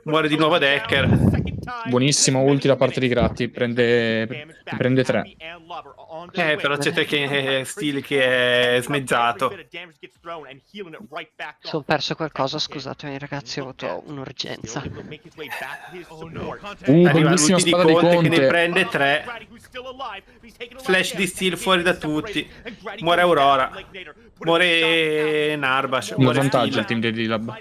Muore di nuovo Decker. Buonissimo ulti da parte di Gratti, prende 3. Però c'è te che Steel che è smezzato. Sono perso qualcosa, scusatemi ragazzi, ho avuto un'urgenza. Arriva bellissima l'ulti di spada di Conte che Conte. ne prende 3. Flash di Steel fuori da tutti. Muore Aurora. Muore Narbash. Un Muore vantaggio Steel. il team di D-Lab.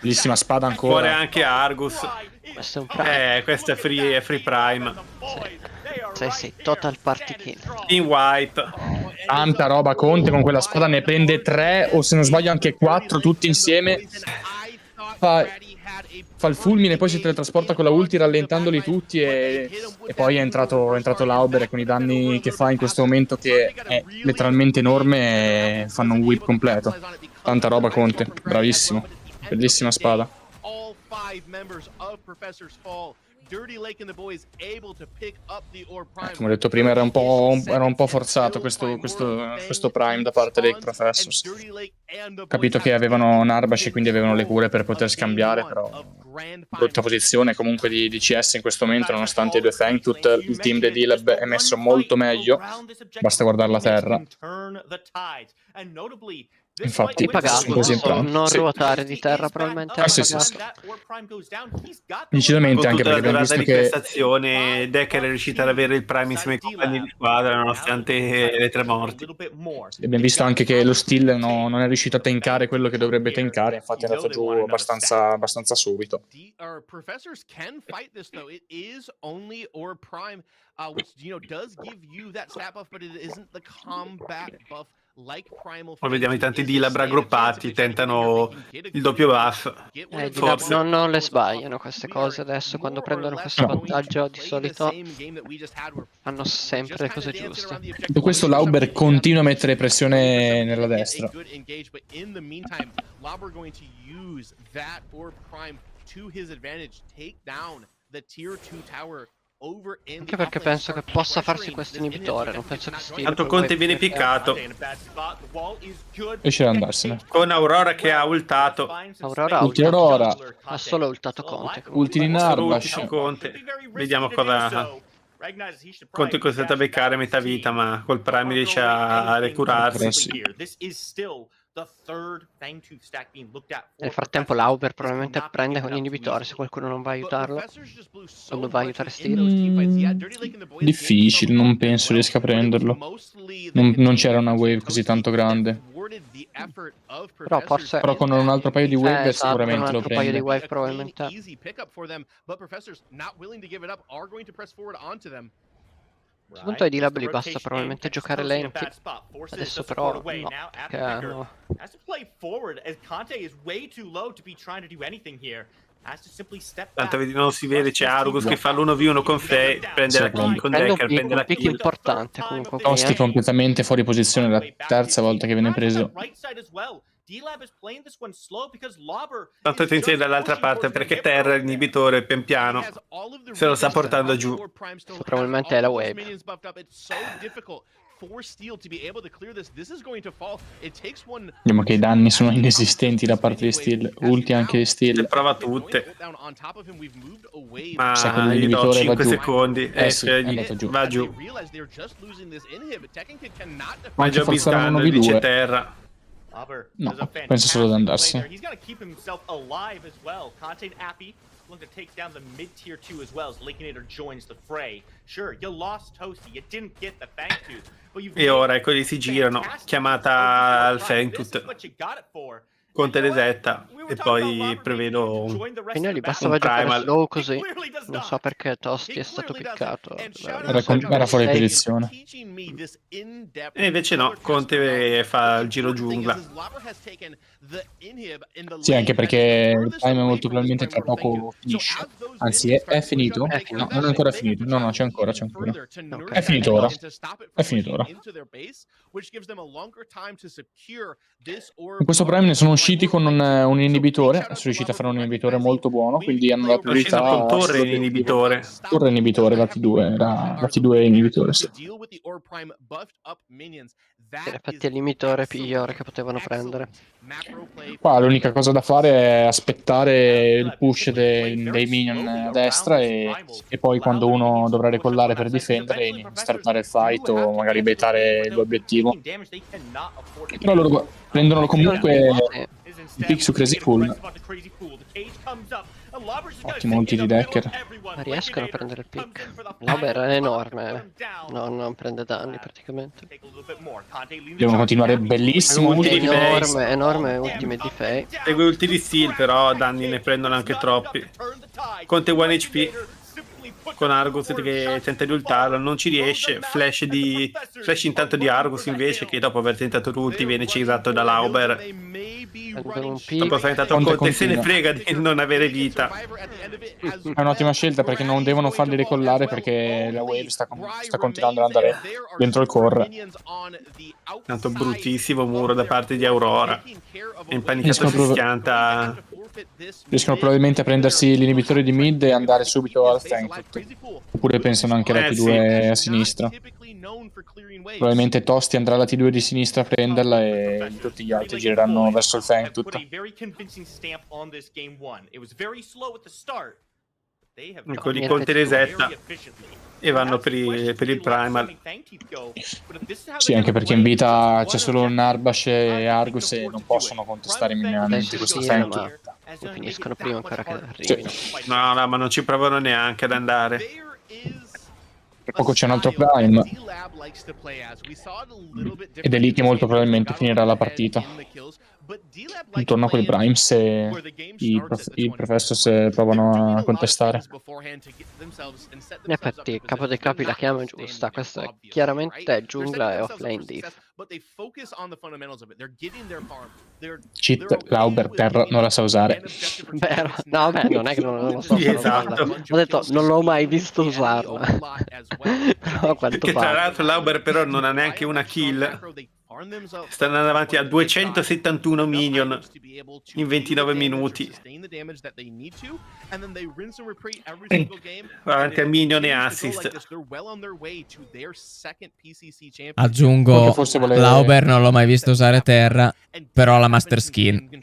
Bellissima spada ancora. Muore anche Argus. Questo è un prime. Questo è free prime. Sì, total party kill. In white. Tanta roba, Conte con quella spada ne prende 3 o se non sbaglio anche 4 tutti insieme. Fa il fulmine, poi si teletrasporta con la ulti rallentandoli tutti e poi è entrato Lauber e con i danni che fa in questo momento che è letteralmente enorme fanno un whip completo. Tanta roba Conte, bravissimo, bellissima spada. Come ho detto prima era un po' forzato questo prime da parte dei Professors. Capito che avevano Narbash e quindi avevano le cure per poter scambiare, però brutta posizione comunque di CS in questo momento, nonostante i due Fang. Tutto il team dei D-Lab è messo molto meglio, basta guardare la terra. Infatti non ruotare di terra probabilmente sì. Decisamente, anche perché abbiamo visto che Decker è riuscita ad avere il prime insieme ai compagni di squadra nonostante le 3 morti. Abbiamo visto anche che lo Steel non è riuscito a tankare quello che dovrebbe tankare, infatti è andato giù abbastanza subito. Professors can fight this though. It is only or prime, which does give you that stat buff, but it isn't the combat buff. Poi vediamo i tanti D-Lab raggruppati, tentano il doppio buff. Forse. Non le sbagliano queste cose adesso, quando prendono questo vantaggio di solito fanno sempre le cose giuste. Tutto questo Lauber continua a mettere pressione nella destra. Anche perché penso che possa farsi questo inibitore, non penso che stia. Tanto Conte viene piccato. Riesce ad andarsene. Con Aurora che ha ultato. Aurora ha solo ultato Conte. Ulti di Narbash. Conte. Vediamo cosa. Conte è costretto a beccare metà vita, ma col prime riesce a recurarsi. Nel frattempo Lauber probabilmente prende con l'inibitore se qualcuno non va a aiutarlo. Quando va a aiutare Steel. Difficile, non penso riesca a prenderlo. Non c'era una wave così tanto grande. Però con un altro paio di wave sicuramente lo prende. Un paio di wave probabilmente. A questo punto ai D-Lab li basta probabilmente giocare lenti. Adesso però no, perché no. Tanto non si vede, c'è Argus che fa l'1v1 con Faye, prende la kill con Decker, prende la kill. Importante comunque. Tosti completamente fuori posizione, la terza volta che viene preso. Tanto attenzione dall'altra parte perché Terra l'inibitore pian piano se lo sta portando giù. Probabilmente è la wave. Vediamo che i danni sono inesistenti da parte di Steel. Ulti anche di Steel. Le prova tutte. Ma gli gli do 5 va giù. secondi. Sì, è andato giù. Va giù. Ma già biscando, dice Terra. No, penso solo ad andarsene. Looking to take down the mid-tier 2 as well as Liquinator joins the fray. Sure, you lost Toasty, you didn't get the Fangtooth, but you've E ora quelli si girano, chiamata al Fangtooth. Conte resetta e poi prevedo un Quindi bastava giocare slow così. Non so perché Tosti è stato piccato. Era fuori posizione. E invece no, Conte fa il giro giungla. Sì, anche perché il time molto probabilmente tra poco finisce. Anzi, è finito? No, non è ancora finito. No, c'è ancora. È finito ora. È finito ora. In questo prime ne sono usciti con un inibitore, sono riusciti a fare un inibitore molto buono, quindi hanno dato priorità con a torre in inibitore. torre inibitore, la T2, era la T2 inibitore, sì. In effetti è l'inibitore migliore che potevano prendere. Qua l'unica cosa da fare è aspettare il push dei minion a destra e poi quando uno dovrà decollare per difendere startare il fight o magari baitare l'obiettivo. Però loro prendono comunque il pick su Crazy Pool. Ottimo ulti di Decker. Ma riescono a prendere il pick. L'Auber è enorme. No, non prende danni praticamente. Devono continuare, bellissimo ulti di Face. Enorme ultime di Faye. Segue ulti di Steel, però danni ne prendono anche troppi. Conte 1 HP con Argus che tenta di ultarlo, non ci riesce. Flash intanto di Argus invece, che dopo aver tentato l'ulti viene cisato da Lauber. Dopo tentato Conte se ne frega di non avere vita. È un'ottima scelta perché non devono farli decollare, perché la wave sta continuando ad andare dentro il core. Tanto bruttissimo muro da parte di Aurora. È impanicato, si schianta. Riescono probabilmente a prendersi l'inibitore di mid e andare subito al Thankful. Oppure pensano anche alla T2 sì. a sinistra. Probabilmente Tosti andrà alla T2 di sinistra a prenderla e tutti gli altri gireranno verso il Thankful. Ecco, li Conte resetta e vanno per il primal. Sì, anche perché in vita c'è solo Narbash e Argus e non possono contestare minimamente questo Thankful. Finiscono prima ancora che arrivino. No, ma non ci provano neanche ad andare. Tra poco c'è un altro Prime ed è lì che molto probabilmente finirà la partita. Intorno a quel Prime se i Professors provano a contestare. In effetti il capo dei capi la chiama giusta. Questa è chiaramente giungla e offlane diff. Cheat, Lauber Terra non la sa usare. Vero? No, beh, non è che non lo so. Sì, esatto. Ho detto, non l'ho mai visto usarla. Però a quanto Perché tra pare. l'altro Lauber però non ha neanche una kill. Stanno andando avanti a 271 minion in 29 minuti. Avanti a minion e assist. Aggiungo, Lauber non l'ho mai visto usare terra, però la Master Skin.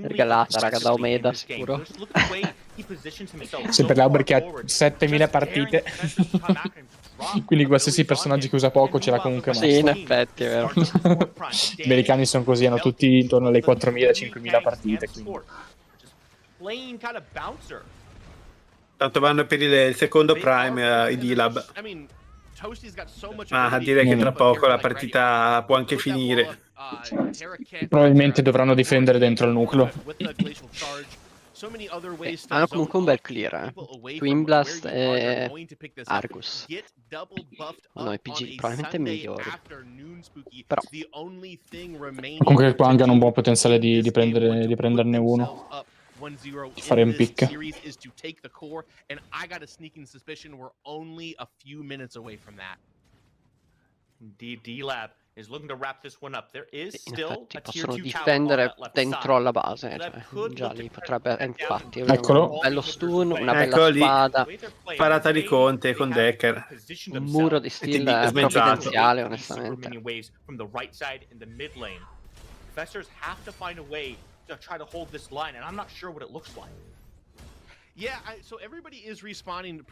Regalata, raga, da Omeda, sicuro. Sì, per Lauber che ha 7000 partite. Quindi qualsiasi personaggio che usa poco ce l'ha comunque Master. Sì, in effetti, è vero. Gli americani sono così, hanno tutti intorno alle 4000-5000 partite. Quindi. Tanto vanno per il secondo prime i D-Lab. Ma direi che tra poco la partita può anche finire. Probabilmente dovranno difendere dentro il nucleo. Hanno comunque un bel clear, Twin Blast e Argus. No, i PG probabilmente migliori. Però comunque qua hanno un buon potenziale di prenderne uno. Fare un pick. in effetti possono difendere dentro alla base, cioè, già lì potrebbe, infatti, eccolo. Un bello stun, una bella spada, parata di Conte con Decker, un muro di steel provvidenziale, onestamente. Yeah, so everybody is respawning.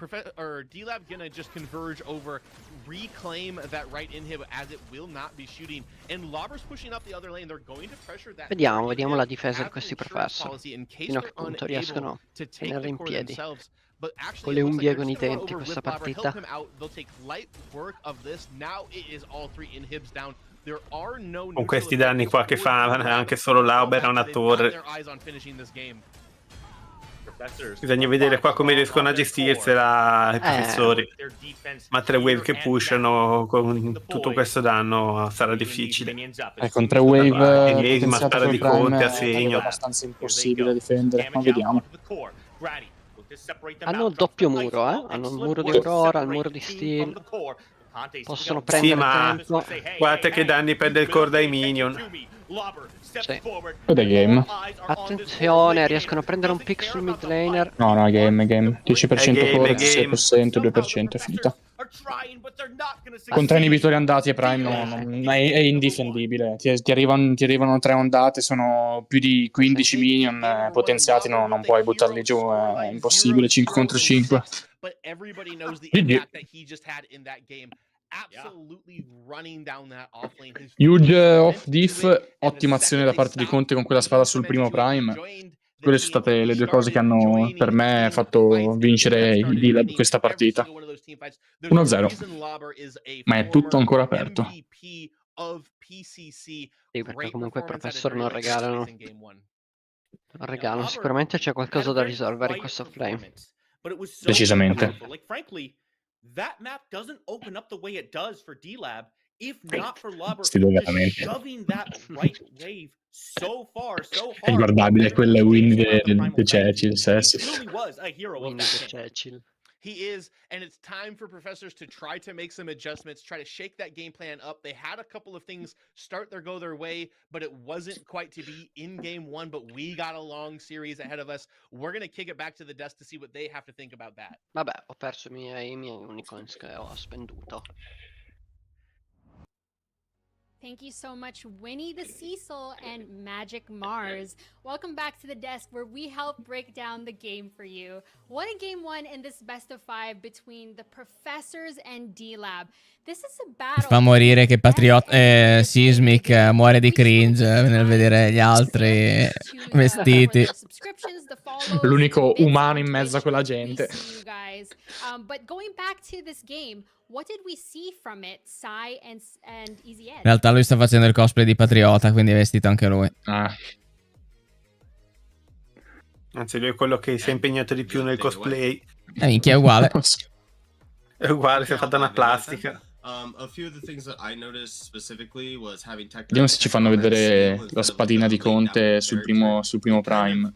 D-Lab gonna just converge over, reclaim that right inhib as it will not be shooting. And Lobber's pushing up the other lane. They're going to pressure that. Vediamo la difesa di questi Professor. Fino a che punto riescono a tenerli in piedi. Con le unghie con i denti questa partita. Con questi danni qua che fa anche solo Lauber a una torre. Bisogna vedere qua come riescono a gestirsela i professori. Ma 3 wave che pushano con tutto questo danno sarà difficile. Con 3 wave ma spara di Conte a segno. È abbastanza impossibile da difendere, ma vediamo. Hanno il doppio muro, Hanno il muro di Aurora, il muro di Steel. Possono Sì, prendere ma tempo. guarda che danni perde il core dai minion. Sì. Ed è game. Attenzione, riescono a prendere un pick sul mid laner. No, no, è game, è game. 10% È core, game. 6%, 2%, è finita. Con 3 inibitori andati e Prime è indifendibile. Ti arrivano 3 ondate, sono più di 15 minion potenziati, non puoi buttarli giù, è impossibile, 5 contro 5. But everybody knows the GG. impact that he just had in that game. Absolutely running down that offlane. Huge off diff, ottima azione da parte di Conte con quella spada sul primo Prime. Quelle sono state le due cose che hanno, per me, fatto vincere i D-Lab questa partita. 1-0. Ma è tutto ancora aperto. Sì, perché comunque i Professor non regalano. Non regalano, sicuramente c'è qualcosa da risolvere in questo flame. Decisamente. Like frankly, that map doesn't open up the way it does for D-Lab if not for Lubber Sti due just veramente. shoving that right wave so far, so È hard. guardabile quelle win di Churchill, He Sessi. truly was a hero of that game. Churchill. He is, and it's time for Professors to try to make some adjustments, try to shake that game plan up. They had a couple of things go their way, but it wasn't quite to be in game one, but we got a long series ahead of us. We're going to kick it back to the desk to see what they have to think about that. Vabbè, ho perso i miei unicorns che ho spenduto. Thank you so much, Winnie the Cecil and Magic Mars. Welcome back to the desk where we help break down the game for you. What a game one in this best of 5 between the Professors and D-Lab. This is a battle. Fa morire che Sismic muore di cringe nel vedere gli altri vestiti. L'unico umano in mezzo a quella gente. But going back to this game, what did we see from it, Sai and Easy Ed? In realtà lui sta facendo il cosplay di Patriota, quindi è vestito anche lui. Anzi, lui è quello che si è impegnato di più nel cosplay. Minchia, è uguale. È uguale, si è fatta una plastica. Vediamo se ci fanno vedere la spadina di Conte sul primo Prime.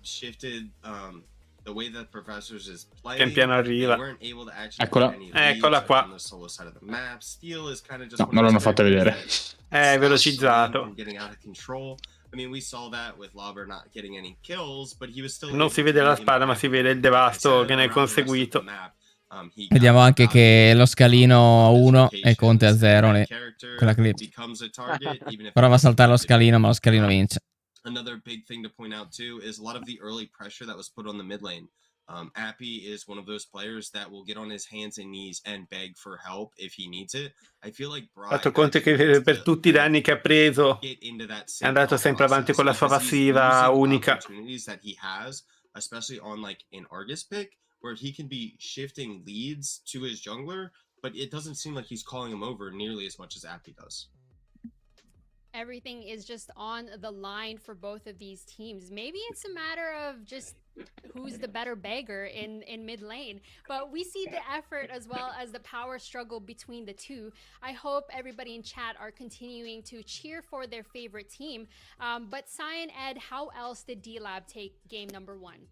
Pian piano arriva. Eccola. Eccola qua. No, non l'hanno fatta vedere. È velocizzato. Non si vede la spada, ma si vede il devasto che ne è conseguito. Vediamo anche che lo scalino a 1 e Conte a 0 quella clip. Prova a saltare lo scalino, ma lo scalino vince. Another big thing to point out too is a lot of the early pressure that was put on the mid lane. APRI is one of those players that will get on his hands and knees and beg for help if he needs it. I feel like Fatto conto che per tutti i danni che ha preso è andato sempre avanti con la sua passiva unica. That he has, especially on like an Argus pick, where he can be shifting leads to his jungler, but it doesn't seem like he's calling him over nearly as much as APRI does. Everything is just on the line for both of these teams. Maybe it's a matter of just who's the better beggar in mid lane, but we see the effort as well as the power struggle between the two. I hope everybody in chat are continuing to cheer for their favorite team. But Sai and Ed, how else did D-Lab take game number 1?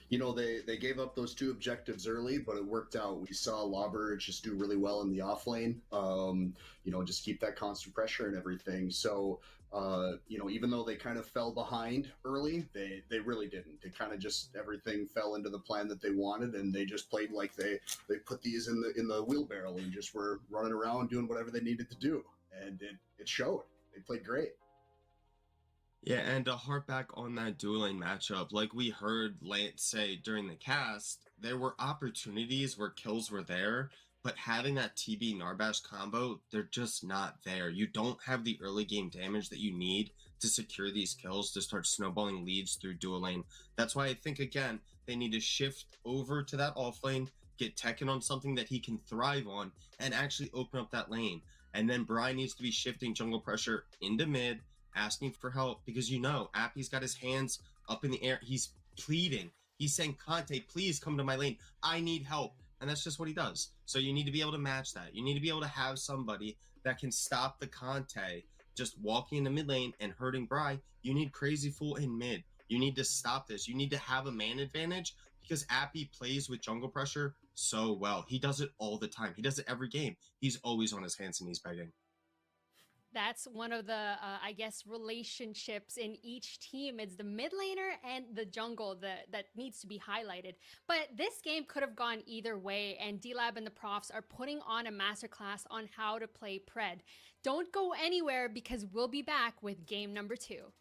You know, they gave up those 2 objectives early, but it worked out. We saw Lauber just do really well in the off lane, you know, just keep that constant pressure and everything. So, you know, even though they kind of fell behind early, they really didn't. It kind of just, everything fell into the plan that they wanted, and they just played like they put these in the wheelbarrow and just were running around doing whatever they needed to do. And it showed. They played great. Yeah, and to harp back on that dual lane matchup, like we heard Lance say during the cast, there were opportunities where kills were there, but having that TB Narbash combo, they're just not there. You don't have the early game damage that you need to secure these kills to start snowballing leads through dual lane. That's why I think, again, they need to shift over to that off lane, get Tekken on something that he can thrive on, and actually open up that lane. And then Brian needs to be shifting jungle pressure into mid, asking for help, because you know APRI's got his hands up in the air. He's pleading. He's saying, Conte, please come to my lane. I need help. And that's just what he does. So you need to be able to match that. You need to be able to have somebody that can stop the Conte just walking into mid lane and hurting Bri. You need Crazy Fool in mid. You need to stop this. You need to have a man advantage, because APRI plays with jungle pressure so well. He does it all the time. He does it every game. He's always on his hands and he's begging. That's one of the, I guess, relationships in each team. It's the mid laner and the jungle that needs to be highlighted. But this game could have gone either way, and D-Lab and the profs are putting on a masterclass on how to play Pred. Don't go anywhere because we'll be back with game number 2.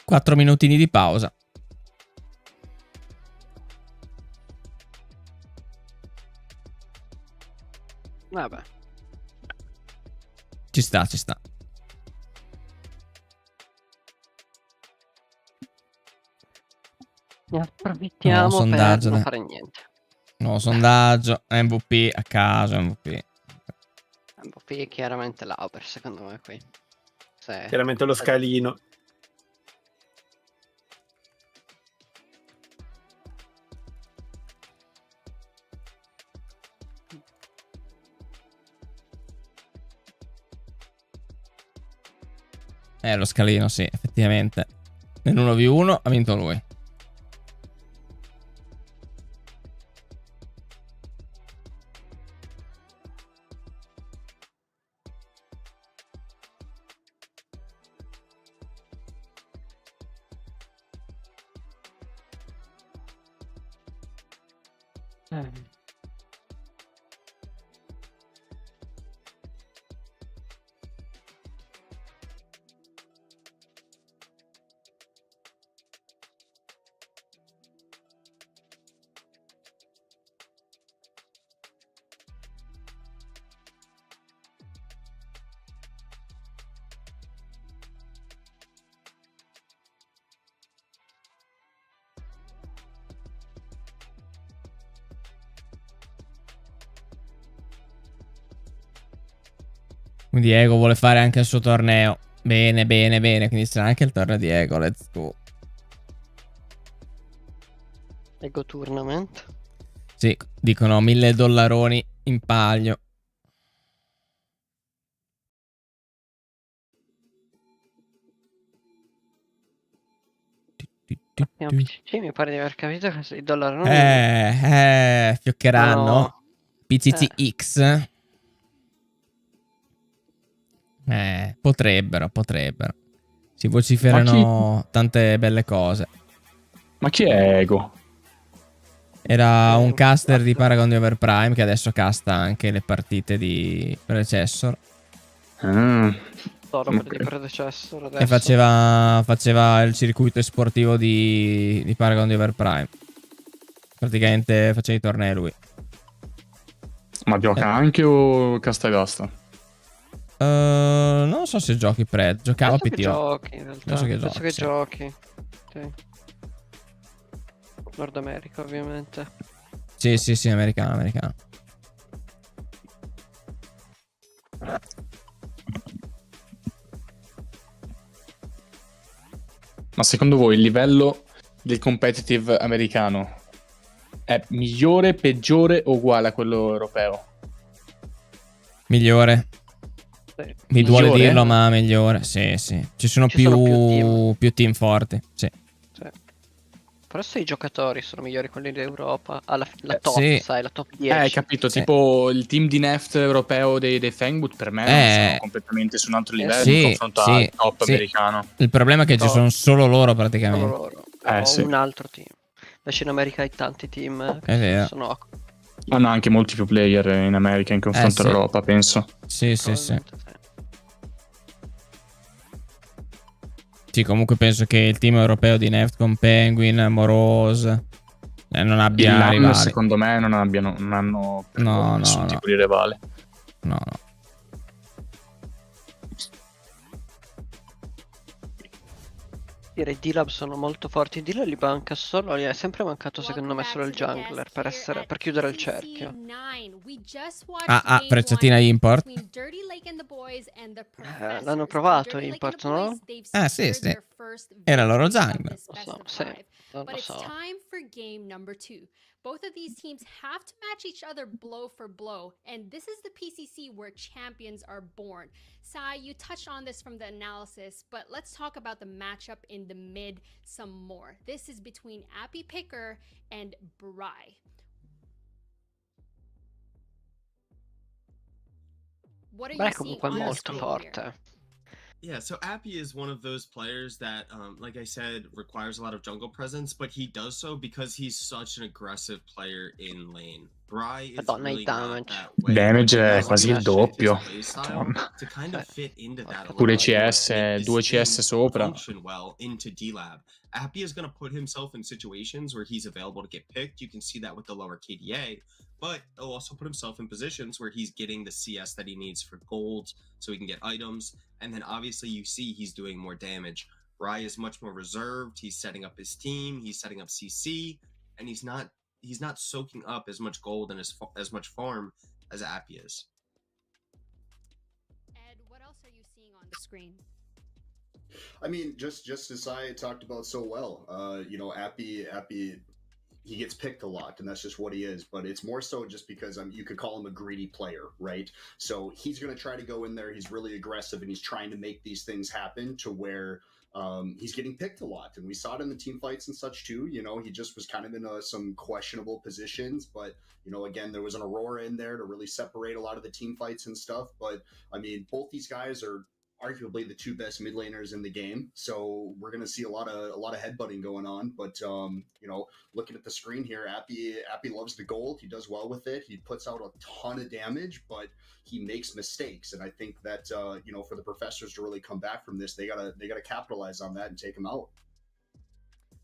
Quattro minutini di pausa. Vabbè. Ci sta, ci sta. Ne approfittiamo per non fare niente. No, sondaggio, MVP a caso, MVP. MVP chiaramente l'Auber, secondo me qui. Chiaramente lo scalino. Lo scalino, sì, effettivamente. Nell'1v1 ha vinto lui. Quindi Diego vuole fare anche il suo torneo. Bene, bene, bene. Quindi sarà anche il torneo di Diego. Let's go. Ego Tournament. Sì, dicono $1000 in palio. PCC mi pare di aver capito che i dollari non fioccheranno. No. PCC potrebbero. Si vociferano tante belle cose. Ma chi è Ego? Era un caster di Paragon di Overprime che adesso casta anche le partite di Predecessor. Di Predecessor adesso. E faceva il circuito sportivo di Paragon di Overprime. Praticamente faceva i tornei lui. Ma gioca anche o casta e basta? Non so se giochi Pred. Giocava Penso che PTO. giochi in realtà. Penso che sì. giochi. Sì. Nord America ovviamente. Sì, americano. Ma secondo voi il livello del competitive americano è migliore, peggiore o uguale a quello europeo? Migliore. Mi duole dirlo, ma migliore. Sì. Ci sono più team forti. Sì. Forse i giocatori sono migliori quelli d'Europa. La top, sì. sai, la top 10. Hai capito, sì. Tipo il team di Neft europeo dei Fangboot per me sono completamente su un altro livello in confronto al top americano. Il problema è che ci sono solo loro praticamente. Solo loro. Un altro team. Invece in America hai tanti team che sono... Hanno anche molti più player in America in confronto all'Europa, penso. Sì. Sì, comunque penso che il team europeo di Neft con Penguin, Morose non abbia rivali. Secondo me non hanno nessun tipo di rivale. No. I D-Lab sono molto forti. D-Lab li manca solo, gli è sempre mancato secondo me solo il jungler per chiudere il cerchio. Frecciatina import. L'hanno provato import, no? Sì. Era loro jungler. Non lo so. Both of these teams have to match each other blow for blow, and this is the PCC where champions are born. Sai, you touched on this from the analysis, but let's talk about the matchup in the mid some more. This is between APRI Picker and Bry. What are you seeing on the screen here? Yeah, so APRI is one of those players that, like I said, requires a lot of jungle presence, but he does so because he's such an aggressive player in lane. Bry is really not that way. Damage è quasi il doppio. To kind of fit into that Pure CS, 2 CS sopra. Function well into D-Lab. APRI is going to put himself in situations where he's available to get picked. You can see that with the lower KDA, but he'll also put himself in positions where he's getting the CS that he needs for gold so he can get items. And then obviously you see he's doing more damage. Bry is much more reserved. He's setting up his team. He's setting up CC, and he's not soaking up as much gold and as much farm as APRI is. Ed, what else are you seeing on the screen? I mean, just as I talked about so well, you know, APRI, he gets picked a lot, and that's just what he is. But it's more so just because you could call him a greedy player, right? So he's going to try to go in there. He's really aggressive, and he's trying to make these things happen to where he's getting picked a lot. And we saw it in the team fights and such too. You know, he just was kind of in some questionable positions. But, you know, again, there was an Aurora in there to really separate a lot of the team fights and stuff. But, I mean, both these guys are arguably the 2 best mid laners in the game, so we're going to see a lot of headbutting going on. But you know, looking at the screen here, APRI loves the gold. He does well with it. He puts out a ton of damage, but he makes mistakes, and I think that you know, for the professors to really come back from this, they gotta capitalize on that and take him out.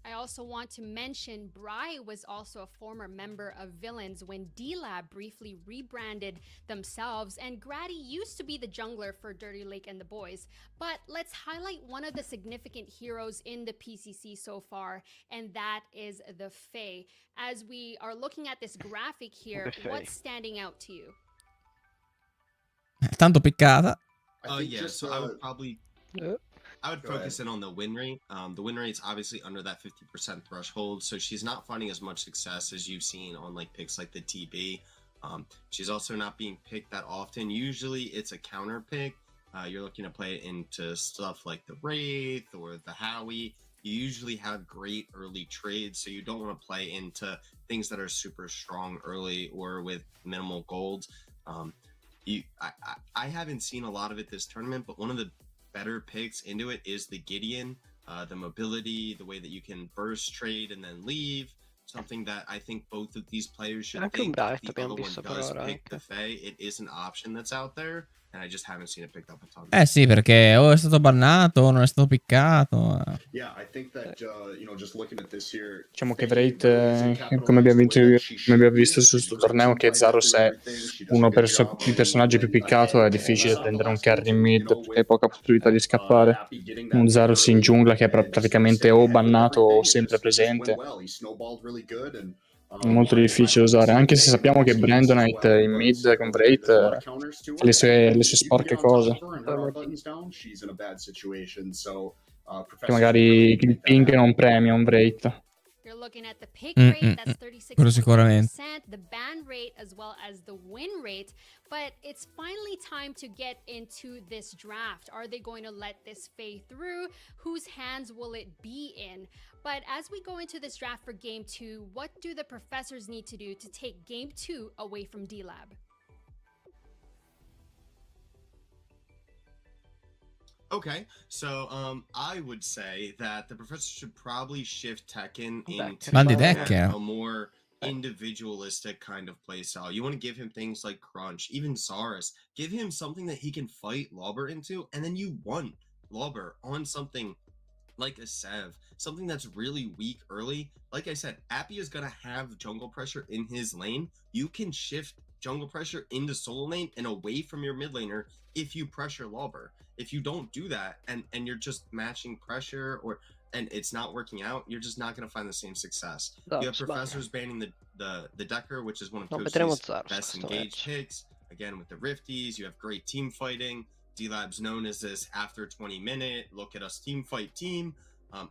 I also want to mention Bry was also a former member of Villains when D-Lab briefly rebranded themselves, and Grady used to be the jungler for Dirty Lake and the boys. But let's highlight one of the significant heroes in the PCC so far, and that is the Fae. As we are looking at this graphic here, what's standing out to you? Tanto piccata. Oh yeah, so I would probably... I would focus in on the win rate. The win rate's obviously under that 50% threshold, so she's not finding as much success as you've seen on like picks like the TB. She's also not being picked that often. Usually it's a counter pick. You're looking to play it into stuff like the Wraith or the Howie. You usually have great early trades, so you don't want to play into things that are super strong early or with minimal gold. I haven't seen a lot of it this tournament, but one of the better picks into it is the Gideon, the mobility, the way that you can burst trade and then leave, something that I think both of these players should think. If the other one does pick the Fae, it is an option that's out there, and I just haven't seen it picked up a ton. Sì, perché o è stato bannato o non è stato piccato. Yeah, I think that you know, just looking at this here, Diciamo che Wraith, come abbiamo visto su questo torneo, che Zaros è uno dei personaggi più piccato, è difficile prendere un carry in mid perché hai poca possibilità di scappare. Un Zaros in giungla che è praticamente o bannato o sempre presente. È molto difficile usare, anche se sappiamo che Brandonite in mid con Wraith ha le sue sporche cose. Che magari il ping non premia un Wraith. You're looking at the pick rate, that's 36%, the ban rate as well as the win rate, but it's finally time to get into this draft. Are they going to let this Fae through? Whose hands will it be in? But as we go into this draft for Game 2, what do the professors need to do to take Game 2 away from D-Lab? Okay, so I would say that the professor should probably shift Tekken into a more individualistic kind of play style. You want to give him things like Crunch, even Zaris. Give him something that he can fight Lauber into, and then you want Lauber on something like a Sev, something that's really weak early. Like I said, APRI is going to have jungle pressure in his lane. You can shift jungle pressure into solo lane and away from your mid laner if you pressure Lauber. If you don't do that and you're just matching pressure and it's not working out, you're just not going to find the same success. You have professors banning the Decker, which is one of Toasty's best engaged picks. Again, with the Rifties, you have great team fighting. D-Lab's known as this after 20-minute, look at us team fight team.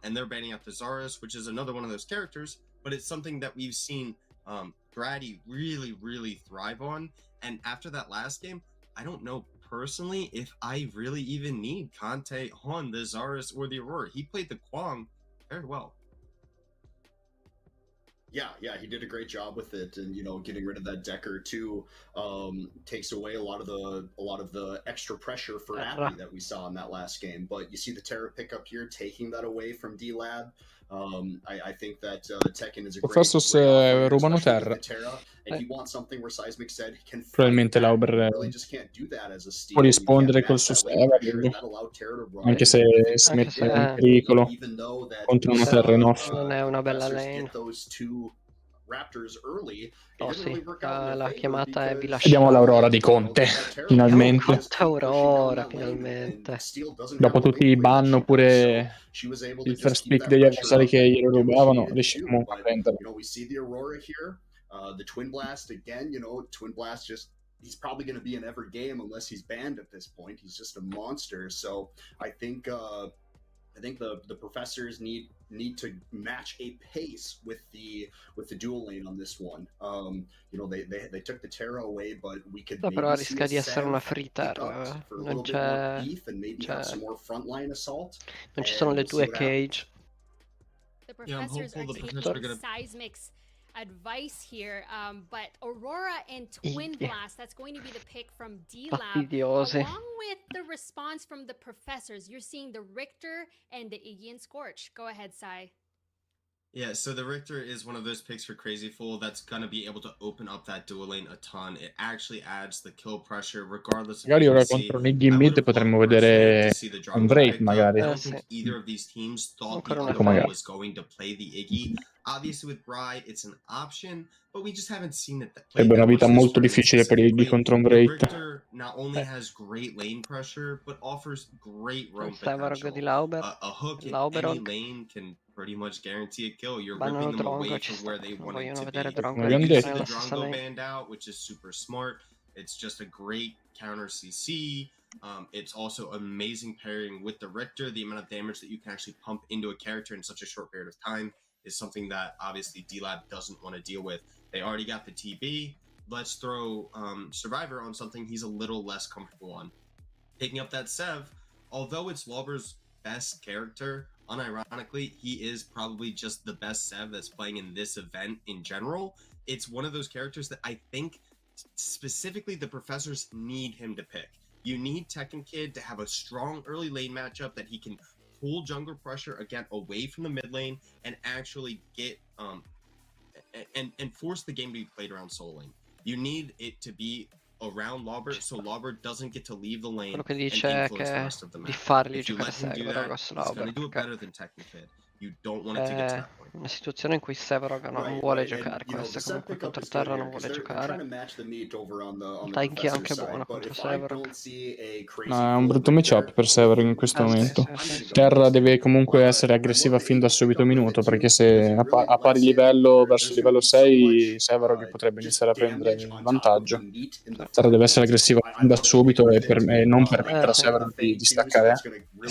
And they're banning out the Zaris, which is another one of those characters, but it's something that we've seen Brady really thrive on. And after that last game, I don't know personally if I really even need Conte on the Zarus or the Aurora. He played the Kwang very well. Yeah, he did a great job with it, and getting rid of that Decker too takes away a lot of the extra pressure for APRI that we saw in that last game. But you see the Terra pickup here, taking that away from D-Lab. I think that Tekken is a great se rubano Terra. and he wants something where Seismic said can Probabilmente Lauber really just can't do that as a steal. può rispondere col suo anche se si mette in pericolo contro una Terra in off. Non è una bella lane. Raptors early, oh sì, la chiamata è bilasciata. Vediamo l'Aurora di Conte, finalmente. Aurora, finalmente. Dopo tutti i ban oppure il first pick degli avversari che glielo rubavano, riesce comunque a prenderlo. We see the Aurora here, the Twin Blast again, Twin Blast just he's probably going to be in every game unless he's banned at this point. He's just a monster. So I think the professors need to match a pace with the dual lane on this one. They took the Terra away, but we could però rischia di essere una free Terra. Non c'è, non ci sono le due cage. The professors are taking Seismic's advice here, but Aurora and Twin Blast, that's going to be the pick from D-Lab, along with the response from the professors. You're seeing the Richter and the Iggy and Scorch. Go ahead, Sai. Yeah, so the Richter is one of those picks for Crazy Fool that's going to be able to open up that dual lane a ton. It actually adds the kill pressure regardless of magari ora contro Niggy in mid potremmo vedere un Wraith magari. I don't think either of these teams thought the other one was going to play the Iggy. Obviously with Bride it's an option, but we just haven't seen it. Sarebbe una vita molto difficile per Iggy contro un Wraith. Richter not only has great lane pressure, but offers great roam potential. A hook in any lane can pretty much guarantee a kill. You're ripping them away from where they want it to be. You can see the Drongo banned out, which is super smart. It's just a great counter CC. It's also amazing pairing with the Richter. The amount of damage that you can actually pump into a character in such a short period of time is something that obviously D-Lab doesn't want to deal with. They already got the TB. Let's throw Survivor on something he's a little less comfortable on. Picking up that Sev, although it's Lauber's best character, unironically, he is probably just the best Sev that's playing in this event in general. It's one of those characters that I think specifically the professors need him to pick. You need Tekken Kid to have a strong early lane matchup that he can pull jungler pressure again away from the mid lane and actually get and force the game to be played around Soul Lane. You need it to be around Lauber so Lauber doesn't get to leave the lane and influence the rest of the map. If you let him do that, he's going to do it better than Tekken Kid. You don't want it to get to that point. Una situazione in cui Severog non vuole giocare, questa comunque contro terra non vuole giocare. Tanky è anche buono contro Severog. No, è un brutto matchup per Severog in questo momento. Terra deve comunque essere aggressiva fin da subito minuto, perché se a pari livello verso il livello 6 Severog potrebbe iniziare a prendere il vantaggio. Terra deve essere aggressiva fin da subito e non permettere a Severog di staccare. Ma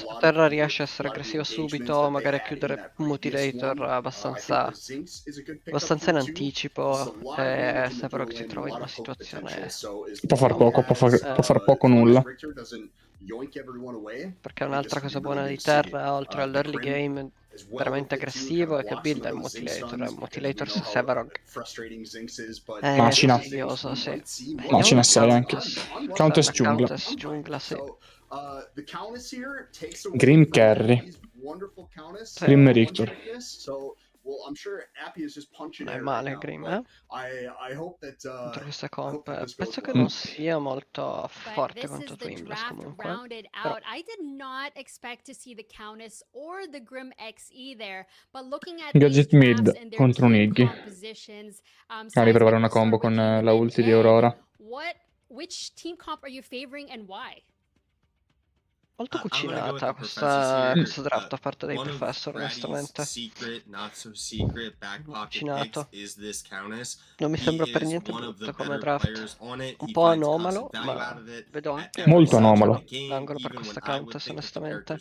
se Terra riesce a essere aggressiva subito, magari a chiudere un Mutilator abbastanza in anticipo, Severog si trova in una situazione può far poco nulla, perché un'altra cosa buona di Terra oltre all'early game veramente aggressivo è che build è Mutilator su Severog macina. Fastidioso, sì. Macina 6 anche Countess giungla, sì. Grim Carry, Grim Richter. Non è male Grim, contro questa comp. Penso che non sia molto forte contro Twin Blast comunque. I did not expect to see the Countess or the Grim XE there, but looking at Gadget mid contro un Iggy. Riprovare una combo con la ulti di Aurora. Which team comp are you favoring and why? Molto cucinata questa draft, a parte dai professor, onestamente. Cucinato. Non mi sembra per niente brutto come draft. Un po' anomalo, ma vedo anche molto anomalo l'angolo per questa Countess, onestamente.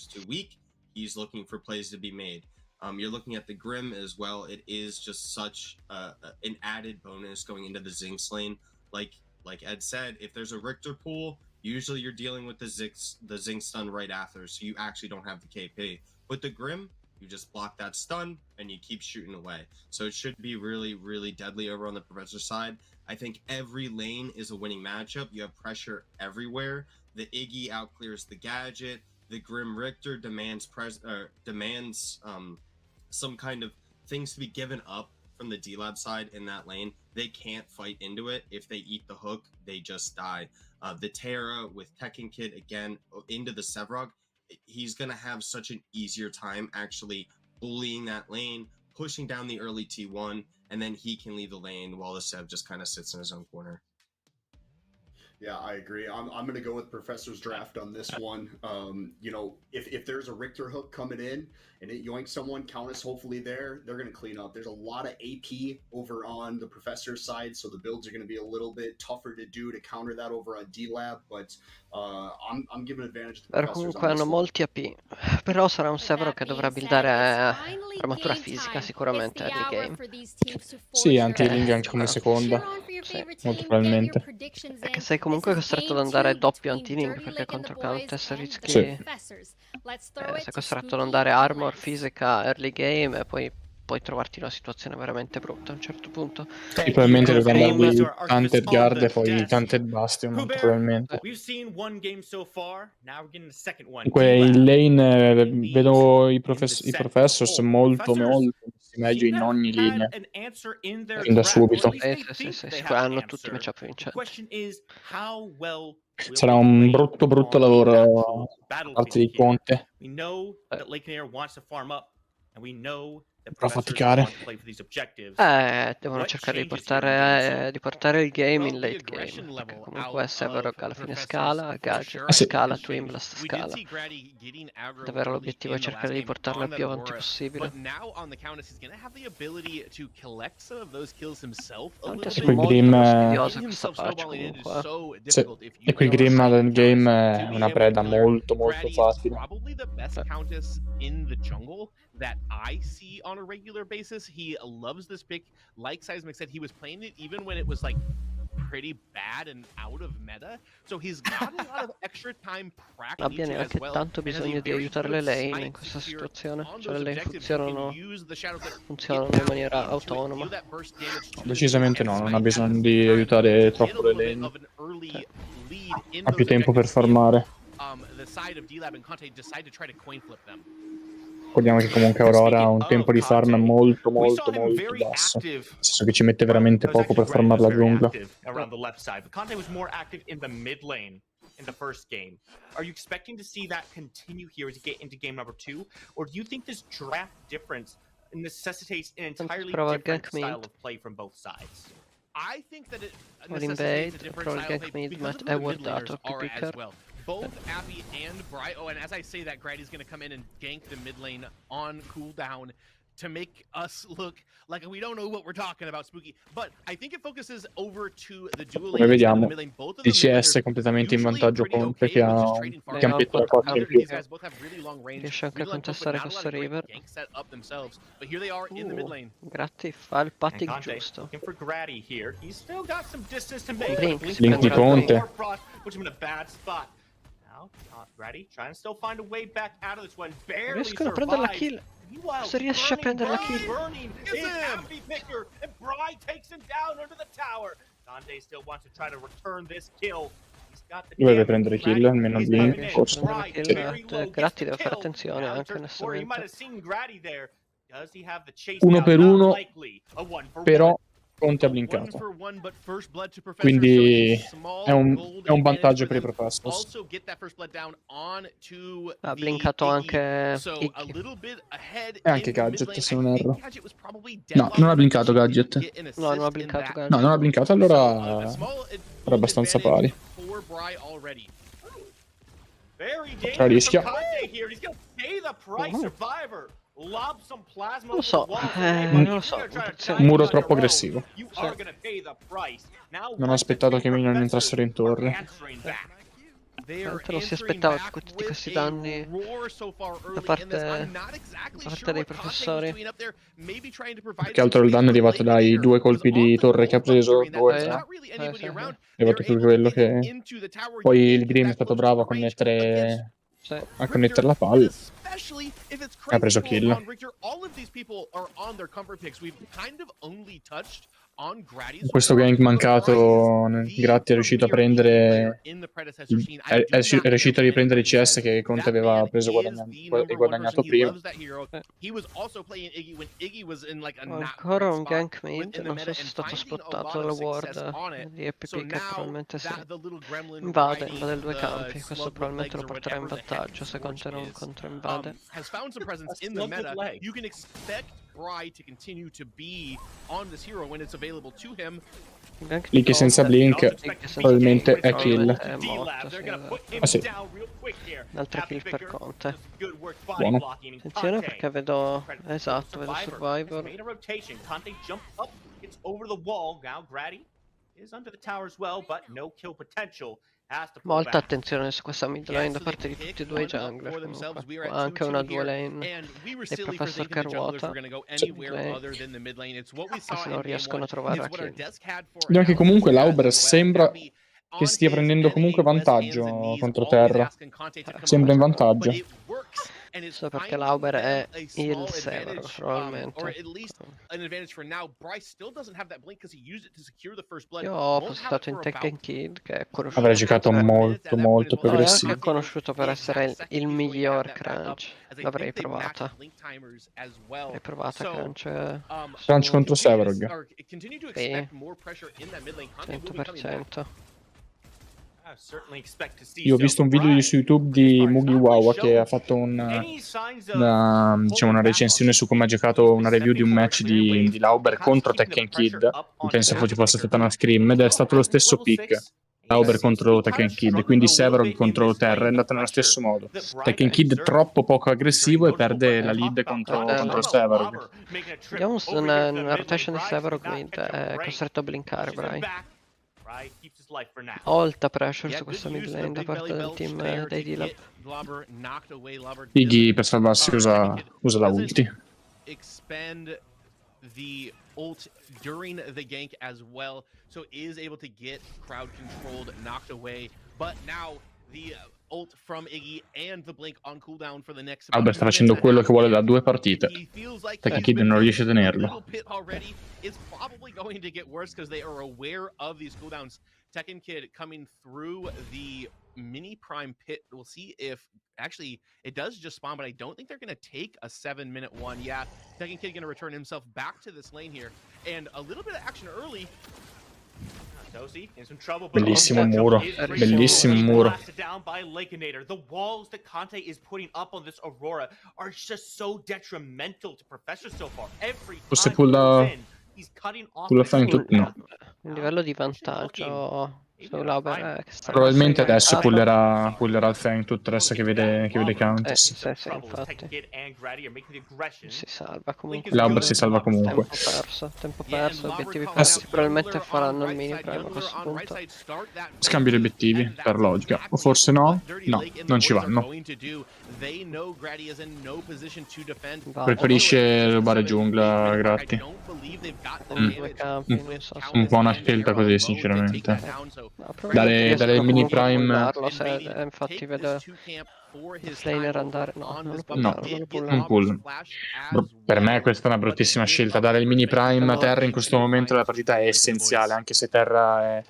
You're looking at the Grim as well. It is just such an added bonus going into the Zinx lane. Like Ed said, if there's a Richter pool, usually you're dealing with the Zinx stun right after, so you actually don't have the KP. With the Grim, you just block that stun and you keep shooting away. So it should be really, really deadly over on the Professor side. I think every lane is a winning matchup. You have pressure everywhere. The Iggy outclears the Gadget. The Grim Richter demands some kind of things to be given up from the D-Lab side in that lane. They can't fight into it. If they eat the hook, they just die. The Terra with Tekken Kid again into the Sevrog, he's going to have such an easier time actually bullying that lane, pushing down the early T1, and then he can leave the lane while the Sev just kind of sits in his own corner. Yeah, I agree. I'm going to go with Professor's draft on this one. You know, if there's a Richter hook coming in and it yoinks someone, Countess hopefully they're going to clean up. There's a lot of AP over on the Professor's side, so the builds are going to be a little bit tougher to do to counter that over on D-Lab, but I'm giving advantage to the Però comunque hanno molti AP, però sarà un Severo che dovrà buildare armatura fisica sicuramente early game. Sì, anti-healing anche come seconda. Sì, molto probabilmente. Perché sei comunque costretto ad andare doppio anti-healing, perché contro Countess rischi... Sì. sei costretto ad andare armor, fisica, early game e poi puoi trovarti in una situazione veramente brutta a un certo punto. Sì, probabilmente dovrà andarvi Canted Guard e poi Canted Bastion, molto probabilmente. Comunque in lane vedo i Professors molto meglio in ogni linea. Fin da subito. Sì, hanno tutti i matchup vincenti. Sarà un brutto lavoro da parte di Conte. Dovrà faticare. Devono cercare di portare il game in late game, perché comunque Severo alla fine scala, Gadget scala, Twin Blast scala. Davvero l'obiettivo è cercare di portarlo il più avanti possibile. E quel Grim e quel Grim all'endgame è una preda molto facile. That I see on a regular basis. He loves this pick. Like Seismic said, he was playing it even when it was like pretty bad and out of meta. So he's got a lot of extra time practicing Abbiamo anche tanto bisogno di aiutare le lane in questa situazione. Cioè le lane funzionano in maniera autonoma. Decisamente no, non ha bisogno di aiutare troppo le lane. Ha più tempo per farmare. Ricordiamo che comunque Aurora ha un tempo di farm molto basso, nel senso che ci mette veramente poco per farmare la giungla. Conte was more active in the mid lane in the first game. Are you expecting to see that continue here as you get into game number 2, or do you think this draft difference necessitates an entirely different style of play from both sides? I think that it necessitates a different style of play because of the mid laners are as well. Both APRI and Bright. Oh, and as I say that, Grady's going to come in and gank the mid lane on cooldown to make us look like we don't know what we're talking about, Spooky. But I think it focuses over to the dual lane. Come vediamo, DCS è completamente in vantaggio Conte, che ha un campetto da 4 in più. Riesce anche a contestare questo river. Gratti fa il patting giusto. Link di Conte. Riescono a prendere la kill. Se riesce a prendere la kill. Dovrebbe prendere kill, almeno lì, forse. Gratti deve fare attenzione anche onestamente. 1 per 1, però Conte ha blinkato, quindi è un vantaggio per i Professors. Ha blinkato anche e anche Gadget, se non erro. No, non ha blinkato Gadget. No, non ha blinkato Gadget. No, non ha blinkato, allora era abbastanza pari. Tra rischia. Non lo so, Un muro troppo aggressivo. Non ho aspettato che i minion entrassero in torre. Non si aspettava tutti questi danni da parte dei professori. Più che altro il danno è arrivato dai 2 colpi di torre che ha preso, 2 o 3. È arrivato più quello che... Poi il Green è stato bravo a connettere la palla. Ha preso kill. Questo gank mancato, Gratti è riuscito a prendere, è riuscito a riprendere il CS che Conte aveva preso e guadagnato prima. Ancora un gank mid, non so se è stato spottato dalla ward di APP, che probabilmente si invade il due campi. Questo probabilmente lo porterà in vantaggio se Conte non controinvade. Lì che senza blink probabilmente è kill. È morto, Ah sì. Un'altra kill per Conte. Buono. Attenzione perché vedo... Esatto, vedo Survivor. Molta attenzione su questa mid lane da parte di tutti e due i jungler, comunque. Anche una dual lane dei Professor che ruota, se non riescono a trovare la kill. Anche che comunque l'Auber sembra che stia prendendo comunque vantaggio contro terra. Sembra in vantaggio. Solo perché l'Auber è il Sever, probabilmente. Io ho postato in Tekken Kid, che è conosciuto... Avrei giocato molto più aggressivo. È conosciuto per essere il miglior crunch. L'avrei provata. L'avrei provata crunch. Crunch contro Severog. Sì, 100%. Io ho visto un video su YouTube di Mugiwawa che ha fatto diciamo una recensione su come ha giocato, una review di un match di Lauber contro Tekken Kid. Penso ci fosse stata una scrim ed è stato lo stesso pick. Lauber contro Tekken Kid, quindi Severog contro Terra è andata nello stesso modo. Tekken Kid troppo poco aggressivo e perde la lead contro Severog. Vediamo se una rotation di Severog mid è costretto a blinkare, Bray. Alta pressure su questa mid lane da parte del team dei D-Lab. Piggy per salvarsi usa la ulti. The ult during the gank as well, so is able to get crowd controlled, knocked away, but now the ult from Iggy and the blink on cooldown for the next. Albert sta facendo quello che vuole da 2 partite. Tekken Kid non riesce a tenerlo. It's probably going to get worse because they are aware of these cooldowns. Tekken Kid coming through the mini prime pit. We'll see if actually it does just spawn, but I don't think they're going to take a 7-minute one. Yeah, Tekken Kid going to return himself back to this lane here, and a little bit of action early. Bellissimo muro, bellissimo muro. The walls that Conte is putting up on this Aurora are just so detrimental to Professor so far. Forse pulla fine no. Un livello di vantaggio sull'Auber che sta... Probabilmente adesso pullerà il Fang Tuttress che vede Countess. Sì, infatti. Si salva comunque. L'Auber si salva comunque. Tempo perso, obiettivi persi. Probabilmente faranno il mini prime a questo punto. Scambio di obiettivi, per logica. O forse no? No, non ci vanno. Preferisce rubare giungla, Gratti. Un po' una scelta così, sinceramente. Dare il mini prime. Infatti vedo laner andare. No, un pull. Per me questa è una bruttissima scelta. Dare il mini prime a Terra in questo momento della partita è essenziale, anche se Terra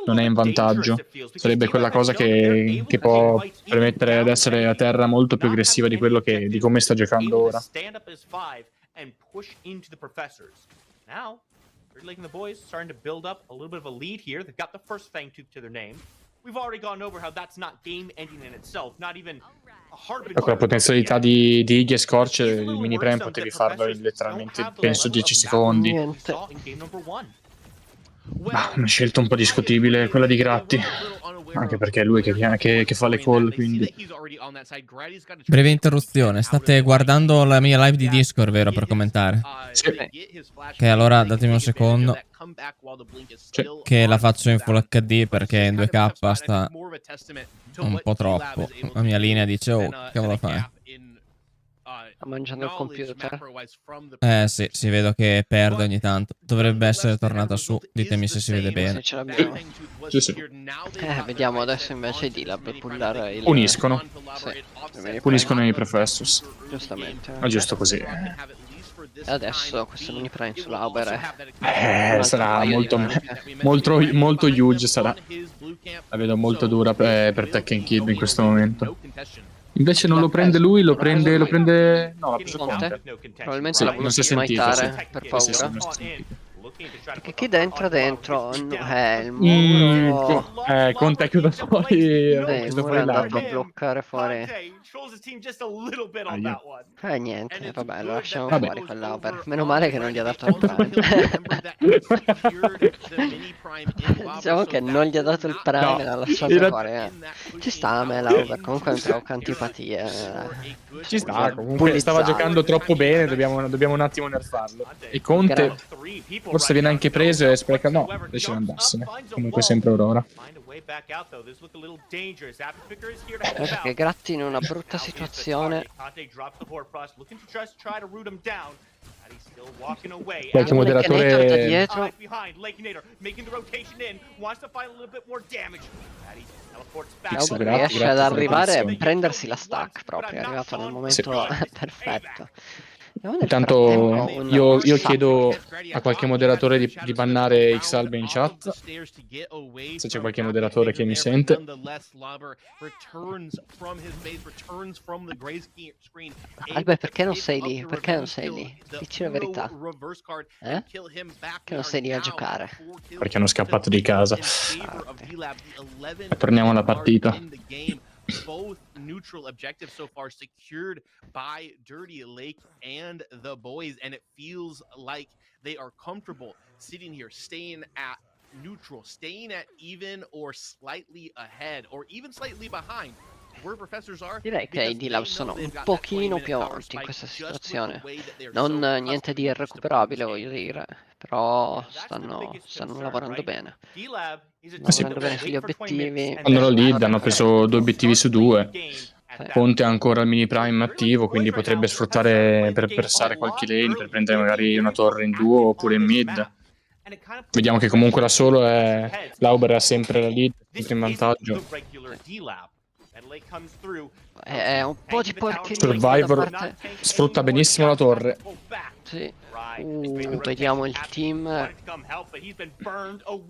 non è in vantaggio. Sarebbe quella cosa che può permettere ad essere a Terra molto più aggressiva di quello di come sta giocando ora. Lake and the boys starting to build up a little bit of a lead here. They've got the first Fang Tooth to their name. We've already gone over how that's not game ending in itself, not even a hard. Con la potenzialità di Iggy e Scorch, il mini prime potevi farlo in letteralmente, penso, 10 secondi. Ma una scelta un po' discutibile quella di Gratti, anche perché è lui che fa le call, quindi... Breve interruzione, state guardando la mia live di Discord, vero, per commentare? Sì. Ok, allora datemi un secondo che la faccio in Full HD perché in 2K sta Un po' troppo. La mia linea dice, oh, che cavolo fai? Sta mangiando il computer. Sì, si vedo che perde ogni tanto. Dovrebbe essere tornata su. Ditemi se si vede bene. Sì, ce l'abbiamo. Sì. Vediamo adesso invece di Lab pullare il... Puniscono. Sì. Puniscono i Professors. Giustamente. Ma giusto così. E adesso questo mini prime su Lauber sarà molto huge sarà. La vedo molto dura per Tekken Kid in questo momento. Invece non lo prende lui, lo prende... No, l'ha preso Conte. Probabilmente Sì, l'ha non si voluto è sentito, smightare per paura. Sì, non si è sentito. Perché qui dentro il muro... Conte ha chiuso fuori... il muro è andato a l'albero. bloccare fuori. Niente, vabbè, lo lasciamo fuori quell'Auber. Meno male che non gli ha dato il prime. Diciamo che non gli ha dato il prime, No, l'ha lasciato fuori. Ci sta a me l'Auber, comunque non provoca antipatie. Ci sta, comunque stava giocando troppo bene, dobbiamo un attimo nerfarlo. E Conte forse viene anche preso e spreca... No, riesce ad andarsene. Comunque sempre Aurora. Perché Gratti in una brutta situazione. Qualche moderatore dietro. Riesce ad arrivare a prendersi la stack proprio, è arrivato nel momento perfetto. Intanto io chiedo a qualche moderatore di bannare Xalbe in chat, se c'è qualche moderatore che mi sente. Albe, perché non sei lì? Perché non sei lì? Dici la verità. Che non sei lì a giocare? Perché hanno scappato di casa. Torniamo alla partita. Both neutral objectives so far secured by Dirty Lake and the boys, and it feels like they are comfortable sitting here, staying at neutral, staying at even or slightly ahead, or even slightly behind. Direi che i D-Lab sono un pochino più avanti in questa situazione. Non niente di irrecuperabile, voglio dire, però stanno lavorando bene. Lavorando bene sugli obiettivi. Hanno la lead, hanno preso 2 obiettivi su 2. Conte ha ancora il mini prime attivo, quindi potrebbe sfruttare per persare qualche lane, per prendere magari una torre in duo oppure in mid. Vediamo che comunque da solo Lauber ha sempre la lead, sempre in vantaggio. È un po' di porcheria. Survivor sfrutta benissimo la torre. Sì. Vediamo il team.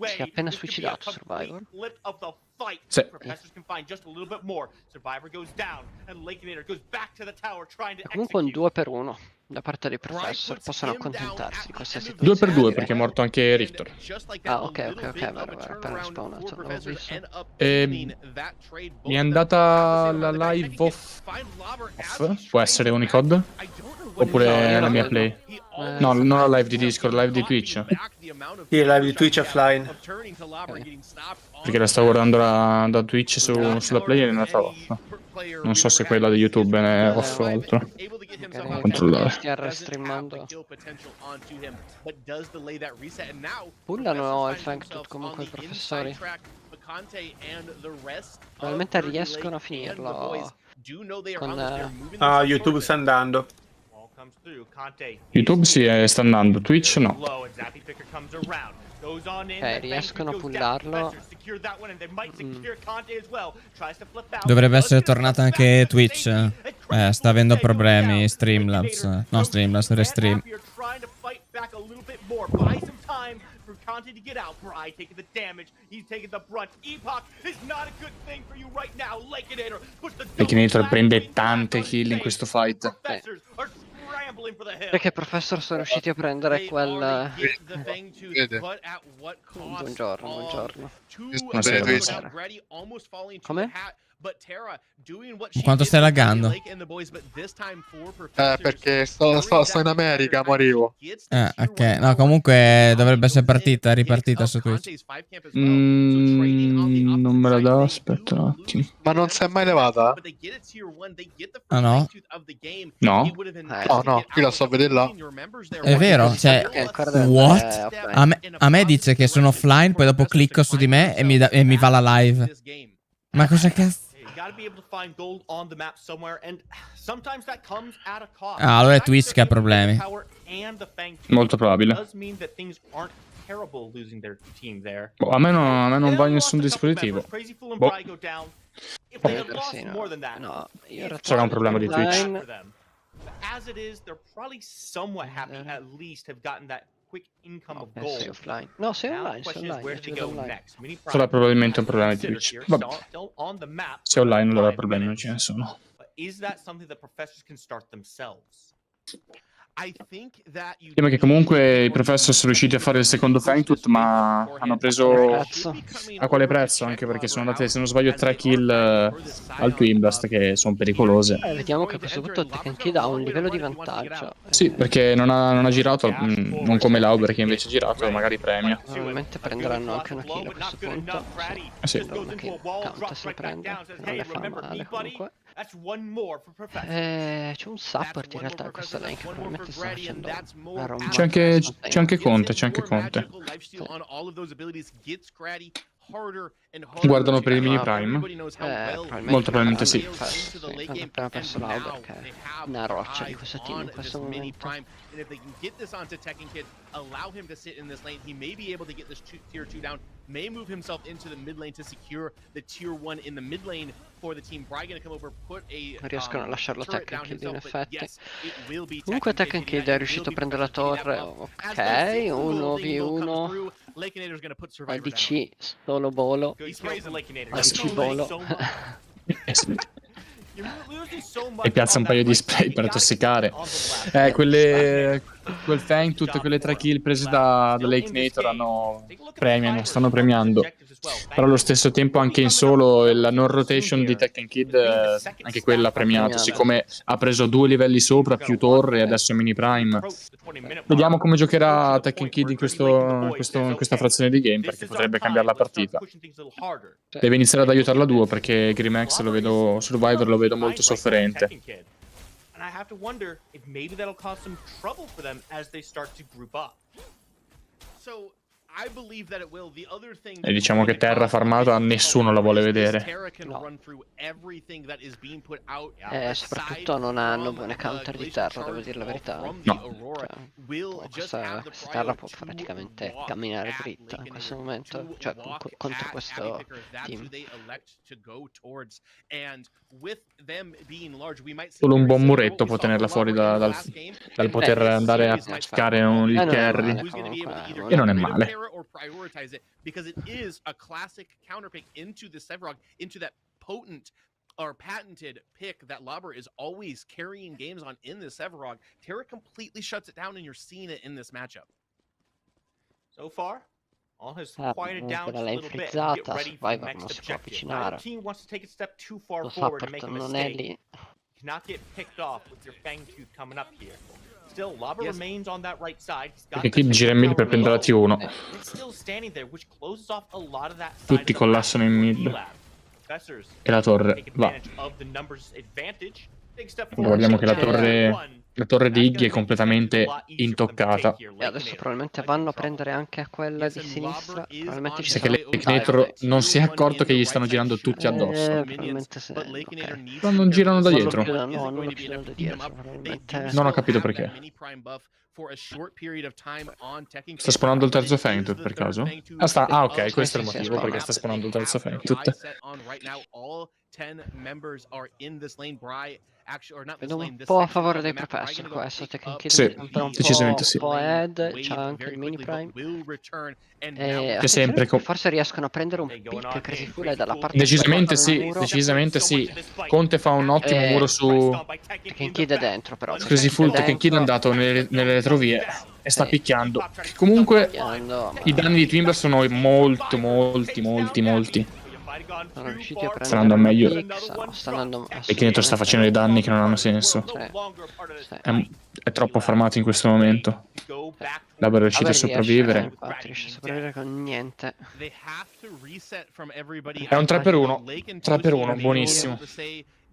Si è appena suicidato Survivor. Sì. Comunque un 2-1 da parte dei Professor, possono accontentarsi di questa situazione. 2 per 2 perché è morto anche Richter. Ah, ok, vero, appena spawnato, non l'ho visto. Mi è andata la live off? Può essere Unicode? Oppure la mia play? No, non la live di Discord, la live di Twitch. Sì, la live di Twitch offline. Perché la stavo guardando da Twitch sulla play e è andata off. Non so se quella di YouTube è off o altro. Controllare. Stiamo streamando. Pullano il Fangtooth comunque i professori. Probabilmente riescono a finirlo. YouTube sta andando. YouTube sta andando, Twitch no. Riescono a pullarlo. Dovrebbe essere tornato anche Twitch. Sta avendo problemi Streamlabs. No, Streamlabs, Restream. Lakinator prende tante kill in questo fight. Perché Professor sono riusciti a prendere quel... Buongiorno. Come? Quanto stai laggando? Perché sto in America, morivo. Ok, no, comunque dovrebbe essere ripartita su Twitch. Non me la dà, aspetta un attimo. Ma non si è mai levata? Ah no? No? No, qui la sto a vedere là. È vero, cioè, what? A me dice che sono offline, poi dopo clicco su di me e mi va la live. Ma cosa cazzo? Ah, allora è Twitch che ha problemi. Molto probabile. Boh, a me non va in nessun dispositivo. Boh. No, io Sarà un problema di Twitch. As it is, they're probably somewhat happy at least have gotten that quick income of gold. Offline. No, sei Now the online, sei question is online. where do they go next? Mini Sarà Prime probabilmente un problema di Twitch. Vabbè. still on the map. Se online allora problemi non ce ne sono. But is that something that professors can start themselves? Sembra che comunque i Professor sono riusciti a fare il secondo Feintooth, ma hanno preso... A quale prezzo? Anche perché sono andate, se non sbaglio, 3 kill al Twin Blast, che sono pericolose. Vediamo che a questo punto Tekken Kid ha un livello di vantaggio. Sì, perché non ha girato, non come Lauber che invece ha girato, magari premia. Probabilmente prenderanno anche una kill a questo punto. Sì. Una kill counta se prende, non le fa male comunque. C'è un support in realtà in questa lane che probabilmente sta facendo una romba. C'è anche Conte, Guardano per il mini prime? Molto probabilmente sì. Hanno appena perso Lauber, che è una roccia di questo team in questo momento. May move himself into the mid lane to secure the tier 1 in the mid lane for the team. Bry gonna come over, put a Non riescono a lasciarlo Tekken Kid in effetti. yes, it will be Comunque Tekken Kid è riuscito a prendere la torre. Ok, 1v1. ADC, solo Bolo. ADC Bolo. E piazza un paio di spray per tossicare. Quel Feintooth, quelle 3 kill prese da Lakenator stanno premiando. Però allo stesso tempo anche in solo la non rotation di Tekken Kid, anche quella ha premiato, siccome ha preso 2 livelli sopra, più torre e adesso è mini prime. Vediamo come giocherà Tekken Kid in questa frazione di game, perché potrebbe cambiare la partita. Deve iniziare ad aiutarla a duo, perché Grimax Survivor lo vedo molto sofferente. And I have to wonder if maybe that'll cause some trouble for them as they start to group up. So I believe that it will. The other thing E diciamo che terra farmata nessuno la vuole vedere. Soprattutto non hanno buone counter di terra, devo dire la verità. No. Questa terra può praticamente camminare dritta in questo momento, cioè contro questo team. Solo un buon muretto può tenerla fuori dal poter andare a cercare il carry. E non è male. Or prioritize it, because it is a classic counter pick into the Sevrog, into that potent or patented pick that Lauber is always carrying games on in the Sevrog. Terra completely shuts it down, and you're seeing it in this matchup. So far, all has quieted down just a little bit. Get ready for the next objective. Neither team wants to take a step too far forward and make a mistake. Cannot get picked off with your Fangtooth coming up here. Still, Lauber remains on that right side. Perché Kid gira in mid per prendere la T1. Tutti collassano in mid. E la torre va. Guardiamo che la torre di Iggy è completamente intoccata. E adesso probabilmente vanno a prendere anche a quella di sinistra. Probabilmente ci sa che Lakenator non si è accorto che gli stanno girando tutti addosso. Probabilmente sì. Okay. Ma non girano da dietro. No, non lo girano da dietro. Probabilmente. Non ho capito perché. Sta spawnando il terzo Feintooth per caso? Ah, ok, questo è il motivo perché sta spawnando il terzo Feintooth. Vedo un po' a favore dei Professor questo, Tekken Kid sì, decisamente sì. Un po' head, c'ha anche il mini prime. Che sempre forse riescono a prendere un pick Crazy Full dalla parte decisamente sì. Conte fa un ottimo muro su Tekken Kid è dentro però. Crazy Full, Tekken Kid è andato nelle retrovie e sta picchiando. Che comunque i danni di Twin Blast sono molti. Sono riusciti a sta andando meglio. Sta andando e Kinetor sta facendo dei danni che non hanno senso. È troppo farmato in questo momento. Lauber è riuscito a sopravvivere. Riesce a sopravvivere con niente. È un 3x1. 3x1, buonissimo.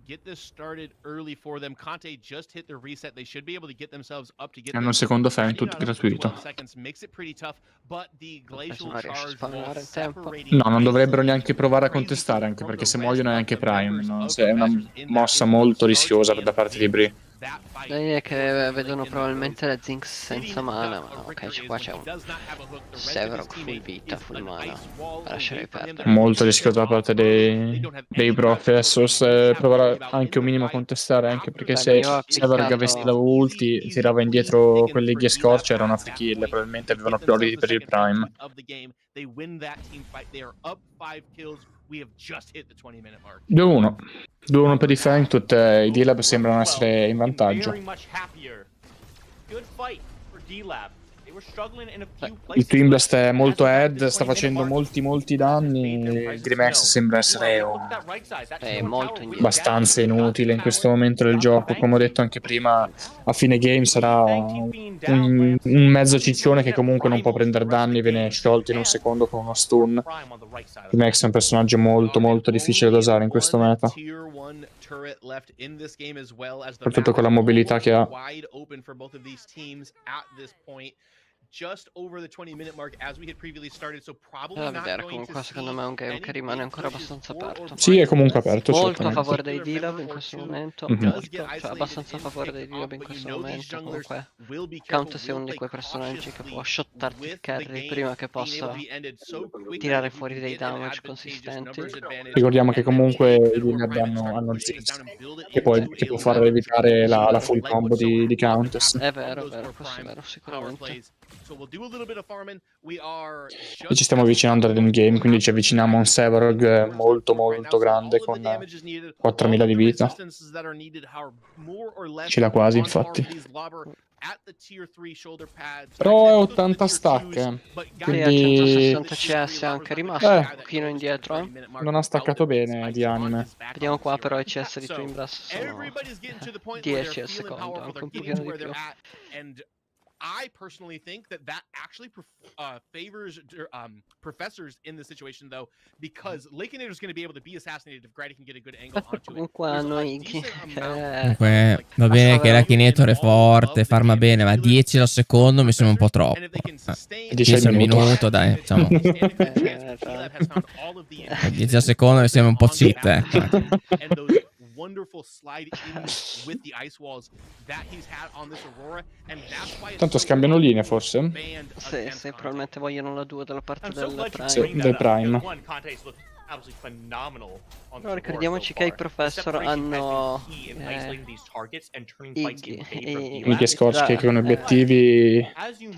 get this started early for them. Conte just hit the reset. They should be able to get themselves up to get Hanno il secondo Feintut gratuito. makes it pretty tough, but the glacial Non riesce a charge spawnare il tempo. No, non dovrebbero neanche provare a contestare, anche perché se muoiono è anche Prime, no? È una mossa molto rischiosa da parte di Brie. È che vedono probabilmente la Zinx senza mana, ma ok, qua c'è un Severok full vita, full mana, lascerei perdere. Molto rischioso da parte dei Professors, provare anche un minimo a contestare, anche perché se Severok avesse la ulti, tirava indietro quelli che Scorch, era una free kill, probabilmente avevano priority per il Prime. They win that team fight. They are up 5 kills. We have just hit the 20-minute mark. 2-1. 2-1 per i Feintut, i D-Lab sembrano essere in vantaggio. Good fight for D-Lab. They were struggling in a few Il places. Twin Blast è molto head, sta facendo molti danni. Il Grimax sembra essere molto abbastanza inutile in questo momento del gioco. Come ho detto anche prima, a fine game sarà un mezzo ciccione che comunque non può prendere danni, viene sciolto in un secondo con uno stun. Grimax è un personaggio molto difficile da usare in questo meta, soprattutto con la mobilità che ha. Just over the 20-minute mark as we had previously started, so probably Da not vedere, going comunque to secondo me è un game che rimane ancora abbastanza aperto. Sì, è comunque aperto, molto a certamente. favore dei D-Lab in questo momento, molto, cioè abbastanza a favore dei D-Lab in questo momento. Comunque Count sia uno di quei personaggi che può shottarti il carry prima che possa tirare fuori dei damage consistenti. Ricordiamo che comunque i D-Lab hanno il Zinx, che può far evitare la full combo di Countess. È vero, questo è vero, sicuramente. E ci stiamo avvicinando all'endgame, quindi ci avviciniamo a un Severog molto grande con 4000 di vita. Ce l'ha quasi, infatti. Però è 80 stack, quindi 160 CS è anche rimasto un pochino indietro. Non ha staccato bene di anime. Vediamo qua, però i CS di Twin Blast sono 10 al secondo, anche un pochino di più. I personally think that actually favors Professors in this situation, though, because Lakeinator is going to be able to be assassinated if Grady can get a good angle onto it. Comunque hanno Iggy. Comunque va bene che l'Akinator è forte, farma bene, ma 10 al secondo mi sembra un po' troppo. 10 al minuto, dai, diciamo. 10 al secondo mi sembra un po' cheat, ecco. Wonderful slide in with the ice walls that he's had on this Aurora, and that's why it's tanto scambiano linee, forse? Sì, probabilmente vogliono la 2 dalla parte del Prime. Sì, del Prime. Però ricordiamoci che i Professor hanno Iggy e Scorch che con obiettivi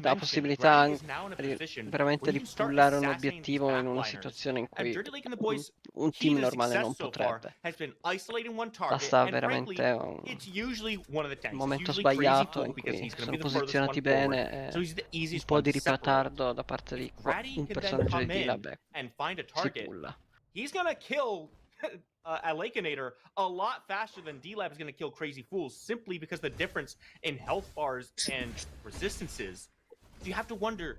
la possibilità veramente di pullare un obiettivo in una situazione in cui un team normale non potrebbe. Basta veramente un momento sbagliato in cui sono posizionati bene e un po' di ritardo da parte di un personaggio di D-Lab si pulla. He's gonna kill a Lakeinator a lot faster than D-Lab is gonna kill Crazy Fools, simply because the difference in health bars and resistances. You have to wonder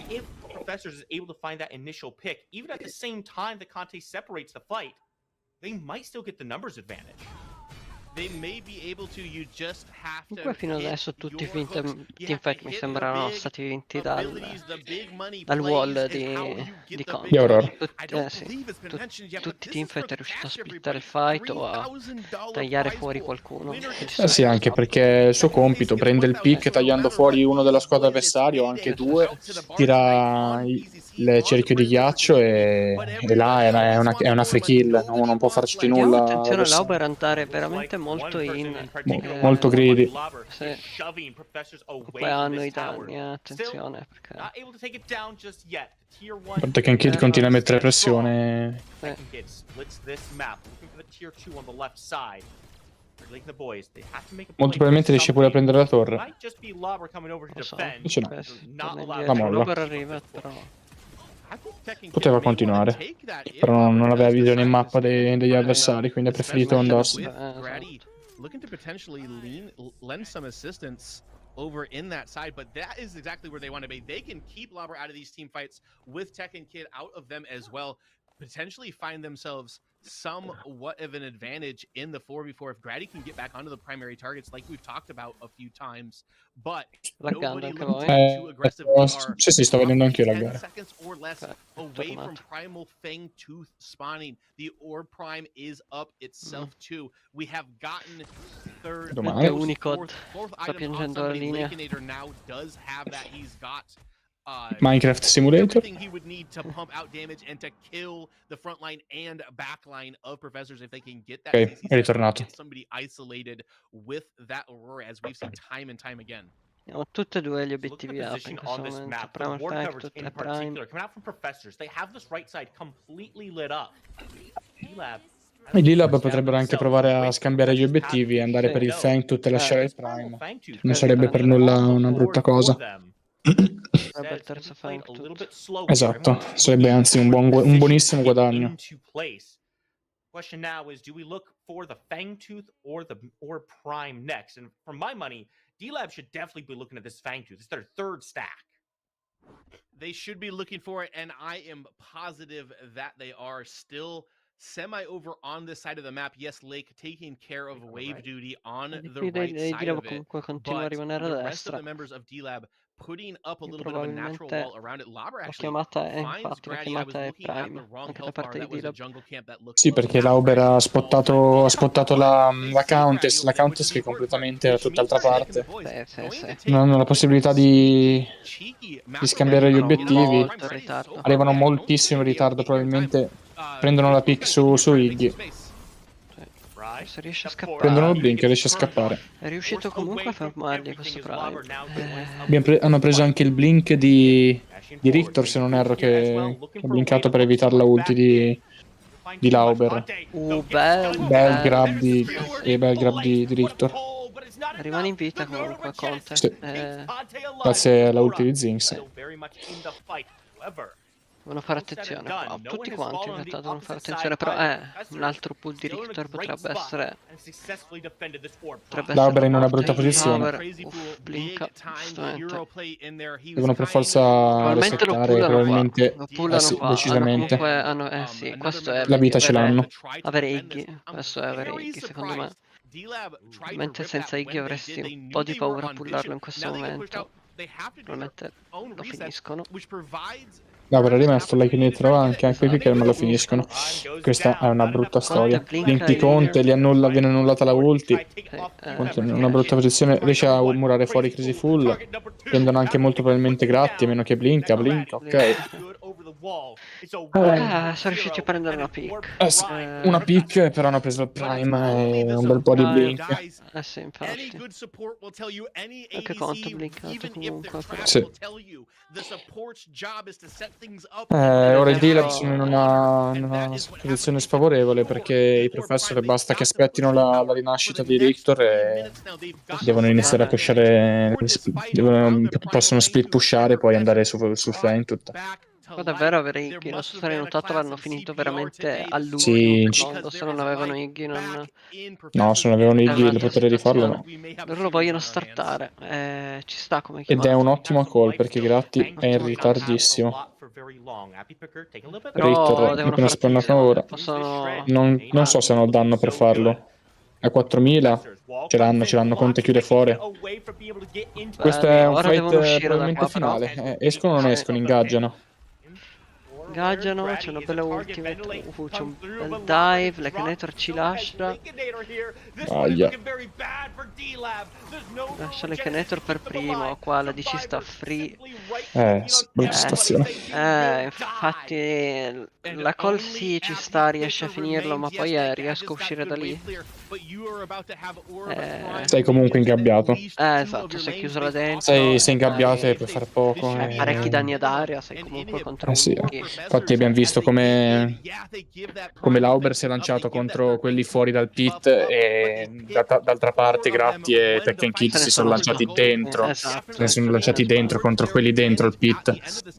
if Professors is able to find that initial pick, even at the same time that Conte separates the fight, they might still get the numbers advantage. They may be able to, you just have to. Comunque fino adesso tutti i teamfight mi sembrano stati vinti dal wall di Conte. Aurora. Tutti i teamfight è riuscito a splittare il fight o a tagliare fuori qualcuno. Sì, anche perché il suo compito prende il pick tagliando fuori uno della squadra avversaria o anche due, tira il cerchio di ghiaccio e là è una free kill, non può farci nulla. Attenzione, Lauber andare veramente molto molto greedy. Sì. Poi hanno i danni, attenzione, perché Guarda che anche continua a mettere pressione. Molto probabilmente riesce pure a prendere la torre. Invece no, la molla. Poteva continuare, però non aveva visione in mappa degli avversari, quindi ha preferito andarsene. Looking to potentially lend some assistance over in that side, but that is exactly where they want to be. They can keep Lauber out of these team fights with Tech and Kid out of them as well, potentially find themselves somewhat of an advantage in the 4v4 if Grady can get back onto the primary targets like we've talked about a few times, but nobody looking to get too aggressive. We are sì, sto vedendo anche io la 10 gara. seconds or less away from Primal Fang Tooth spawning. The Orb Prime is up itself too. We have gotten third, fourth item on somebody. Lakeinator now does have that. He's got Minecraft Simulator. everything he would need to pump out damage and to kill the front line and back line of Professors if they can get that Ok, CC è ritornato. get somebody isolated with that Aurora, as we've seen time and time again. Abbiamo tutti e due gli Look at obiettivi the up in position questo on this momento. map. The Primal ward Fang, coverage tutte in e Prime. particular coming out from Professors. They have this right side completely lit up. D-Lab. I Lilab potrebbero anche provare a scambiare gli obiettivi e andare per il Fang Tooth e lasciare il Prime. Non sarebbe per nulla una brutta cosa. Sarebbe il terzo Fang Tooth. Esatto, sarebbe anzi un buonissimo guadagno. Question now is, do we look for the Fangtooth or Prime next? And for my money, D-Lab should definitely be looking at this Fangtooth. It's their third stack. They should be looking for it, and I am positive that they are still semi-over on this side of the map. Yes, Lake taking care of wave duty on the right side of it, comunque continua a but rimanere a the rest of destra. the members of D-Lab putting up a little bit of a natural Probabilmente wall around it. Lauber la actually chiamata è finds infatti la Grady. I was chiamata è looking at the Prime wrong anche da health bar. parte di That was a Dilab. jungle camp that looked Sì, low. perché Lauber ha spottato la Countess che è completamente da tutt'altra parte. Non hanno la possibilità di scambiare gli obiettivi. Arrivano moltissimo in ritardo, probabilmente prendono la pick su Iggy. Se riesce a scappare. Prendono il blink e riesce a scappare. È riuscito comunque a fermarli questo Prime. Hanno preso anche il blink di Rictor, se non erro, che ha blinkato per evitare la ulti di Lauber. Bel grab di Rictor. Rimane in vita comunque Conte. Sì. Grazie alla ulti di Zinx. Devono fare attenzione qua. Tutti quanti in realtà devono fare attenzione, però un altro pull di Rictor potrebbe essere Lauber in una brutta posizione. Lauber, blinka, Devono per forza resettare, probabilmente lo pullano sì, qua. decisamente. Sì, questo è La vita ce l'hanno. avere Iggy, questo è avere Iggy secondo me. Mentre senza Iggy avresti un po' di paura a pullarlo in questo momento. Probabilmente lo finiscono. Lauber è rimasto, Lakeinator anche qui che non lo finiscono. Questa è una brutta storia. Blink di Conte, viene annullata la ulti. Conte in una brutta posizione, riesce a murare fuori Crazy Full. Prendono anche molto probabilmente Gratti, a meno che blinka, ok. Sono riusciti a prendere una pick. Sì, una pick, però hanno preso il Prime e un bel po' di blink. Sì, infatti. Anche Conte blinkato comunque. Sì. Ora i Dilab sono in una posizione sfavorevole perché i Professor basta che aspettino la rinascita di Rictor e devono iniziare a pushare, possono split pushare e poi andare su Fang Tooth. Ma davvero avere Iggy, non so se hai notato, l'hanno finito veramente all'ultimo secondo. Se non avevano Iggy No, se non avevano Iggy il potere di farlo no. Loro lo vogliono startare, ci sta come Ed chiamata. è un'ottima call perché Gratti è in ritardissimo. Rictor è appena spawnato ora. Non so se hanno danno per farlo. A 4000 ce l'hanno, Conte chiude fuori. Questo è un fight probabilmente finale. Escono o non escono? Ingaggiano. Ingaggiano, c'è una bella ultimate, c'è un bel dive, Lakeinator ci lascia. Lascia Lakeinator per primo, qua la DC sta free. Brutta situazione. Infatti la call sì ci sta, riesce a finirlo, ma poi riesco a uscire da lì. Sei comunque ingabbiato. Esatto, sei chiuso là dentro. Sei ingabbiato e puoi fare poco. Parecchi danni ad area, sei comunque contro sì. Infatti abbiamo visto come Lauber si è lanciato contro quelli fuori dal pit e d'altra parte Gratti e Tekken Kid si sono lanciati dentro. Se ne sono lanciati dentro contro quelli dentro il pit.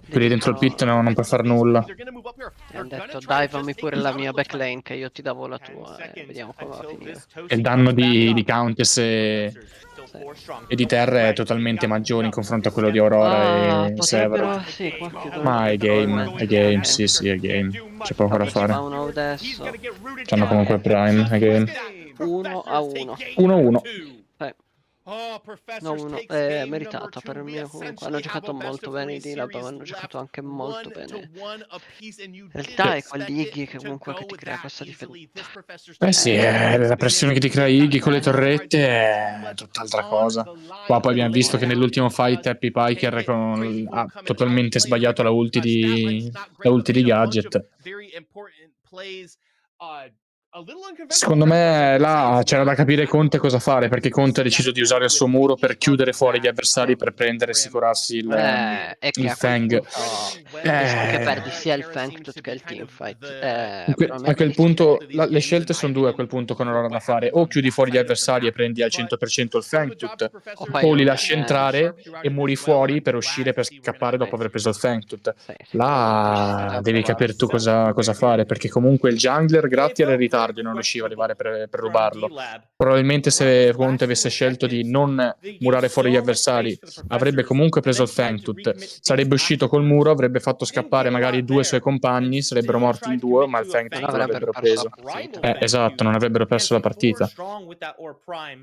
Quelli dentro il pit non puoi far nulla. E hanno detto divami pure la mia backlane che io ti davo la tua e vediamo come va a finire. E il danno di Countess e di terra è totalmente maggiore in confronto a quello di Aurora e Severo. Sì, Ma è game. game, sì, è game. C'è poco da fare. Uno adesso. C'hanno comunque Prime, è game. 1-1. 1-1. No, 1 è meritata per il mio comunque. Hanno giocato molto bene i D-Lab, hanno giocato anche molto bene. In realtà è quell'Iggy che comunque che ti crea questa differenza. Sì, la pressione che ti crea Iggy con le torrette è tutt'altra cosa. Qua poi abbiamo visto che nell'ultimo fight Happy Piker ha totalmente sbagliato la ulti di Gadget. Secondo me là c'era da capire Conte cosa fare, perché Conte ha deciso di usare il suo muro per chiudere fuori gli avversari per prendere e assicurarsi il Fang. Che perdi sia il Fang che il teamfight. A quel punto le scelte sono due a quel punto con ora da fare: o chiudi fuori gli avversari e prendi al 100% il Fang o li lasci entrare e muri fuori per uscire, per scappare dopo aver preso il Fang. Là devi capire tu cosa fare, perché comunque il jungler grazie alle ritardi non riusciva ad arrivare per rubarlo. Probabilmente se Conte avesse scelto di non murare fuori gli avversari avrebbe comunque preso il Fangtooth, sarebbe uscito col muro, avrebbe fatto scappare magari 2 suoi compagni, sarebbero morti in 2, ma il Fangtooth non l'avrebbero preso. Esatto, non avrebbero perso la partita.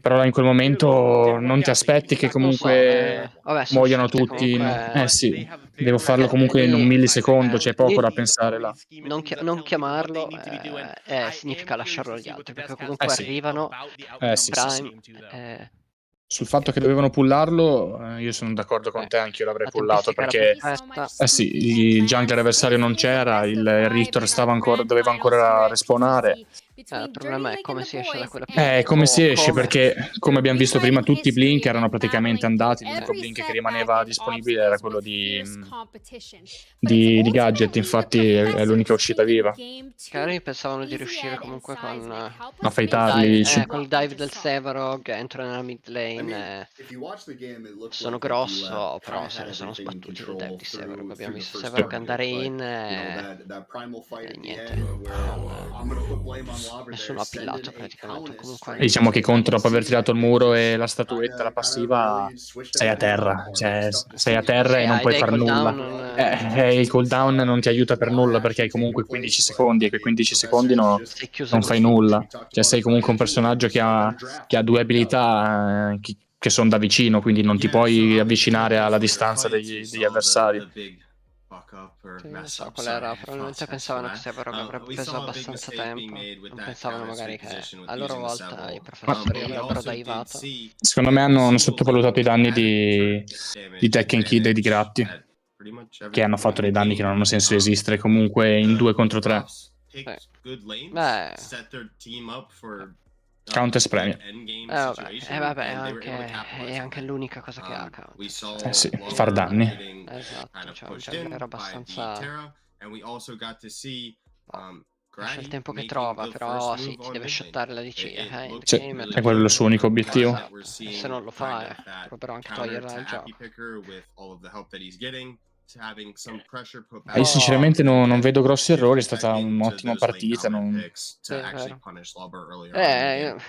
Però in quel momento non ti aspetti che comunque muoiano tutti. Sì, devo farlo comunque in un millisecondo, c'è poco da pensare là. Non chiamarlo significa lasciarlo agli altri, perché comunque arrivano Prime. Sul fatto che dovevano pullarlo, io sono d'accordo con te, anche io l'avrei pullato, perché sì, il jungler avversario non c'era, il Richter doveva ancora respawnare. Il problema è come si esce da quella come si esce, perché come abbiamo visto prima tutti i blink erano praticamente andati, l'unico blink che rimaneva disponibile era quello di Gadget, infatti è l'unica uscita viva. Magari pensavano di riuscire comunque a fightarli, con il dive del Sevarog, entrano nella mid lane, sono grosso, però se ne sono sbattuti il dive di Sevarog. Abbiamo visto Sevarog andare in niente, nessuno ha pillato praticamente. Comunque diciamo che Conte, dopo aver tirato il muro e la statuetta, la passiva, sei a terra, sei a terra e non puoi fare nulla. Il cooldown non ti aiuta per nulla, perché hai comunque 15 secondi e quei 15 secondi non fai nulla. Cioè sei comunque un personaggio che ha 2 abilità che sono da vicino, quindi non ti puoi avvicinare alla distanza degli avversari. Non so qual era, probabilmente pensavano che Sevarog avrebbe preso abbastanza tempo, non pensavano magari che a loro volta i professori avrebbero daivato. Secondo me hanno sottovalutato i danni di Tekken Kid e di Gratti, che hanno fatto dei danni che non hanno senso di esistere comunque in 2 contro 3. Countess premia. È anche l'unica cosa che ha Count. Sì, far danni. Esatto, cioè era abbastanza. Lascia il tempo che trova, però sì, ti deve shottare la DC. È quello il suo unico obiettivo. Se non lo fa, potrebbero anche toglierla dal gioco. Io sinceramente non vedo grossi errori, è stata un'ottima partita. In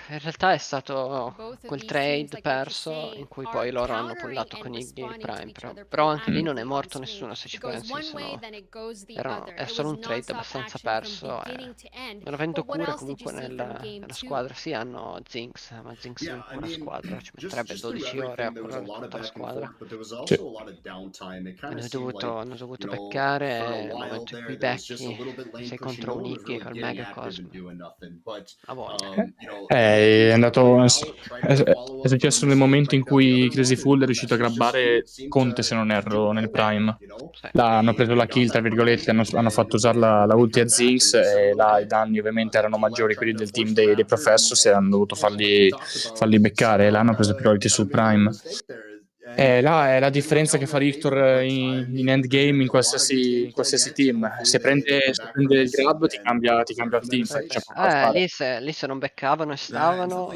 realtà è stato quel trade perso in cui poi loro hanno pullato con il Prime, però anche lì non è morto nessuno, se ci pensi, è solo un trade abbastanza perso. Non avendo cure comunque nella squadra, sì, hanno Zinx, ma Zinx in una squadra ci metterebbe 12 ore a curare tutta la squadra. Hanno dovuto beccare nel momento in cui becchi sei contro un Iggy col Mega Cosmo. È successo nel momento in cui Crazy Fool è riuscito a grabbare Conte, se non erro, nel Prime. Là hanno preso la kill, tra virgolette, hanno fatto usare la ulti a Zinx, e là i danni ovviamente erano maggiori, quelli del team dei Professors, e hanno dovuto farli beccare, e là hanno preso priority sul Prime. Là è la differenza che fa Richter in endgame in qualsiasi team. Se prende il grab ti cambia il team. Lì se non beccavano e stavano,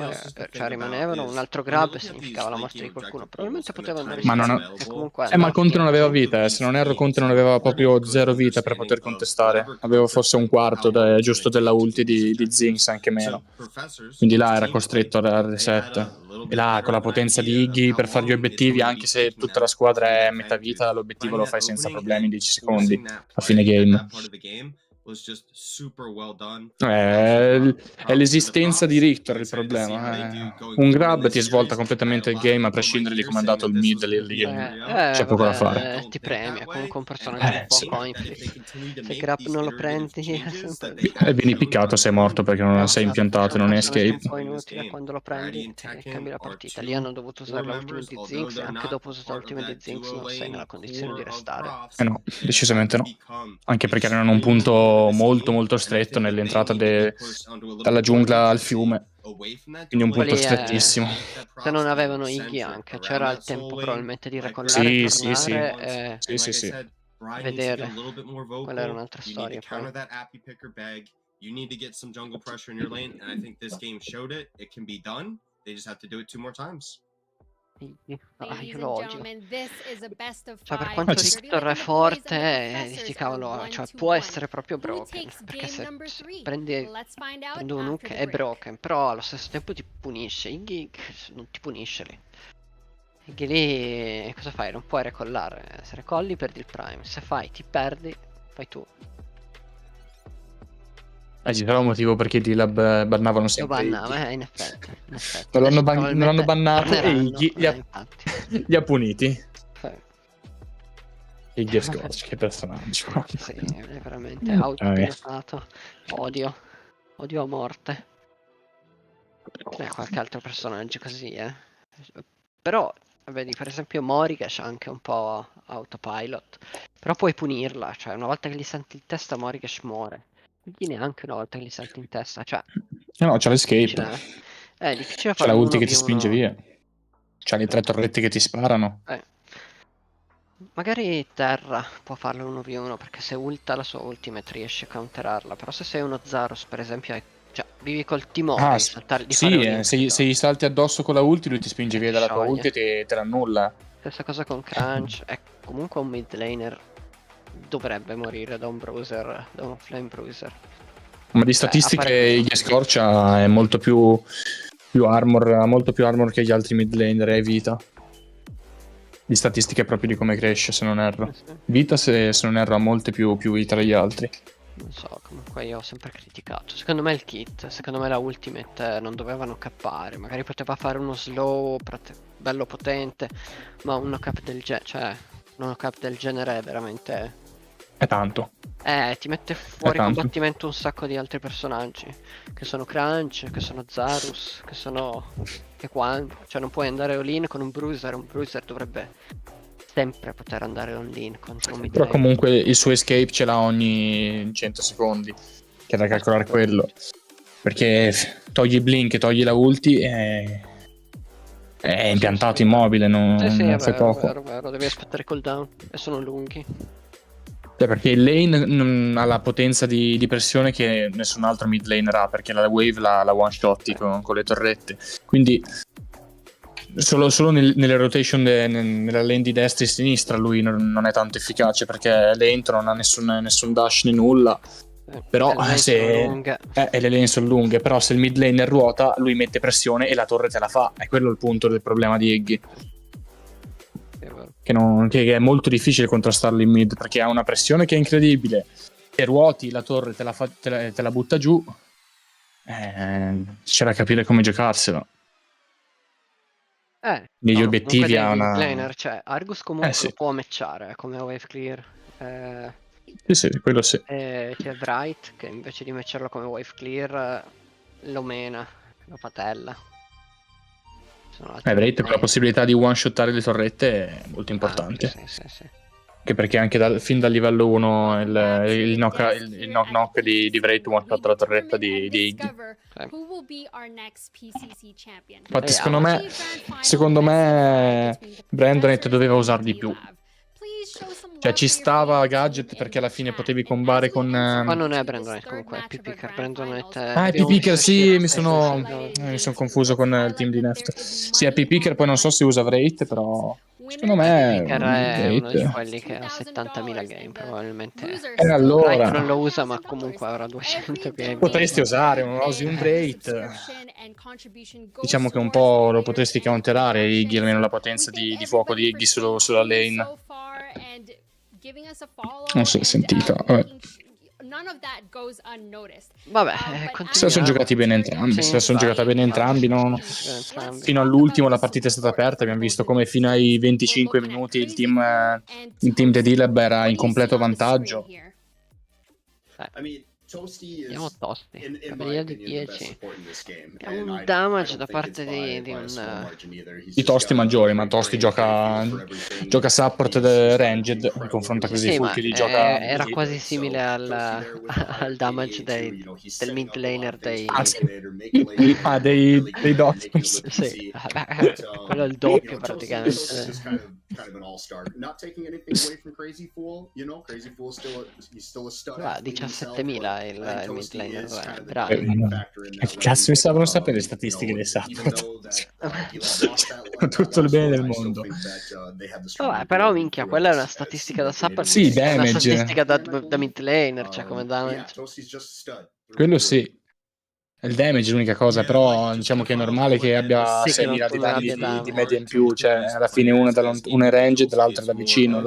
cioè rimanevano, un altro grab significava la morte di qualcuno. Probabilmente potevano riuscire. Ma Conte non aveva vita, se non erro Conte non aveva proprio 0 vita per poter contestare. Aveva forse un quarto giusto della ulti di Zinx, anche meno. Quindi là era costretto al reset. E là, con la potenza di Iggy per fare gli obiettivi, anche se tutta la squadra è a metà vita, l'obiettivo lo fai senza problemi in 10 secondi a fine game. È l'esistenza di Richter il problema. Un grab ti svolta completamente il game a prescindere di come è andato il mid l'early game. C'è poco da fare. Ti premia, comunque un personaggio un po' Sì. coinflict. Se grab non lo prendi è sempre E vieni piccato se è morto perché non sei impiantato, non è escape. un po' inutile quando lo prendi e cambi la partita. Lì hanno dovuto usare l'ultimate di Zinx e anche dopo usare l'ultimate di Zinx non sei nella condizione di restare. No, decisamente no. Anche perché erano un punto molto molto stretto nell'entrata dalla giungla al fiume. Quindi un punto strettissimo. Se non avevano Iggy anche, c'era il tempo probabilmente di recollare, tornare e vedere. Quella era un'altra storia. You need to get some jungle pressure in your lane, and I think this game showed it. It can be done. They just have to do it 2 more times. Io lo odio. Cioè, per quanto Richter è forte, dici cavolo, cioè può essere proprio broken, perché se prende un hook è broken, però allo stesso tempo ti punisce. Iggy non ti punisce lì. Iggy lì cosa fai? Non puoi recollare. Se recolli perdi il prime, se ti perdi, fai tu. Ci sarà un motivo perché D-Lab bannavano sempre. Lo bannava, in effetti. Non l'hanno bannato e Iggy li ha puniti. Iggy e Scorch, che personaggio. Sì, è veramente autopilotato. Odio a morte. Qualche altro personaggio così, Però, vedi, per esempio Morigesh ha anche un po' autopilot. Però puoi punirla, cioè una volta che gli senti in testa Morigesh muore. Neanche una volta che gli salti in testa, cioè no, c'è l'escape. Difficile c'è la ulti che ti spinge via. C'ha le 3 torrette che ti sparano. Magari Terra può farlo 1v1 perché se ulta la sua ultimate riesce a counterarla. Però se sei uno Zarus per esempio cioè vivi col timore di saltare di fare se gli salti addosso con la ulti lui ti spinge via dalla tua ulti e te l'annulla. Stessa cosa con Crunch. È comunque un mid laner dovrebbe morire da un bruiser, da un flame bruiser. Ma di statistiche Iggy Scorcia è molto più armor, ha molto più armor che gli altri mid laner e vita. Di statistiche proprio di come cresce, se non erro. Vita, se non erro, ha molte più vita degli altri. Non so, comunque io ho sempre criticato. Secondo me il kit, secondo me la ultimate non dovevano cappare. Magari poteva fare uno slow bello potente, ma un knock-up del genere è veramente... È tanto. Ti mette fuori combattimento un sacco di altri personaggi. Che sono Crunch, che sono Zarus, che sono... Cioè non puoi andare all-in con un bruiser dovrebbe sempre poter andare all-in contro un mid Però comunque il suo escape ce l'ha ogni 100 secondi. Che è da calcolare quello. Perché togli il blink e togli la ulti e... è impiantato immobile, non fai poco. Vero, devi aspettare cooldown e sono lunghi. Perché il lane ha la potenza di pressione che nessun altro mid laner ha, perché la wave la one shotti con le torrette. Quindi solo nelle rotation nella lane di destra e sinistra lui non è tanto efficace, perché è lento, non ha nessun dash né nulla. Però le lane sono lunghe, però se il mid laner ruota lui mette pressione e la torre te la fa. È quello il punto del problema di Iggy. Che è molto difficile contrastarlo in mid, perché ha una pressione che è incredibile. Se ruoti la torre te la butta giù, c'è da capire come giocarselo. Negli obiettivi ha una... laner, cioè Argus comunque lo può matchare come wave clear. Sì, quello sì. C'è Bright che invece di matcharlo come wave clear lo mena, lo patella. Bright con la possibilità di one-shottare le torrette è molto importante. Sì. Anche perché anche fin dal livello 1 il knock di Bright one-shot la torretta di Iggy. Infatti secondo me Brandonet doveva usare di più. Cioè ci stava Gadget perché alla fine potevi combare con... Ma non è Brandonet comunque, è P-Picker. Brandonet è P-Picker, sì, mi sono confuso con il team di Neft. Sì, è P-Picker, poi non so se usa Wraith, però Secondo me Faker è uno di Gate. quelli che ha 70.000 game, probabilmente. E allora Right, non lo usa, ma comunque avrà 200 game. potresti usare un Osium Rate. Diciamo che un po' lo potresti counterare, Iggy, almeno la potenza di fuoco di Iggy sulla lane. Non si è sentito. Vabbè, Se la sono giocati bene entrambi, se la sono giocata bene entrambi, no? Fino all'ultimo la partita è stata aperta, abbiamo visto come fino ai 25 minuti il team di D-Lab era in completo vantaggio. Andiamo tosti, tabellina di 10. Abbiamo un damage da parte di un... I Tosti maggiori, ma Tosti gioca support ranged in confronto a Crazy Sì, Full ma che li gioca... era quasi simile al damage del mid laner dei... dei Doctors. Sì, quello è il doppio praticamente. Guarda, 17.000 il mid laner, bravo. Che cazzo mi stavano sapere le statistiche dei support? Tutto il bene del mondo. Vabbè, però minchia, quella è una statistica da support. Sì, è una damage. statistica da mid laner, cioè come damage. Quello sì. Il damage è l'unica cosa, però diciamo che è normale che abbia Sì, che non 6.000 di tu non danni abbia di media in più, cioè alla fine una è ranged, l'altra da vicino,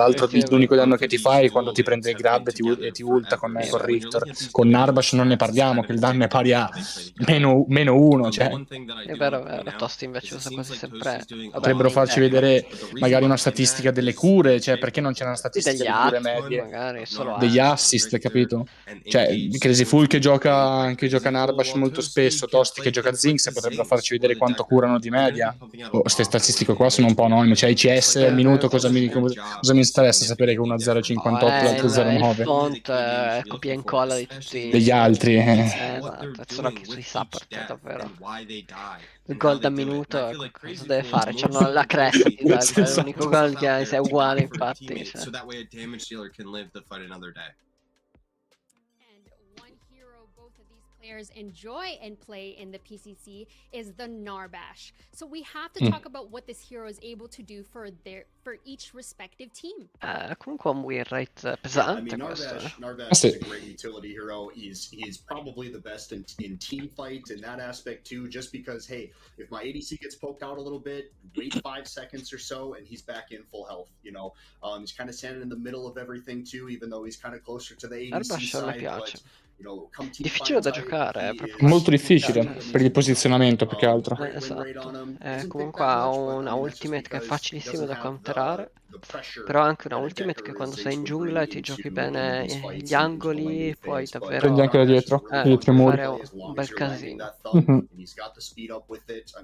l'unico danno che ti fai è quando ti prende il grab e ti ulta con Richter. Con Narbash non ne parliamo, che il danno è pari a -1, cioè. È vero, Tosti invece usa quasi sempre... Potrebbero farci vedere magari una statistica delle cure, cioè perché non c'è una statistica degli delle cure assist, medie, magari, solo degli assist, capito? Cioè Crazy Full che gioca Narbash molto spesso, Tosti che gioca Zinx, potrebbero farci vedere quanto curano di media. Queste statistiche qua sono un po' anonime, cioè ICS al minuto cosa mi interessa sapere che uno 0,58 l'altro il 0,9 font è copia e incolla di tutti degli altri. Esatto, solo che sui support davvero il gol da minuto cosa deve fare? C'hanno la cresta di Zaga, è l'unico gol che hai, sei uguale infatti, cioè. Players enjoy and play in the PCC is the Narbash. So we have to talk about what this hero is able to do for each respective team. Comunque un win rate pesante questo. Narbash is a great utility hero. He's probably the best in team fight in that aspect too, just because, hey, if my ADC gets poked out a little bit, wait 5 seconds or so and he's back in full health, you know. He's kind of standing in the middle of everything too, even though he's kind of closer to the ADC side, but difficile da giocare, molto difficile per il posizionamento più che altro. Esatto. Comunque ha una ultimate che è facilissima da counterare, però anche una ultimate che quando sei in giungla e ti giochi bene gli angoli puoi davvero prendi anche da dietro i muri. fare un bel casino.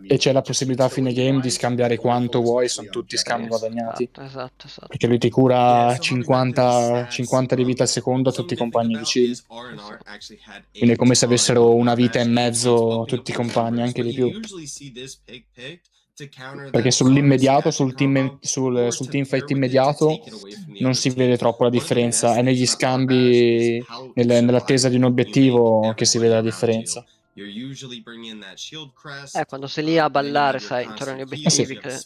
E c'è la possibilità a fine game di scambiare quanto vuoi, sono tutti scambi guadagnati. Esatto. Perché lui ti cura 50 di vita al secondo a tutti i compagni vicini. Quindi è come se avessero una vita e mezzo tutti i compagni, anche di più. Perché sull'immediato, sul teamfight immediato, non si vede troppo la differenza. È negli scambi, nell'attesa di un obiettivo che si vede la differenza. Quando sei lì a ballare, sai, intorno agli obiettivi, che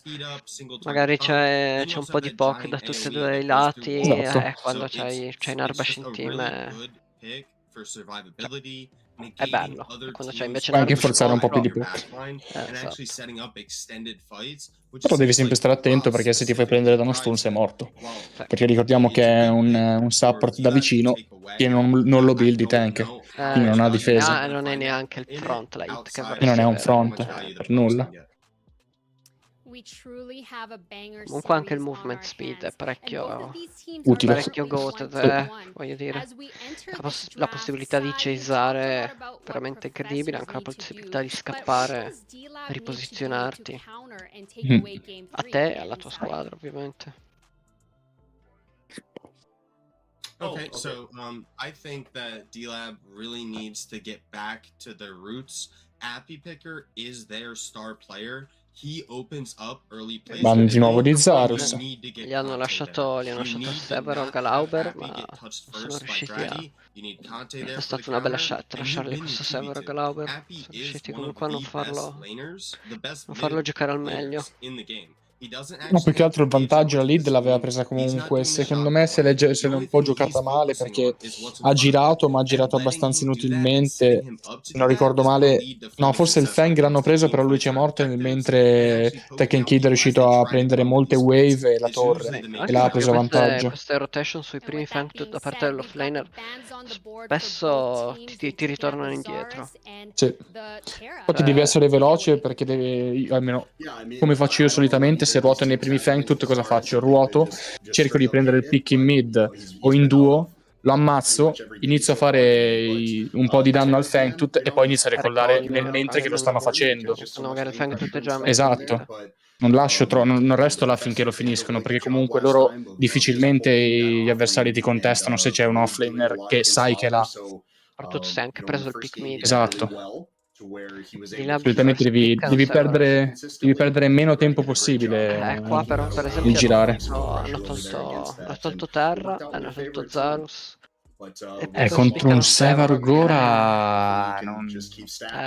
magari c'è un po' di poke da tutti e due i lati, Esatto. Quando c'hai Narbash in team è bello, quando c'è invece puoi anche forzare un po' più di poke. Esatto. Però devi sempre stare attento perché se ti fai prendere da uno stun sei morto. Perché ricordiamo che è un support da vicino che non lo buildi tank, quindi non ha difesa. Non è neanche il front la hit, E non è un front per nulla. Comunque anche il movement speed è parecchio utile, parecchio goated, voglio dire. La possibilità di chaseare è veramente incredibile, anche la possibilità di scappare, riposizionarti a te e alla tua squadra, ovviamente. Okay, so I think that D-Lab really needs to get back to their roots. Appy Picker is their star player. He opens up early plays. Vanno di nuovo di Zarus. Gli hanno lasciato Severo Galauber, ma non sono riusciti è stata una bella scelta lasciargli questo Severo Galauber. Sono riusciti comunque a non farlo giocare al meglio. No, più che altro il vantaggio la lead l'aveva presa comunque. Secondo me se l'è un po' giocata male perché ha girato, ma ha girato abbastanza inutilmente. Se non ricordo male, no, forse il Fang l'hanno preso, però lui c'è morto mentre Tekken Kid è riuscito a prendere molte wave e la torre e l'ha preso a vantaggio. Queste rotation sui primi Fang da parte dell'offlaner spesso ti ritornano indietro. Sì. Infatti devi essere veloce perché devi, almeno come faccio io solitamente, se ruoto nei primi Fang Tut cosa faccio? Ruoto, cerco di prendere il pick in mid o in duo, lo ammazzo, inizio a fare un po' di danno al Fang Tut e poi inizio a recollare nel mentre che lo stanno facendo. Magari il Fang Tut è già Esatto. Non lascio non resto là finché lo finiscono, perché comunque loro difficilmente gli avversari ti contestano se c'è un offlaner che sai che l'ha. Soprattutto se hai anche preso il pick mid. Esatto. Assolutamente devi perdere meno tempo possibile qua però per esempio nel girare. hanno tolto Terra, hanno tolto Zarus. Contro un Sevarog ora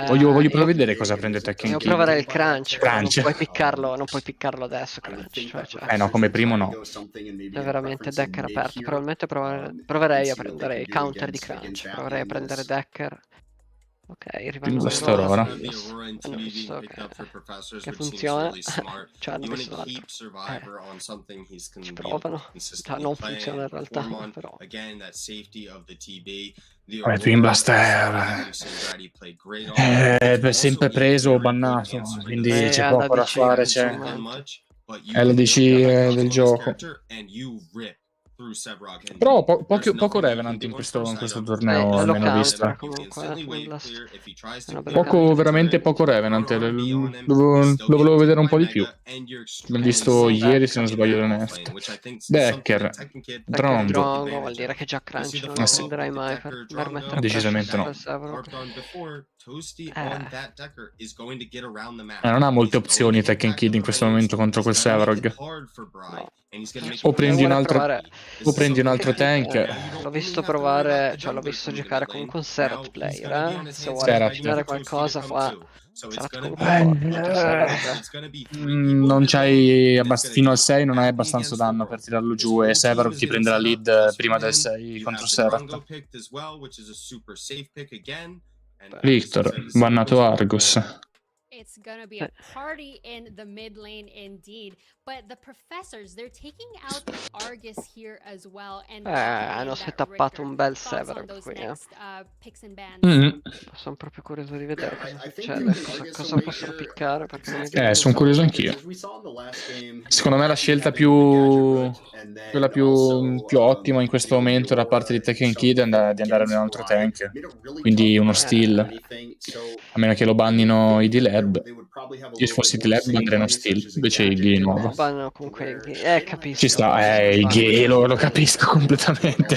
voglio proprio vedere cosa prende Tekken Kid. Devo provare il crunch. Non puoi piccarlo adesso crunch. No, come primo no. È veramente Decker aperto. Probabilmente proverei a prendere il counter di crunch. Proverei a prendere Decker. Ok, arrivano ora. Hanno visto che funziona. Cioè hanno visto l'altro. Ci provano. Non funziona in realtà, però. Vabbè, Twin Blaster è sempre preso o bannato, quindi c'è poco da fare. È la DC del gioco. Però poco Revenant in questo torneo almeno visto. Veramente poco Revenant. Lo volevo vedere un po' di più. L'ho visto ieri se non sbaglio l'Neft. Decker, Drongo. Vuol dire che già crunch non lo prenderai mai per mettere decisamente no. Non ha molte opzioni Tekken Kid in questo momento contro quel Sevarog. O prendi un altro tank. L'ho visto provare, cioè l'ho visto giocare comunque un Seraph player, se vuole fare qualcosa qua. Non c'hai fino al 6 non hai abbastanza danno per tirarlo giù e Sevarog ti prende la lead prima del 6 contro Seraph. Victor, bannato Argos. It's gonna be a party in the mid lane indeed, but the professors, they're taking out the Argus here as well. And hanno setappato un bel Sevarog qui, Sono proprio curioso di vedere cosa possono piccare. Sono curioso anch'io. Secondo me la scelta quella più ottima in questo momento da parte di Tekken Kid è di andare in un altro tank, quindi uno steal, a meno che lo bannino i D-Lab. Io se fossi D-Lab bannerei uno steal, invece il G nuovo. Comunque, capisco. Ci sta, il G lo capisco completamente.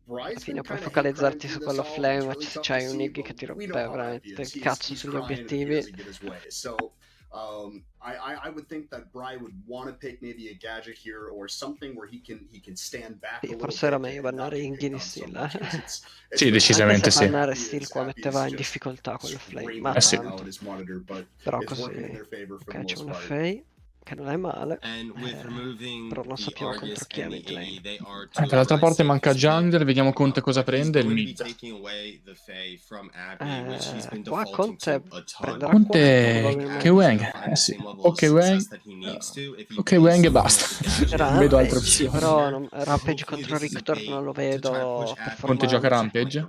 Alla fine puoi focalizzarti su quello flame, ma se c'hai un Iggy che ti rompe veramente il cazzo sugli obiettivi. I would think that Bry would want to pick maybe a gadget here or something where he can stand back a little forse era meglio bannare Iggy di Steel. Sì, decisamente sì. Bannare Steel qua metteva in difficoltà quello flame, ma tanto. Però così. Ok, c'è una Faye che non è male, però non sappiamo contro chi è mid lane. Dall'altra parte manca Jungler, vediamo Conte cosa prende, il mid. Qua Conte prenderà che Wang, sì. Ok Wang e basta. Non vedo altre opzioni. Però Rampage contro Rictor non lo vedo. Conte gioca Rampage?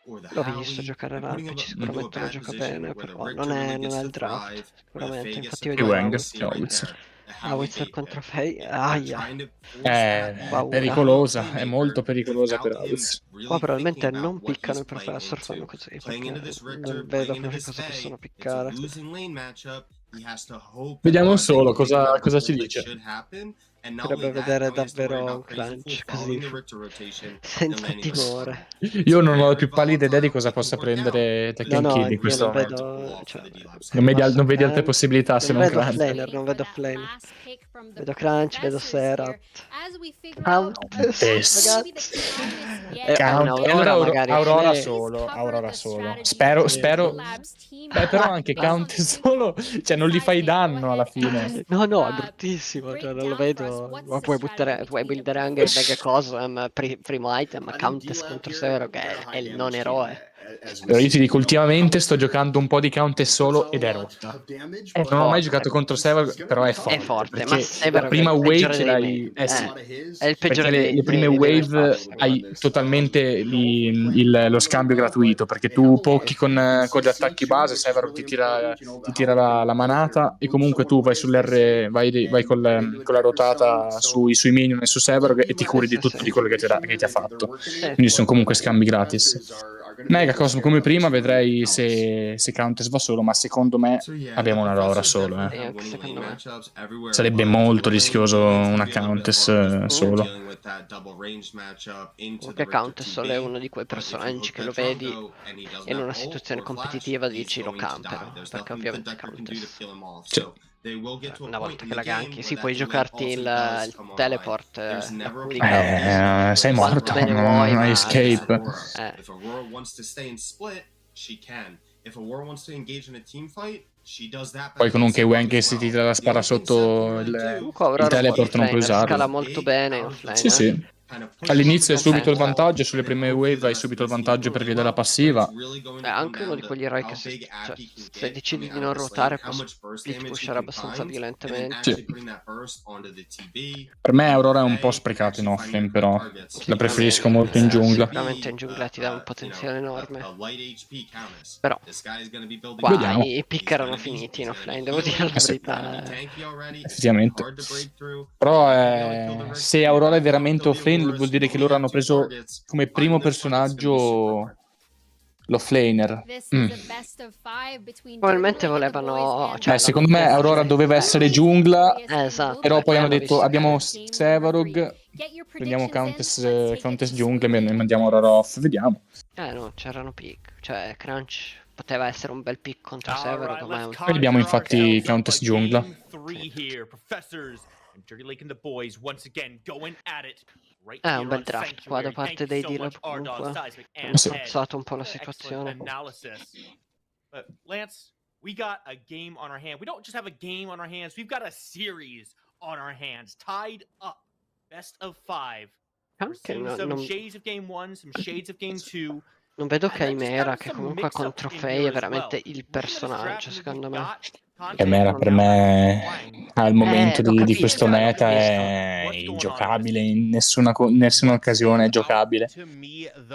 L'ho visto giocare Rampage, sicuramente lo gioca bene, però non è il draft, sicuramente. Infatti Howitzer contro Faye, è pericolosa, è molto pericolosa per Howitzer. Qua probabilmente non piccano il professor, fanno così, perché non vedo proprio cosa possono piccare. Vediamo solo cosa ci dice. Potrebbe vedere davvero un crunch così senza timore. Io non ho la più pallida idea di cosa possa prendere Tekken Kid in questo momento. Non vedi altre possibilità se non crunch. Non vedo flaner. Vedo crunch, vedo Serat. Countess, ragazzi. Allora Aurora Flame. solo. Spero però anche Countess solo, cioè non gli fai danno alla fine. No, è bruttissimo, cioè non lo vedo. Ma puoi buildare anche il mega cosm, primo item, Countess contro Zero, che è il non eroe. Però io ti dico, ultimamente sto giocando un po' di Countess solo ed è rotta. Non ho mai giocato contro Sever, però è forte. È forte, ma la prima wave ce l'hai... sì. È il peggiore le prime wave hai totalmente lo scambio gratuito, perché tu pocchi con gli attacchi base, Sever ti tira la manata, e comunque tu vai sull'R, vai con la rotata sui minion e su Sever e ti curi di tutto di quello che ti ha fatto. Quindi sono comunque scambi gratis. Mega Cosmo come prima, vedrei se Countess va solo, ma secondo me abbiamo una Aurora solo. Sarebbe molto rischioso una Countess solo. Perché Countess solo è uno di quei personaggi che lo vedi in una situazione competitiva, dici lo camperò, perché ovviamente Countess... Una volta che la ganchi, sì, puoi giocarti il teleport. Sei morto, non hai escape. Poi con un K-Wang che si tira la spara sotto il teleport non puoi usarlo. Scala molto bene offline. Sì. All'inizio hai subito il vantaggio, sulle prime wave hai subito il vantaggio per via della passiva. È anche uno di quegli eroi che se decidi di non ruotare può split pushare abbastanza violentemente. Sì. Per me Aurora è un po' sprecato in offlane, però la preferisco molto in giungla. Sicuramente in giungla ti dà un potenziale enorme. Però qua i pick erano finiti in offlane, devo dire la verità. Effettivamente. Però se Aurora è veramente offlane vuol dire che loro hanno preso come primo personaggio l'offlaner. Probabilmente volevano... secondo me Aurora doveva essere giungla, però poi hanno detto abbiamo Sevarog, prendiamo Countess giungla e mandiamo Aurora off, vediamo. No, c'erano pick, cioè Crunch poteva essere un bel pick contro Sevarog, ma Poi abbiamo infatti Countess giungla. Un bel draft qua da parte dei D-Lab comunque. Hanno forzato un po' la situazione. Lance, we got a game on our hand. We don't just have a game on our hands, we've got a series on our hands. Tied up. Best of 5. Some shades of game 1, some shades of game 2. Non vedo Chimera, che comunque contro Faye è veramente il personaggio, secondo me. Chimera per me al momento di questo meta è ingiocabile, in nessuna occasione è giocabile.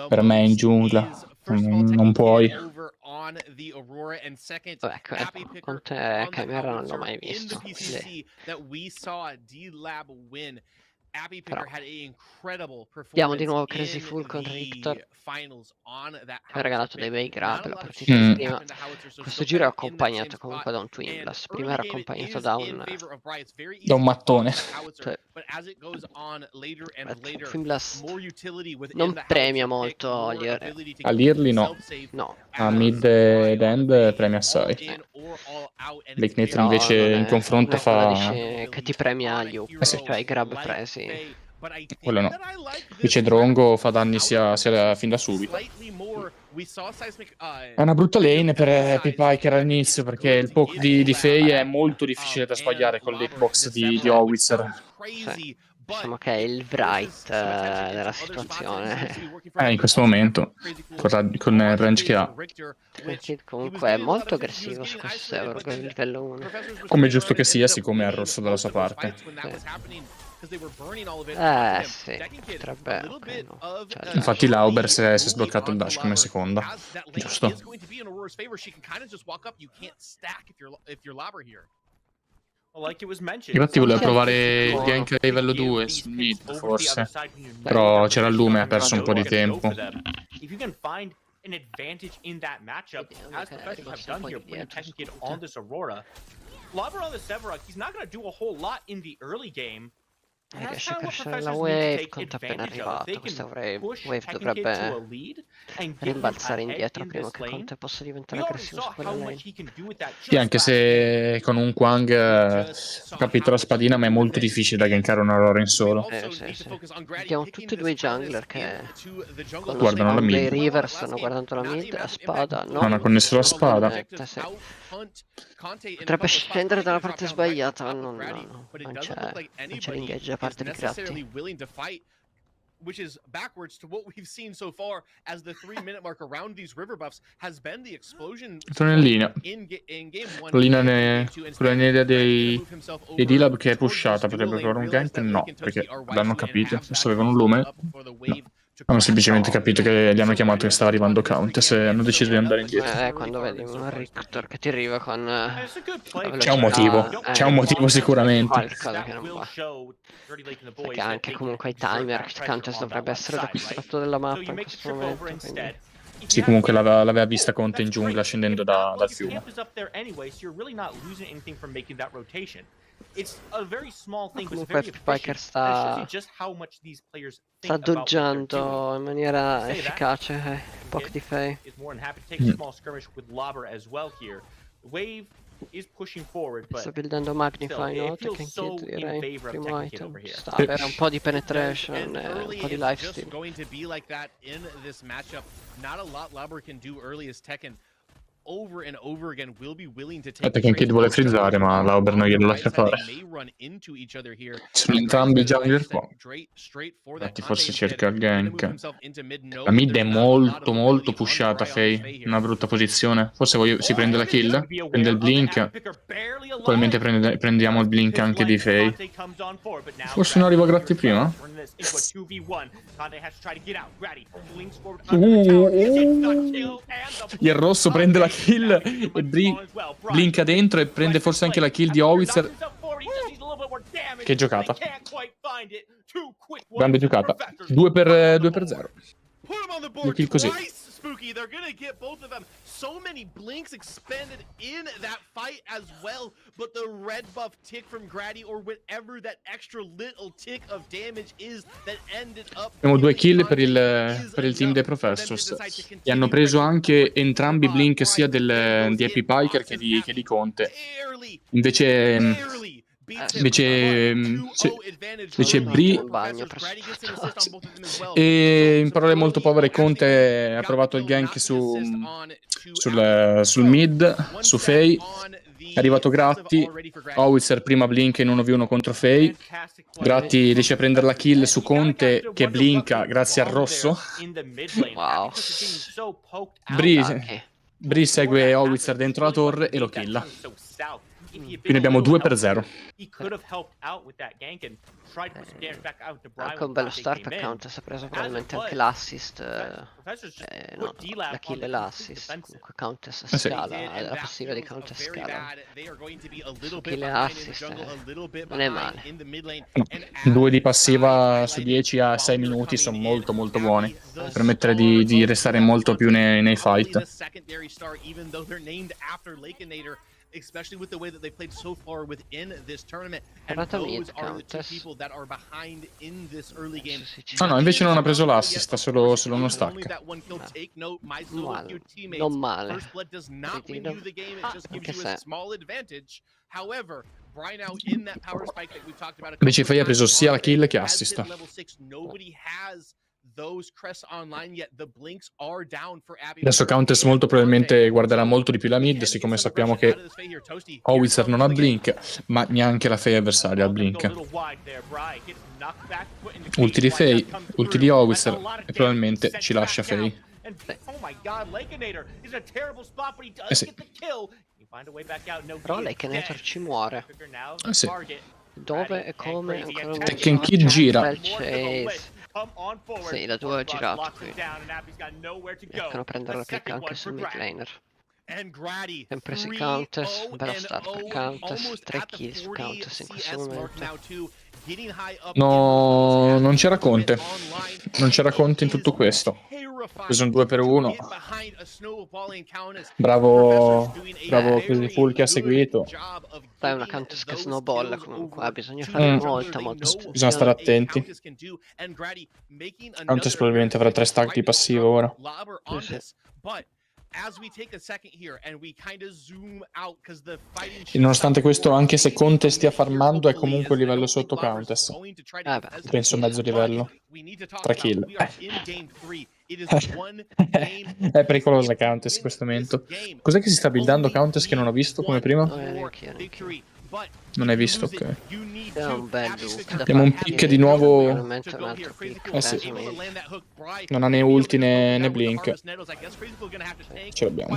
Per me è in giungla, non puoi. Con te Chimera non l'ho mai visto. Però abbiamo di nuovo Crazy Full con Richter, che ha regalato dei bei grab la partita di prima. Questo giro è accompagnato comunque da un Twin Blast, prima era accompagnato da un mattone. Twin Blast non premia molto all'Early no, a mid ed end premia assai. Blake Nathan invece in confronto fa che ti premia agli up, cioè i grab presi. Quello no. Invece Drongo fa danni sia fin da subito. È una brutta lane per Pipiker all'inizio, perché il poke di Faye è molto difficile da sbagliare con l'hitbox di Howitzer. Diciamo che è il Bright della situazione. In questo momento, con il range che ha. Comunque è molto aggressivo su questo server, con il livello 1. Come giusto che sia, siccome ha rosso dalla sua parte. Sì, potrebbe. Okay, no. Infatti Lauber si è sbloccato il dash come seconda. Giusto. Infatti volevo provare il gank a livello 2 sul mid, forse. Però c'era il lume, ha perso un po' di tempo. An advantage in that matchup, as professionals have done here, putting Tekken Kid on this Aurora. Lobber on the Sevarog, he's not going to do a whole lot in the early game. Riesce a crescere la wave, Conte è appena arrivato, questa wave dovrebbe rimbalzare indietro prima che Conte possa diventare aggressivo su quella lane. Sì, anche se con un Quang capito la spadina, ma è molto difficile da gankare una Aurora in solo. Sì. Vediamo tutti e due i jungler che con lo guardano la spawn dei mid. River stanno guardando la mid, la spada no. Non ha connesso la spada. Sì. Potrebbe scendere dalla parte sbagliata, ma non c'è l'engage da parte di Gratti. Which is backwards to what we've seen so far, as the 3-minute mark around these river buffs has been the explosion Sono in linea. in game 1. Sulla linea dei D-Lab che è pushata, potrebbe provare un gank? No, perché l'hanno capito. Adesso avevano un lume. No. Hanno semplicemente capito che gli hanno chiamato che stava arrivando Countess e hanno deciso di andare indietro. Quando vedi un Rictor che ti arriva con C'è un motivo, c'è un motivo sicuramente. Qualcosa che non va. Perché anche comunque ai timer Countess dovrebbe essere da questo lato della mappa in questo momento. Quindi... Sì, comunque l'aveva vista Conte in giungla scendendo dal fiume. Comunque Piker sta doggiando in maniera efficace il poke di Faye. Sta buildando Magnify, no? Tekken Kid direi, primo item. Sta avere un po' di penetration e un po' di lifesteal. Tekken Kid vuole frizzare, ma Lauber non glielo lascia fare. Sono entrambi i jungler qua. Infatti forse cerca il gank. La mid è molto pushata, Faye. Una brutta posizione. Forse si prende la kill, prende il blink. Probabilmente prendiamo il blink anche di Faye. Forse non arriva Gratti prima? Il rosso prende la kill e blinka dentro e prende forse anche la kill di Howitzer. Che giocata. Grande giocata. 2 per 0. 2 kill così. Spooky, they're gonna get both of them. So many blinks expended in that fight as well, but the red buff tick from Grady or whatever that extra little tick of damage is that ended up. Abbiamo 2 kill per il team dei Professors. E hanno preso anche entrambi i blink sia di APRI Piker che di Conte. Invece Bri e in parole molto povere Conte ha provato il gank sul mid, su Faye. È arrivato Gratti, Howitzer prima blink in 1v1 contro Faye. Gratti riesce a prendere la kill su Conte che blinka grazie al rosso. Wow. Bri segue Howitzer dentro la torre e lo killa. Quindi abbiamo 2 per 0. Anche un bello start per Countess, ha preso probabilmente anche l'assist. No, la kill e l'assist. Comunque Countess scala, la passiva di Countess scala. Su kill e assist, non è male. 2 di passiva su 10 a 6 minuti sono molto buoni. Per permettere di restare molto più nei fight. Especially with the way that they played so far within this tournament and those are the two people that are behind in this early game. No, invece non ha preso l'assist, solo uno stack. Non male. Invece Faye ha preso sia la kill che assist. Adesso Countess molto probabilmente guarderà molto di più la mid, siccome sappiamo che Howitzer non ha blink, ma neanche la Faye avversaria ha blink. Ulti di Faye, ulti di Howitzer e probabilmente ci lascia Faye. Sì. Però Lakenator ci muore. Sì. Dove e come ancora non Tekken Kid gira. Sì, da 2 ho girato qui. Riescono a prendere la pick anche sul mid laner. Sempre su Countess, un bello start per Countess, 3 kill su Countess in questo momento. No, non c'era Conte. Non c'era Conte in tutto questo. preso un 2 per 1. Bravo Crazy Full che ha seguito. Dai, una Countess che snowball comunque, bisogna fare molta Bisogna stare attenti. Countess probabilmente avrà 3 stack di passivo ora. E nonostante questo, anche se Conte stia farmando, è comunque un livello sotto Countess. Penso mezzo livello. 3 kill. È pericolosa Countess in questo momento. Cos'è che si sta buildando Countess che non ho visto come prima? Non hai visto, ok. È un bel look. Abbiamo un pick di nuovo. Probabilmente un altro pick. Sì. Non ha né ulti né blink. Ce l'abbiamo.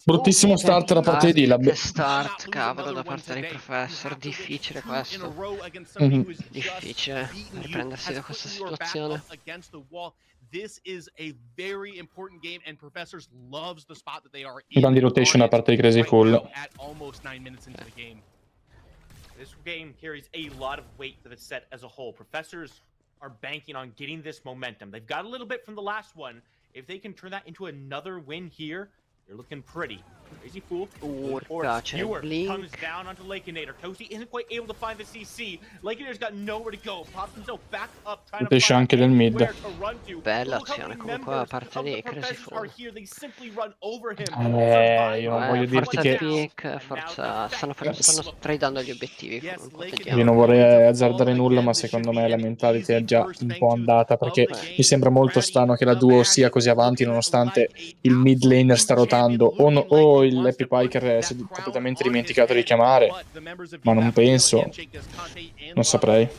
Bruttissimo start da parte di Lab. Che start, cavolo, da parte dei Professor. Difficile questo. Difficile riprendersi da questa situazione. Grandi rotation da parte di Crazy Full. This game carries a lot of weight for the set as a whole. Professors are banking on getting this momentum. They've got a little bit from the last one. If they can turn that into another win here, they're looking pretty. Crazy Fool. Viewer comes down onto Lakeinator. Toasty isn't quite able to find the CC. Lakeinator's got nowhere to go. Pops himself back up, trying to find anche del mid. Bella azione comunque da parte di Crazy Fool. Io non voglio dirti che... Pick, forza, stanno tradando gli obiettivi. Io non vorrei azzardare nulla, ma secondo me la mentality è già un po' andata, perché mi sembra molto strano che la duo sia così avanti nonostante il mid laner sta rotando. O il Happy Piker si è completamente dimenticato di chiamare, ma non penso. Non saprei.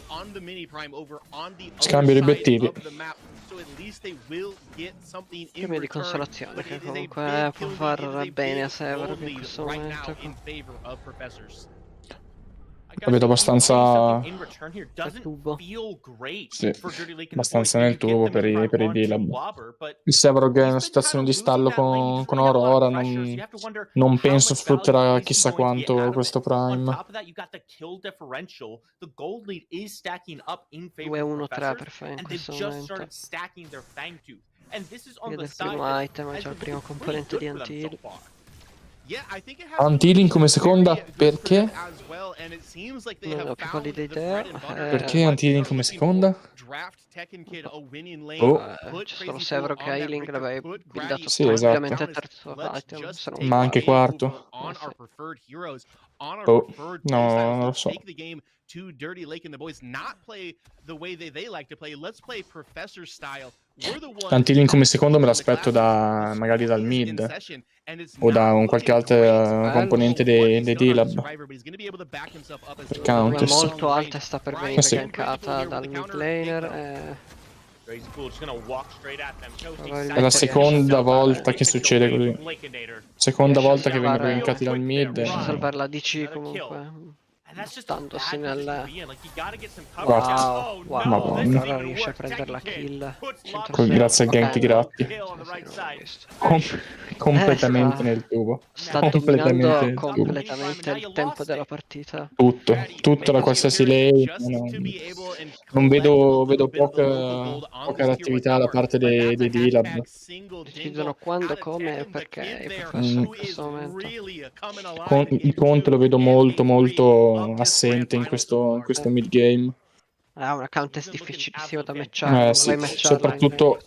Scambio di obiettivi. Premio di consolazione che comunque può far bene a Sever in questo momento. Lo vedo abbastanza... Sì, abbastanza nel tubo per i D-Lab. Il Severog è in una situazione di stallo con Aurora, non penso sfrutterà chissà quanto questo Prime. 2-1-3 per fare in questo momento. Vedo il primo item, è già il primo componente di Antil. Antilin come seconda, perché? Non ho più pallida idea. Perché Antilin come seconda? C'è solo Severo che ha healing, l'avrei buildato sì, esatto. terzo item. Ma anche quarto. No, non lo so. Antilin come secondo me l'aspetto magari dal mid o da un qualche altro componente dei D-Lab. È molto alta e sta per venire gankata dal mid laner. È la seconda volta che succede così. Seconda volta che vengono gankati dal mid. Salvare la DC comunque. Standosi nel... Wow, ora riesce a prendere la kill. Grazie al gank di Gratti. Completamente nel tubo. Sta dominando completamente il tempo della partita. Tutto da qualsiasi lane. Non vedo poca reattività da parte dei D-Lab. Decidono quando, come e perché i Professor in questo momento. Il Conte lo vedo molto assente in questo mid game. Ha una Countess difficilissima da matchare. Sì, soprattutto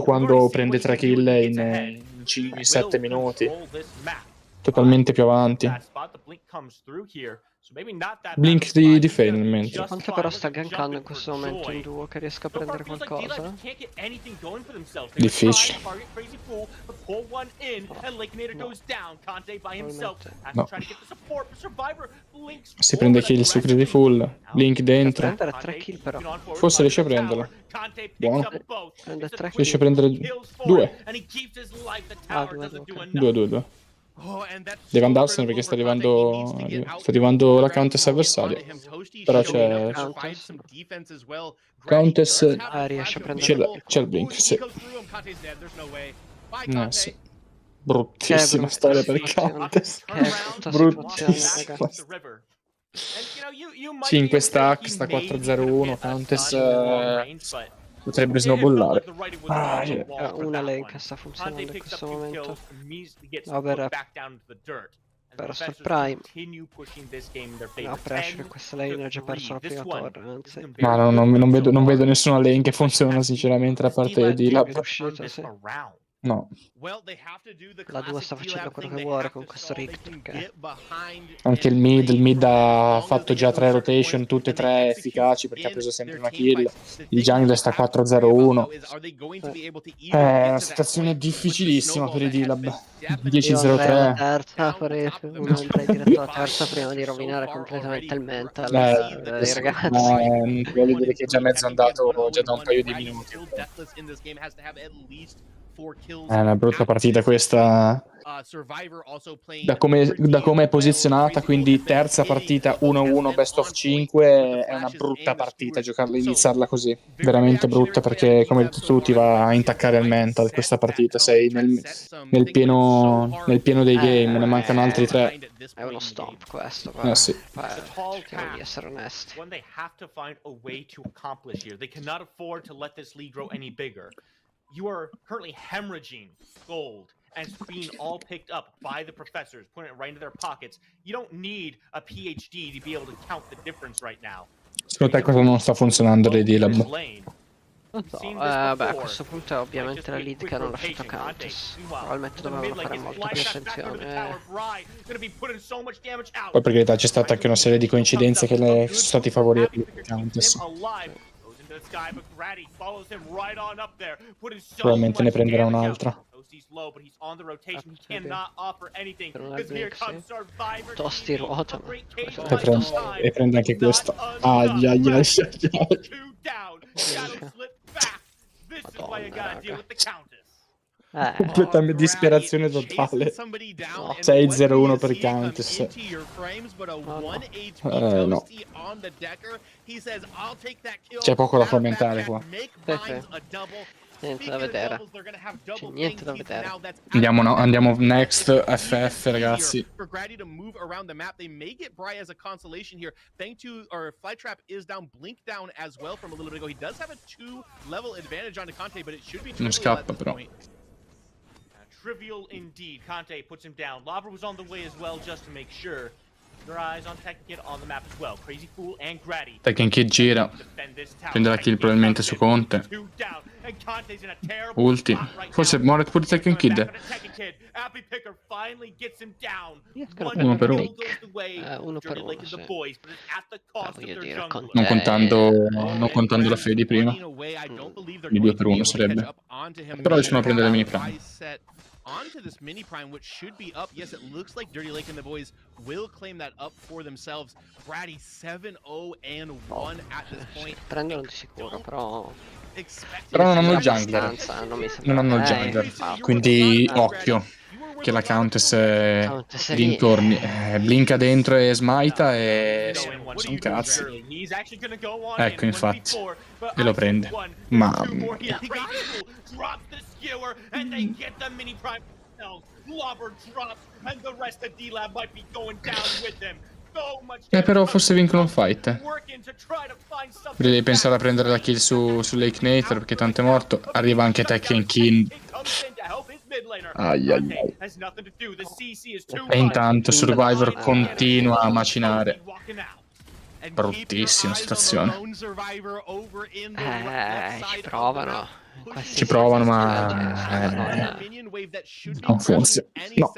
quando prende 3 kill in 7 minuti. Totalmente più avanti. Blink di Failment. Conte però sta gankando in questo momento in duo, che riesca a prendere qualcosa. Difficile. No. Si prende kill su Crazy Full. Blink dentro. Prendere 3 kill però. Forse riesce a prenderlo. Buono. Prende 3 kill. Riesce a prendere 2. 2. Deve andarsene perché sta arrivando la Countess avversaria. Però c'è Countess. Riesce a prendere. C'è il blink, sì. Sì. Bruttissima storia per Countess. Bruttissima. 5 stack, sta 4-0-1. Countess Potrebbe snowballare. Una lane che sta funzionando in questo momento. Per Prime. No, pressure, questa lane ha già perso la prima torre, anzi. Ma non vedo nessuna lane che funziona sinceramente da parte di Lab. No. La 2 sta facendo quello che vuole con questo Rift, perché... Anche il mid ha fatto già 3 rotation, tutte e 3 efficaci perché ha preso sempre una kill. Il jungler sta 4-0-1. È una situazione difficilissima per i D-Lab. 10-0-3. Terza, uno andrei diretto alla terza prima di rovinare completamente il mental dei ragazzi. Voglio dire che è già mezzo andato già da un paio di minuti. È una brutta partita questa. Da come è posizionata, quindi terza partita 1-1 best of 5, è una brutta partita giocarla, iniziarla così. Veramente brutta perché, come hai detto tu, ti va a intaccare il mental questa partita. Sei nel pieno dei game, ne mancano altri 3. È uno stomp questo, però. Sì. Cerchiamo di essere onesti. You are currently hemorrhaging gold and it's being all picked up by the professors, putting it right into their pockets. You don't need a PhD to be able to count the difference right now. Secondo te cosa non sta funzionando dei D-Lab? Non so, beh, a questo punto è ovviamente la lead che hanno lasciato Countess. Probabilmente dovevano fare molta più attenzione. Poi per carità c'è stata anche una serie di coincidenze che sono stati favorevoli per Countess. Probabilmente ne prenderà un'altra. Tosti ruota. E prende anche questa. Ai ai ai completamente disperazione totale. 6-0-1 per Countess. No. C'è poco da commentare qua. Niente da vedere. C'è niente da vedere. Andiamo next FF, ragazzi. Non scappa però. Trivial indeed. Conte puts him down. Lobber was on the way as well just to make sure. Their eyes on Tekken Kid on the map as well. Crazy Fool and Grady. Tekken Kid gira. Prenderà kill probabilmente su Conte. Ulti. Forse muore pure Tekken Kid. Uno per uno. Uno per uno, sì. Voglio dire, Non contando la fede di prima. Di 2 per 1 sarebbe. Però riescono a prendere mini prime. Onto this mini prime, which should be up. Yes, it looks like Dirty Lake and the boys will claim that up for themselves. Brady 7-0-1 at this point. Prendono di sicuro, però non hanno il jungler. Non hanno il jungler. Quindi occhio. Che la Countess dintorni blinka dentro e smita e sono cazzi. Ecco, infatti. E lo prende. Mamma mia. Però forse vincono un fight. Devi pensare a prendere la kill su Lake Nature perché tanto è morto. Arriva anche Tekken King. Ai ai ai. E intanto Survivor continua a macinare. Bruttissima situazione. Ci provano ma non funziona. No.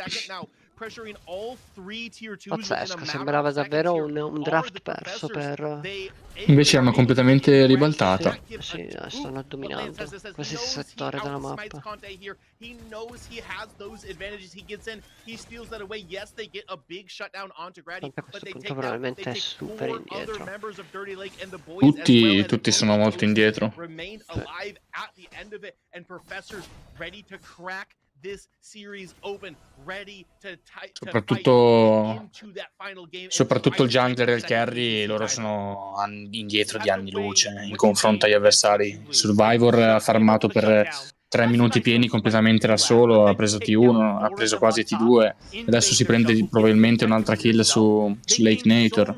Pazzesco, sembrava davvero un draft perso per... Invece l'hanno completamente ribaltata. Sì, stanno dominando quasi il settore della mappa. A questo punto probabilmente è super indietro. Tutti sono molto indietro. Soprattutto il jungler e il carry, loro sono indietro di anni luce in confronto agli avversari. Survivor ha farmato per 3 minuti pieni completamente da solo, ha preso T1, ha preso quasi T2, adesso si prende probabilmente un'altra kill su Lake Nature.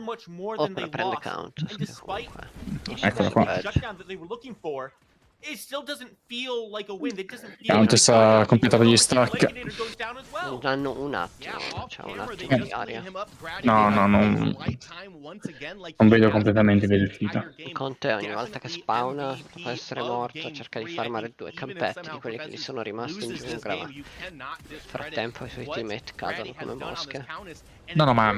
Opera prende count. Eccola qua. it still doesn't feel like a win. It doesn't feel Countess ha completato gli stack. Non hanno un attimo, c'è un attimo di aria. No, non vedo completamente via d'uscita. Conte ogni volta che spawna, dopo essere morto, cerca di farmare 2 campetti di quelli che gli sono rimasti in giungla, ma nel frattempo i suoi teammate cadono come mosche. No, ma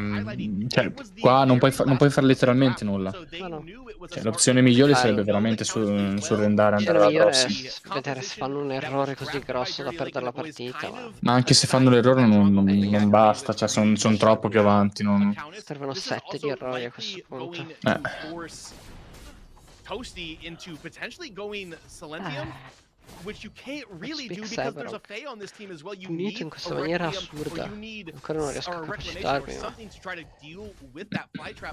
cioè, qua non puoi fare letteralmente nulla. Cioè, l'opzione migliore sarebbe veramente surrendare e andare alla prossima. Vedere se fanno un errore così grosso da perdere la partita. Ma anche se fanno l'errore non basta, cioè sono troppo più avanti. Servono 7 di errori a questo punto. Toasty into potentially going Silentium, which you can't really do because there's a Fae on this team as well. You need in questa maniera assurda. Ancora non riesco a capacitarmi, ma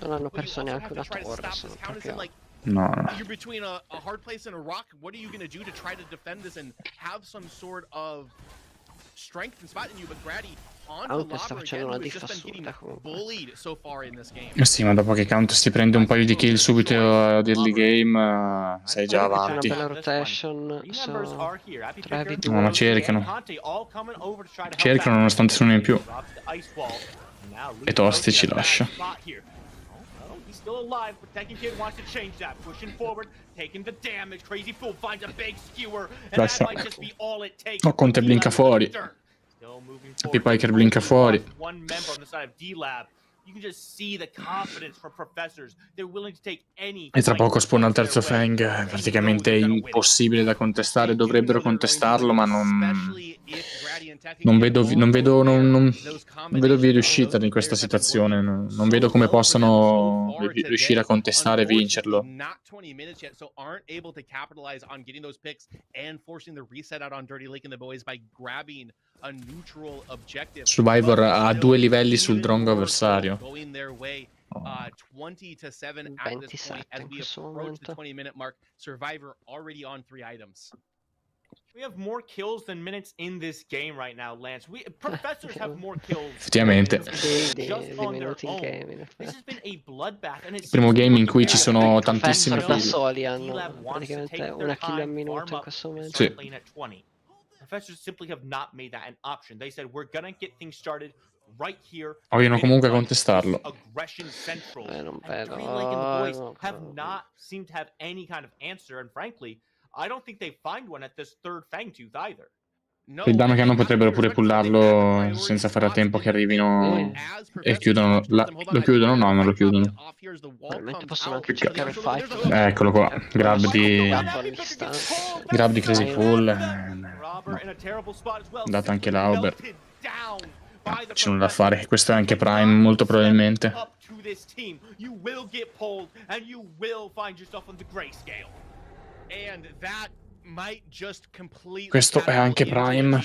non hanno perso neanche una torre, sono proprio... No. You're between a hard place and a rock. What are you going to do to try to defend this and have some sort of strength and spot in you? But Grady Count sta facendo una diff assurda comunque. Sì, ma dopo che Count si prende un paio di kill subito early game, sei già avanti. C'è una bella rotation, No, ma cercano nonostante sono in più. E Tosti ci lascia. Still alive, but Tekken Kid wants to change that. Pushing forward, taking the damage. Crazy Fool finds a big skewer, and that might just be all it takes. Oh, Conte blinka fuori. Happy Piker blinka fuori. One member on the side of D-Lab. You can just see the confidence from professors. They're willing to take any. E tra poco spawna il terzo Fang, è praticamente impossibile da contestare. Dovrebbero contestarlo, ma non vedo via di uscita in questa situazione. Non vedo come possano riuscire a contestare e vincerlo. Survivor ha 2 livelli sul drongo avversario. 27 in questo momento. Survivor already on 3 items. We have more kills than minutes in this game right now, Lance. Professors have more kills. Effettivamente. Di minuti in game, in effetti. Il primo game in cui ci sono tantissimi da soli hanno praticamente una kill a minuto in questo momento. Sì. Professors simply have not made that an option. They said we're gonna get things started right here. Vogliono comunque contestarlo. Non vedo. Have not seemed to have any kind of answer, and frankly, I don't think they find one at this third Fangtooth either. Il danno che hanno potrebbero pure pullarlo senza fare a tempo che arrivino e chiudono. Lo chiudono? No, non lo chiudono. Probabilmente possono anche cercare il fight. Eccolo qua. Grab di Crazy Fool. Data anche l'Auber. C'è nulla da fare. Questo è anche Prime, molto probabilmente. Questo è anche Prime.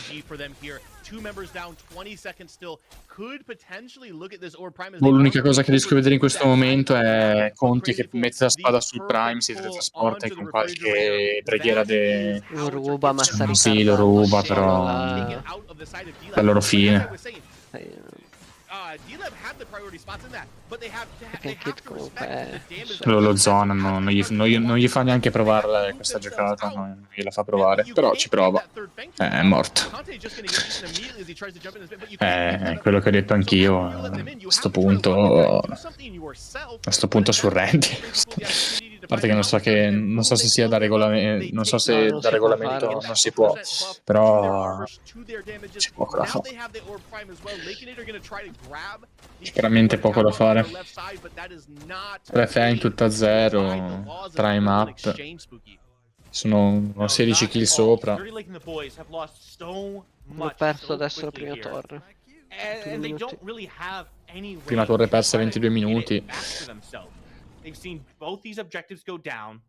L'unica cosa che riesco a vedere in questo momento è Conti che mette la spada sul Prime, si teletrasporta e con qualche preghiera lo ruba, ma sta sì, lo ruba, però la loro fine. Lo zona non gli fa neanche provare questa giocata, non gliela fa provare, però ci prova. È morto. Quello che ho detto anch'io. A sto punto surrendi. A parte che non so se sia da regolamento, non so se da regolamento non si può, però c'è poco da fare. Sicuramente poco da fare. 3 Fang tutta 0, Prime up. Sono 16 kill sopra. Hanno perso adesso la prima torre. Prima torre persa 22 minuti. They've seen both these objectives go down,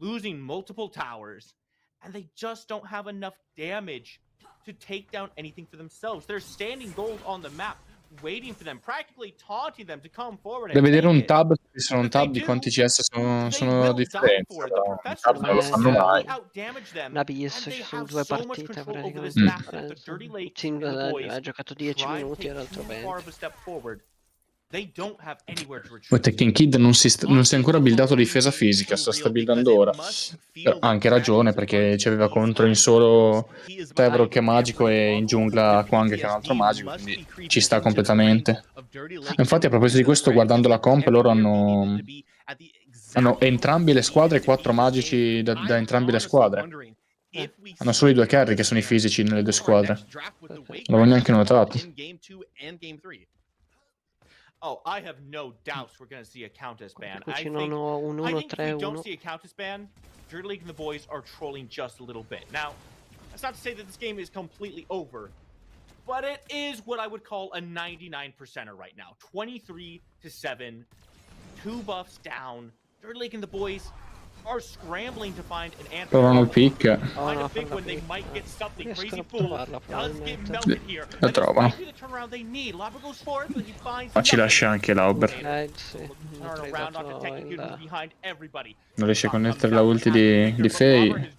losing multiple towers, and they just don't have enough damage to take down anything for themselves. They're standing gold on the map, waiting for them, practically taunting them to come forward. Da vedere un tab, se sono un tab di quanti CS sono differenti. Un tab non lo fanno mai. Nabies, ci sono 2 partite praticamente. Il team ha giocato 10 minuti e l'altro 20. They don't have anywhere to Poi retreat. Tekken Kid non si è ancora buildato difesa fisica, sta buildando ora. Ha anche ragione, perché ci aveva contro in solo Tevro che è magico e in giungla Kwang che è un altro magico, quindi ci sta completamente. Infatti a proposito di questo, guardando la comp, loro hanno entrambi le squadre 4 magici da entrambe le squadre. Hanno solo i 2 carry che sono i fisici nelle 2 squadre. Non l'avevo neanche notato. Oh, I have no doubts we're going to see a Countess ban. I think un if we 1-3-1. don't see a Countess ban, Dirty League and the boys are trolling just a little bit. Now, that's not to say that this game is completely over, but it is what I would call a 99%er right now. 23-7, 2 buffs down. Dirty League and the boys are scrambling to find an answer. Provano il pick. Kind of think when they might get something. Crazy Fool does get melted here. La trovano. The turnaround they need. Lava goes forward, but he finds Ma ci lascia anche Lauber. turn around, not detecting good move behind everybody. Non riesce a connettere la ulti di Faye.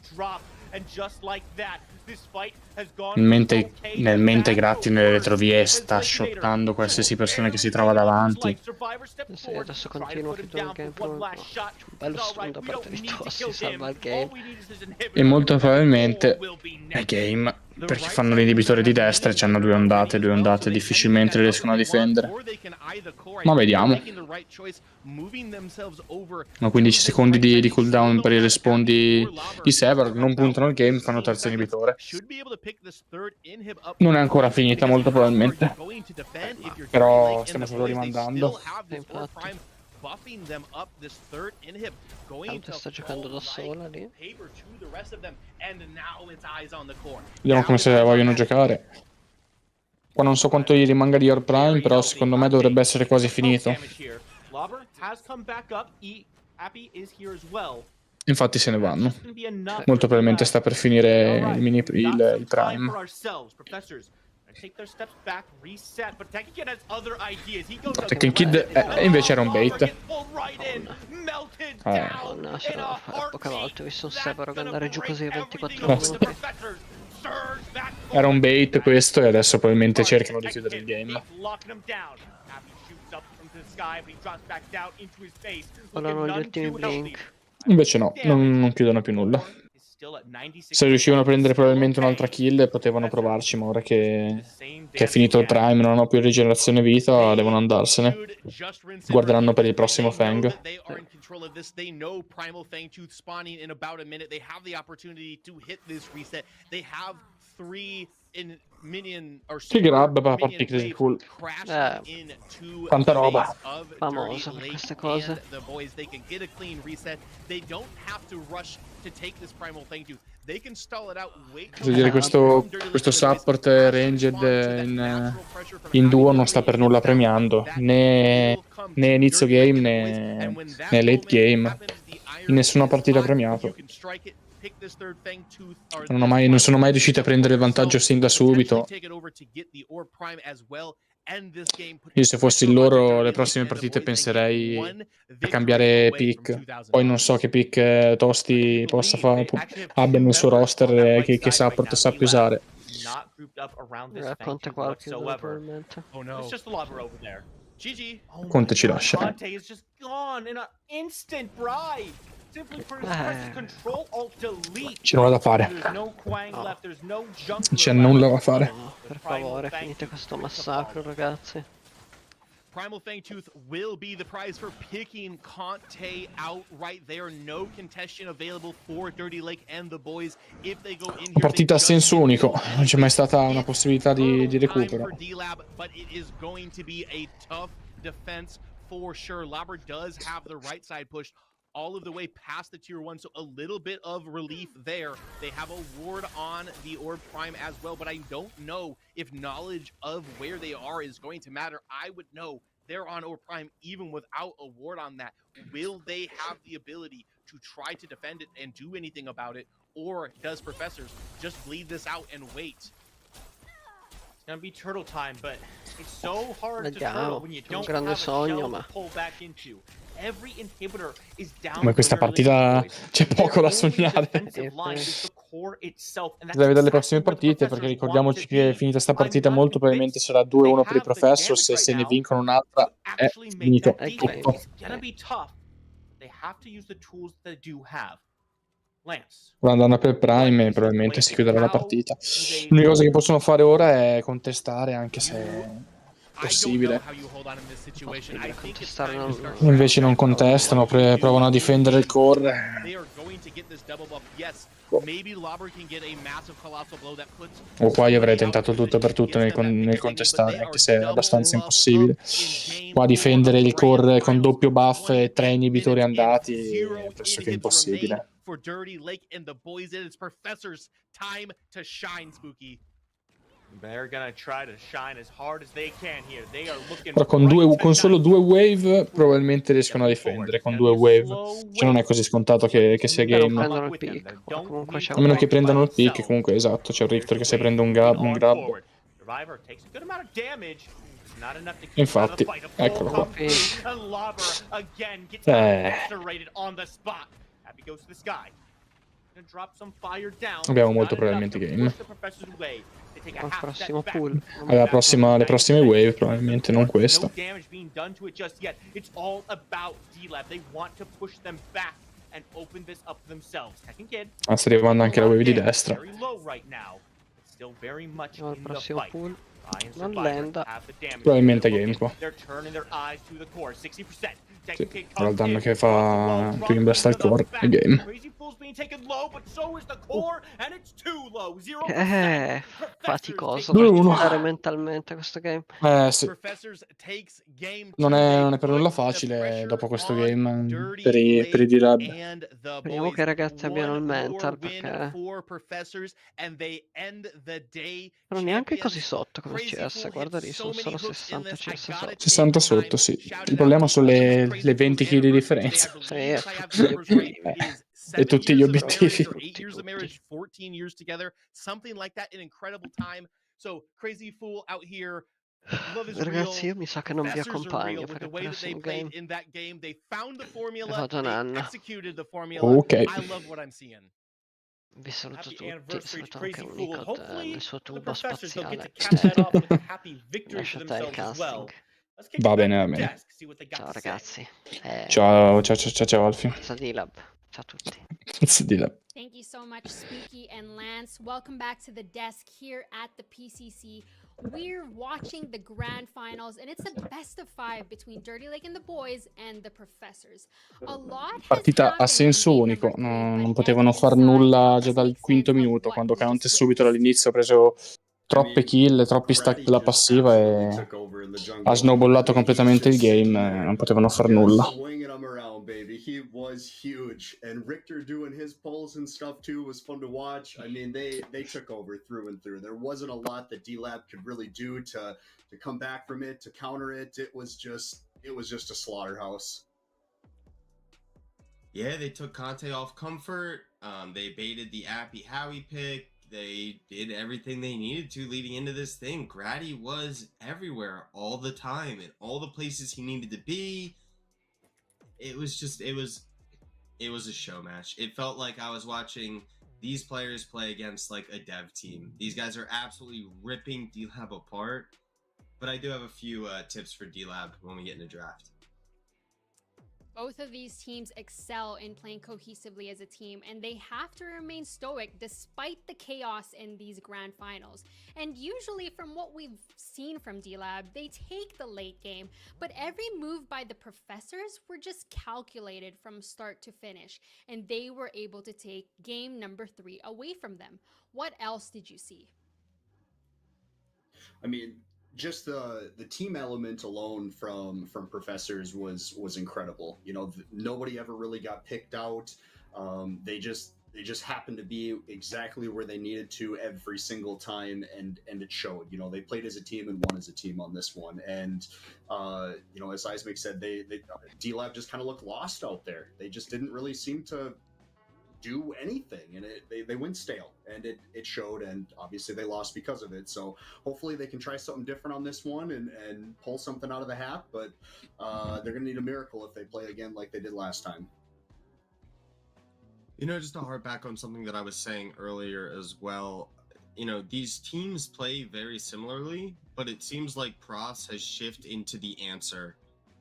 And just like that, this fight has gone Nel mente Gratti nelle retrovie sta shottando qualsiasi persona che si trova davanti. Sì, adesso continua tutto il game. Un bello spunto da parte di Tossi, salva il game. E molto probabilmente è game, perché fanno l'inibitore di destra e hanno 2 ondate, difficilmente riescono a difendere. Ma vediamo. Ma 15 secondi di cooldown per il respawn di Sever, non puntano il game, fanno terzo inibitore. Non è ancora finita molto probabilmente, però stiamo solo rimandando. Tanto sta giocando da sola lì. Vediamo come se vogliono giocare. Qua non so quanto gli rimanga di Your Prime, però secondo me dovrebbe essere quasi finito. Infatti se ne vanno. Molto probabilmente sta per finire il Prime. Tekken Kid invece era un bait. No, ce l'ho fatta poche volte, ho visto un Severo andare giù così a 24 minuti. Era un bait questo e adesso probabilmente cercano di chiudere il game. Volano gli ultimi blink. Invece no, non chiudono più nulla. Se riuscivano a prendere probabilmente un'altra kill potevano provarci, ma ora che è finito il Prime, non hanno più rigenerazione vita, devono andarsene. Guarderanno per il prossimo Fang. Che grab per far pick di cool. Tanta roba. Famoso per queste cose. Devo dire, questo support ranged in duo non sta per nulla premiando, né inizio game né late game, in nessuna partita premiato. Non sono mai riusciti a prendere il vantaggio sin da subito. Io se fossi loro le prossime partite penserei a cambiare pick. Poi non so che pick Tosti abbia nel suo roster che support sappia usare. Conte qua probabilmente. Conte ci lascia. C'è nulla da fare. Non c'è nulla da fare. Per favore, finite questo massacro, ragazzi. Primal Fangtooth will be the prize for picking Conte out right there. No contestation available for Dirty Lake and the boys. If they go in here, Partita a senso unico, non c'è mai stata una possibilità di recupero. But it is going to be a tough defense for sure. Labber does have the right side pushed all of the way past the tier 1, so a little bit of relief there. They have a ward on the Orb Prime as well, but I don't know if knowledge of where they are is going to matter. I would know they're on Orb Prime even without a ward on that. Will they have the ability to try to defend it and do anything about it, or does Professors just bleed this out and wait? It's gonna be turtle time, but it's so hard to turtle when you don't have a shell to pull back into. Every inhibitor is down. Ma questa partita c'è poco da sognare. Defensive line is the core itself, and Deve vedere le prossime partite, perché ricordiamoci che finita sta partita molto probabilmente sarà 2-1 per i Professors, e se ne vincono un'altra è finito tutto. They have to use the tools that they do have. Lance. Andando per Prime probabilmente si chiuderà la partita. L'unica cosa che possono fare ora è contestare, anche se è possibile. Invece non contestano, provano a difendere il core. O qua io avrei tentato tutto per tutto nel contestare, anche se è abbastanza impossibile. Qua difendere il core con doppio buff e 3 inibitori andati è pressoché impossibile. For Dirty Lake and the boys, it is Professor's time to shine, Spooky. They're gonna try to shine as hard as they can here. They are looking Però con solo 2 wave probabilmente riescono a difendere, con 2 wave. Cioè non è così scontato che sia game. A meno che prendano il pick, comunque esatto, c'è il Richter che se prende un grab. Infatti, eccolo qua. Abbiamo molto probabilmente game. Al prossimo pool. Le prossime wave probabilmente, non questa. Sta arrivando anche la wave di destra. Al prossimo pool. Non lenda. Probabilmente game qua. Sì, ora il danno che fa Twin Blast al core è game. Faticoso da giocare mentalmente questo game. Sì. Non è per nulla facile dopo questo game per i D-Lab. Speriamo che i ragazzi abbiano il mental, perché non neanche così sotto come CS, guarda lì, sono solo 60 CS sotto. 60 sotto, sì. Il problema sono le 20 kill di differenza. Sì, e tutti gli obiettivi. 14 years together, something like that, an incredible time. So Crazy Fool out here. Ragazzi, io mi sa che non vi accompagno per il prossimo game. Vado nanno. Ok. Vi saluto tutti, saluto anche Unicod nel suo tubo spaziale. Lasciate il casting. Va bene, va bene. Ciao ragazzi. Ciao Alfio. Forza D-Lab. Ciao a tutti. Forza D-Lab. Thank you so much, Spooky and Lance. Welcome back to the desk here at the PCC. We're watching the grand finals, and it's a best of 5 between Dirty Lake and the boys and the Professors. A lot Partita a senso unico, non potevano far nulla già dal quinto minuto, quando Count subito dall'inizio ha preso troppe kill, troppi stack della passiva e ha snowballato completamente il game, non potevano far nulla. He was huge, and Richter doing his pulls and stuff too was fun to watch. I mean, they took over through and through. There wasn't a lot that D-Lab could really do to come back from it, to counter it. It was just a slaughterhouse. Yeah, they took Conte off comfort. They baited the APRI Howie pick. They did everything they needed to leading into this thing. Grady was everywhere all the time in all the places he needed to be. It was a show match. It felt like I was watching these players play against like a dev team. These guys are absolutely ripping D-Lab apart. But I do have a few tips for D-Lab when we get into draft. Both of these teams excel in playing cohesively as a team, and they have to remain stoic despite the chaos in these grand finals. And usually, from what we've seen from D-Lab, they take the late game, but every move by the Professors were just calculated from start to finish, and they were able to take game number 3 away from them. What else did you see? I mean, just the team element alone from Professors was incredible. You know, nobody ever really got picked out. They just happened to be exactly where they needed to every single time, and it showed. You know, they played as a team and won as a team on this one. And you know, as Seismic said, D-Lab just kind of looked lost out there. They just didn't really seem to do anything, and they went stale, and it showed, and obviously they lost because of it. So hopefully they can try something different on this one and pull something out of the hat, but they're gonna need a miracle if they play again like they did last time. You know, just to harp back on something that I was saying earlier as well, you know, these teams play very similarly, but it seems like Pros has shifted into the answer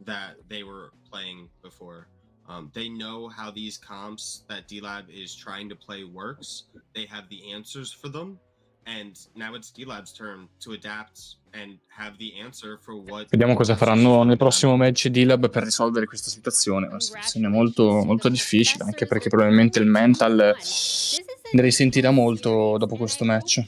that they were playing before. They know how these comps that D-Lab is trying to play works. They have the answers for them, and now it's D-Lab's turn to adapt and have the answer for what. Vediamo cosa faranno nel prossimo match D-Lab per risolvere questa situazione. Una situazione molto, molto difficile, anche perché probabilmente il mental ne risentirà molto dopo questo match.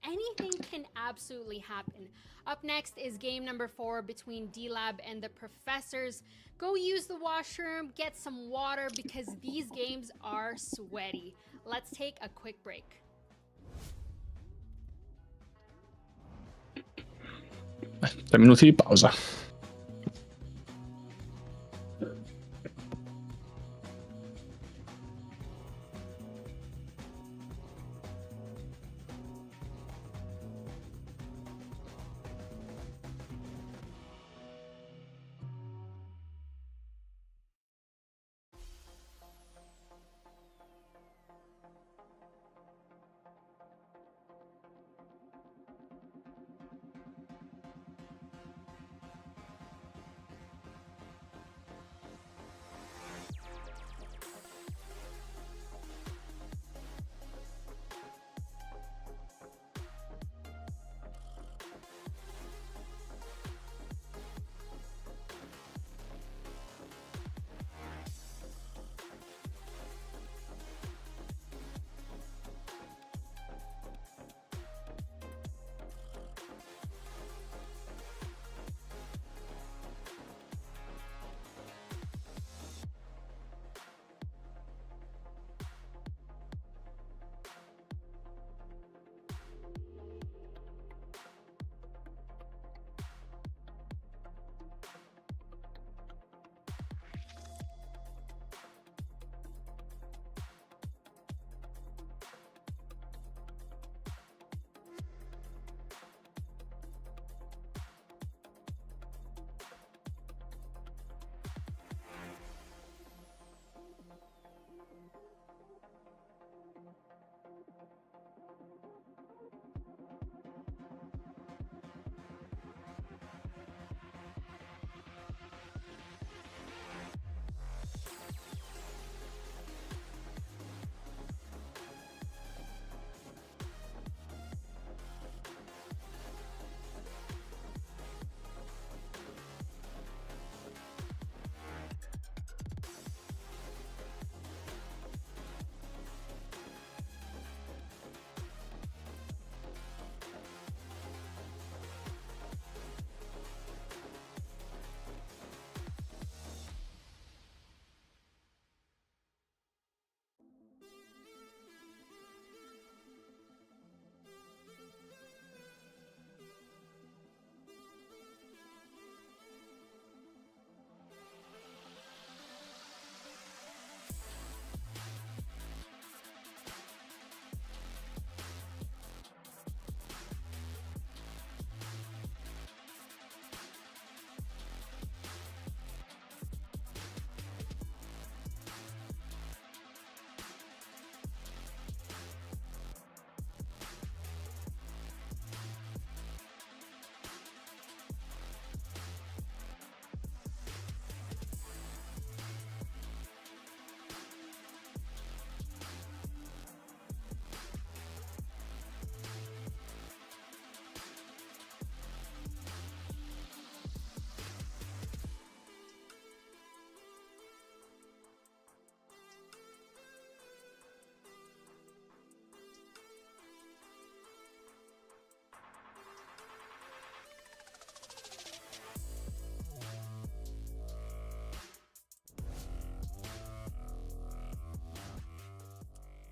Anything can absolutely happen. Up next is game number 4 between D-Lab and the Professors. Go use the washroom, get some water, because these games are sweaty. Let's take a quick break. 3 minuti di pausa.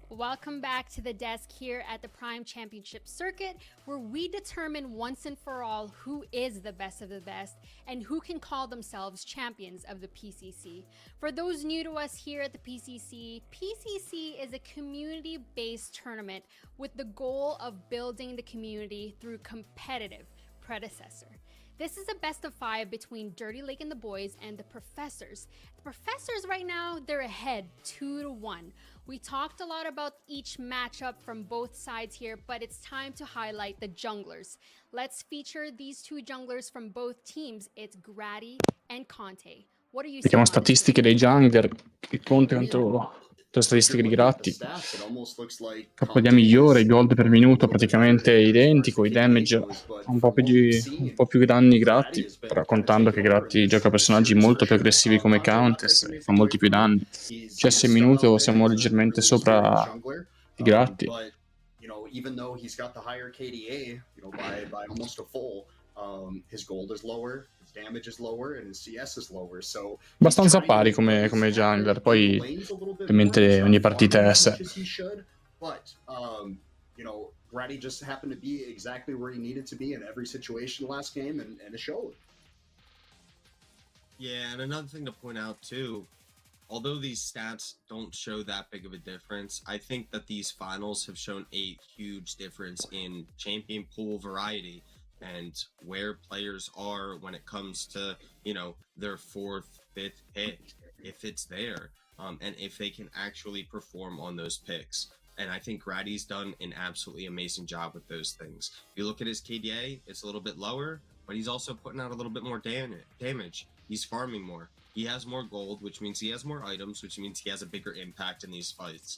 Welcome back to the desk here at the Prime Championship Circuit, where we determine once and for all who is the best of the best and who can call themselves champions of the PCC. For those new to us here at the PCC, PCC is a community-based tournament with the goal of building the community through competitive predecessor. This is a best of 5 between Dirty Lake and the boys and the professors. The professors right now, they're ahead 2-1. We talked a lot about each matchup from both sides here, but it's time to highlight the junglers. Let's feature these two junglers from both teams. It's Grady and Conte. What are you Vediamo seeing on this statistiche dei jungler. Il Conte contro le statistiche di Gratti. KPA migliore, gold per minuto praticamente identico, i damage un po' più danni Gratti, però contando che Gratti gioca personaggi molto più aggressivi come Countess, che fa molti più danni. CS in minuto siamo leggermente sopra di Gratti. You know, even though he's got the higher KDA, you know, by almost a full, his gold is lower, his damage is lower, and his CS is lower. So Abbastanza pari come jungler, poi ovviamente ogni partita è a sé. But you know, Grady just happened to be exactly where he needed to be in every situation last game, and it showed. Yeah, and another thing to point out too, although these stats don't show that big of a difference, I think that these finals have shown a huge difference in champion pool variety and where players are when it comes to, you know, their 4th, 5th pick, if it's there, and if they can actually perform on those picks. And I think Grady's done an absolutely amazing job with those things. If you look at his KDA, it's a little bit lower, but he's also putting out a little bit more damage. He's farming more. He has more gold, which means he has more items, which means he has a bigger impact in these fights.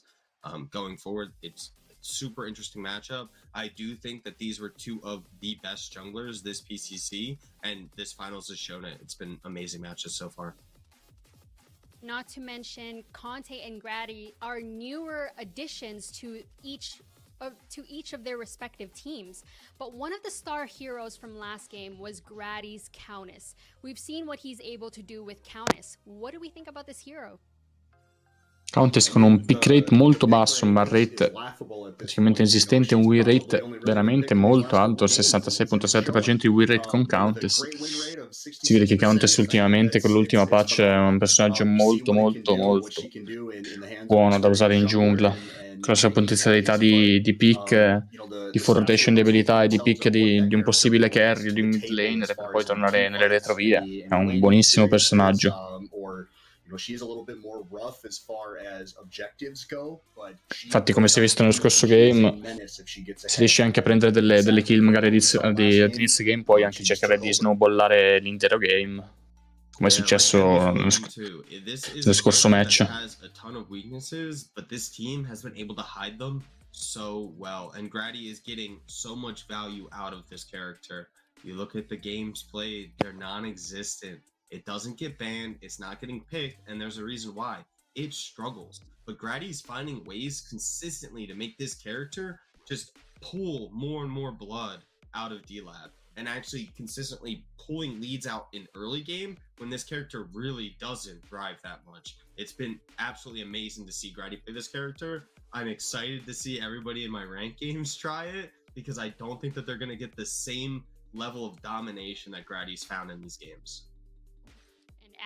Going forward, it's a super interesting matchup. I do think that these were two of the best junglers this PCC, and this finals has shown it. It's been amazing matches so far. Not to mention, Conte and Grady are newer additions to each of their respective teams. But one of the star heroes from last game was Grady's Countess. We've seen what he's able to do with Countess. What do we think about this hero? Countess con un pick rate molto basso, un bar rate praticamente inesistente, un win rate veramente molto alto, il 66.7% di win rate con Countess. Si vede che Countess ultimamente con l'ultima patch è un personaggio molto buono da usare in giungla, con la sua potenzialità di pick, di full rotation di abilità e di pick di un possibile carry, di un mid laner per poi tornare nelle retrovie. È un buonissimo personaggio. Infatti, come si è visto nello scorso game, se riesci anche a prendere delle kill magari all'inizio game, puoi anche cercare di snowballare l'intero game, come è successo nello scorso match. So well, and Grady is getting so much value out of this character. You look at the games played, they're non-existent. It doesn't get banned, it's not getting picked, and there's a reason why. It struggles. But Grady's finding ways consistently to make this character just pull more and more blood out of D-Lab, and actually consistently pulling leads out in early game when this character really doesn't drive that much. It's been absolutely amazing to see Grady play this character. I'm excited to see everybody in my ranked games try it, because I don't think that they're going to get the same level of domination that Grady's found in these games.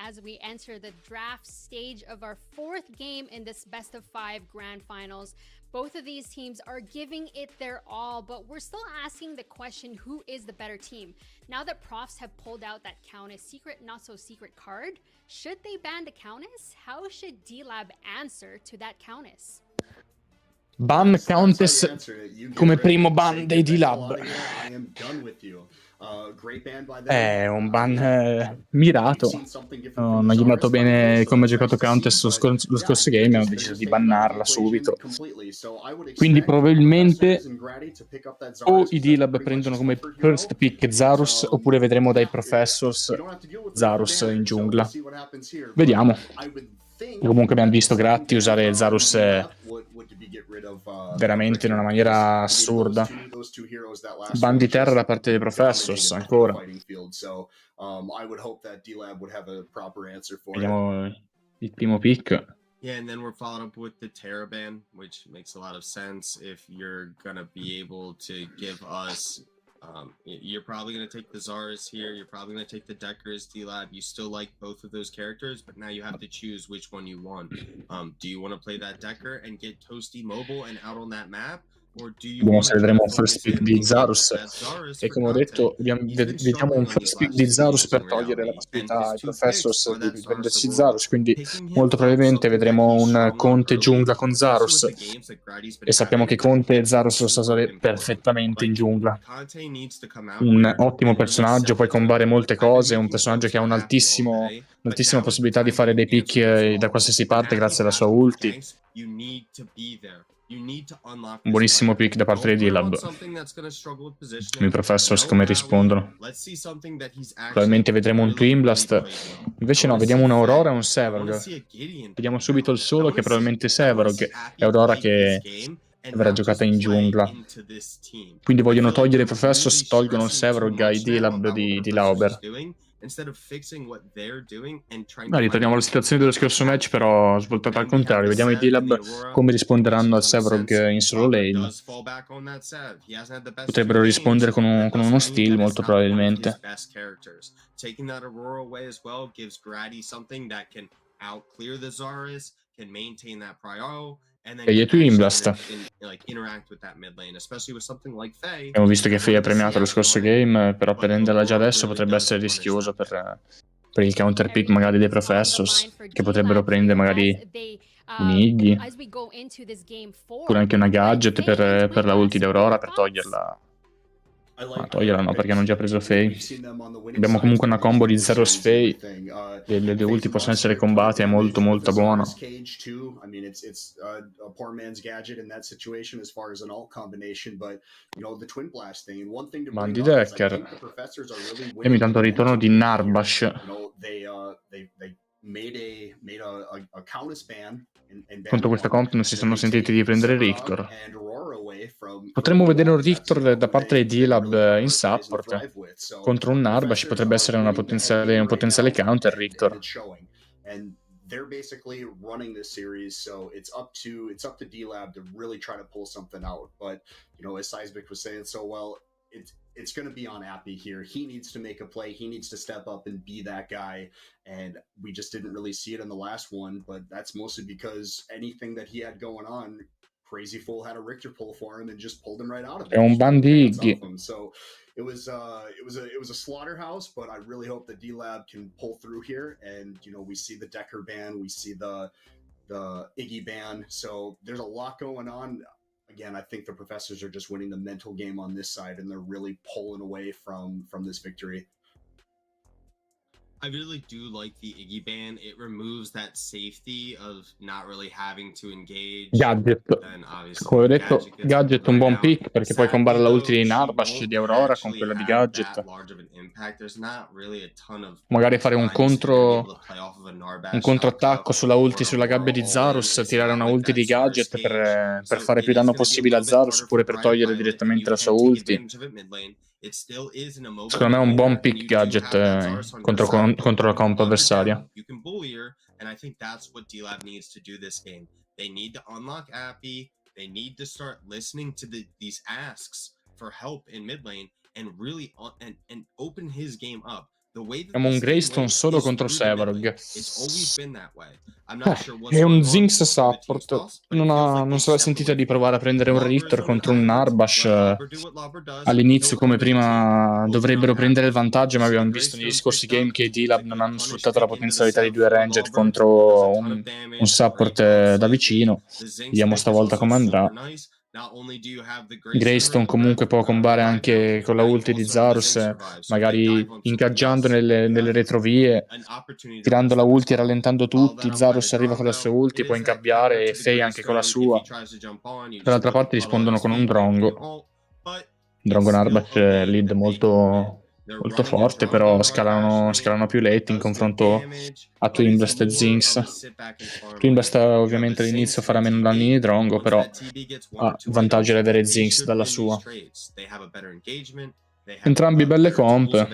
As we enter the draft stage of our 4th game in this best of 5 grand finals, both of these teams are giving it their all, but we're still asking the question, who is the better team? Now that profs have pulled out that Countess secret, not so secret card, should they ban the Countess? How should D-Lab answer to that Countess? Ban Countess come primo ban dei D-Lab. È un ban mirato. Non gli è andato bene come ha giocato Countess lo scorso game, hanno deciso di bannarla subito. Quindi probabilmente o i D-Lab prendono come first pick Zarus, oppure vedremo dai Professors Zarus in giungla. Vediamo. Comunque abbiamo visto Gratti usare Zarus veramente in una maniera assurda. Ban di terra da parte dei Professors ancora. Vediamo il primo pick. Yeah, and then we're followed up with the Terra ban, which makes a lot of sense if you're gonna be able to give us you're probably going to take the Zarus here, you're probably going to take the Decker as D-Lab. You still like both of those characters, but now you have to choose which one you want. Do you want to play that Decker and get Toasty mobile and out on that map? Vediamo se vedremo un first pick di Zarus. E come ho detto, vediamo un first pick di Zarus per togliere la possibilità ai Professors di prendersi Zarus. Quindi molto probabilmente vedremo un Conte giungla con Zarus. E sappiamo che Conte e Zarus lo sa usare perfettamente in giungla. Un ottimo personaggio, puoi combare molte cose, un personaggio che ha un'altissima possibilità di fare dei pick da qualsiasi parte grazie alla sua ulti. Un buonissimo pick da parte di D-Lab. I Professors come rispondono. Probabilmente vedremo un Twin Blast. Invece no, vediamo un Aurora e un Sevarog. Vediamo subito il solo che è probabilmente Sevarog e Aurora che verrà giocata in giungla. Quindi vogliono togliere i Professors, tolgono il Sevarog ai D-Lab di Lauber. Ritorniamo alla situazione dello scorso match, però svoltata al contrario. Vediamo i D-Lab come risponderanno al Sevarog in solo lane. Potrebbero rispondere con uno steal, molto probabilmente. E gli Twin Blast. Abbiamo visto che Faye ha premiato lo scorso game, però prenderla già adesso potrebbe essere rischioso per il counter pick magari dei Professors, che potrebbero prendere magari un Iggy, oppure anche una gadget per la ulti di Aurora per toglierla. Ma toglierla no, perché hanno già preso Faye. Abbiamo comunque una combo di Zero Faye. Le ulti possono essere combatte, è molto molto buono. Bandi Decker. E intanto il ritorno di Narbash. Contro questa comp non si sono sentiti di prendere Rictor. Potremmo vedere un Rictor da parte di D-Lab in support. Contro un Narbash potrebbe essere un potenziale counter Rictor. They're basically running this series, so it's up to D-Lab to really try to pull something out. But as Seismic was saying so well, it's going to be on APRI here. He needs to make a play. He needs to step up and be that guy. And we just didn't really see it in the last one, but that's mostly because anything that he had going on, Crazy Fool had a Richter pull for him and just pulled him right out of it. È un Bandi. So it was a slaughterhouse, but I really hope that D-Lab can pull through here. And we see the Decker ban, we see the Iggy ban. So there's a lot going on. Again, I think the Professors are just winning the mental game on this side, and they're really pulling away from this victory. I really do like the Iggy ban. It removes that safety of not really having to engage. Gadget. Come ho detto, Gadget è un buon pick perché puoi combare la ulti di Narbash di Aurora con quella di Gadget. Magari fare un controattacco sulla ulti sulla gabbia di Zarus, tirare una ulti di Gadget per fare più danno possibile a Zarus oppure per togliere direttamente la sua ulti. Secondo me è un buon pick Gadget contro la comp avversaria. They need to unlock API. They need to start listening to these asks for help in mid lane and really and open his game up. Abbiamo un Greystone solo contro Sevarog. È un Zinx support. Non se l'ha sentita di provare a prendere un Richter contro un Narbash. All'inizio, come prima, dovrebbero prendere il vantaggio, ma abbiamo visto negli scorsi game che i D-Lab non hanno sfruttato la potenzialità di due Ranged contro un support da vicino. Vediamo stavolta come andrà. Greystone comunque può combare anche con la ulti di Zarus, magari ingaggiando nelle retrovie, tirando la ulti e rallentando tutti. Zarus arriva con la sua ulti, può ingabbiare e Faye anche con la sua. Dall'altra parte rispondono con un Drongo. Drongo Narbash lead molto forte, però scalano più late in confronto a Twin Blast e Zinx. Twin Blast ovviamente all'inizio farà meno danni di Drongo, però ha vantaggio di avere Zinx dalla sua. Entrambi belle comp.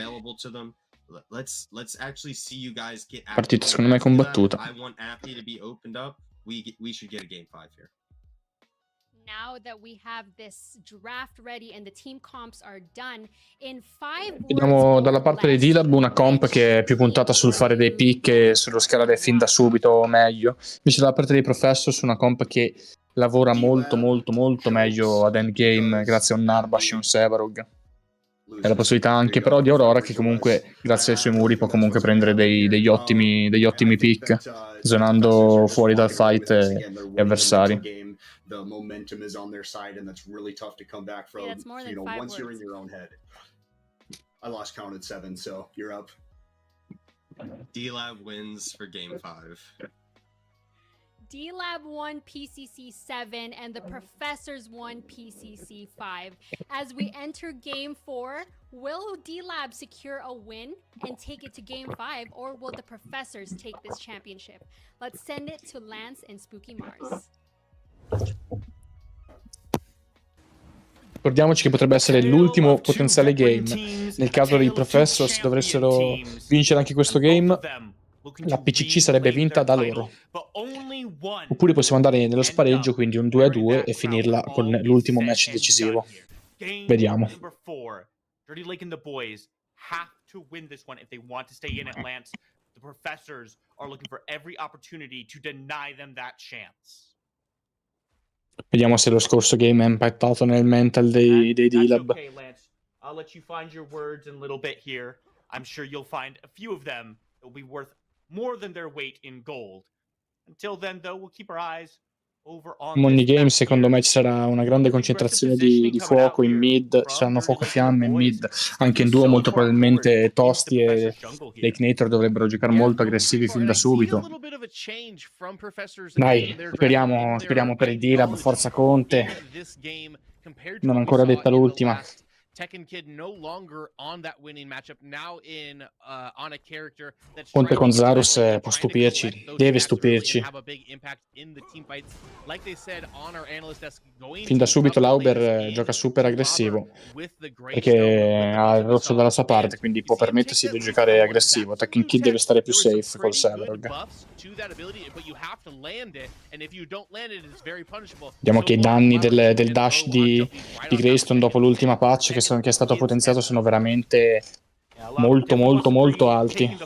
Partita secondo me combattuta. Vediamo dalla parte di D-Lab una comp che è più puntata sul fare dei pick e sullo scalare fin da subito meglio. Invece dalla parte dei Professors una comp che lavora molto meglio ad endgame grazie a un Narbash e un Sevarog. E la possibilità anche però di Aurora, che comunque grazie ai suoi muri può comunque prendere degli ottimi pick, zonando fuori dal fight gli avversari. The momentum is on their side, and that's really tough to come back from. that's more than You know, 5 once you're in words. your own head. I lost count at 7, so you're up. D-Lab wins for game 5. D-Lab won PCC 7 and the Professors won PCC 5. As we enter Game 4, will D-Lab secure a win and take it to Game 5, or will the Professors take this championship? Let's send it to Lance and Spooky Mars. Ricordiamoci che potrebbe essere l'ultimo potenziale game. Nel caso dei Professors dovessero vincere anche questo game, la PCC sarebbe vinta da loro. Oppure possiamo andare nello spareggio, quindi un 2-2 e finirla con l'ultimo match decisivo. Vediamo. Dirty Lake and the boys have to win this one if they want to stay in it, Lance. The Professors are looking for every opportunity to deny them that chance. Vediamo se lo scorso game ha impattato nel mental dei D-Lab. Okay, Lance. I'll let you find your words in a little bit here. I'm sure you'll find a few of them that will be worth more than their weight in gold. Until then, though, we'll keep our eyes over on Ogni this game secondo me ci sarà una grande concentrazione di fuoco in mid, ci saranno fuoco e fiamme in mid, anche in duo molto probabilmente Tosti e Lakenator dovrebbero giocare molto aggressivi fin da subito. Dai, speriamo per i D-Lab, forza Conte, non ho ancora detta l'ultima. Tekken Kid no longer on that winning matchup, now in on a character that's Conte con Zarus può stupirci, deve stupirci. Fin da subito Lauber gioca super aggressivo, perché ha il rosso dalla sua parte, quindi può permettersi di giocare aggressivo. Tekken Kid deve stare più safe col Sevarog. Vediamo che i danni del dash di Greystone dopo l'ultima patch che è stato potenziato sono veramente molto alti.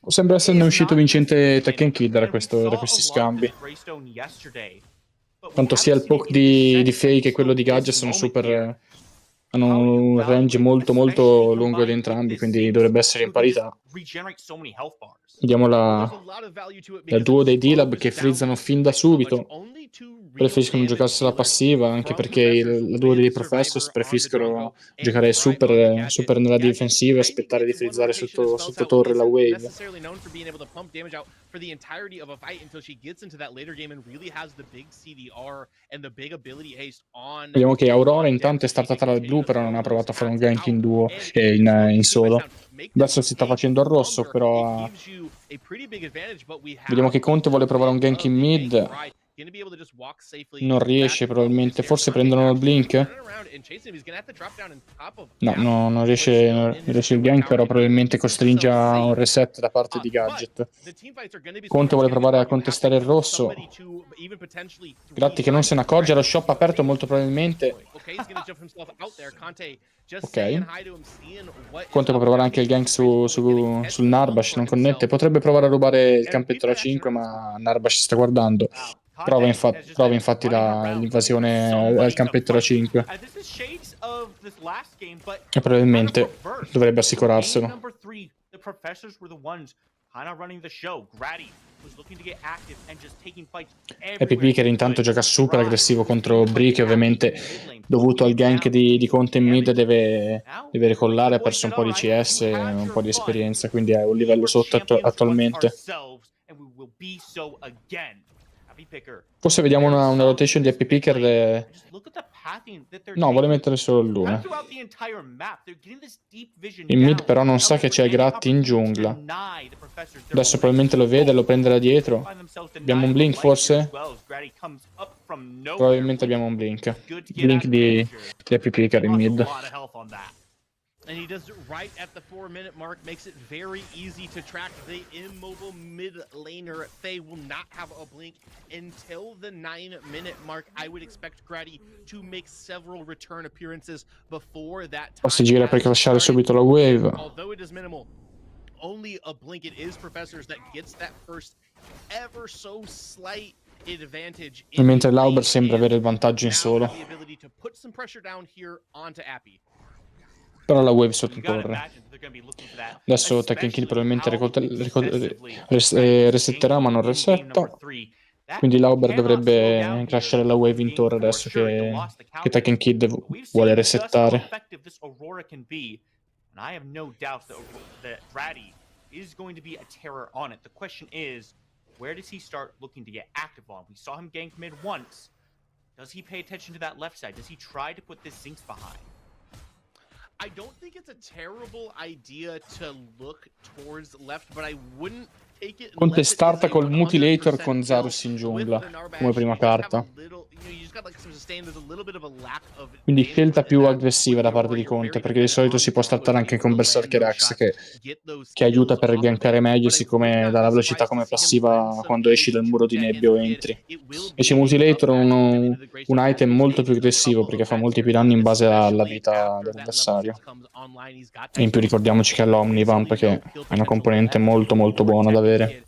Sembra esserne uscito vincente Tekken Kid da questi scambi. Tanto sia il poke di Faye che quello di Gadget sono hanno un range molto lungo di entrambi, quindi dovrebbe essere in parità. Vediamo la duo dei D-Lab che frizzano fin da subito. Preferiscono giocarsela passiva, anche perché la duo dei Professors preferiscono giocare super nella difensiva e aspettare di frizzare sotto torre la wave. Vediamo che Aurora intanto è startata dal blu, però non ha provato a fare un gank in duo e in solo. Adesso si sta facendo il rosso, però vediamo che Conte vuole provare un gank in mid. Non riesce probabilmente, forse prendono il blink? No, non riesce il gank, però probabilmente costringe a un reset da parte di Gadget. Conte vuole provare a contestare il rosso. Gratti che non se ne accorge, lo shop aperto molto probabilmente. Ok. Conte può provare anche il gank sul Narbash, non connette. Potrebbe provare a rubare il campetto da 5, ma Narbash sta guardando. Prova infatti l'invasione al campetto da 5. E probabilmente dovrebbe assicurarselo. APP che intanto gioca super aggressivo contro Bri, che ovviamente dovuto al gank di Conte in mid deve recollare, ha perso un po' di CS e un po' di esperienza, quindi è un livello sotto attualmente. Forse vediamo una rotation di Happy Picker. No, vuole mettere solo il Luna. In mid però non sa che c'è Gratti in giungla. Adesso probabilmente lo vede, lo prende da dietro. Abbiamo un blink forse? Probabilmente abbiamo un blink. Blink di Happy Picker in mid. And he does it right at the 4-minute mark, makes it very easy to track the immobile mid laner. Faye will not have a blink until the 9-minute mark. I would expect Grady to make several return appearances before that time. Si gira per lasciare subito la wave. Although it is minimal, only a blink. It is Professors that gets that first ever so slight advantage. Mentre l'Auber sembra avere il vantaggio in solo. The ability to put some pressure down here onto API. Però la wave sotto torre. Adesso Tekken Kill probabilmente resetterà, ma non resetta. Quindi l'Auber dovrebbe lasciare la wave in torre adesso che Tekken Kid vuole resettare. I have no doubt that Grady is going to be a terror on it. The question is, where does he start looking to get active on? We saw him gank mid once. Does he pay attention to that left side? Does he try to put this Zinx behind? I don't think it's a terrible idea to look towards left, but I wouldn't take it. Conte starta col Mutilator con Zarus in giungla come prima carta. Quindi scelta più aggressiva da parte di Conte, perché di solito si può startare anche con Berserker X che aiuta per gankare meglio, siccome dà la velocità come passiva quando esci dal muro di nebbia o entri. Invece Mutilator è un item molto più aggressivo perché fa molti più danni in base alla vita dell'avversario. E in più ricordiamoci che ha l'Omnivamp, che è una componente molto molto buona da avere.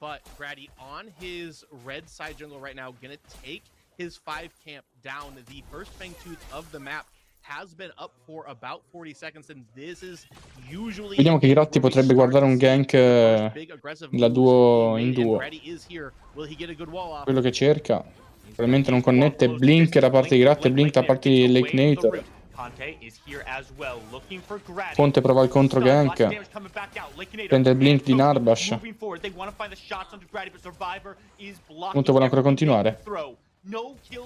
But Grady on his red side jungle right now, gonna take his 5 camp down. The first Fangtooth of the map has been up for about 40 seconds, and this is usually. Vediamo che Hiratti potrebbe guardare un gank la duo in duo. Quello che cerca. Probabilmente non connette. Blink da parte di Hiratti e Blink da parte di Lake Nator. Conte prova il contro gank. Prende il blink di Narbash. Conte vuole ancora continuare.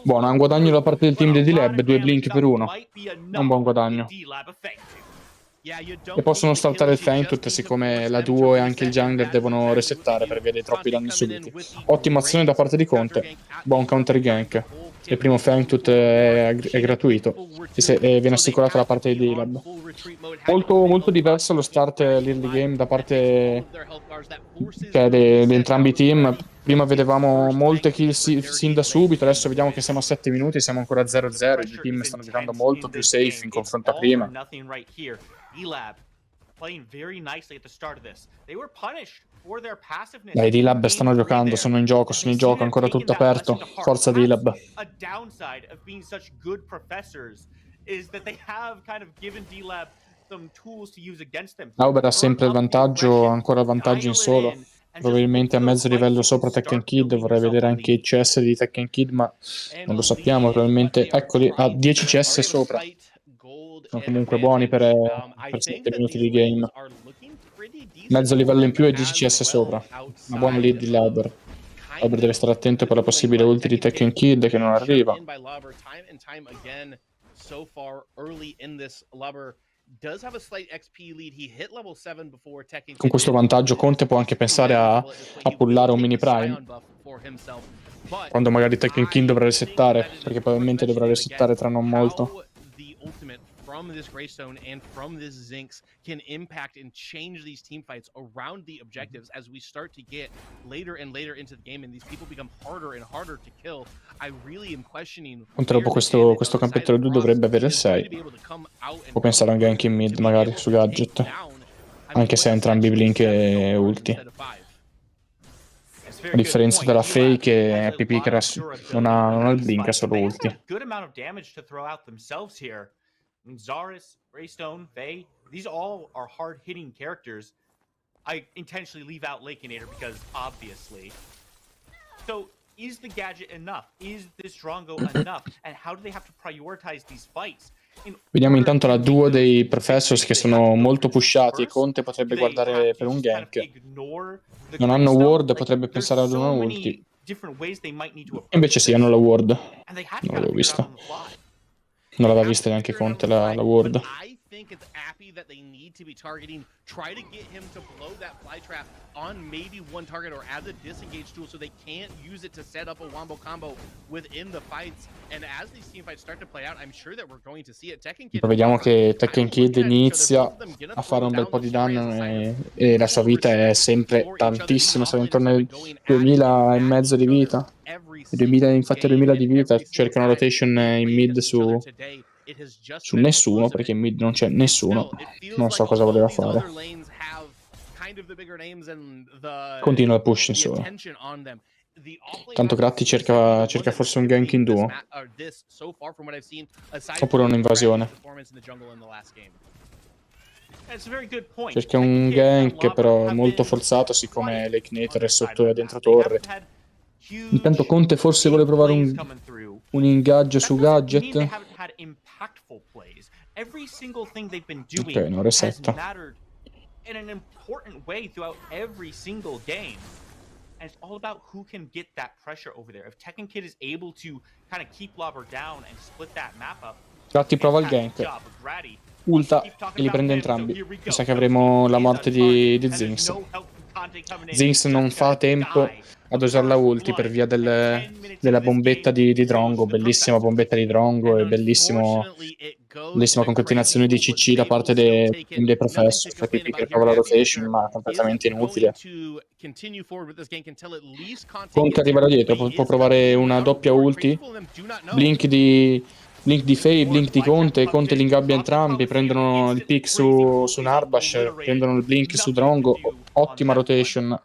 Buono, ha un guadagno da parte del team di D-Lab, 2 blink per 1. È un buon guadagno. E possono startare il Fangtooth, siccome la duo e anche il jungler devono resettare per via dei troppi danni subiti. Ottima azione da parte di Conte. Buon counter gank. Il primo Fangtooth è gratuito e viene assicurato da parte di D-Lab. Molto diverso lo start l'early game da parte di entrambi i team. Prima vedevamo molte kill sin da subito, adesso vediamo che siamo a 7 minuti, siamo ancora a 0-0, i team stanno giocando molto più safe in confronto a prima. Dai, D-Lab stanno giocando, sono in gioco, ancora tutto aperto. Forza D-Lab. Auber ha sempre il vantaggio, ancora il vantaggio in solo. Probabilmente a mezzo livello sopra Tekken Kid, vorrei vedere anche i CS di Tekken Kid, ma non lo sappiamo, probabilmente, eccoli, ha 10 CS sopra. Sono comunque buoni per 7 minuti di game. Mezzo livello in più e 10 CS sopra. Una buona lead di Lauber. Lauber deve stare attento per la possibile ulti di Tekken Kid che non arriva. Con questo vantaggio Conte può anche pensare a pullare un mini prime quando magari Tekken King dovrà resettare, perché probabilmente dovrà resettare tra non molto. From this Greystone and from this Zinx can impact and change these team fights around the objectives as we start to get later and later into the game and these people become harder and harder to kill. I really am questioning. Conte dopo questo campetto 2 dovrebbe avere il 6. Può pensare a un gank in mid magari su Gadget, anche se ha entrambi blink e ulti. A differenza della Faye che Happy Pickers non ha il blink, ha solo ulti. Zarus, Greystone, Faye, these all are hard-hitting characters. I intentionally leave out Lakeinator because, obviously. So, is the gadget enough? Is this Drongo enough? And how do they have to prioritize these fights? Vediamo intanto la duo dei Professors che sono molto pushati e Conte potrebbe guardare per un gank. Non hanno ward, potrebbe pensare ad una ulti. Invece sì, hanno la ward. Non l'avevo vista. Non l'aveva vista neanche Conte la ward. think it's APRI that they need to be targeting. Try to get him to blow that fly trap on maybe one target or as a disengage tool so they can't use it to set up a wombo combo within the fights. And as these team fights start to play out, I'm sure that we're going to see it. Tekken Kid, Vediamo che Tekken Kid inizia a fare un bel po' di danno e la sua vita è sempre tantissima, sta intorno ai 2000 e mezzo di vita. 2000, infatti 2000 di vita, cerca una rotation in mid su nessuno, perché in mid non c'è nessuno. Non so cosa voleva fare. Continua il push insomma. Tanto Gratti cerca forse un gank in duo. Oppure un'invasione. Cerca un gank però molto forzato, siccome Lake Nater è sotto dentro torre. Intanto Conte forse vuole provare un ingaggio su Gadget. Ok, no, resetta. In an important way throughout every single game. And it's all about who can get that pressure over there. If Tekken Kid is able to kind of keep Lobber down and split that map up. Gatti prova il gank. Ulta e li prende entrambi. Mi sa che avremo la morte di Zinx. Zinx non fa tempo ad usare la ulti per via della bombetta di Drongo. Bellissima bombetta di Drongo e bellissima concatenazione di CC da parte dei Professor, che trova la rotation ma completamente inutile. Conte arriva da dietro, può provare una doppia ulti. Blink di Faye, blink di Conte li ingabbia entrambi, prendono il pick su Narbash, prendono il blink su Drongo, ottima rotation.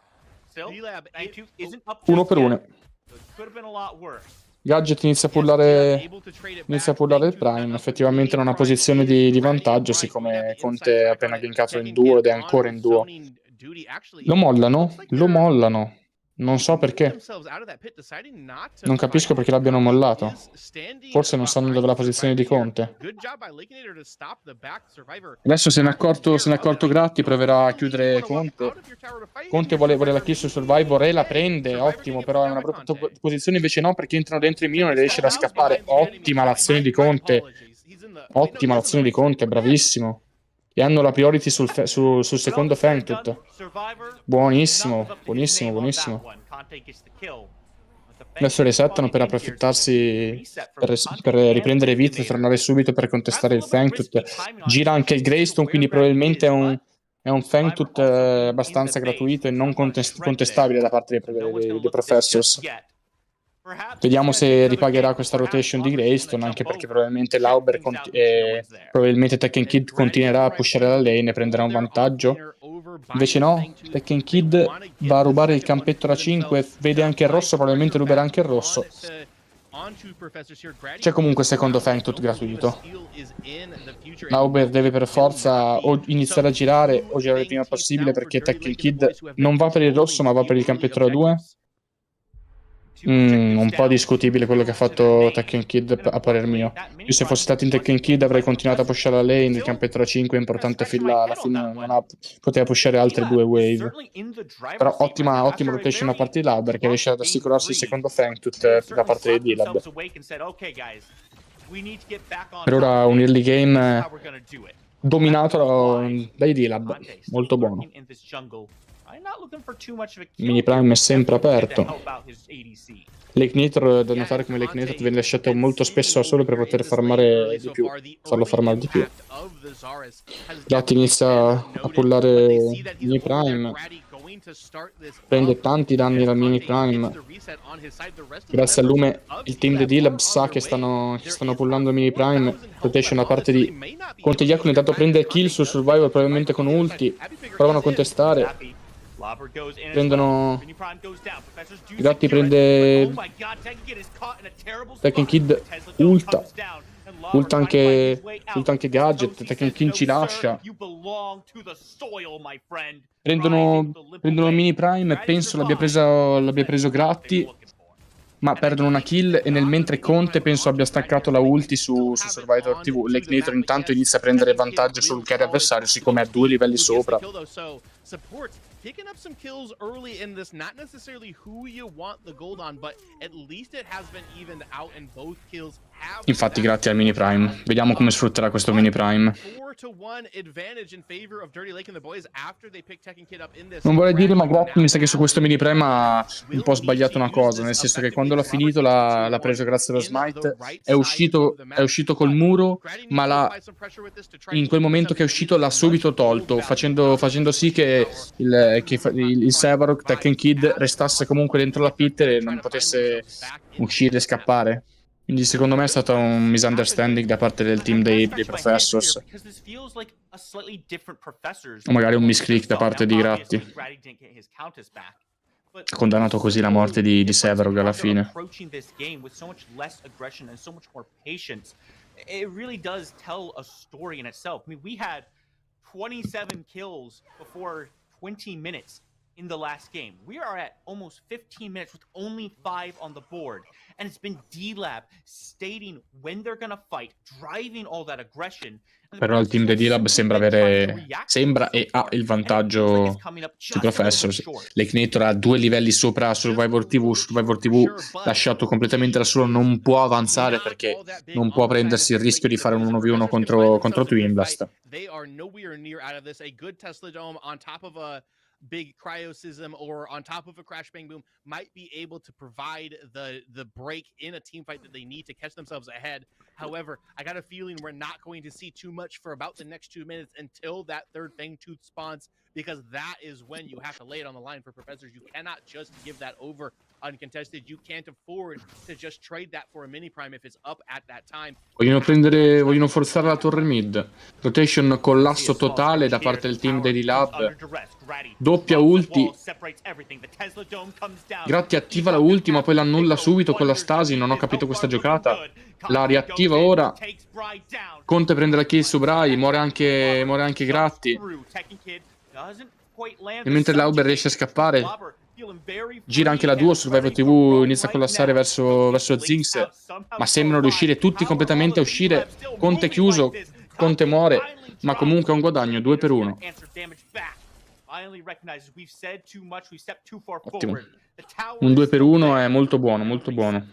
1 per 1. Gadget inizia a pullare il Prime, effettivamente non ha posizione di vantaggio, siccome Conte è appena gankato in duo ed è ancora in duo. Lo mollano. Non so perché. Non capisco perché l'abbiano mollato. Forse non sanno dove è la posizione di Conte. Adesso se ne è accorto Gratti, proverà a chiudere Conte. Conte vuole la kill su Survivor e la prende, ottimo, però è una brutta posizione, invece no, perché entrano dentro i minion e riesce a scappare. Ottima l'azione di Conte. Bravissimo. E hanno la priority sul secondo Fangtooth. Buonissimo. Adesso resettano per approfittarsi, per riprendere vita e tornare subito per contestare il Fangtooth. Gira anche il Greystone, quindi probabilmente è un Fangtooth abbastanza gratuito e non contestabile da parte dei Professors. Vediamo se ripagherà questa rotation di Greystone, anche perché probabilmente Lauber e probabilmente Tekken Kid continuerà a pushare la lane e prenderà un vantaggio. Invece no, Tekken Kid va a rubare il campetto da 5, vede anche il rosso, probabilmente ruberà anche il rosso. C'è comunque secondo Fangtooth gratuito. Lauber deve per forza o iniziare a girare o girare il prima possibile, perché Tekken Kid non va per il rosso ma va per il campetto da 2. Un po' discutibile quello che ha fatto Tekken Kid a parer mio. Io se fossi stato in Tekken Kid avrei continuato a pushare la lane, il campetto da 5 è importante filla, alla fine poteva pushare altre 2 wave. Però ottima rotation da parte di Lauber, che riesce ad assicurarsi il secondo Fangtooth da parte di D-Lab. Per ora un early game dominato dai D-Lab, molto buono. Mini Prime è sempre aperto. Lake Nater, da notare come Lake Nater viene lasciato molto spesso solo per poter farmare di più, farlo farmare di più. Gatti inizia a pullare Mini Prime, prende tanti danni dal Mini Prime. Grazie al lume il team di D-Lab sa che stanno pullando Mini Prime. Rotation da parte di Conte Yakun, intanto prende kill sul Survivor, probabilmente con ulti, provano a contestare. Gratti prende Tekken Kid, ulta anche Gadget. Tekken Kid ci lascia. Prendono Mini Prime, penso l'abbia preso Gratti, ma perdono una kill e nel mentre Conte penso abbia staccato la ulti su Survivor TV. Lake Nater intanto inizia a prendere vantaggio sul carry avversario, siccome ha 2 livelli sopra. supports picking up some kills early in this. Not necessarily who you want the gold on, but at least it has been evened out and both kills have. Infatti grazie al mini prime. Vediamo come sfrutterà questo mini prime. 4-1 advantage in favor of Dirty Lake and the boys after they pick Tekken Kid up in this. Non vorrei dire, ma grazie mi sa che su questo mini prime ha un po' sbagliato una cosa, nel senso che quando l'ha finito l'ha preso grazie allo smite, è uscito col muro, ma in quel momento che è uscito l'ha subito tolto, facendo sì che il Sevarog Tekken Kid restasse comunque dentro la pit e non potesse uscire e scappare. Quindi secondo me è stato un misunderstanding da parte del team dei Professors. O magari un misclick da parte di Gratti. Ha condannato così la morte di Sevarog alla fine. It really does tell a story in itself. I mean, we had 27 kills before 20 minutes in the last game. We are at almost 15 minutes with only 5 on the board. And it's been D-Lab stating when they're gonna fight, driving all that aggression. Però il team dei D-Lab sembra e ha il vantaggio sui Professors. L'Ignitor ha 2 livelli sopra Survivor TV. Survivor TV lasciato completamente da solo, non può avanzare perché non può prendersi il rischio di fare un 1v1 contro Twin Blast. They are nowhere near out of this. A good Tesla Dome on top of a big cryosism or on top of a crash bang boom might be able to provide the break in a team fight that they need to catch themselves ahead. However, I got a feeling we're not going to see too much for about the next 2 minutes until that third Fang Tooth spawns, because that is when you have to lay it on the line for Professors. You cannot just give that over uncontested. You can't afford to just trade that for a mini prime if it's up at that time. Vogliono forzare la torre mid. Rotation collasso totale da parte del team dei D-Lab. Doppia ulti. Gratti attiva la ulti ma poi l'annulla subito con la stasi. Non ho capito questa giocata. La riattiva ora. Conte prende la kill su Brai. Muore anche Gratti. E mentre Lauber riesce a scappare, gira anche la duo. Survivor TV inizia a collassare verso Zinx, ma sembrano riuscire tutti completamente a uscire. Conte chiuso, Conte muore, ma comunque è un guadagno 2-1. Ottimo. Un 2-1 è molto buono, molto buono.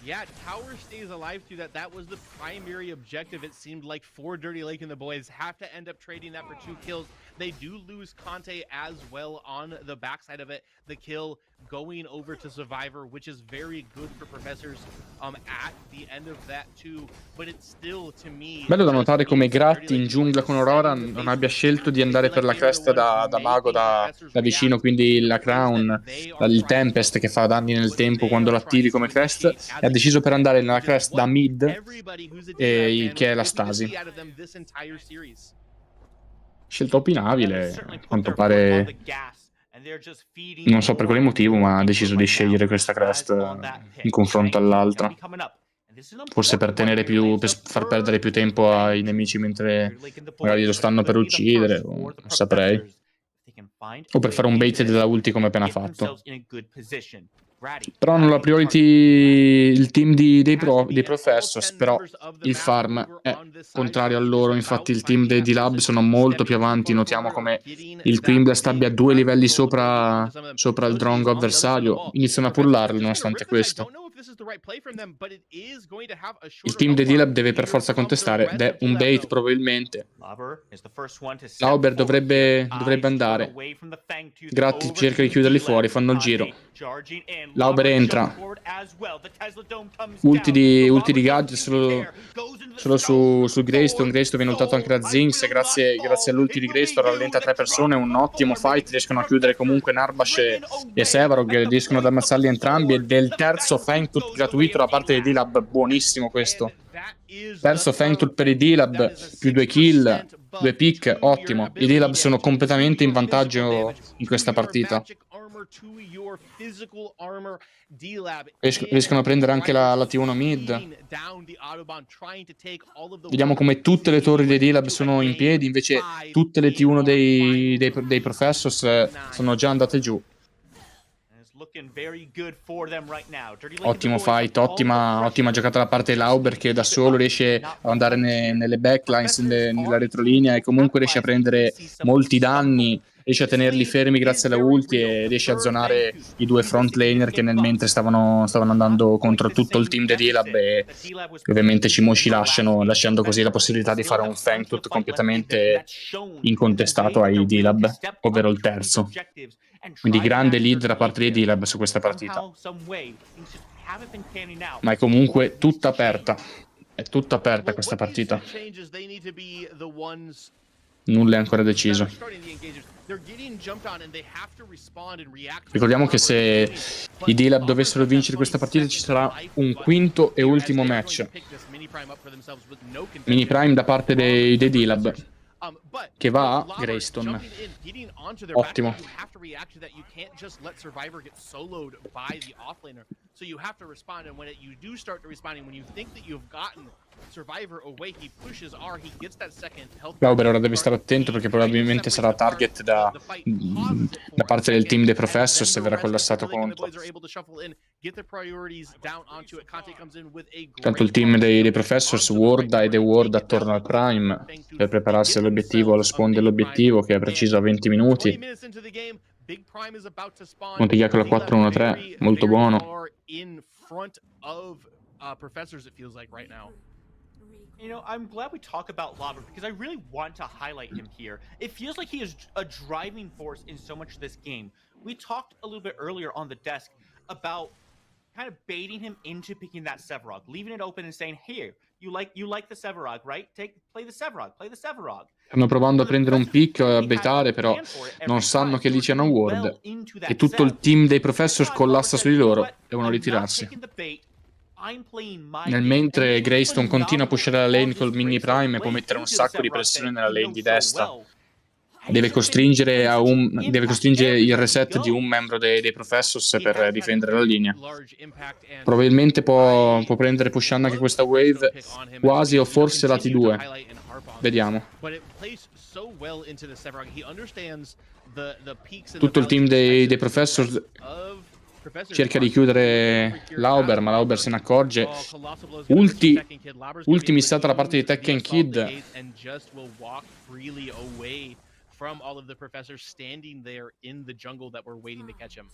Yeah, Tower stays alive too. That was the primary objective, it seemed like, for Dirty Lake and the boys. Have to end up trading that for 2 kills. They do lose Conte as well on the backside of it. The kill going over to Survivor, which is very good for Professors at the end of that too. But it's still, to me... Bello da notare come Gratti in giungla con Aurora non abbia scelto di andare per la crest da mago da vicino, quindi la Crown, il Tempest che fa danni nel tempo quando l'attivi come crest, e ha deciso per andare nella crest da mid, che è la stasi. Scelta opinabile, a quanto pare. Non so per quale motivo, ma ha deciso di scegliere questa crest in confronto all'altra. Forse per far perdere più tempo ai nemici mentre magari lo stanno per uccidere, non saprei. O per fare un bait della ulti come appena fatto. Però non la priority il team dei Professors, però il farm è contrario a loro. Infatti il team dei D-Lab sono molto più avanti. Notiamo come il Twin Blast abbia 2 livelli sopra il drongo avversario. Iniziano a pullarli nonostante questo. Il team dei D-Lab deve per forza contestare ed è un bait probabilmente. Lauber dovrebbe andare. Gratti cerca di chiuderli fuori, fanno il giro. Lauber entra. Ulti di Gadget solo su Greystone. Greystone viene ultato anche da Zinx. Grazie all'ulti di Greystone rallenta 3 persone. Un ottimo fight. Riescono a chiudere comunque Narbash e Sevarog. Riescono ad ammazzarli entrambi. E del terzo Fangtooth gratuito da parte dei D-Lab. Buonissimo questo. Terzo Fangtooth per i D-Lab. Più 2 kill. 2 pick. Ottimo. I D-Lab sono completamente in vantaggio in questa partita. Riescono a prendere anche la T1 mid. Vediamo come tutte le torri dei D-Lab sono in piedi, invece tutte le T1 dei Professors sono già andate giù. Ottimo fight, ottima giocata da parte di Lauber, che da solo riesce ad andare nelle backlines, nella retrolinea, e comunque riesce a prendere molti danni, riesce a tenerli fermi grazie alla ulti e riesce a zonare i due front laner che nel mentre stavano andando contro tutto il team di D-Lab, e ovviamente Cimo ci lasciando così la possibilità di fare un Fangtooth completamente incontestato ai D-Lab, ovvero il terzo. Quindi grande lead da parte di D-Lab su questa partita. Ma è comunque tutta aperta. È tutta aperta questa partita. Nulla è ancora deciso. Ricordiamo che se i D-Lab dovessero vincere questa partita ci sarà un quinto e ultimo match. Mini Prime da parte dei D-Lab, che va a Greystone. Ottimo. Lauber ora deve stare attento, perché probabilmente sarà target da parte del team dei Professors e verrà collassato contro. Tanto il team dei Professors guarda ed è ward attorno al Prime per prepararsi all'obiettivo, allo spawn dell'obiettivo, che è preciso a 20 minuti. Montichiaccola 4-1-3, molto buono. You know, I'm glad we talk about Lauber, because I really want to highlight him here. It feels like he is a driving force in so much of this game. We talked a little bit earlier on the desk about kind of baiting him into picking that Sevarog, leaving it open and saying, here, you like the Sevarog, right? Play the Sevarog, play the Sevarog. Stanno provando a prendere un pick, a baitare, però non sanno che lì c'è una ward e tutto il team dei Professors collassa su di loro, devono ritirarsi. Nel mentre Greystone continua a pushare la lane col mini prime e può mettere un sacco di pressione nella lane di destra. Deve costringere il reset di un membro dei Professors per difendere la linea. Probabilmente può prendere pushando anche questa wave, quasi, o forse la T2. Vediamo. Tutto il team dei Professors cerca di chiudere Lauber, ma Lauber se ne accorge. Ulti missata da parte di Tekken Kid. From all of the professors standing there in the jungle that were waiting to catch him.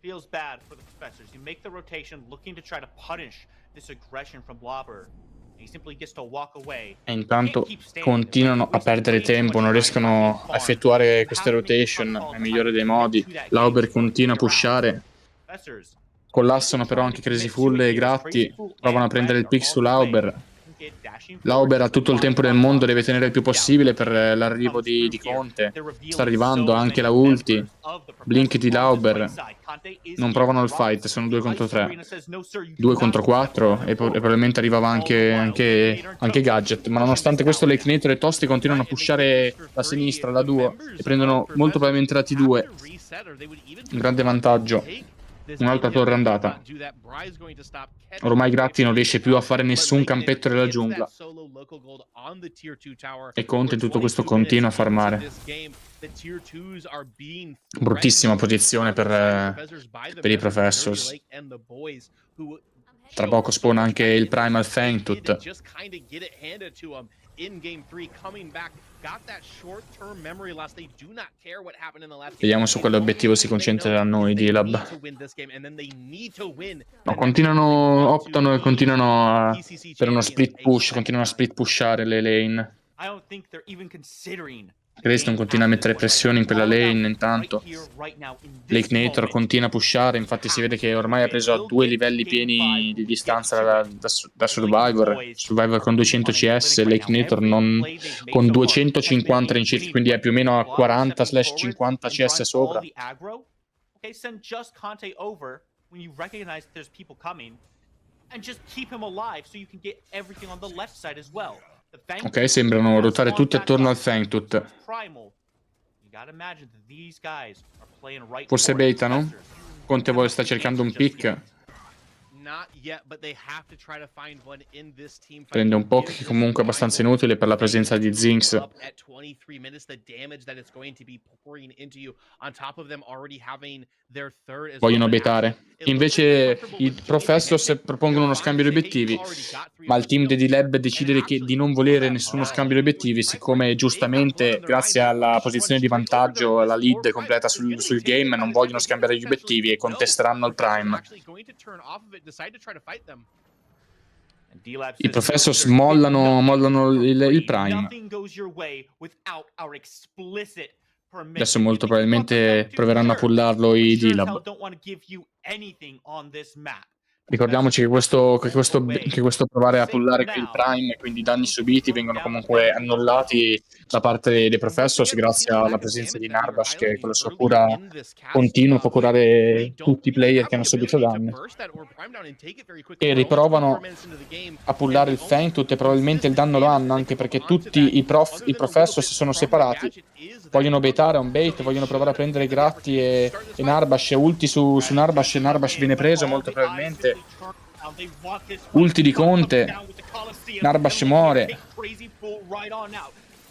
Feels bad for the professors. You make the rotation looking to try to punish this aggression from Lauber. He simply gets to walk away. E intanto continuano a perdere tempo, non riescono a effettuare queste rotation nel migliore dei modi. Lauber continua a pushare. Collassano però anche Crazy Fool e Gratti. Provano a prendere il pick su Lauber. Lauber ha tutto il tempo del mondo, deve tenere il più possibile per l'arrivo di Conte. Sta arrivando anche la ulti. Blink di Lauber. Non provano il fight, sono 2 contro 3. 2 contro 4 e probabilmente arrivava anche Gadget. Ma nonostante questo Lake Nator e Tosti continuano a pushare la sinistra, la duo, e prendono molto probabilmente la T2. Un grande vantaggio. Un'altra torre andata. Ormai Gratti non riesce più a fare nessun campetto della giungla. E Conte in tutto questo continua a farmare. Bruttissima posizione per i Professors. Tra poco spawna anche il Primal Fangtooth. Vediamo su quale obiettivo si concentrerà noi di Lab. No, optano e continuano per uno split push, continuano a split pushare le lane. Greystone continua a mettere pressione in quella lane intanto. Lake Nator continua a pushare, infatti si vede che ormai ha preso a 2 livelli pieni di distanza da Survivor. Survivor con 200 CS, Lake Nator con 250 in circa, quindi è più o meno a 40/50 CS sopra. Ok, sembrano ruotare tutti attorno al Fangtooth. Forse baitano? Conte sta cercando un pick. Prende un poke comunque abbastanza inutile per la presenza di Zinx. Vogliono baitare. Invece i Professors propongono uno scambio di obiettivi, ma il team di Lab decide di non volere nessuno scambio di obiettivi, siccome giustamente, grazie alla posizione di vantaggio, la lead completa sul game, non vogliono scambiare gli obiettivi e contesteranno il Prime. I Professors mollano il Prime. Adesso molto probabilmente proveranno a pullarlo i D-Lab. Ricordiamoci che questo provare a pullare qui il Prime e quindi i danni subiti vengono comunque annullati da parte dei Professors grazie alla presenza di Narbash, che con la sua cura continua può curare tutti i player che hanno subito danni. E riprovano a pullare il Feintut e probabilmente il danno lo hanno, anche perché tutti i Professors sono separati. Vogliono baitare, un bait, vogliono provare a prendere i Gratti e Narbash, ulti su Narbash, e Narbash viene preso molto probabilmente. Ulti di Conte, Narbash muore.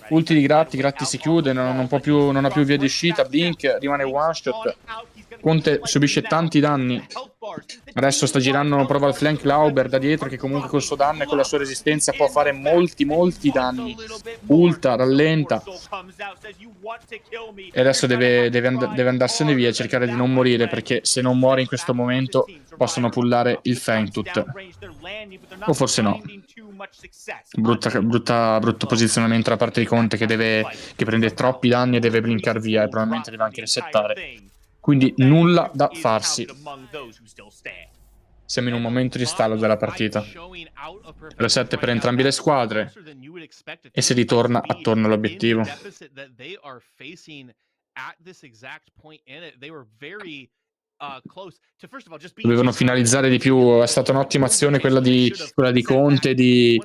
Ulti di Gratti si chiude, non ha più via di uscita, Blink rimane one shot. Conte subisce tanti danni. Adesso sta girando, prova il flank Lauber da dietro, che comunque col suo danno e con la sua resistenza può fare molti danni. Ulta, rallenta. E adesso deve andarsene via e cercare di non morire, perché se non muore in questo momento possono pullare il Feintut. O forse no. Brutto posizionamento da parte di Conte, che prende troppi danni e deve blinkar via, e probabilmente deve anche resettare. Quindi nulla da farsi. Siamo in un momento di stallo della partita. Reset per entrambe le squadre e si ritorna attorno all'obiettivo. Dovevano finalizzare di più. È stata un'ottima azione quella di Conte e di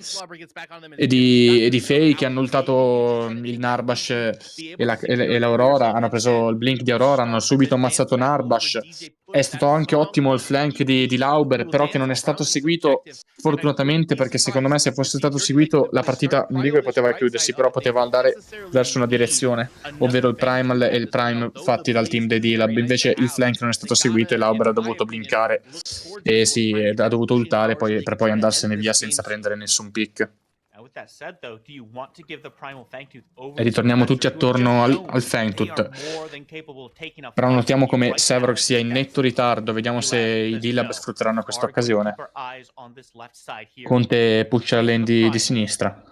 Faye, che hanno ultato il Narbash e l'Aurora. Hanno preso il blink di Aurora, hanno subito ammazzato Narbash. È stato anche ottimo il flank di Lauber, però che non è stato seguito fortunatamente, perché secondo me se fosse stato seguito la partita, non dico che poteva chiudersi, però poteva andare verso una direzione, ovvero il Primal e il Prime fatti dal team dei D-Lab. Invece il flank non è stato seguito e Lauber ha dovuto blinkare e ha dovuto ultare per poi andarsene via senza prendere nessun pick. E ritorniamo tutti attorno al Feintut. Però notiamo come Sevrog sia in netto ritardo. Vediamo se i D-Lab sfrutteranno questa occasione. Conte pusha la lane di sinistra.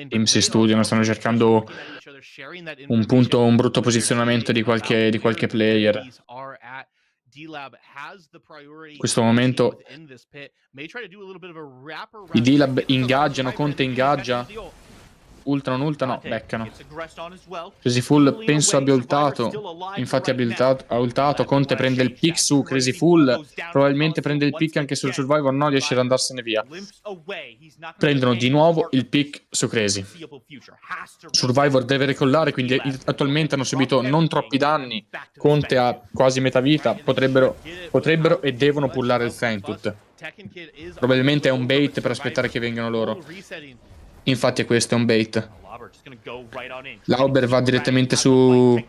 Team si studiano, stanno cercando un brutto posizionamento di qualche player. In questo momento i D-Lab ingaggiano, Conte ingaggia. Ultra, non ulta, no, beccano. Crazy Full penso abbia ultato. Infatti ha ultato. Conte prende il pick su Crazy Full. Probabilmente prende il pick anche sul Survivor. No, riesce ad andarsene via. Prendono di nuovo il pick su Crazy. Survivor deve recollare, quindi attualmente hanno subito non troppi danni. Conte ha quasi metà vita. Potrebbero e devono pullare il Feintut. Probabilmente è un bait per aspettare che vengano loro. Infatti questo è un bait. Lauber va direttamente su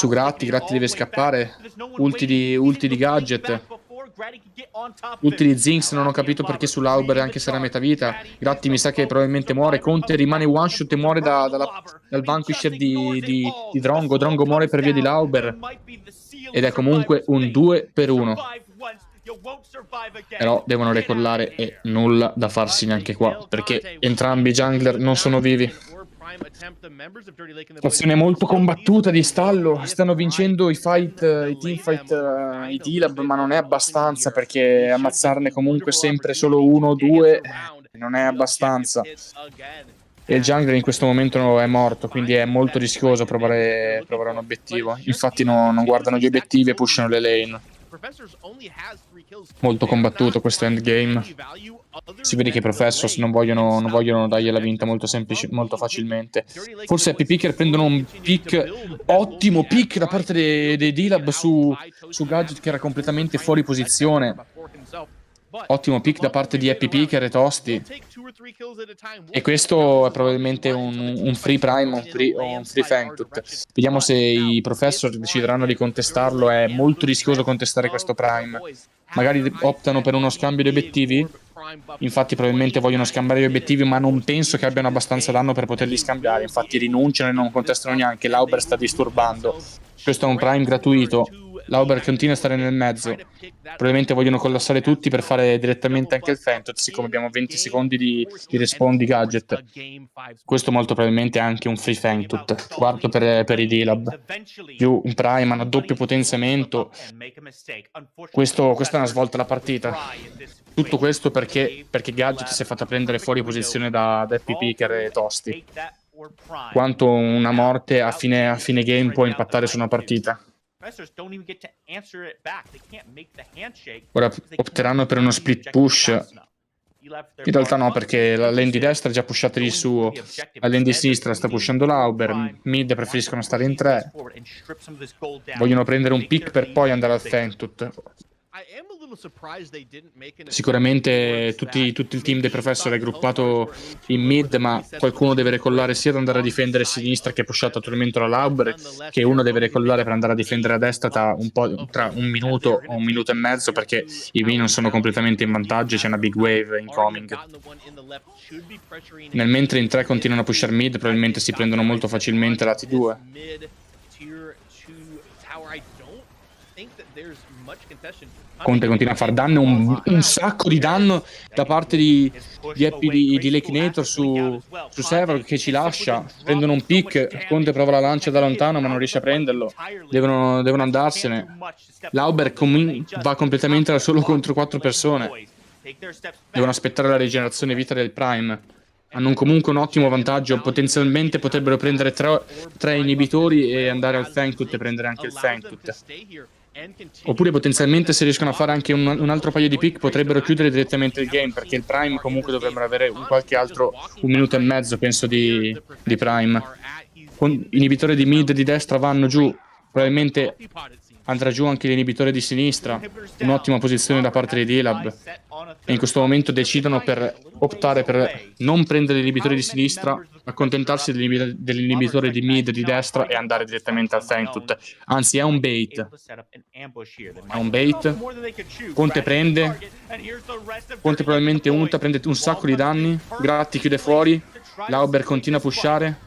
Gratti. Gratti deve scappare. Ulti di Gadget. Ulti di Zinx. Non ho capito perché su Lauber, anche se era a metà vita. Gratti mi sa che probabilmente muore. Conte rimane one shot e muore dal Vanquisher di Drongo. Drongo muore per via di Lauber. Ed è comunque un 2-1. Però devono recollare e nulla da farsi neanche qua, perché entrambi i jungler non sono vivi. Azione molto combattuta di stallo. Stanno vincendo i teamfight i D-Lab, ma non è abbastanza, perché ammazzarne comunque sempre solo uno o due non è abbastanza. E il jungler in questo momento è morto, quindi è molto rischioso provare un obiettivo. Infatti non guardano gli obiettivi e pushano le lane. Molto combattuto questo endgame. Si vede che i Professors non vogliono dargli la vinta molto facilmente. Forse Happy Picker prendono un pick, ottimo pick da parte dei D-Lab su Gadget che era completamente fuori posizione. Ottimo pick da parte di Happy Picker e Tosti. E questo è probabilmente un free prime o un free Fangtooth. Vediamo se i Professor decideranno di contestarlo. È molto rischioso contestare questo prime. Magari optano per uno scambio di obiettivi. Infatti probabilmente vogliono scambiare gli obiettivi, ma non penso che abbiano abbastanza danno per poterli scambiare. Infatti rinunciano e non contestano neanche. Lauber sta disturbando. Questo è un prime gratuito. Lauber continua a stare nel mezzo. Probabilmente vogliono collassare tutti per fare direttamente anche il Fangtooth, siccome abbiamo 20 secondi di respawn di Gadget. Questo molto probabilmente è anche un free Fangtooth. Quarto per i D-Lab. Più un prime, hanno doppio potenziamento. Questa è una svolta alla partita. Tutto questo perché Gadget si è fatta prendere fuori posizione da Happy Picker e Tosti. Quanto una morte a fine game può impattare su una partita. Ora opteranno per uno split push. In realtà no, perché la lane di destra è già pushata di suo. La lane di sinistra sta pushando Lauber. Mid preferiscono stare in 3. Vogliono prendere un pick per poi andare al Fangtooth. Sicuramente tutto il team dei Professor è gruppato in mid, ma qualcuno deve recollare sia ad andare a difendere a sinistra, che è pushato attualmente la Lauber, che uno deve recollare per andare a difendere a destra tra un minuto o un minuto e mezzo, perché i minion sono completamente in vantaggio e c'è una big wave incoming. Nel mentre in 3 continuano a pushare mid, probabilmente si prendono molto facilmente la T2. Conte continua a far danno, un sacco di danno da parte di Lake Nator su Sever, che ci lascia. Prendono un pick, Conte prova la lancia da lontano ma non riesce a prenderlo. Devono andarsene. Lauber va completamente da solo contro 4 persone. Devono aspettare la rigenerazione vita del Prime. Hanno comunque un ottimo vantaggio. Potenzialmente potrebbero prendere 3 inibitori e andare al Fangtooth e prendere anche il Fangtooth. Oppure potenzialmente, se riescono a fare anche un altro paio di pick, potrebbero chiudere direttamente il game, perché il Prime comunque dovrebbero avere qualche altro 1 minuto e mezzo, penso, di Prime. Inibitore di mid di destra vanno giù. Probabilmente andrà giù anche l'inibitore di sinistra. Un'ottima posizione da parte dei D-Lab. E in questo momento decidono per optare per non prendere l'inibitore di sinistra, accontentarsi dell'inibitore di mid di destra e andare direttamente al Fangtooth. Anzi, è un bait. È un bait. Conte prende. Conte probabilmente ulta, prende un sacco di danni. Gratti chiude fuori. Lauber continua a pushare.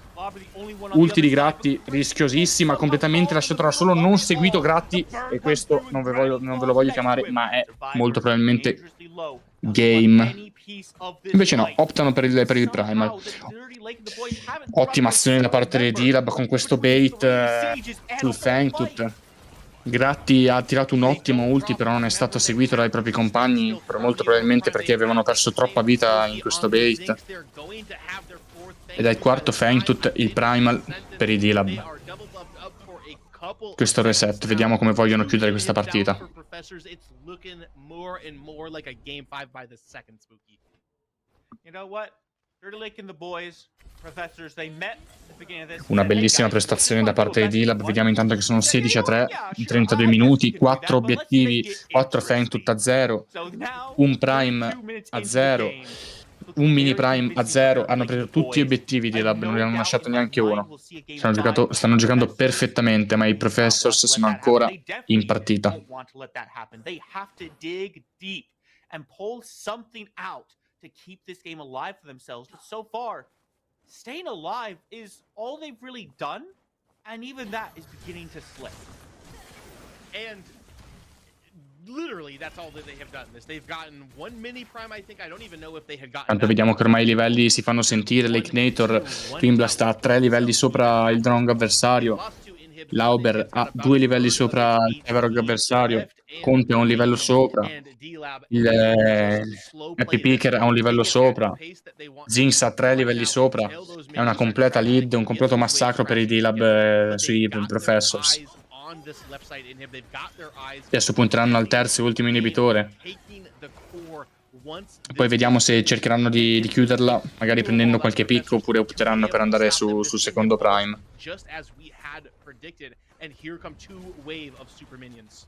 Ulti di Gratti, rischiosissima, completamente lasciato da solo, non seguito Gratti, e questo non ve lo voglio chiamare, ma è molto probabilmente game. Invece no, optano per il Primal. Ottima azione da parte dei D-Lab con questo bait sul Fangtooth. Gratti ha tirato un ottimo ulti, però non è stato seguito dai propri compagni, molto probabilmente perché avevano perso troppa vita in questo bait. Ed è il quarto Fangtooth, il Primal per i D-Lab. Questo è il reset, vediamo come vogliono chiudere questa partita. Una bellissima prestazione da parte dei D-Lab. Vediamo intanto che sono 16-3 in 32 minuti, 4 obiettivi, 4 Fangtooth a 0, un Prime a 0, un mini Prime a 0. Hanno preso tutti gli obiettivi di Lab, non ne hanno lasciato neanche uno. Stanno giocando perfettamente, ma i Professors sono ancora in partita. To keep this game alive for themselves, but so far, staying alive is all they've really done, and even that is beginning to slip. And literally, that's all that they have done. They've gotten one mini prime, I think. I don't even know if they had gotten. Tanto vediamo che ormai i livelli si fanno sentire. Lake Nator, Twimbla sta a 3 livelli sopra il drone avversario. Lauber ha 2 livelli sopra il Everog avversario. Conte ha un livello sopra. Happy Picker ha un livello sopra. Zinx ha 3 livelli sopra. È una completa lead, un completo massacro per i D-Lab sui Professors. on this left side inhib. They've got their eyes. Adesso punteranno al terzo e ultimo inibitore. Taking the core once Poi vediamo se cercheranno di chiuderla, magari prendendo qualche picco, oppure opteranno per andare sul secondo prime. just as we had predicted, and here come two wave of super minions.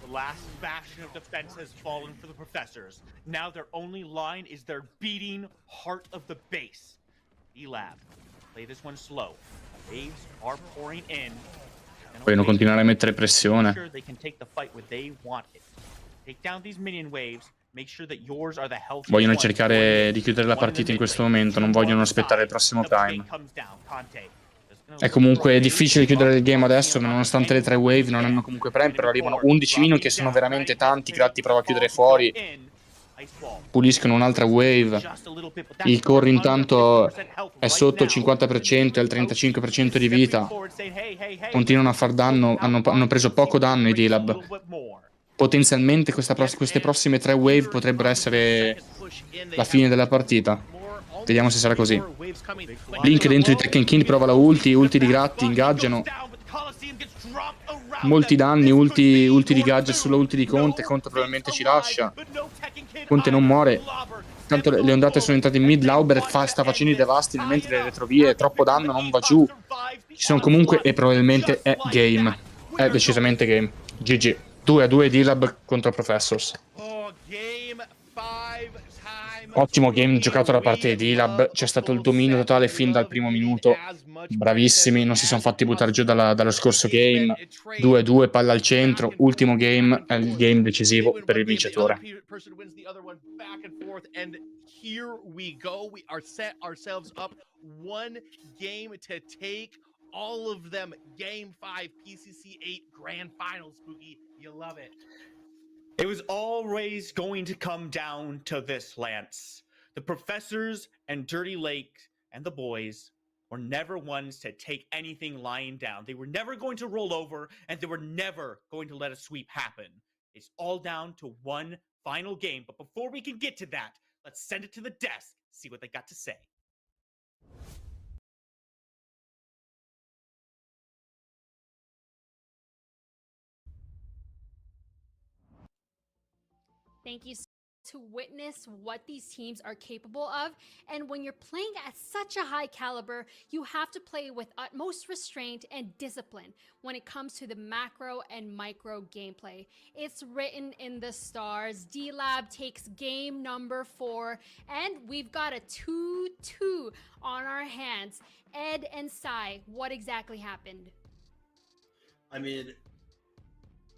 The last bastion of defense has fallen for the professors. Now their only line is their beating heart of the base. D-Lab, play this one slow. Waves are pouring in. Vogliono continuare a mettere pressione. Sure they can take the fight where they want it. Take down these minion waves. Make sure that yours are the healthy Vogliono ones. cercare di chiudere la partita in questo momento, non vogliono aspettare il prossimo prime. È comunque difficile chiudere il game adesso, ma nonostante le 3 wave non hanno comunque prime, però arrivano 11 minion che sono veramente tanti. Gratti prova a chiudere fuori, puliscono un'altra wave. Il core intanto è sotto il 50% e il 35% di vita. Continuano a far danno, hanno preso poco danno i D-Lab. Potenzialmente queste prossime 3 wave potrebbero essere la fine della partita. Vediamo se sarà così. Blink dentro di Tekken King, prova la ulti di Gratti, ingaggiano. Molti danni, ulti di Gadget sulla ulti di Conte probabilmente ci lascia. Conte non muore. Tanto le ondate sono entrate in mid, Lauber sta facendo i devasti mentre le retrovie, troppo danno, non va giù. Ci sono comunque e probabilmente è game. È decisamente game. GG. 2-2 D-Lab contro Professors. Ottimo game giocato da parte di D-Lab, c'è stato il dominio totale fin dal primo minuto. Bravissimi, non si sono fatti buttare giù dallo scorso game. 2-2, palla al centro, ultimo game è il game decisivo per il vincitore. Here we go. We are set ourselves up one game to take all of them. Game 5 PCC 8 Grand Finals, Spooky. You love it. It was always going to come down to this, Lance. The professors and Dirty Lake and the boys were never ones to take anything lying down. They were never going to roll over, and they were never going to let a sweep happen. It's all down to one final game. But before we can get to that, let's send it to the desk, see what they got to say. Thank you to witness what these teams are capable of. And when you're playing at such a high caliber, you have to play with utmost restraint and discipline when it comes to the macro and micro gameplay. It's written in the stars. D-Lab takes game number 4, and we've got a 2-2 on our hands. Ed and Sai, what exactly happened? I mean,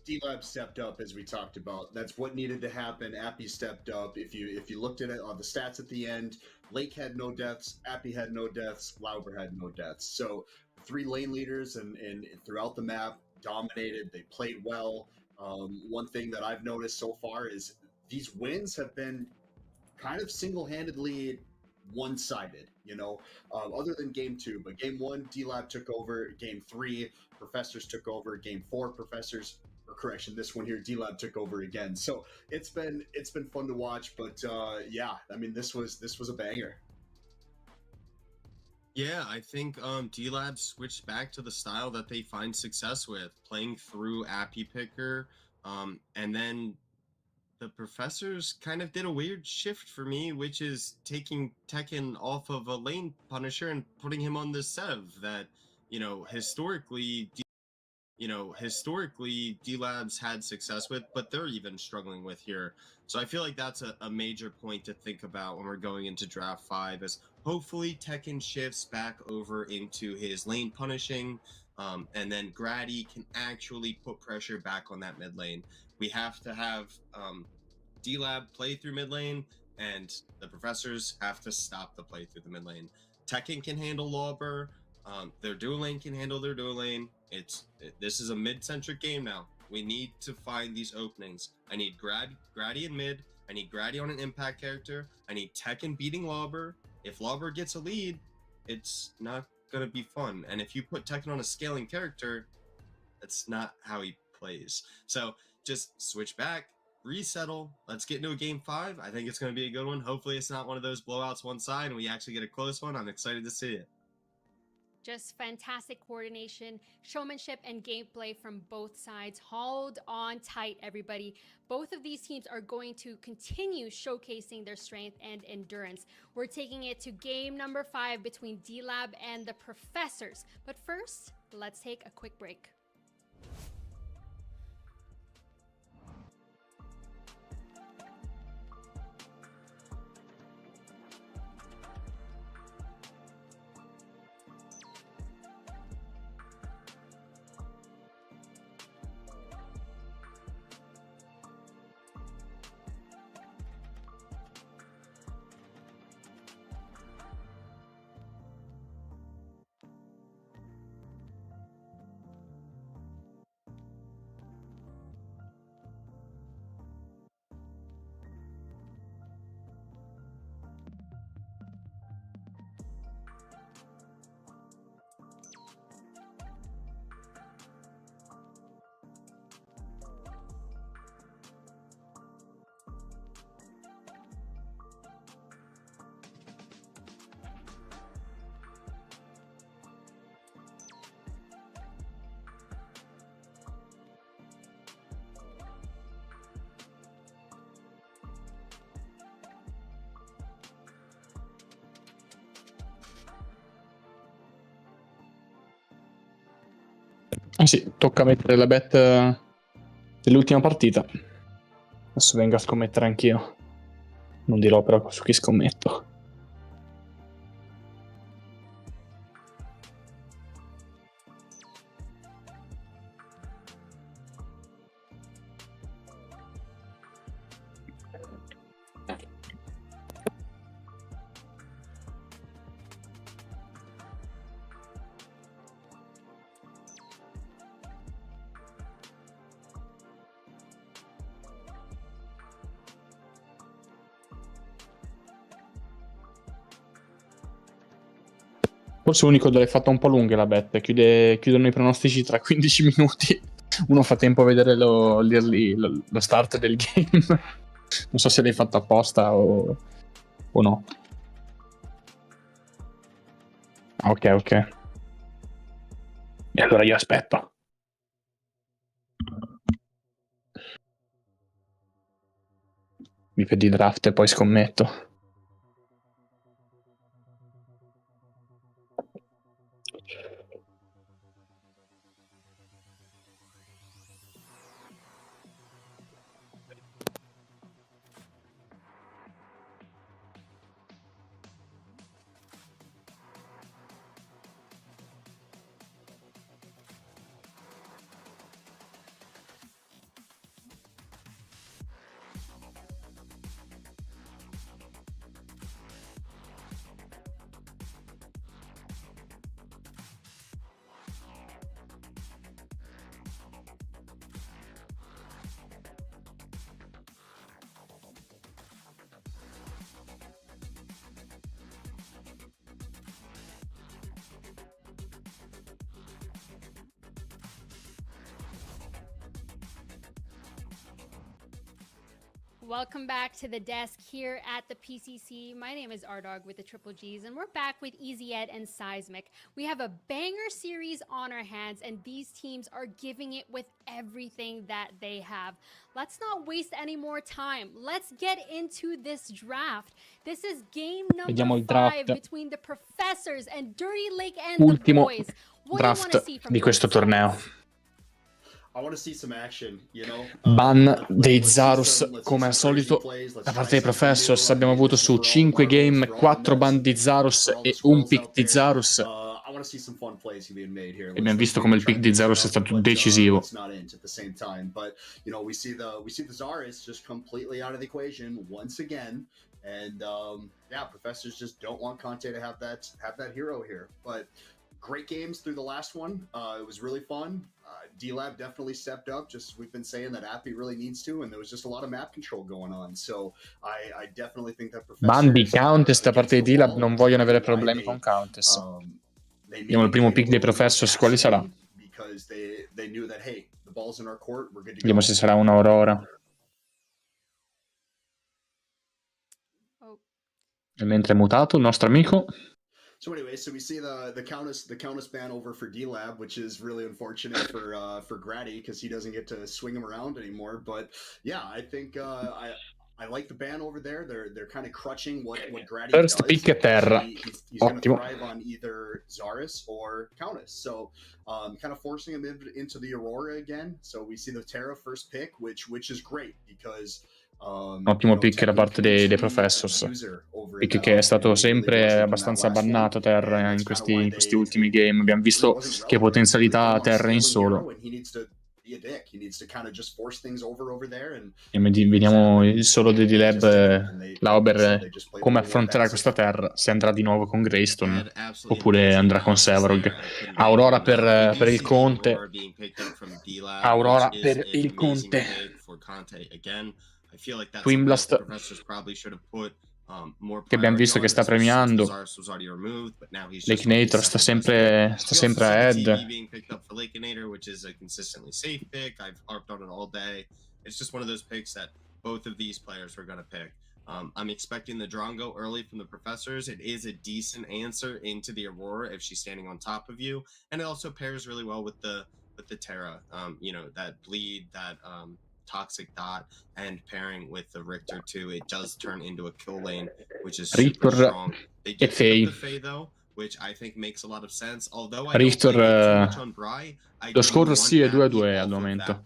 D-Lab stepped up, as we talked about. That's what needed to happen. APRI stepped up. If you looked at it on the stats at the end, Lake had no deaths, APRI had no deaths, Lauber had no deaths. So 3 lane leaders and throughout the map dominated. They played well. One thing that I've noticed so far is these wins have been kind of single-handedly one-sided, you know, other than game 2. But game 1, D-Lab took over. Game 3, Professors took over. Game 4, Professors. Correction, this one here, D-Lab took over again. So it's been fun to watch, but yeah, I mean, this was a banger. Yeah, I think D-Lab switched back to the style that they find success with, playing through API Picker, and then the Professors kind of did a weird shift for me, which is taking Tekken off of a lane punisher and putting him on this Sev that, historically D-Lab's had success with, but they're even struggling with here. So I feel like that's a major point to think about when we're going into Draft 5, is hopefully Tekken shifts back over into his lane punishing, and then Grady can actually put pressure back on that mid lane. We have to have D-Lab play through mid lane, and the Professors have to stop the play through the mid lane. Tekken can handle Lauber. Their dual lane can handle their dual lane. This is a mid-centric game now. We need to find these openings. I need Grady in mid. I need Grady on an impact character. I need Tekken beating Lauber. If Lauber gets a lead, it's not going to be fun. And if you put Tekken on a scaling character, that's not how he plays. So just switch back, resettle. Let's get into a game 5. I think it's going to be a good one. Hopefully it's not one of those blowouts one side and we actually get a close one. I'm excited to see it. Just fantastic coordination, showmanship, and gameplay from both sides. Hold on tight, everybody. Both of these teams are going to continue showcasing their strength and endurance. We're taking it to game number 5 between D-Lab and the Professors. But first, let's take a quick break. Ah sì, tocca mettere la bet dell'ultima partita. Adesso vengo a scommettere anch'io. Non dirò però su chi scommetto. Forse l'unico dove è fatta un po' lunghe la bet. Chiudono i pronostici tra 15 minuti. Uno fa tempo a vedere lo start del game. Non so se l'hai fatto apposta o no. Ok, ok. E allora io aspetto. Mi vedi draft e poi scommetto. Welcome back to the desk here at the PCC. My name is Ardog with the Triple Gs, and we're back with EasyEd and Seismic. We have a banger series on our hands, and these teams are giving it with everything that they have. Let's not waste any more time. Let's get into this draft. This is game number 5 between the Professors and Dirty Lake and the Boys. What do you want to see from di questo torneo. I want to see some action, you know? Ban dei Zarus come al solito da parte dei Professors. Abbiamo avuto su 5 game 4 ban di Zarus e un pick di Zarus. E abbiamo visto come il pick di Zarus è stato decisivo. But you know, we see the Zarus just completely out of the equation once again. And yeah, Professors just don't want Conte to have that hero here. But great games through the last one. It was really fun. D-Lab definitely stepped up, just as we've been saying that APRI really needs to, and there was just a lot of map control going on. So I definitely think that Professors... Ban di Countess da parte di D-Lab, non vogliono avere problemi con Countess. Vediamo il primo pick dei Professors, quale sarà? Vediamo se sarà una Aurora. E mentre è mutato il nostro amico... So anyway, so we see the Countess ban over for D-Lab, which is really unfortunate for Grady because he doesn't get to swing him around anymore. But yeah, I think I like the ban over there. They're kind of crutching what Grady First does. pick a terra. He's going to Ottimo. thrive on either Zarus or Countess. So kind of forcing him into the Aurora again. So we see the Terra first pick, which is great because Ottimo pick da parte dei Professors, pick che è stato sempre abbastanza bannato Terra in questi ultimi game. Abbiamo visto che potenzialità ha Terra in solo. E vediamo il solo di D-Lab, Lauber, come affronterà questa Terra, se andrà di nuovo con Greystone oppure andrà con Sevarog. Aurora per il Conte. Aurora per il Conte. Twin Blast, che abbiamo visto che sta premiando. Lakenator sta sempre a head. I'm expecting the Drongo early from the Professors. It is a decent answer into the Aurora if she's standing on top of you, and it also pairs really well with the Terra. You know, that bleed, that toxic dot, and pairing with the Richter too, it does turn into a kill lane, which is super strong. They do pick up the Fae though, which I think makes a lot of sense. Although I don't play too much on Bri, Lo score sì è 2-2 al momento.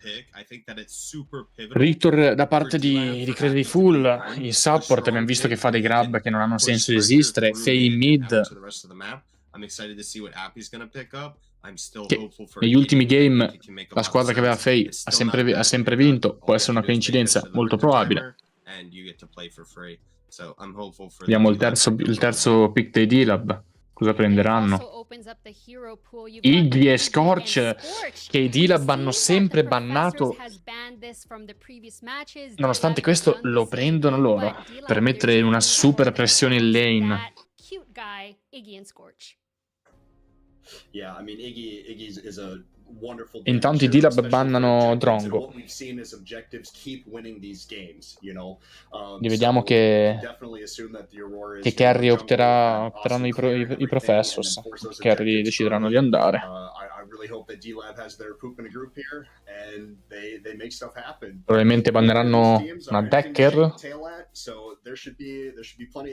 Richter da parte di Credit Full, il support abbiamo visto che fa dei grab che non hanno senso di esistere. Fae in mid, che negli ultimi game la squadra che aveva Fae ha sempre vinto. Può essere una coincidenza molto probabile. Vediamo il terzo pick dei D-Lab. Cosa prenderanno? Iggy e Scorch, che i D-Lab hanno sempre bannato. Nonostante questo lo prendono loro per mettere una super pressione in lane. Yeah, I mean Iggy is a wonderful. Intanto i D-Lab bannano Drongo. Li vediamo che Carry opteranno i Professors. Carry decideranno di andare. Probabilmente banneranno una Decker,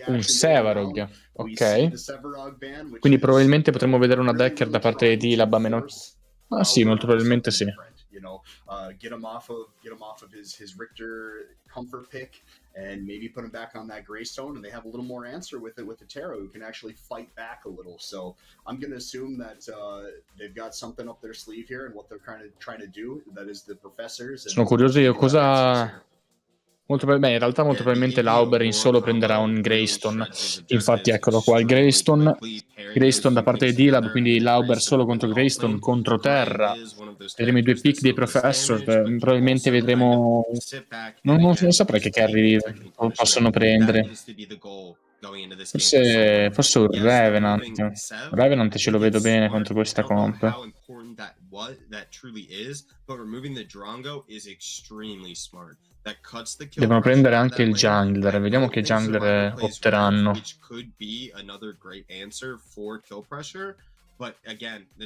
un Sevarog, ok. Quindi probabilmente potremmo vedere una Decker da parte di D-Lab a meno. Ah sì, molto probabilmente sì. Get him off of his Richter comfort pick and maybe put him back on that Greystone, and they have a little more answer with the Terra who can actually fight back a little. So I'm going to assume that they've got something up their sleeve here and what they're trying to do. That is the Professors. Sono curioso io cosa. In realtà molto probabilmente Lauber in solo prenderà un Greystone. Infatti eccolo qua il Greystone da parte di D-Lab, quindi Lauber solo contro Greystone, contro Terra. Vedremo i due pick dei Professor, probabilmente vedremo. Non saprei che carry possono prendere. Forse un Revenant ce lo vedo bene contro questa comp. Devono prendere anche il jungler. Vediamo che jungler opteranno.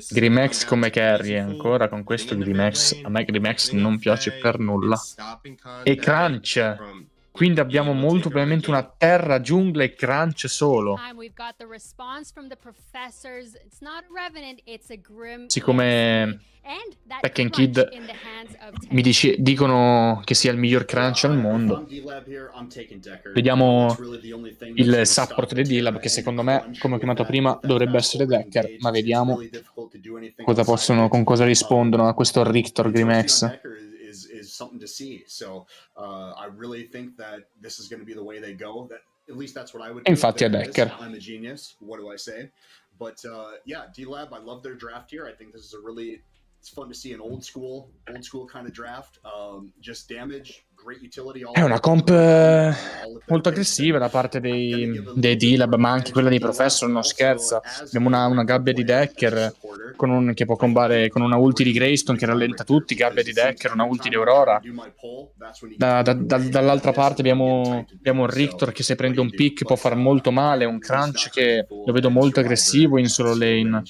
Grimax come carry ancora con questo Grimax. A me Grimax non piace per nulla. E Crunch. Quindi abbiamo molto probabilmente una Terra, giungla e Crunch solo. Siccome Pack and Kid dicono che sia il miglior Crunch al mondo. Vediamo il support di D-Lab, che secondo me, come ho chiamato prima, dovrebbe essere Decker, ma vediamo con cosa rispondono a questo Richter Grimax. Is something to see. So I really think that this is going to be the way they go. At least that's what I would do. Infatti è Decker. I'm a genius. What do I say? But yeah, D-Lab, I love their draft here. I think this is it's fun to see an old school kind of draft. Just damage, È una comp molto aggressiva da parte dei D-Lab, ma anche quella dei Professor non scherza. Abbiamo una gabbia di Decker che può combattere con una ulti di Greystone che rallenta tutti, gabbia di Decker, una ulti di Aurora. Dall'altra parte abbiamo un Rictor che se prende un pick può far molto male, un Crunch che lo vedo molto aggressivo in solo lane,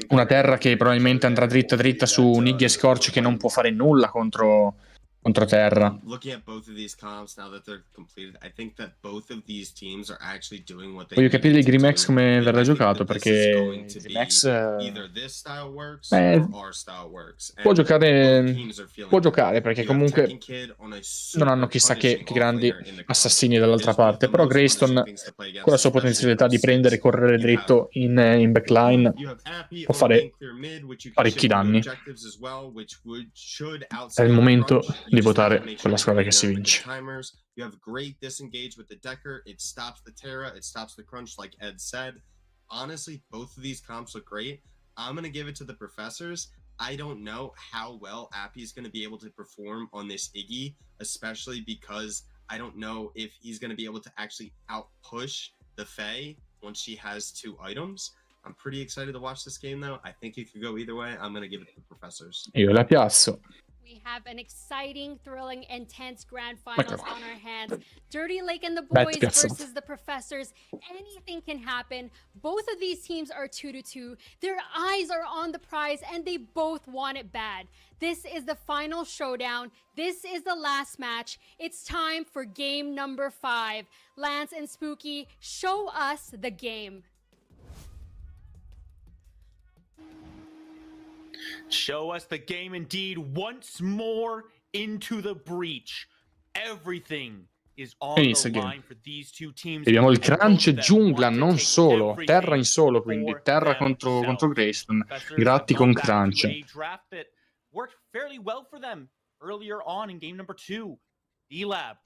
una Terra che probabilmente andrà dritta dritta su Niggy e Scorch che non può fare nulla contro Terra. Voglio capire il Grimex come verrà giocato, perché il Grimex può giocare perché comunque non hanno chissà che grandi assassini dall'altra parte, però Greystone con la sua potenzialità di prendere e correre dritto in backline può fare parecchi danni. È il momento di votare quella squadra che si vince. You have great disengage with the Decker. It stops the Terra. It stops the Crunch, like Ed said. Honestly, both of these comps look great. I'm going to give it to the Professors. I don't know how well APRI is going to be able to perform on this Iggy, especially because I don't know if he's going to be able to actually outpush the Fae once she has 2 items. I'm pretty excited to watch this game, though. I think it could go either way. I'm going to give it to the Professors. Io la piazzo. We have an exciting, thrilling, intense grand finals on our hands. Dirty Lake and the boys versus the Professors. Anything can happen. Both of these teams are 2-2. Their eyes are on the prize, and they both want it bad. This is the final showdown. This is the last match. It's time for game number 5. Lance and Spooky, show us the game. Show us the game indeed. Once more into the breach. Everything is on the line for these two teams. Vediamo il Crunch giungla, non solo. Terra in solo, quindi. Terra contro Greystone. Gratti con Crunch. A draft that worked fairly well for them earlier on in game number 2. D-Lab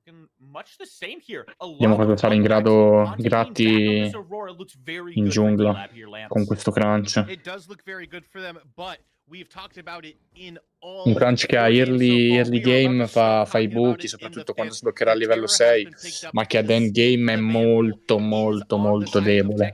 looking much the same here. Vediamo cosa sarà in grado Gratti in giungla con questo Crunch. It does look very good for them, but we've talked about it in all Un Crunch che a early game fa i buchi, soprattutto quando sbloccherà il livello 6, ma che ad end game è molto debole.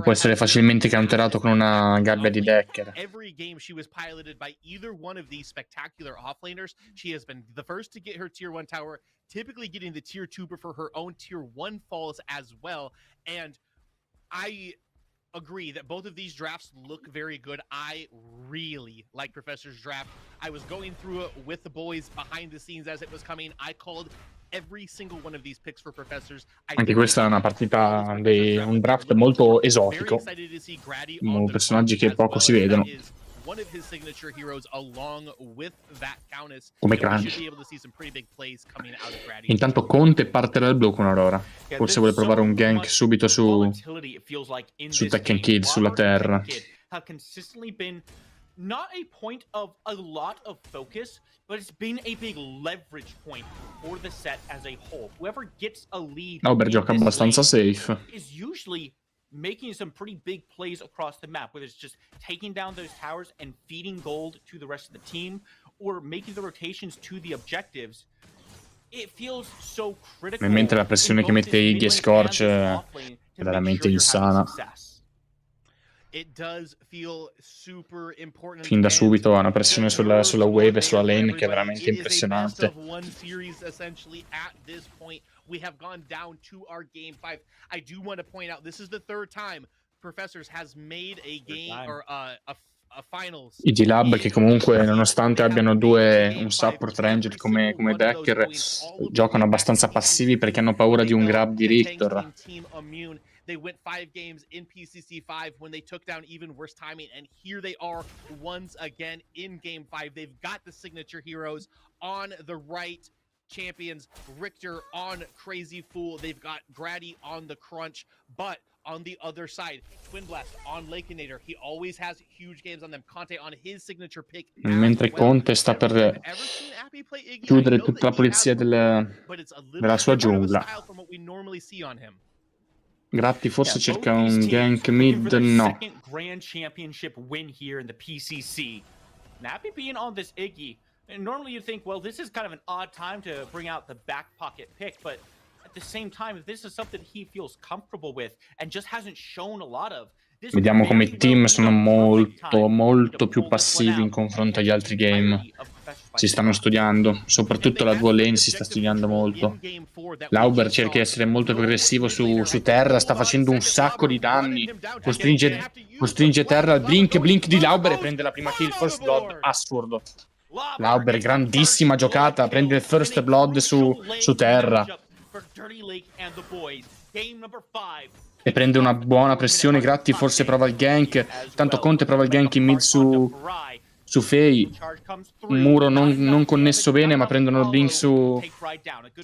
Può essere facilmente counterato con una gabbia di Decker. Every game she was piloted by either one of these spectacular offlaners. She has been the first to get her tier 1 tower, typically getting the tier 2 for her own tier 1 falls as well. And I agree that both of these drafts look very good. I really like Professor's draft. I was going through it with the boys behind the scenes as it was coming. I called every single one of these picks for Professors. Anche questa è una partita un draft molto esotico, personaggi che poco si vedono, come Crunch. Intanto Conte parte dal blu con Aurora, forse vuole provare un gank subito su Tekken Kid, sulla Terra. Not a point of a lot of focus, but it's been a big leverage point for the set as a whole. Whoever gets a lead Auber gioca abbastanza safe. is usually making some pretty big plays across the map, whether it's just taking down those towers and feeding gold to the rest of the team, or making the rotations to the objectives. It feels so critical. Mentre la pressione che mette Iggy e Scorch è veramente insana. Fin da subito ha una pressione sulla wave e sulla lane che è veramente impressionante. We have gone down to our game 5. I do want to point out this is the 3rd time Professors has made a game or a finals. I D-Lab che comunque nonostante abbiano un support ranged come Decker giocano abbastanza passivi perché hanno paura di un grab di Rictor. They went 5 games in PCC 5 when they took down even worse timing, and here they are once again in game 5. They've got the signature heroes on the right champions, Richter on Crazy Fool. They've got Grady on the Crunch, but on the other side, Twin Blast on Lakeinator. He always has huge games on them. Conte on his signature pick. Mentre Conte sta per chiudere tutta la polizia della sua giungla. Gratti forse cerca un gank mid, no. Second Grand Championship win here in the PCC. Nappy being on this Iggy, And normally you'd think, well, this is kind of an odd time to bring out the back pocket pick, but at the same time, if this is something he feels comfortable with and just hasn't shown a lot of, Vediamo come i team sono molto più passivi in confronto agli altri game. Si stanno studiando, soprattutto la dual lane si sta studiando molto. Lauber cerca di essere molto più aggressivo su terra, sta facendo un sacco di danni. Costringe terra al blink di Lauber e prende la prima kill, first blood, assurdo. Lauber, grandissima giocata, prende il first blood su terra. E prende una buona pressione. Gratti forse prova il gank. Tanto Conte prova il gank in mid su Fei. Un muro non connesso bene, ma prendono il blink su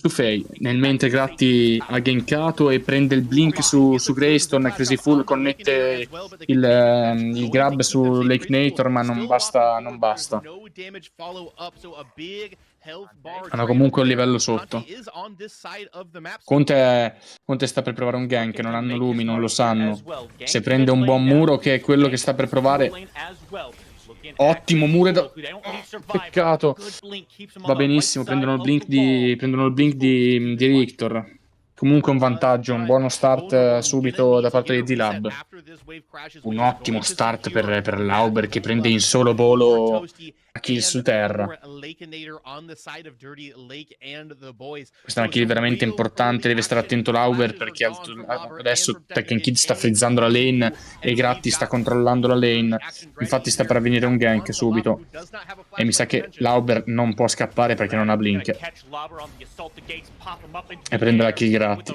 Fei. Nel mentre Gratti ha gankato e prende il blink su Greystone. Crazy Fool connette il grab su Lake Nator, ma non basta. Hanno comunque un livello sotto. Conte sta per provare un gank, non hanno lumi, non lo sanno. Se prende un buon muro, che è quello che sta per provare. Ottimo muro, peccato. Va benissimo, prendono il blink di Rictor. Comunque un vantaggio, un buono start subito da parte di D-Lab. Un ottimo start per Lauber che prende in solo volo a kill su terra. Questa è una kill veramente importante, deve stare attento Lauber perché adesso Tekken Kid sta frizzando la lane e Gratti sta controllando la lane. Infatti sta per avvenire un gank subito e mi sa che Lauber non può scappare perché non ha blink. E prende la kill Gratti.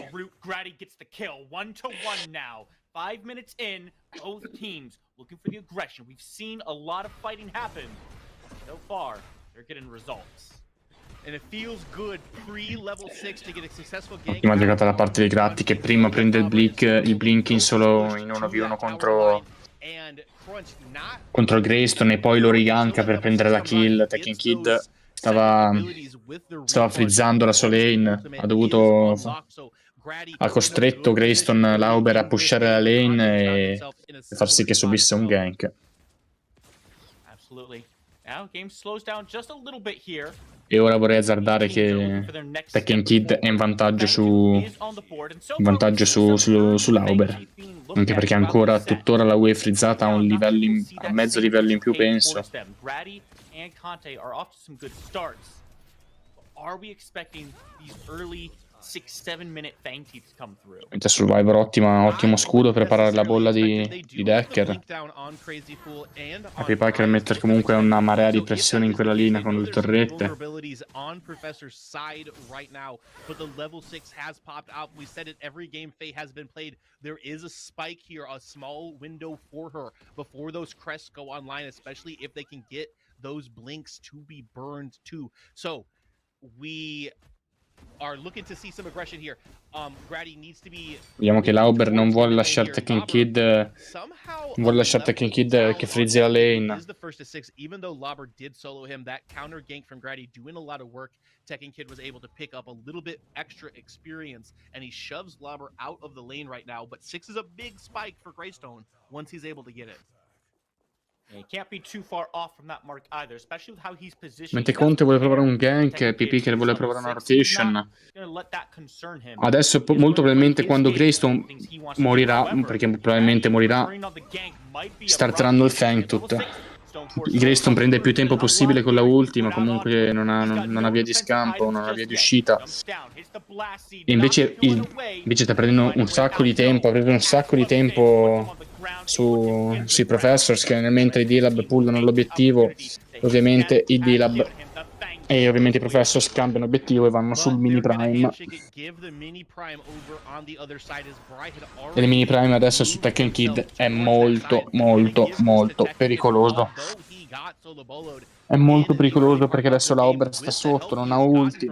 5 minutes in, both teams looking for the aggression. We've seen a lot of fighting happen. So far, they're getting results. And it feels good pre-level 6 to get a successful game. Ottima giocata da parte dei Gratti che prima prende il blink in solo in 1v1 contro il Greystone e poi lo riganka per prendere la kill. Tekken Kid stava frizzando la sua lane, ha costretto Greystone Lauber a pushare la lane e far sì che subisse un gank. E ora vorrei azzardare che Tekken Kid è in vantaggio su Lauber, anche perché ancora tuttora la wave frizzata a mezzo livello in più, penso. Mentre Survivor ottimo scudo per parare la bolla di Decker. APRI Piker mette comunque una marea di pressione in quella linea con le torrette. There is a spike here, a small window for her before those crests go online, especially if they can get those blinks to be burned too. So we are looking to see some aggression here. Grady needs to be. Vediamo che Lauber non vuole lasciare Tekken Kid che frizzi la lane. Is the first to 6, even though Lauber did solo him, that counter gank from Grady doing a lot of work. Tekken Kid was able to pick up a little bit extra experience, and he shoves Lauber out of the lane right now. But 6 is a big spike for Greystone once he's able to get it. Mentre Conte vuole provare un gank, PP che vuole provare una rotation. Adesso molto probabilmente quando Greystone morirà, perché probabilmente morirà, starteranno il Fangtooth. Il Greystone prende il più tempo possibile con la ultima, comunque non ha via di scampo, non ha via di uscita. E invece sta prendendo un sacco di tempo, ha preso un sacco di tempo sui Professors, che mentre i D-Lab pullano l'obiettivo, ovviamente i D-Lab e ovviamente i Professors cambiano obiettivo e vanno sul mini prime. E il mini prime adesso su Tekken Kid è molto pericoloso. È molto pericoloso perché adesso Lauber sta sotto, non ha ulti.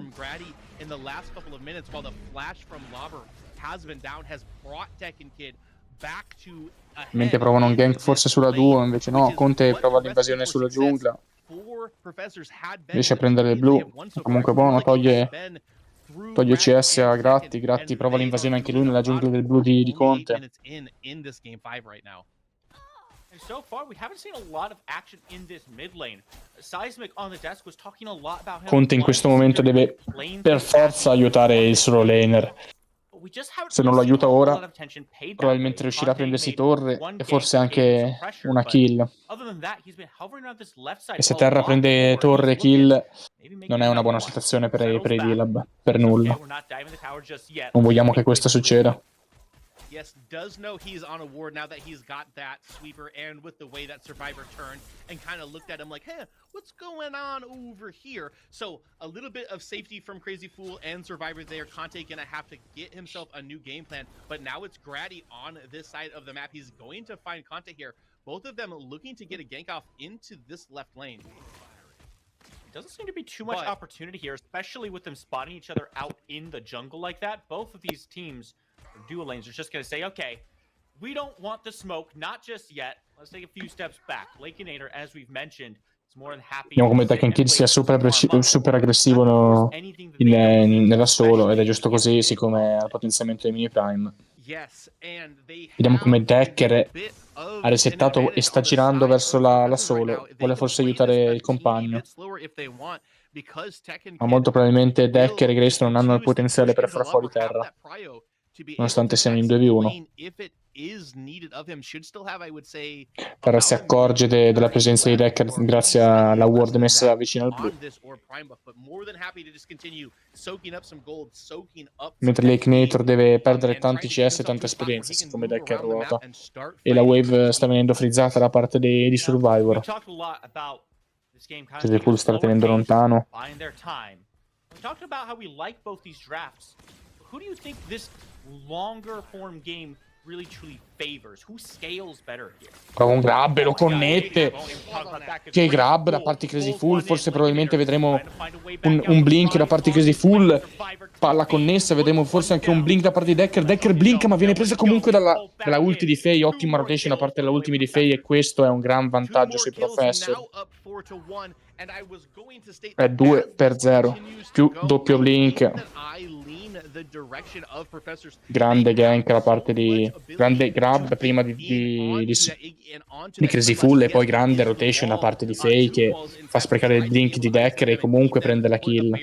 Mentre provano un gank forse sulla duo, invece no, Conte prova l'invasione sulla giungla. Riesce a prendere il blu, comunque buono, toglie CS a Gratti. Gratti prova l'invasione anche lui nella giungla del blu di Conte. And so far, we haven't seen a lot of action in this mid lane. Seismic on the desk was talking a lot about him. Conte in questo momento deve per forza aiutare il solo laner. Se non lo aiuta ora, probabilmente riuscirà a prendersi torre e forse anche una kill. E se Terra prende torre e kill, non è una buona situazione per i D-Lab, per nulla. Non vogliamo che questo succeda. Yes, does know he's on a ward now that he's got that sweeper, and with the way that Survivor turned and kind of looked at him like, hey, what's going on over here? So a little bit of safety from Crazy Fool and Survivor there. Conte gonna have to get himself a new game plan, but now it's Grady on this side of the map. He's going to find Conte here. Both of them looking to get a gank off into this left lane. Doesn't seem to be too much opportunity here, especially with them spotting each other out in the jungle like that. Both of these teams, dual lanes, are just going to say, okay, we don't want the smoke, not just yet. Let's take a few steps back. Lakeinator, as we've mentioned, is more than happy. Vediamo come Tekken Kid sia super aggressivo nella solo, ed è giusto così, siccome ha il potenziamento dei mini prime. Vediamo come Decker ha resettato e sta girando verso la solo. Vuole forse aiutare il compagno. Ma molto probabilmente Decker e Grace non hanno il potenziale per far fuori Terra, nonostante siano in 2v1. Terra si accorge della presenza di Decker grazie alla ward messa vicino al blu. Mentre Lakeinator deve perdere tanti CS e tanta esperienza, siccome Decker ruota. E la wave sta venendo frizzata da parte di Survivor. Crazy Fool sta tenendo lontano. Longer form game really truly favors? Who scales better here? Prova un grab e lo connette. Che grab da parte di Crazy Fool. Forse probabilmente vedremo un blink da parte di Crazy Fool. Palla connessa, vedremo forse anche un blink da parte di Decker. Decker blinka ma viene presa comunque dalla ulti di Faye. Ottima rotation da parte della ultimi di Faye, e questo è un gran vantaggio sui Professor. È 2-0 più doppio blink. Grande gank da parte di... grande grab prima di Crazy Fool, e poi grande rotation da parte di Faye, che fa sprecare il blink di Decker e comunque prende la kill.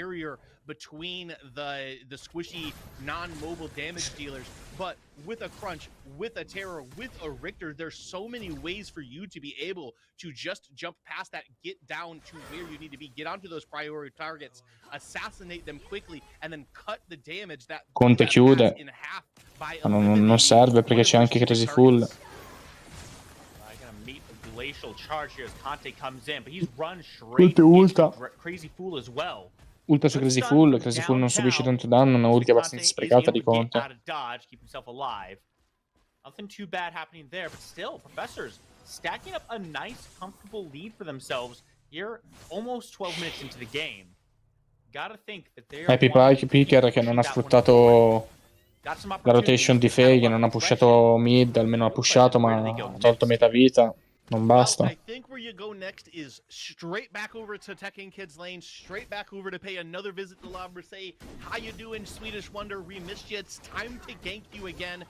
Between the squishy non-mobile damage dealers, but with a Crunch, with a Terror, with a Richter, there's so many ways for you to be able to just jump past that, get down to where you need to be, get onto those priority targets, assassinate them quickly, and then cut the damage that Conte chiude, ma non serve perché c'è anche Crazy Fool. Ulta. Ulta su Crazy Fool. Crazy Fool non subisce tanto danno, una ulti abbastanza sprecata di Conte. Nothing too bad happening there, but still, Professors stacking up a nice, comfortable lead for themselves here, almost 12 minutes into the game. Gotta think that they are Picker che non ha sfruttato la rotation di Faye, che non ha pushato mid, almeno ha pushato, ma ha tolto metà vita. Non basta. I think where you go next is straight back over to Tekken Kid's lane, straight back over to pay another visit to Lobber, say, how you doing, Swedish Wonder? We missed you. It's time to gank you again.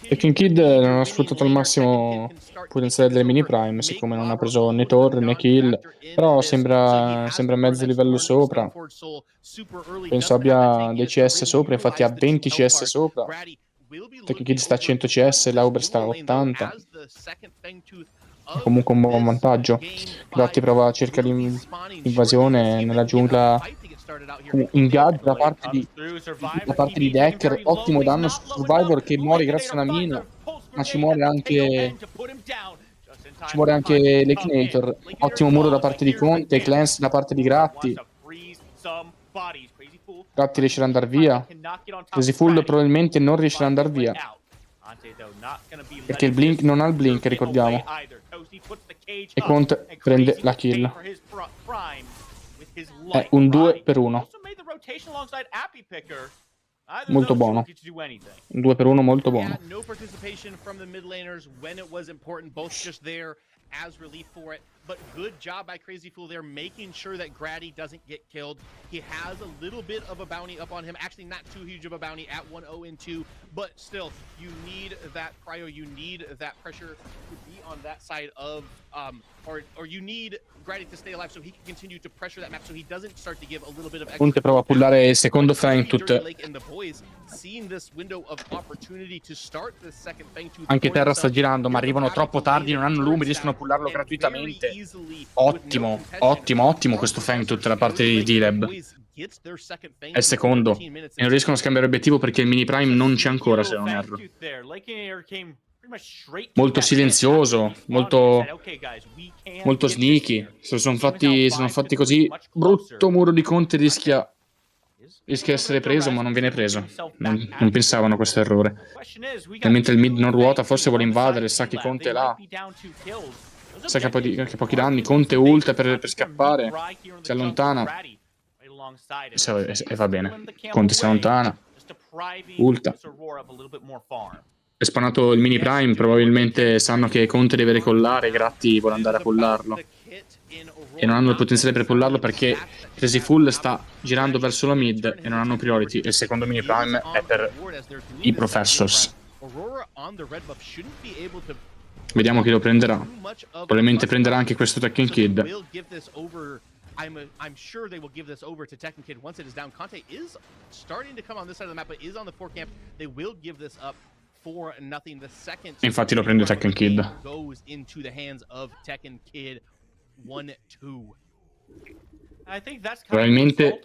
Tekken Kid non ha sfruttato al massimo il potenziale delle mini prime, siccome non ha preso né torre né kill, però sembra mezzo livello sopra. Penso abbia dei CS sopra, infatti ha 20 CS sopra. Tekken Kid sta a 100 CS, Lauber sta a 80. È comunque un buon vantaggio. Gratti prova a cercare l'invasione nella giungla. Un gag da parte di Decker. Ottimo danno su Survivor, che muore grazie a una mina, ma ci muore anche Lakeinator. Ottimo muro da parte di Conte, Clance da parte di Gratti. Gratti riuscirà ad andare via. Crazy Fool probabilmente non riuscirà ad andare via, perché il blink non ha il blink, ricordiamo. E Conte prende la kill. È un 2-1. Molto buono. Un 2-1 molto buono. No participation from the mid laners when it was important, both just there as relief for it. but good job by Crazy Fool there, making sure that Grady doesn't get killed. He has a little bit of a bounty up on him. Actually, not too huge of a bounty at 1-0-2, but still, you need that cryo, you need that pressure to be on that side of, or you need Grady to stay alive so he can continue to pressure that map so he doesn't start to give a little bit of Ponte prova a pullare il secondo Fangtooth. Anche Terra sta girando, ma arrivano troppo tardi, non hanno lume, riescono a pullarlo gratuitamente. Ottimo, ottimo, ottimo questo Fangtooth da parte di D-Lab. È il secondo. E non riescono a scambiare obiettivo perché il mini prime non c'è ancora, se non erro. Molto silenzioso, molto sneaky. Se sono fatti così, brutto muro di Conte rischia di essere preso, ma non viene preso. Non pensavano a questo errore. E mentre il mid non ruota, forse vuole invadere, sa che Conte è là. Sa che ha pochi danni, Conte ulta per scappare, si allontana. E va bene. Conte si allontana, ulta. È spawnato il mini prime, probabilmente sanno che Conte deve recollare, Gratti vuole andare a pollarlo. E non hanno il potenziale per pollarlo perché Crazy Fool sta girando verso la mid e non hanno priority. E il secondo mini prime è per i Professors. Vediamo chi lo prenderà. Probabilmente prenderà anche questo Tekken Kid. I'm sure they will give this over to Tekken Kid once it is down. Conte is starting to come on this side of the map, but is on the 4 camp. They will give this up for nothing. The second Infatti lo prende Tekken Kid. Goes into the hands of Tekken Kid 1-2. Probabilmente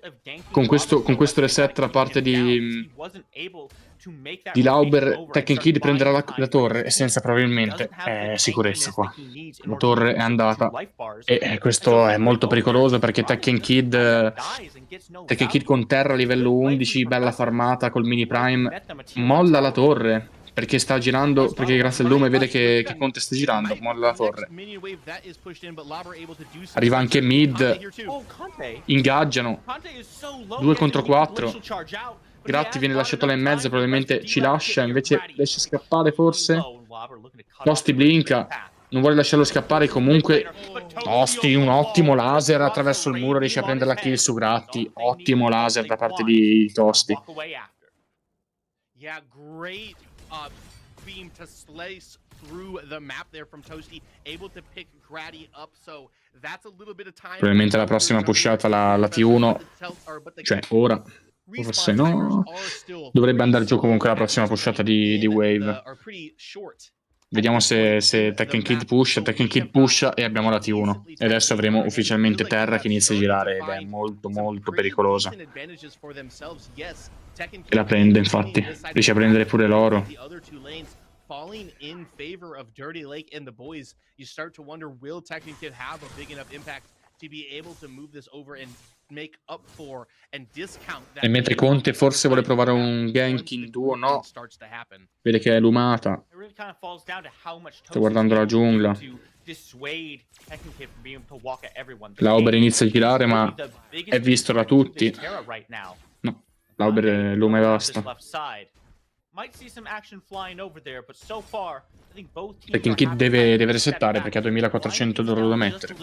con questo reset da parte di Lauber, Tekken Kid prenderà la torre e senza probabilmente sicurezza qua. La torre è andata e questo è molto pericoloso perché Tekken Kid con terra a livello 11, bella farmata col mini prime, molla la torre. Perché sta girando, perché grazie al lume vede che Conte sta girando, molla la torre. Arriva anche mid, ingaggiano, 2 contro 4. Gratti viene lasciato là in mezzo, probabilmente ci lascia, invece riesce a scappare forse. Tosti blinka, non vuole lasciarlo scappare, comunque Tosti, un ottimo laser attraverso il muro, riesce a prendere la kill su Gratti. Ottimo laser da parte di Tosti. Beam to slice through the map there from Toasty, able to pick Grady up, so that's a little bit of time. Probabilmente la prossima pushata la T1, cioè ora, forse no, dovrebbe andare giù comunque la prossima pushata di Wave. Vediamo se Tekken Kid pusha e abbiamo la T1. E adesso avremo ufficialmente Terra che inizia a girare ed è molto molto pericolosa. E la prende infatti, riesce a prendere pure l'oro. Falling in favor of Dirty Lake and the boys, you start to wonder, will Tekken Kid have a big enough impact to be able to move this over and make up for and discount that. E mentre Conte forse vuole provare un gank in duo, no. Vede che è lumata. Sto guardando la giungla. Lauber inizia a girare, ma è visto da tutti. No, Lauber lume e basta. Tekken Kid deve resettare perché ha 2400 d'oro da mettere.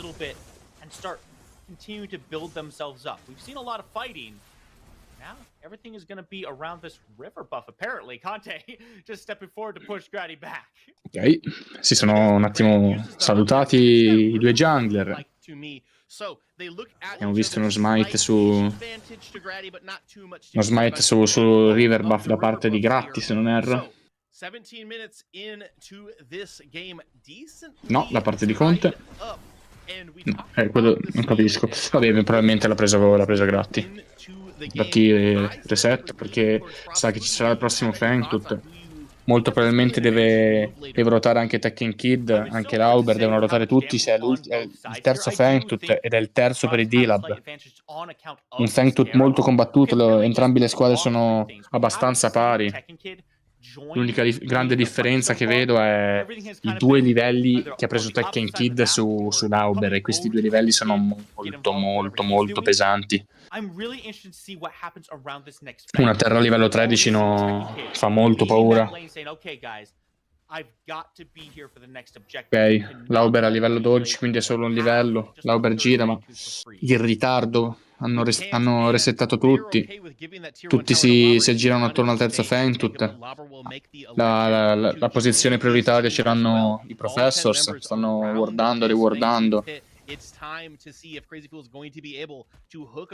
Everything is going to be around this river buff. Apparently, Conte just stepping forward to push Grady back. Ok, si sono un attimo salutati i due jungler. Abbiamo visto uno smite su river buff da parte di Gratti, se non erro. No, da parte di Conte. No, quello non capisco. Vabbè, probabilmente l'ha preso Gratti. Gratti reset perché sa che ci sarà il prossimo Fangtooth. Molto probabilmente deve ruotare anche Tekken Kid, anche Lauber, devono ruotare tutti. Se è il terzo Fangtooth ed è il terzo per il D-Lab. Un Fangtooth molto combattuto, entrambe le squadre sono abbastanza pari. L'unica grande differenza che vedo è i 2 livelli che ha preso Tekken Kid su Lauber, e questi 2 livelli sono molto molto molto pesanti. Una terra a livello 13 fa molto paura. Ok, Lauber a livello 12, quindi è solo un livello. Lauber gira, ma in ritardo. Hanno resettato tutti. Tutti si aggirano attorno al terzo Fentut. La posizione prioritaria ce l'hanno i Professors. Stanno wardando e rewardando.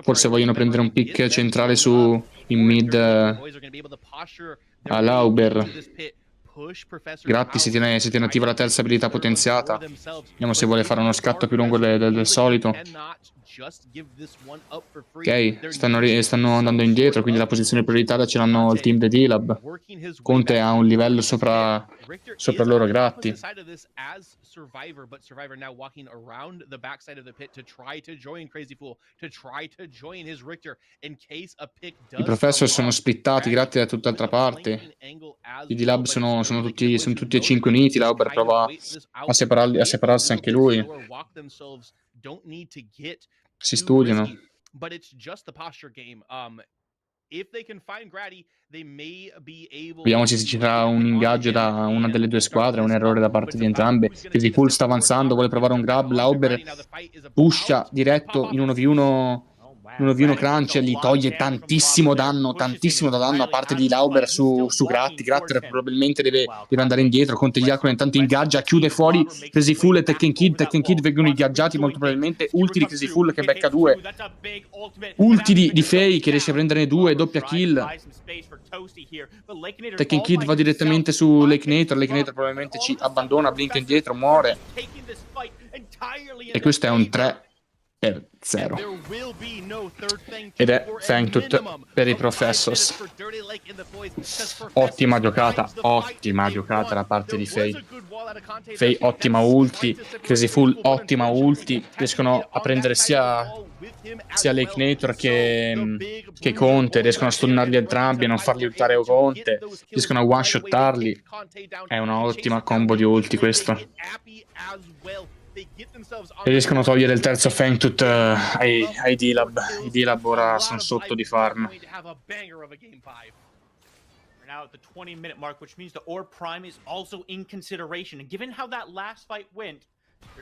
Forse vogliono prendere un pick centrale su in mid a Lauber. Gratti si tiene attiva la terza abilità potenziata. Vediamo se vuole fare uno scatto più lungo del solito. Ok, stanno andando indietro, quindi la posizione prioritaria ce l'hanno il team di D-Lab. Conte ha un livello sopra loro, Gratti. I Professor sono splittati, Gratti da tutt'altra parte. I D-Lab sono tutti e 5 uniti. Lauber prova a separarsi anche lui. Si studiano. Vediamo se ci sarà un ingaggio da una delle due squadre, un errore da parte di entrambe. Crazyful sta avanzando, vuole provare un grab. Lauber pusha diretto in 1v1 crunch, gli toglie tantissimo danno da parte di Lauber su Gratti. Gratti probabilmente deve andare indietro. Conte Diacolo intanto ingaggia, chiude fuori Crazyful e Tekken Kid vengono ingaggiati molto probabilmente. Ulti di Crazyful che becca 2. Ulti di Faye che riesce a prenderne 2, doppia kill. Tekken Kid va direttamente su Lakenator. Lakenator probabilmente ci abbandona, blinka indietro, muore. E questo è un 3-0. Ed è Fentut per i Professors. Ottima giocata da parte di Faye. Faye ottima ulti, Crazyful ottima ulti. Riescono a prendere sia Lakenator che Conte. Riescono a stunnarli entrambi e non farli ultare Conte. Riescono a one-shottarli. È una ottima combo di ulti questo. E riescono a togliere il terzo Fentut ai D-Lab. I D-Lab ora sono sotto di farm. Now at the 20-minute mark, which means the Orb Prime is also in consideration. And given how that last fight went,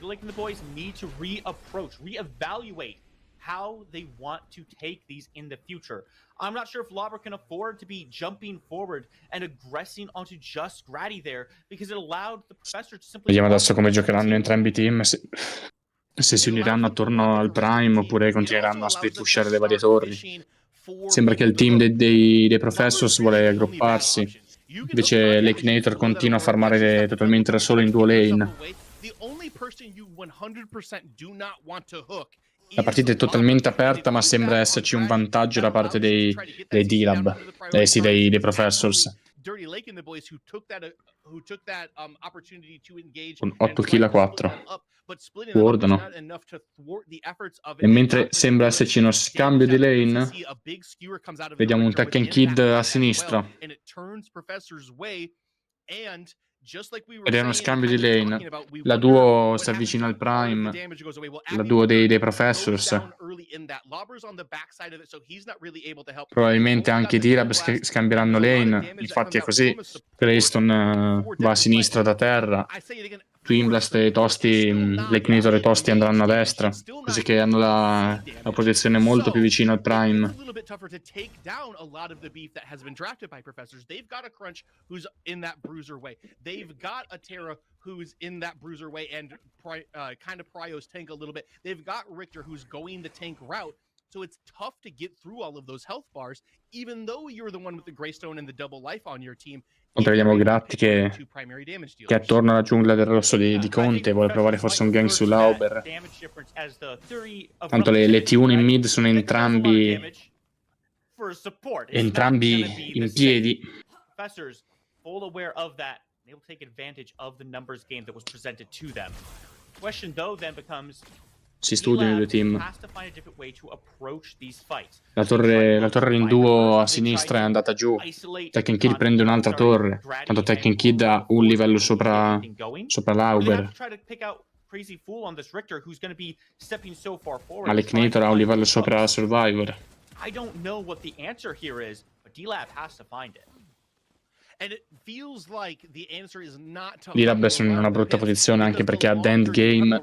Lake and the boys need to reevaluate how they want to take these in the future. I'm not sure if Lauber can afford to be jumping forward and aggressing onto just Grady there, because it allowed the Professor to simply... Vediamo adesso come giocheranno entrambi i team, se si uniranno attorno al Prime oppure continueranno a split pushare le varie torri. Sembra che il team dei Professors vuole aggrupparsi, invece Lakenator continua a farmare totalmente da solo in duo lane. La partita è totalmente aperta, ma sembra esserci un vantaggio da parte dei D-Lab, dei Professors. Con 8 kill a 4. Guardano. E mentre sembra esserci uno scambio di lane, vediamo un Tekken Kid a sinistra. Ed è uno scambio di lane. La duo si avvicina al Prime. La duo dei Professors. Probabilmente anche i D-Lab scambieranno lane. Infatti è così. Greystone va a sinistra da terra. Twin Blast e Tosti, Lakenator e Tosti andranno a destra, così che hanno la posizione molto più vicina al Prime. Who's in that bruiser way and kind of Prio's tank a little bit. They've got Richter who's going the tank route. So it's tough to get through all of those health bars, even though you're the one with the Greystone and the double life on your team. Vediamo Gratti che è attorno alla giungla del rosso di Conte, vuole provare forse un gang su Lauber. Tanto le T1 in mid sono entrambi in piedi. Full aware of that, they will take advantage of the numbers game that was presented to them. Question though then becomes, si studiano i due team. La torre in duo a sinistra è andata giù. Tekken Kid prende un'altra torre. Tanto Tekken Kid ha un livello sopra Lauber. Ma Lakenator ha un livello sopra Survivor. D-Lab sono in una brutta posizione anche perché ad endgame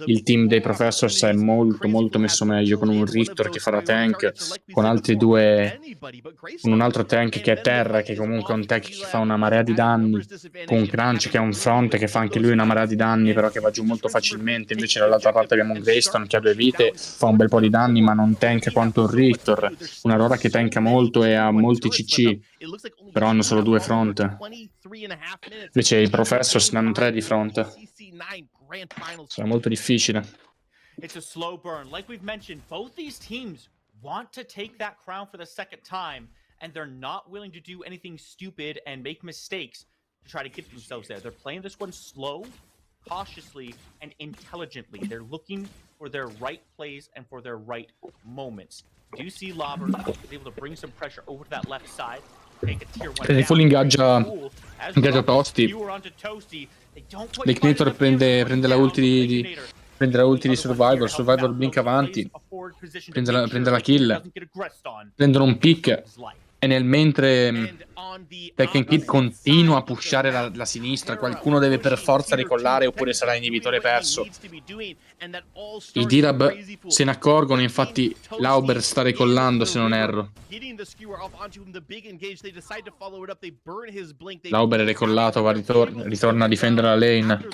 il team dei Professors è molto messo meglio, con un Richter che fa da tank, con altri due, con un altro tank che è Terra, che comunque è un tank che fa una marea di danni, con Crunch che è un front che fa anche lui una marea di danni, però che va giù molto facilmente. Invece dall'altra parte abbiamo un Greystone che ha 2 vite, fa un bel po' di danni ma non tank quanto un Richter, una Aurora che tanka molto e ha molti CC, però hanno solo 2 front. Invece i Professors ne hanno 3 di front. Sarà molto difficile. It's a slow burn. Like we've mentioned, both these teams want to take that crown for the second time, and they're not willing to do anything stupid and make mistakes to try to get themselves there. They're playing this one slow, cautiously, and intelligently. They're looking for their right plays and for their right moments. Do you see Lauber is able to bring some pressure over to that left side? Full ingaggia Toasty. L'Ignitor prende la ulti di Survivor blink avanti, prende la kill, prendono un pick e nel mentre Tekken Kid continua a pushare la sinistra, qualcuno deve per forza ricollare oppure sarà inibitore perso. I D-Lab se ne accorgono, infatti Lauber sta ricollando se non erro. Lauber è ricollato, ritorna a difendere la lane.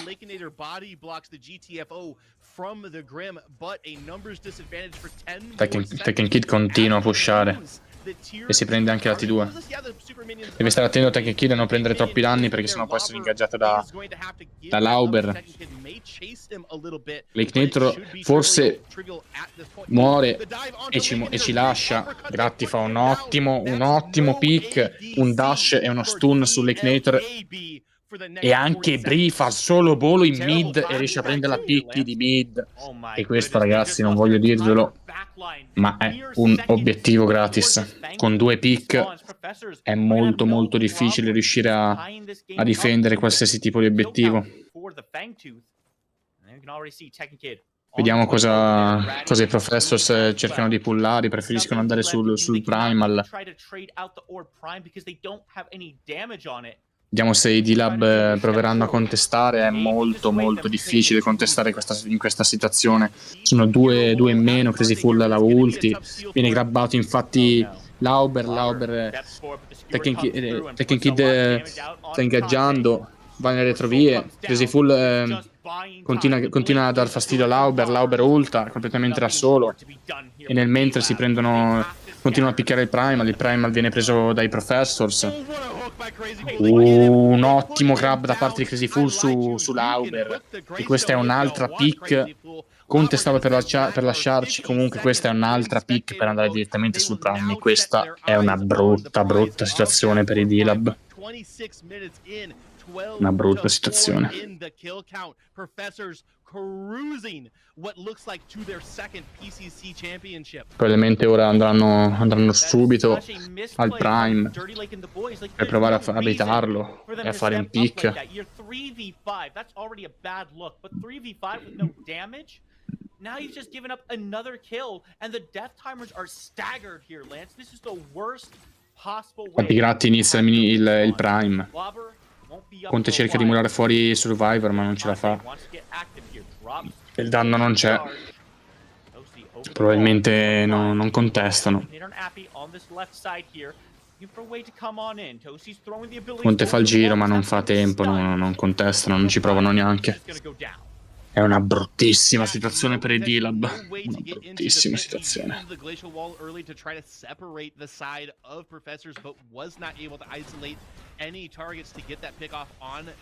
Tekken Kid continua a pushare e si prende anche la T2. Deve stare attento a Tekken Kid a non prendere troppi danni perché sennò può essere ingaggiato da Lauber. L'Ignitor forse muore e ci lascia. Gratti fa un ottimo pick, un dash e uno stun sull'Ignitor. E anche Bri fa solo volo in mid e riesce a prendere la picchi di mid. E questo, ragazzi, non voglio dirvelo, ma è un obiettivo gratis. Con 2 pick è molto difficile riuscire a difendere qualsiasi tipo di obiettivo. Vediamo cosa i Professors cercano di pullare. Preferiscono andare sul Primal. Vediamo se i D-Lab proveranno a contestare. È molto difficile contestare in questa situazione. Sono 2 in meno. Crazy Full alla ulti. Viene grabbato infatti Lauber. Tekken Kid sta ingaggiando. Va nelle retrovie. Crazy Full continua a dar fastidio a Lauber ulta completamente da solo. E nel mentre si prendono... Continuano a picchiare il Primal viene preso dai Professors. Un ottimo grab da parte di Crazy Full su Lauber. E questa è un'altra pick. Conte stava per lasciarci. Comunque questa è un'altra pick per andare direttamente sul Prime. E questa è una brutta situazione per i D-Lab. Una brutta situazione. Probabilmente ora andranno subito al Prime per provare a abilitarlo e a fare un pick. Now you've just given up another kill, and the death timers are staggered here, Lance. This is the worst possible way. Gratti inizia il Prime. Conte cerca di murare fuori Survivor, ma non ce la fa. Il danno non c'è. Probabilmente non contestano. Conte fa il giro, ma non fa tempo, non contestano, non ci provano neanche. È una bruttissima situazione per i D-Lab. Una bruttissima situazione. Any targets to get that pick off on to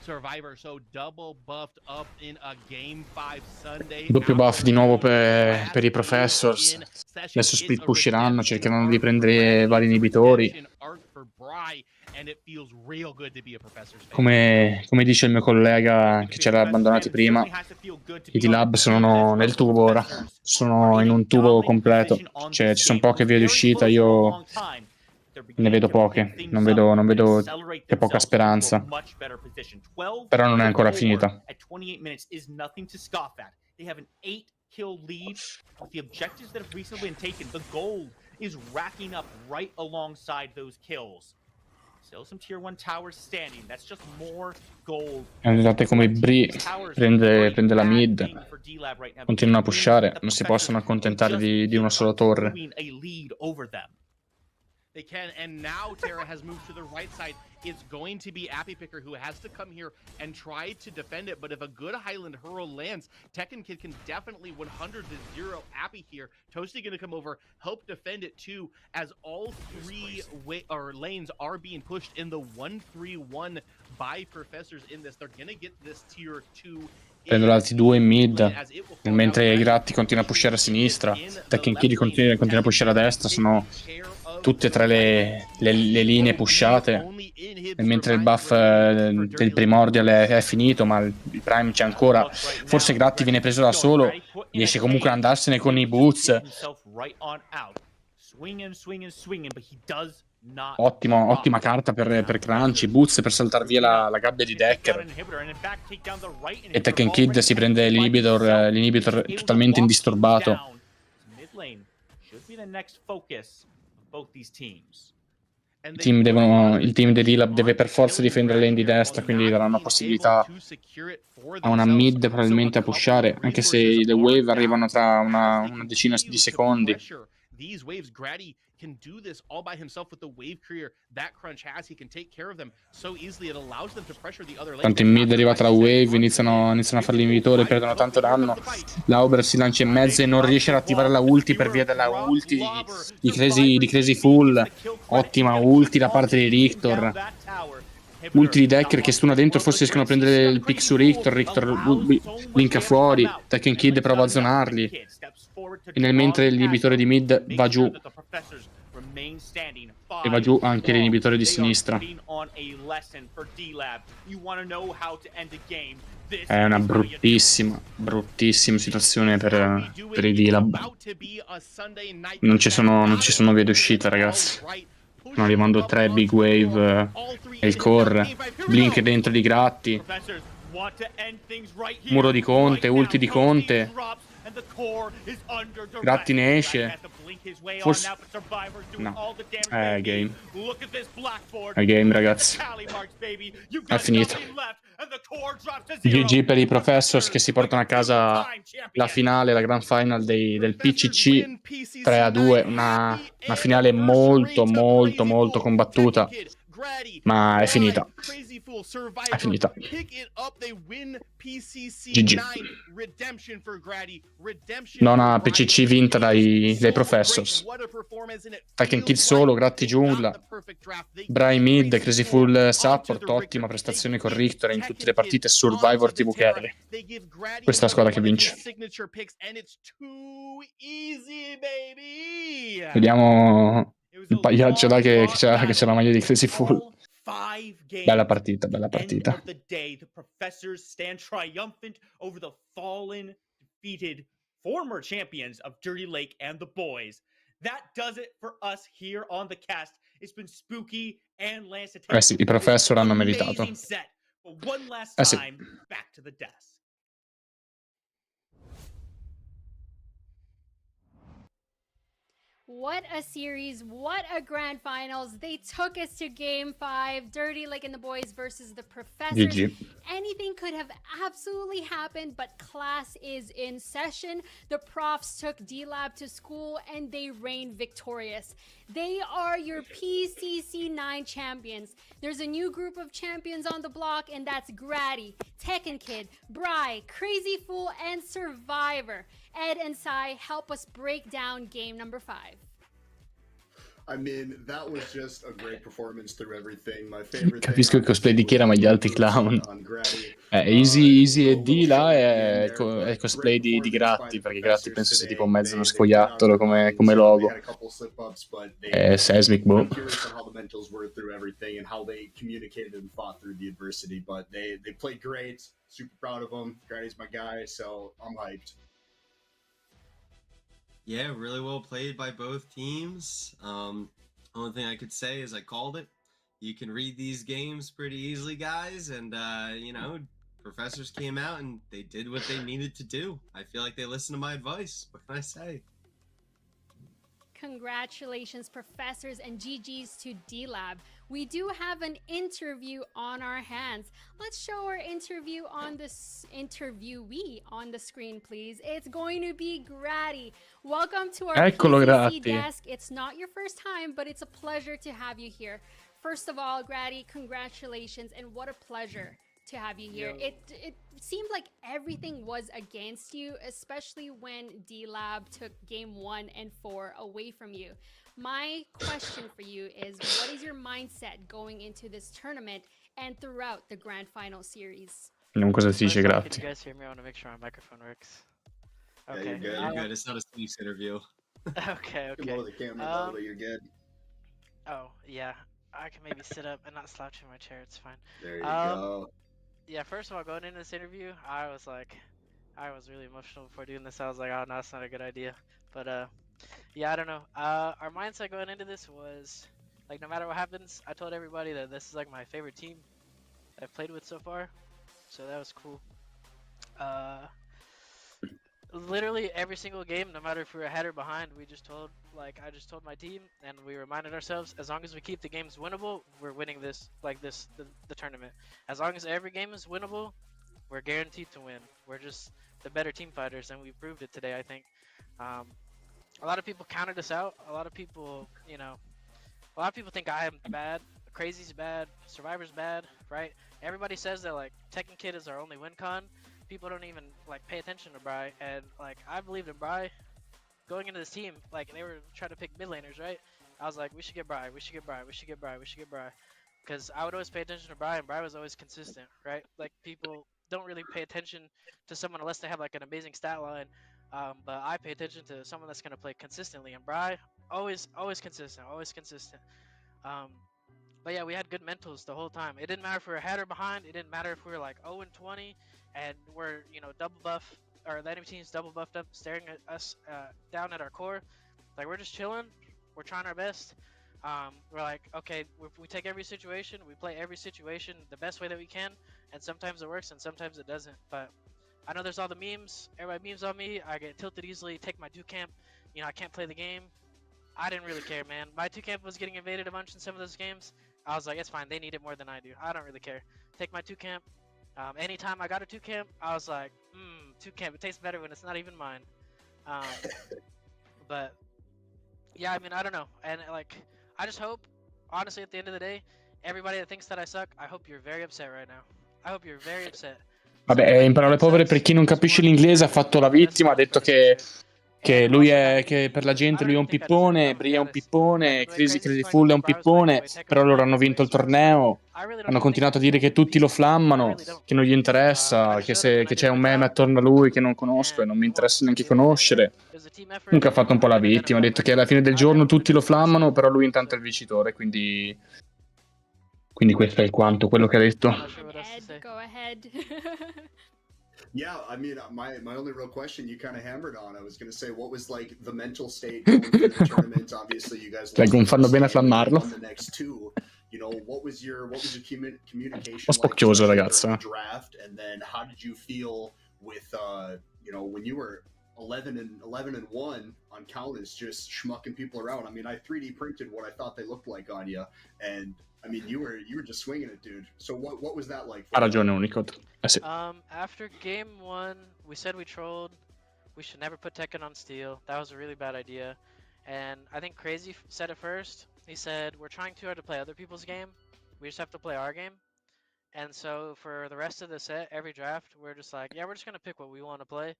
Survivor, so double buffed up in a game 5 Sunday. Doppio buff di nuovo per i Professors. Adesso split pusheranno, cercheranno di prendere vari inibitori. Come dice il mio collega che ci era abbandonati prima, i D-Lab sono nel tubo ora. Sono in un tubo completo. Cioè, ci sono poche vie di uscita, io ne vedo poche, non vedo che poca speranza. Però non è ancora finita. Still some tier 1 towers standing. That's just more gold. Guardate come Bri prende la mid, continuano a pushare, non si possono accontentare di una sola torre. They can, and now Terra has moved to the right side. It's going to be Appy Picker who has to come here and try to defend it, but if a good Highland Hurl lands, Tekken Kid can definitely 100-0 Appy here. Toasty gonna come over, help defend it too, as all three lanes are being pushed in the 1-3-1 by Professors in this. They're gonna get this tier 2. Prendono altri due in mid, mentre Gratti continua a pushare a sinistra, Tekken Kid continua a pushare a destra, sono tutte e tre le linee pushate, e mentre il buff del Primordial è finito, ma il Prime c'è ancora. Forse Gratti viene preso da solo, riesce comunque ad andarsene con i boots. Ottima carta per Crunchy, Boots per saltare via la gabbia di Decker, e Tekken Kid si prende l'inhibitor totalmente indisturbato. Il team dei D-Lab deve per forza difendere lane di destra, quindi daranno possibilità a una mid probabilmente a pushare, anche se le wave arrivano tra una decina di secondi. These waves, Grady can do this all by himself with the wave career that Crunch has. He can take care of them so easily. It allows them to pressure the other lanes. Tanto in mid è arrivata la wave, iniziano a fare l'invitore, perdono tanto danno. Lauber si lancia in mezzo e non riesce ad attivare la ulti per via della ulti di Crazy Full. Ottima ulti da parte di Rictor. Ulti di Decker che stuna dentro, forse riescono a prendere il pick su Rictor linka fuori, Tekken Kid prova a zonarli, e nel mentre l'inibitore di mid va giù, e va giù anche l'inibitore di sinistra. È una bruttissima situazione per i D-Lab. Non ci sono vie d'uscita, ragazzi. Stanno arrivando 3 big wave e il core. Blink dentro di Gratti. Muro di Conte, ulti di Conte. Gratti ne esce. Forse... no. È game. È game, ragazzi. È finito. GG per i Professors che si portano a casa la finale, la grand final del PCC 3-2, una finale molto combattuta, ma è finita. È finita. GG. Nona PCC vinta dai Professors. Tekken Kid solo, Gratti giungla, Brai mid, Crazy Full support, ottima prestazione con Rictor in tutte le partite Survivor TV Carry. Questa è la squadra che vince. Vediamo il pagliaccio là che c'è la maglia di Crazy Full. Bella partita. The day, the Professors stand triumphant over the fallen, defeated former champions of Dirty Lake and the boys. That does it for us here on the cast. It's been spooky and Lance. Sì, i Professor hanno meritato. One last time, back to the desk. What a series, what a grand finals. They took us to game 5, Dirty Lake and the boys versus the Professors. GG. Anything could have absolutely happened, but class is in session. The profs took D-Lab to school and they reigned victorious. They are your PCC 9 champions. There's a new group of champions on the block, and that's Grady, Tekken Kid, Bri, Crazy Fool, and Survivor. Ed and Sai help us break down game number 5. I mean, that was just a great performance through everything. My favorite Capisco il cosplay di Kira, ma gli altri clown. Easy e D là è cosplay di Gratti, perché Gratti penso sia tipo mezzo uno scoiattolo come logo. È Seismic Boom. I'm curious on how the mentals were through everything and how they communicated and fought through the adversity, but they played great. Super proud of them. Gratty's my guy, so I'm hyped. Yeah, really well played by both teams. Only thing I could say is I called it. You can read these games pretty easily, guys, and you know, Professors came out and they did what they needed to do. I feel like they listened to my advice. What can I say? congratulations, professors, and GG's to D-Lab. We do have an interview on our hands. Let's show our interviewee on the screen, please. It's going to be Grady. Welcome to our Eccolo, PCC Grady. desk. It's not your first time, but it's a pleasure to have you here. First of all, Grady, congratulations, and what a pleasure to have you here. It seemed like everything was against you, especially when D-Lab took game 1 and 4 away from you. My question for you is, what is your mindset going into this tournament and throughout the Grand Final series? Non cosa si dice, Can you grazie. guys hear me? I want to make sure my microphone works. Yeah, Okay. you're good. You're good. It's not a Steve's interview. Okay, You can okay. lower the camera, but you're good. Oh, yeah. I can maybe sit up and not slouch in my chair. It's fine. There you go. Yeah, first of all, going into this interview, I was really emotional before doing this. I was like, oh, no, that's not a good idea. But, yeah, I don't know. Our mindset going into this was, like, no matter what happens, I told everybody that this is, like, my favorite team that I've played with so far. So that was cool. Literally every single game, no matter if we were ahead or behind, I just told my team, and we reminded ourselves, as long as we keep the games winnable, we're winning this, the tournament. As long as every game is winnable, we're guaranteed to win. We're just the better team fighters, and we proved it today, I think. A lot of people counted us out. A lot of people, a lot of people think I am bad, Crazy's bad, Survivor's bad, right? Everybody says that, like, Tekken Kid is our only win con. People don't even, like, pay attention to Bri, and, like, I believed in Bri. Going into this team, like, they were trying to pick mid laners, right? I was like, we should get Bri, we should get Bri, we should get Bri, we should get Bri. Because I would always pay attention to Bri, and Bri was always consistent, right? Like, people don't really pay attention to someone unless they have, like, an amazing stat line. But I pay attention to someone that's going to play consistently, and Bri, always consistent, always consistent. But yeah, we had good mentals the whole time. It didn't matter if we were ahead or behind. It didn't matter if we were like 0-20 and we're, double buff, or the enemy team's double buffed up, staring at us down at our core. Like, we're just chilling. We're trying our best. We're like, okay, we take every situation, we play every situation the best way that we can, and sometimes it works and sometimes it doesn't. But I know there's all the memes. Everybody memes on me. I get tilted easily, take my 2 camp. I can't play the game. I didn't really care, man. My 2 camp was getting invaded a bunch in some of those games. I was like, it's fine. They need it more than I do. I don't really care. Take my 2 camp. Anytime I got a 2 camp, I was like, 2 camp. It tastes better when it's not even mine. But yeah, I mean, I don't know. And like, I just hope, honestly, at the end of the day, everybody that thinks that I suck, I hope you're very upset right now. I hope you're very upset. Vabbè, in parole povere, per chi non capisce l'inglese, ha fatto la vittima, ha detto che lui è, che per la gente lui è un pippone, Bri è un pippone, Crazy Full è un pippone, però loro hanno vinto il torneo, hanno continuato a dire che tutti lo flammano, che non gli interessa, che c'è un meme attorno a lui che non conosco e non mi interessa neanche conoscere. Comunque ha fatto un po' la vittima, ha detto che alla fine del giorno tutti lo flammano, però lui intanto è il vincitore, quindi questo è quello che ha detto. Go ahead. Yeah, I mean, my only real question you kind of hammered on. I was going to say, what was like the mental state going through the tournament? Obviously, you guys fanno bene a flammarlo. won the next 2. What was your communication Un po' spocchioso, like, ragazzo. during the draft, and then how did you feel with when you were 11-1 on Kaunas, just schmucking people around? I mean, I 3D printed what I thought they looked like on you, and I mean, you were just swinging it, dude. So what was that like? Ha ragione, Unicode. Sì. After game 1, we said we trolled. We should never put Tekken on Steel. That was a really bad idea. And I think Crazy said it first. He said, we're trying too hard to play other people's game. We just have to play our game. And so for the rest of the set, every draft, we're just like, yeah, we're just going to pick what we want to play.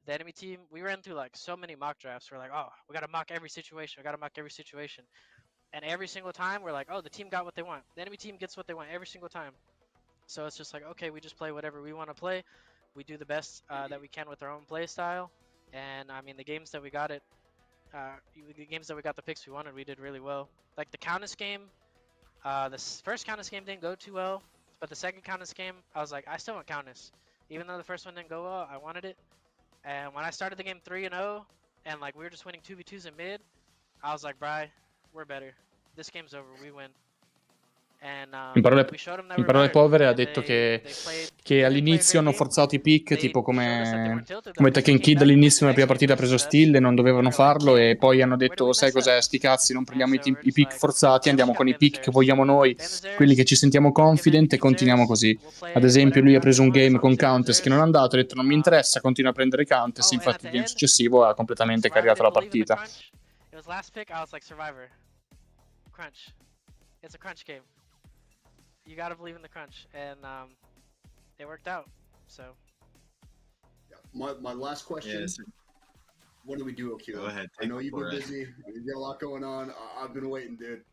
The enemy team, we ran through like so many mock drafts. We're like, oh, we got to mock every situation. We got to mock every situation. And every single time, we're like, oh, the team got what they want. The enemy team gets what they want every single time. So it's just like, okay, we just play whatever we want to play. We do the best that we can with our own play style. And I mean, the games that we got the picks we wanted, we did really well. Like the Countess game, the first Countess game didn't go too well, but the second Countess game, I was like, I still want Countess. Even though the first one didn't go well, I wanted it. And when I started the game 3-0, and like we were just winning 2v2s in mid, I was like, Bri, we're better. This game's over, we win. In parole povere ha detto che all'inizio hanno forzato i pick, tipo come Tekken Kid all'inizio nella prima partita ha preso Still e non dovevano farlo, e poi hanno detto sai cos'è, sti cazzi, non prendiamo i pick forzati, andiamo con i pick che vogliamo noi, quelli che ci sentiamo confident, e continuiamo così. Ad esempio lui ha preso un game con Countess che non è andato, ha detto non mi interessa, continua a prendere Countess, infatti il game successivo ha completamente carriato la partita. It's a crunch game. You gotta believe in the crunch, and it worked out. So, yeah. My last question. Yes. What do we do, Q? Go ahead. I know you've been busy. You've got a lot going on. I've been waiting, dude.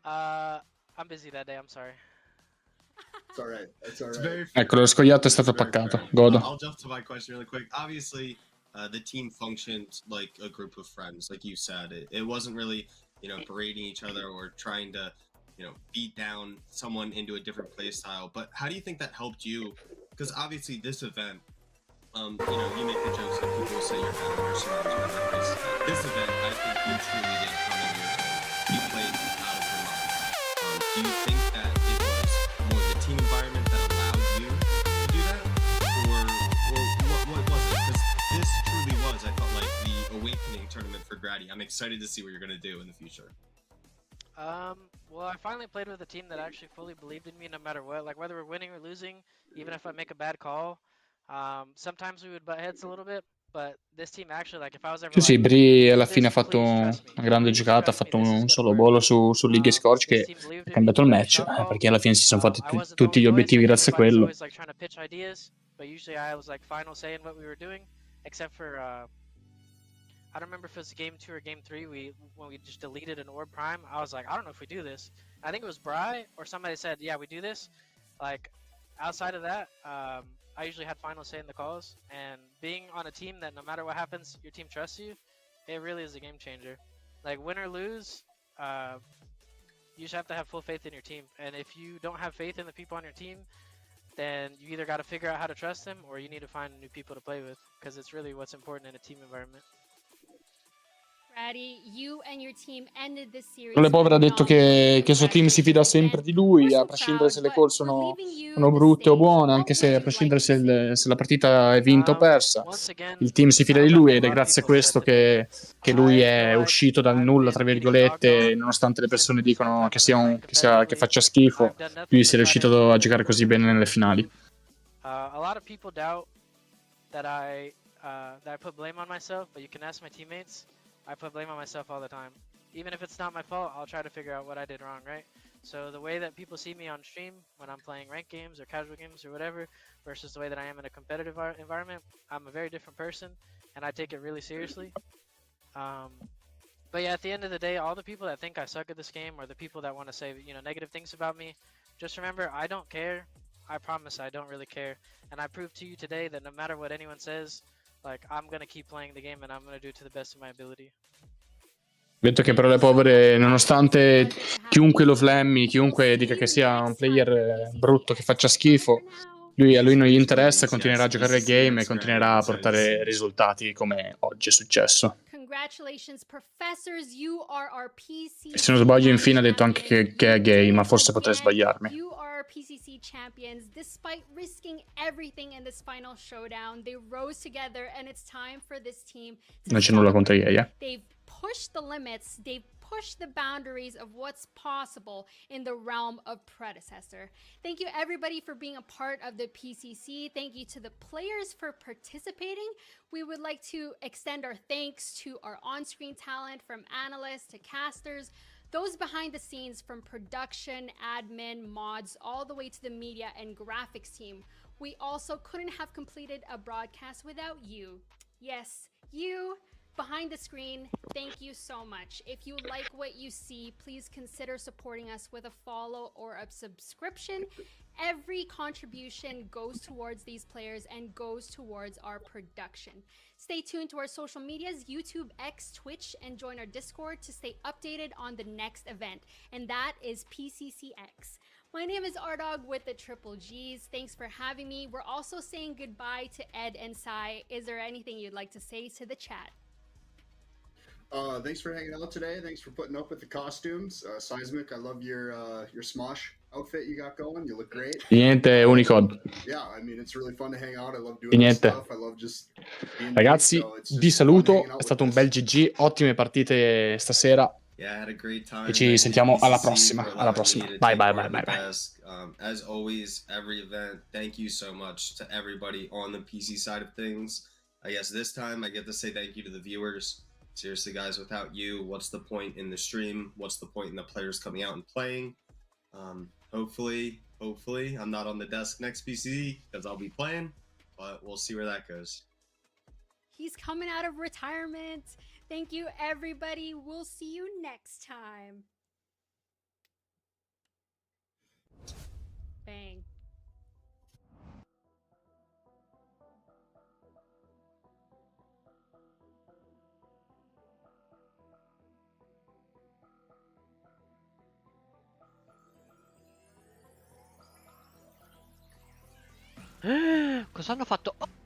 I'm busy that day. I'm sorry. It's all right. It's all right. Ecco, lo scoiattolo è stato attaccato. Godo. I'll jump to my question really quick. Obviously, the team functioned like a group of friends, like you said. It wasn't really, berating each other or trying to, beat down someone into a different play style. But how do you think that helped you? Because obviously this event, you make the jokes that people say you're kind of personality. This event, I think you truly did come in here and you played out of your mind. Do you think that it was more the team environment that allowed you to do that? Or what was it? Because this truly was, I felt like, the awakening tournament for Grady. I'm excited to see what you're going to do in the future. Well, I finally played with a team that actually fully believed in me no matter what. Like, whether we're winning or losing, even if I make a bad call, sometimes we would butt heads a little bit, but this team actually, like, if I was ever Sì, Bri alla fine ha fatto una grande giocata, ha fatto un solo bolo su League Scorch che ha cambiato il match, perché alla fine si sono fatti tutti gli obiettivi grazie a quello. But usually I was like final saying what we were doing, except for I don't remember if it was game 2 or game 3 when we just deleted an orb prime. I was like, I don't know if we do this. I think it was Bri or somebody said, yeah, we do this. Like, outside of that, I usually had final say in the calls, and being on a team that no matter what happens, your team trusts you, it really is a game changer. Like, win or lose, you just have to have full faith in your team. And if you don't have faith in the people on your team, then you either got to figure out how to trust them, or you need to find new people to play with, because it's really what's important in a team environment. Le Povera ha detto che il suo team si fida sempre di lui, a prescindere se le call sono brutte o buone, anche se a prescindere se la partita è vinta o persa. Il team si fida di lui ed è grazie a questo che lui è uscito dal nulla, tra virgolette, nonostante le persone dicono che faccia schifo, lui si è riuscito a giocare così bene nelle finali. A lot of people doubt that I put blame on myself, but you can ask my teammates. I put blame on myself all the time. Even if it's not my fault, I'll try to figure out what I did wrong, right? So the way that people see me on stream when I'm playing ranked games or casual games or whatever, versus the way that I am in a competitive environment, I'm a very different person, and I take it really seriously. But yeah, at the end of the day, all the people that think I suck at this game, or the people that want to say, negative things about me, just remember, I don't care. I promise I don't really care. And I proved to you today that no matter what anyone says, like, I'm gonna keep playing the game and I'm gonna do it to the best of my ability. Detto che però le Povere, nonostante chiunque lo flammi, chiunque dica che sia un player brutto, che faccia schifo, a lui non gli interessa, continuerà a giocare il game e continuerà a portare risultati come oggi è successo. E se non sbaglio, infine ha detto anche che è gay, ma forse potrei sbagliarmi. PCC champions. Despite risking everything in this final showdown, they rose together, and it's time for this team to Non c'è nulla contro gay, They've pushed the limits, they've pushed the boundaries of what's possible in the realm of Predecessor. Thank you everybody for being a part of the PCC. Thank you to the players for participating. We would like to extend our thanks to our on-screen talent, from analysts to casters, those behind the scenes, from production, admin, mods, all the way to the media and graphics team. We also couldn't have completed a broadcast without you. Yes, you behind the screen, thank you so much. If you like what you see, please consider supporting us with a follow or a subscription. Every contribution goes towards these players and goes towards our production. Stay tuned to our social medias, YouTube, X, Twitch, and join our Discord to stay updated on the next event, and that is PCCX. My name is Ardog with the Triple Gs. Thanks for having me. We're also saying goodbye to Ed and Sai. Is there anything you'd like to say to the chat? Thanks for hanging out today. Thanks for putting up with the costumes. Seismic, I love your Smosh outfit you got going. You look great. Di niente, Unicode. Yeah, I mean, it's really fun to hang out. I love Di doing this niente. stuff. I love just being Ragazzi, so it's vi just fun saluto, hanging out è with stato un this. bel GG, ottime partite stasera Yeah, I had a great time. e ci sentiamo alla prossima. Alla prossima. Bye bye bye bye bye. As always, every event, thank you so much to everybody on the PC side of things. I guess this time I get to say thank you to the viewers. Seriously, guys, without you, what's the point in the stream? What's the point in the players coming out and playing? Hopefully, I'm not on the desk next PC because I'll be playing, but we'll see where that goes. He's coming out of retirement. Thank you, everybody. We'll see you next time. Bang. Cosa hanno fatto? Oh!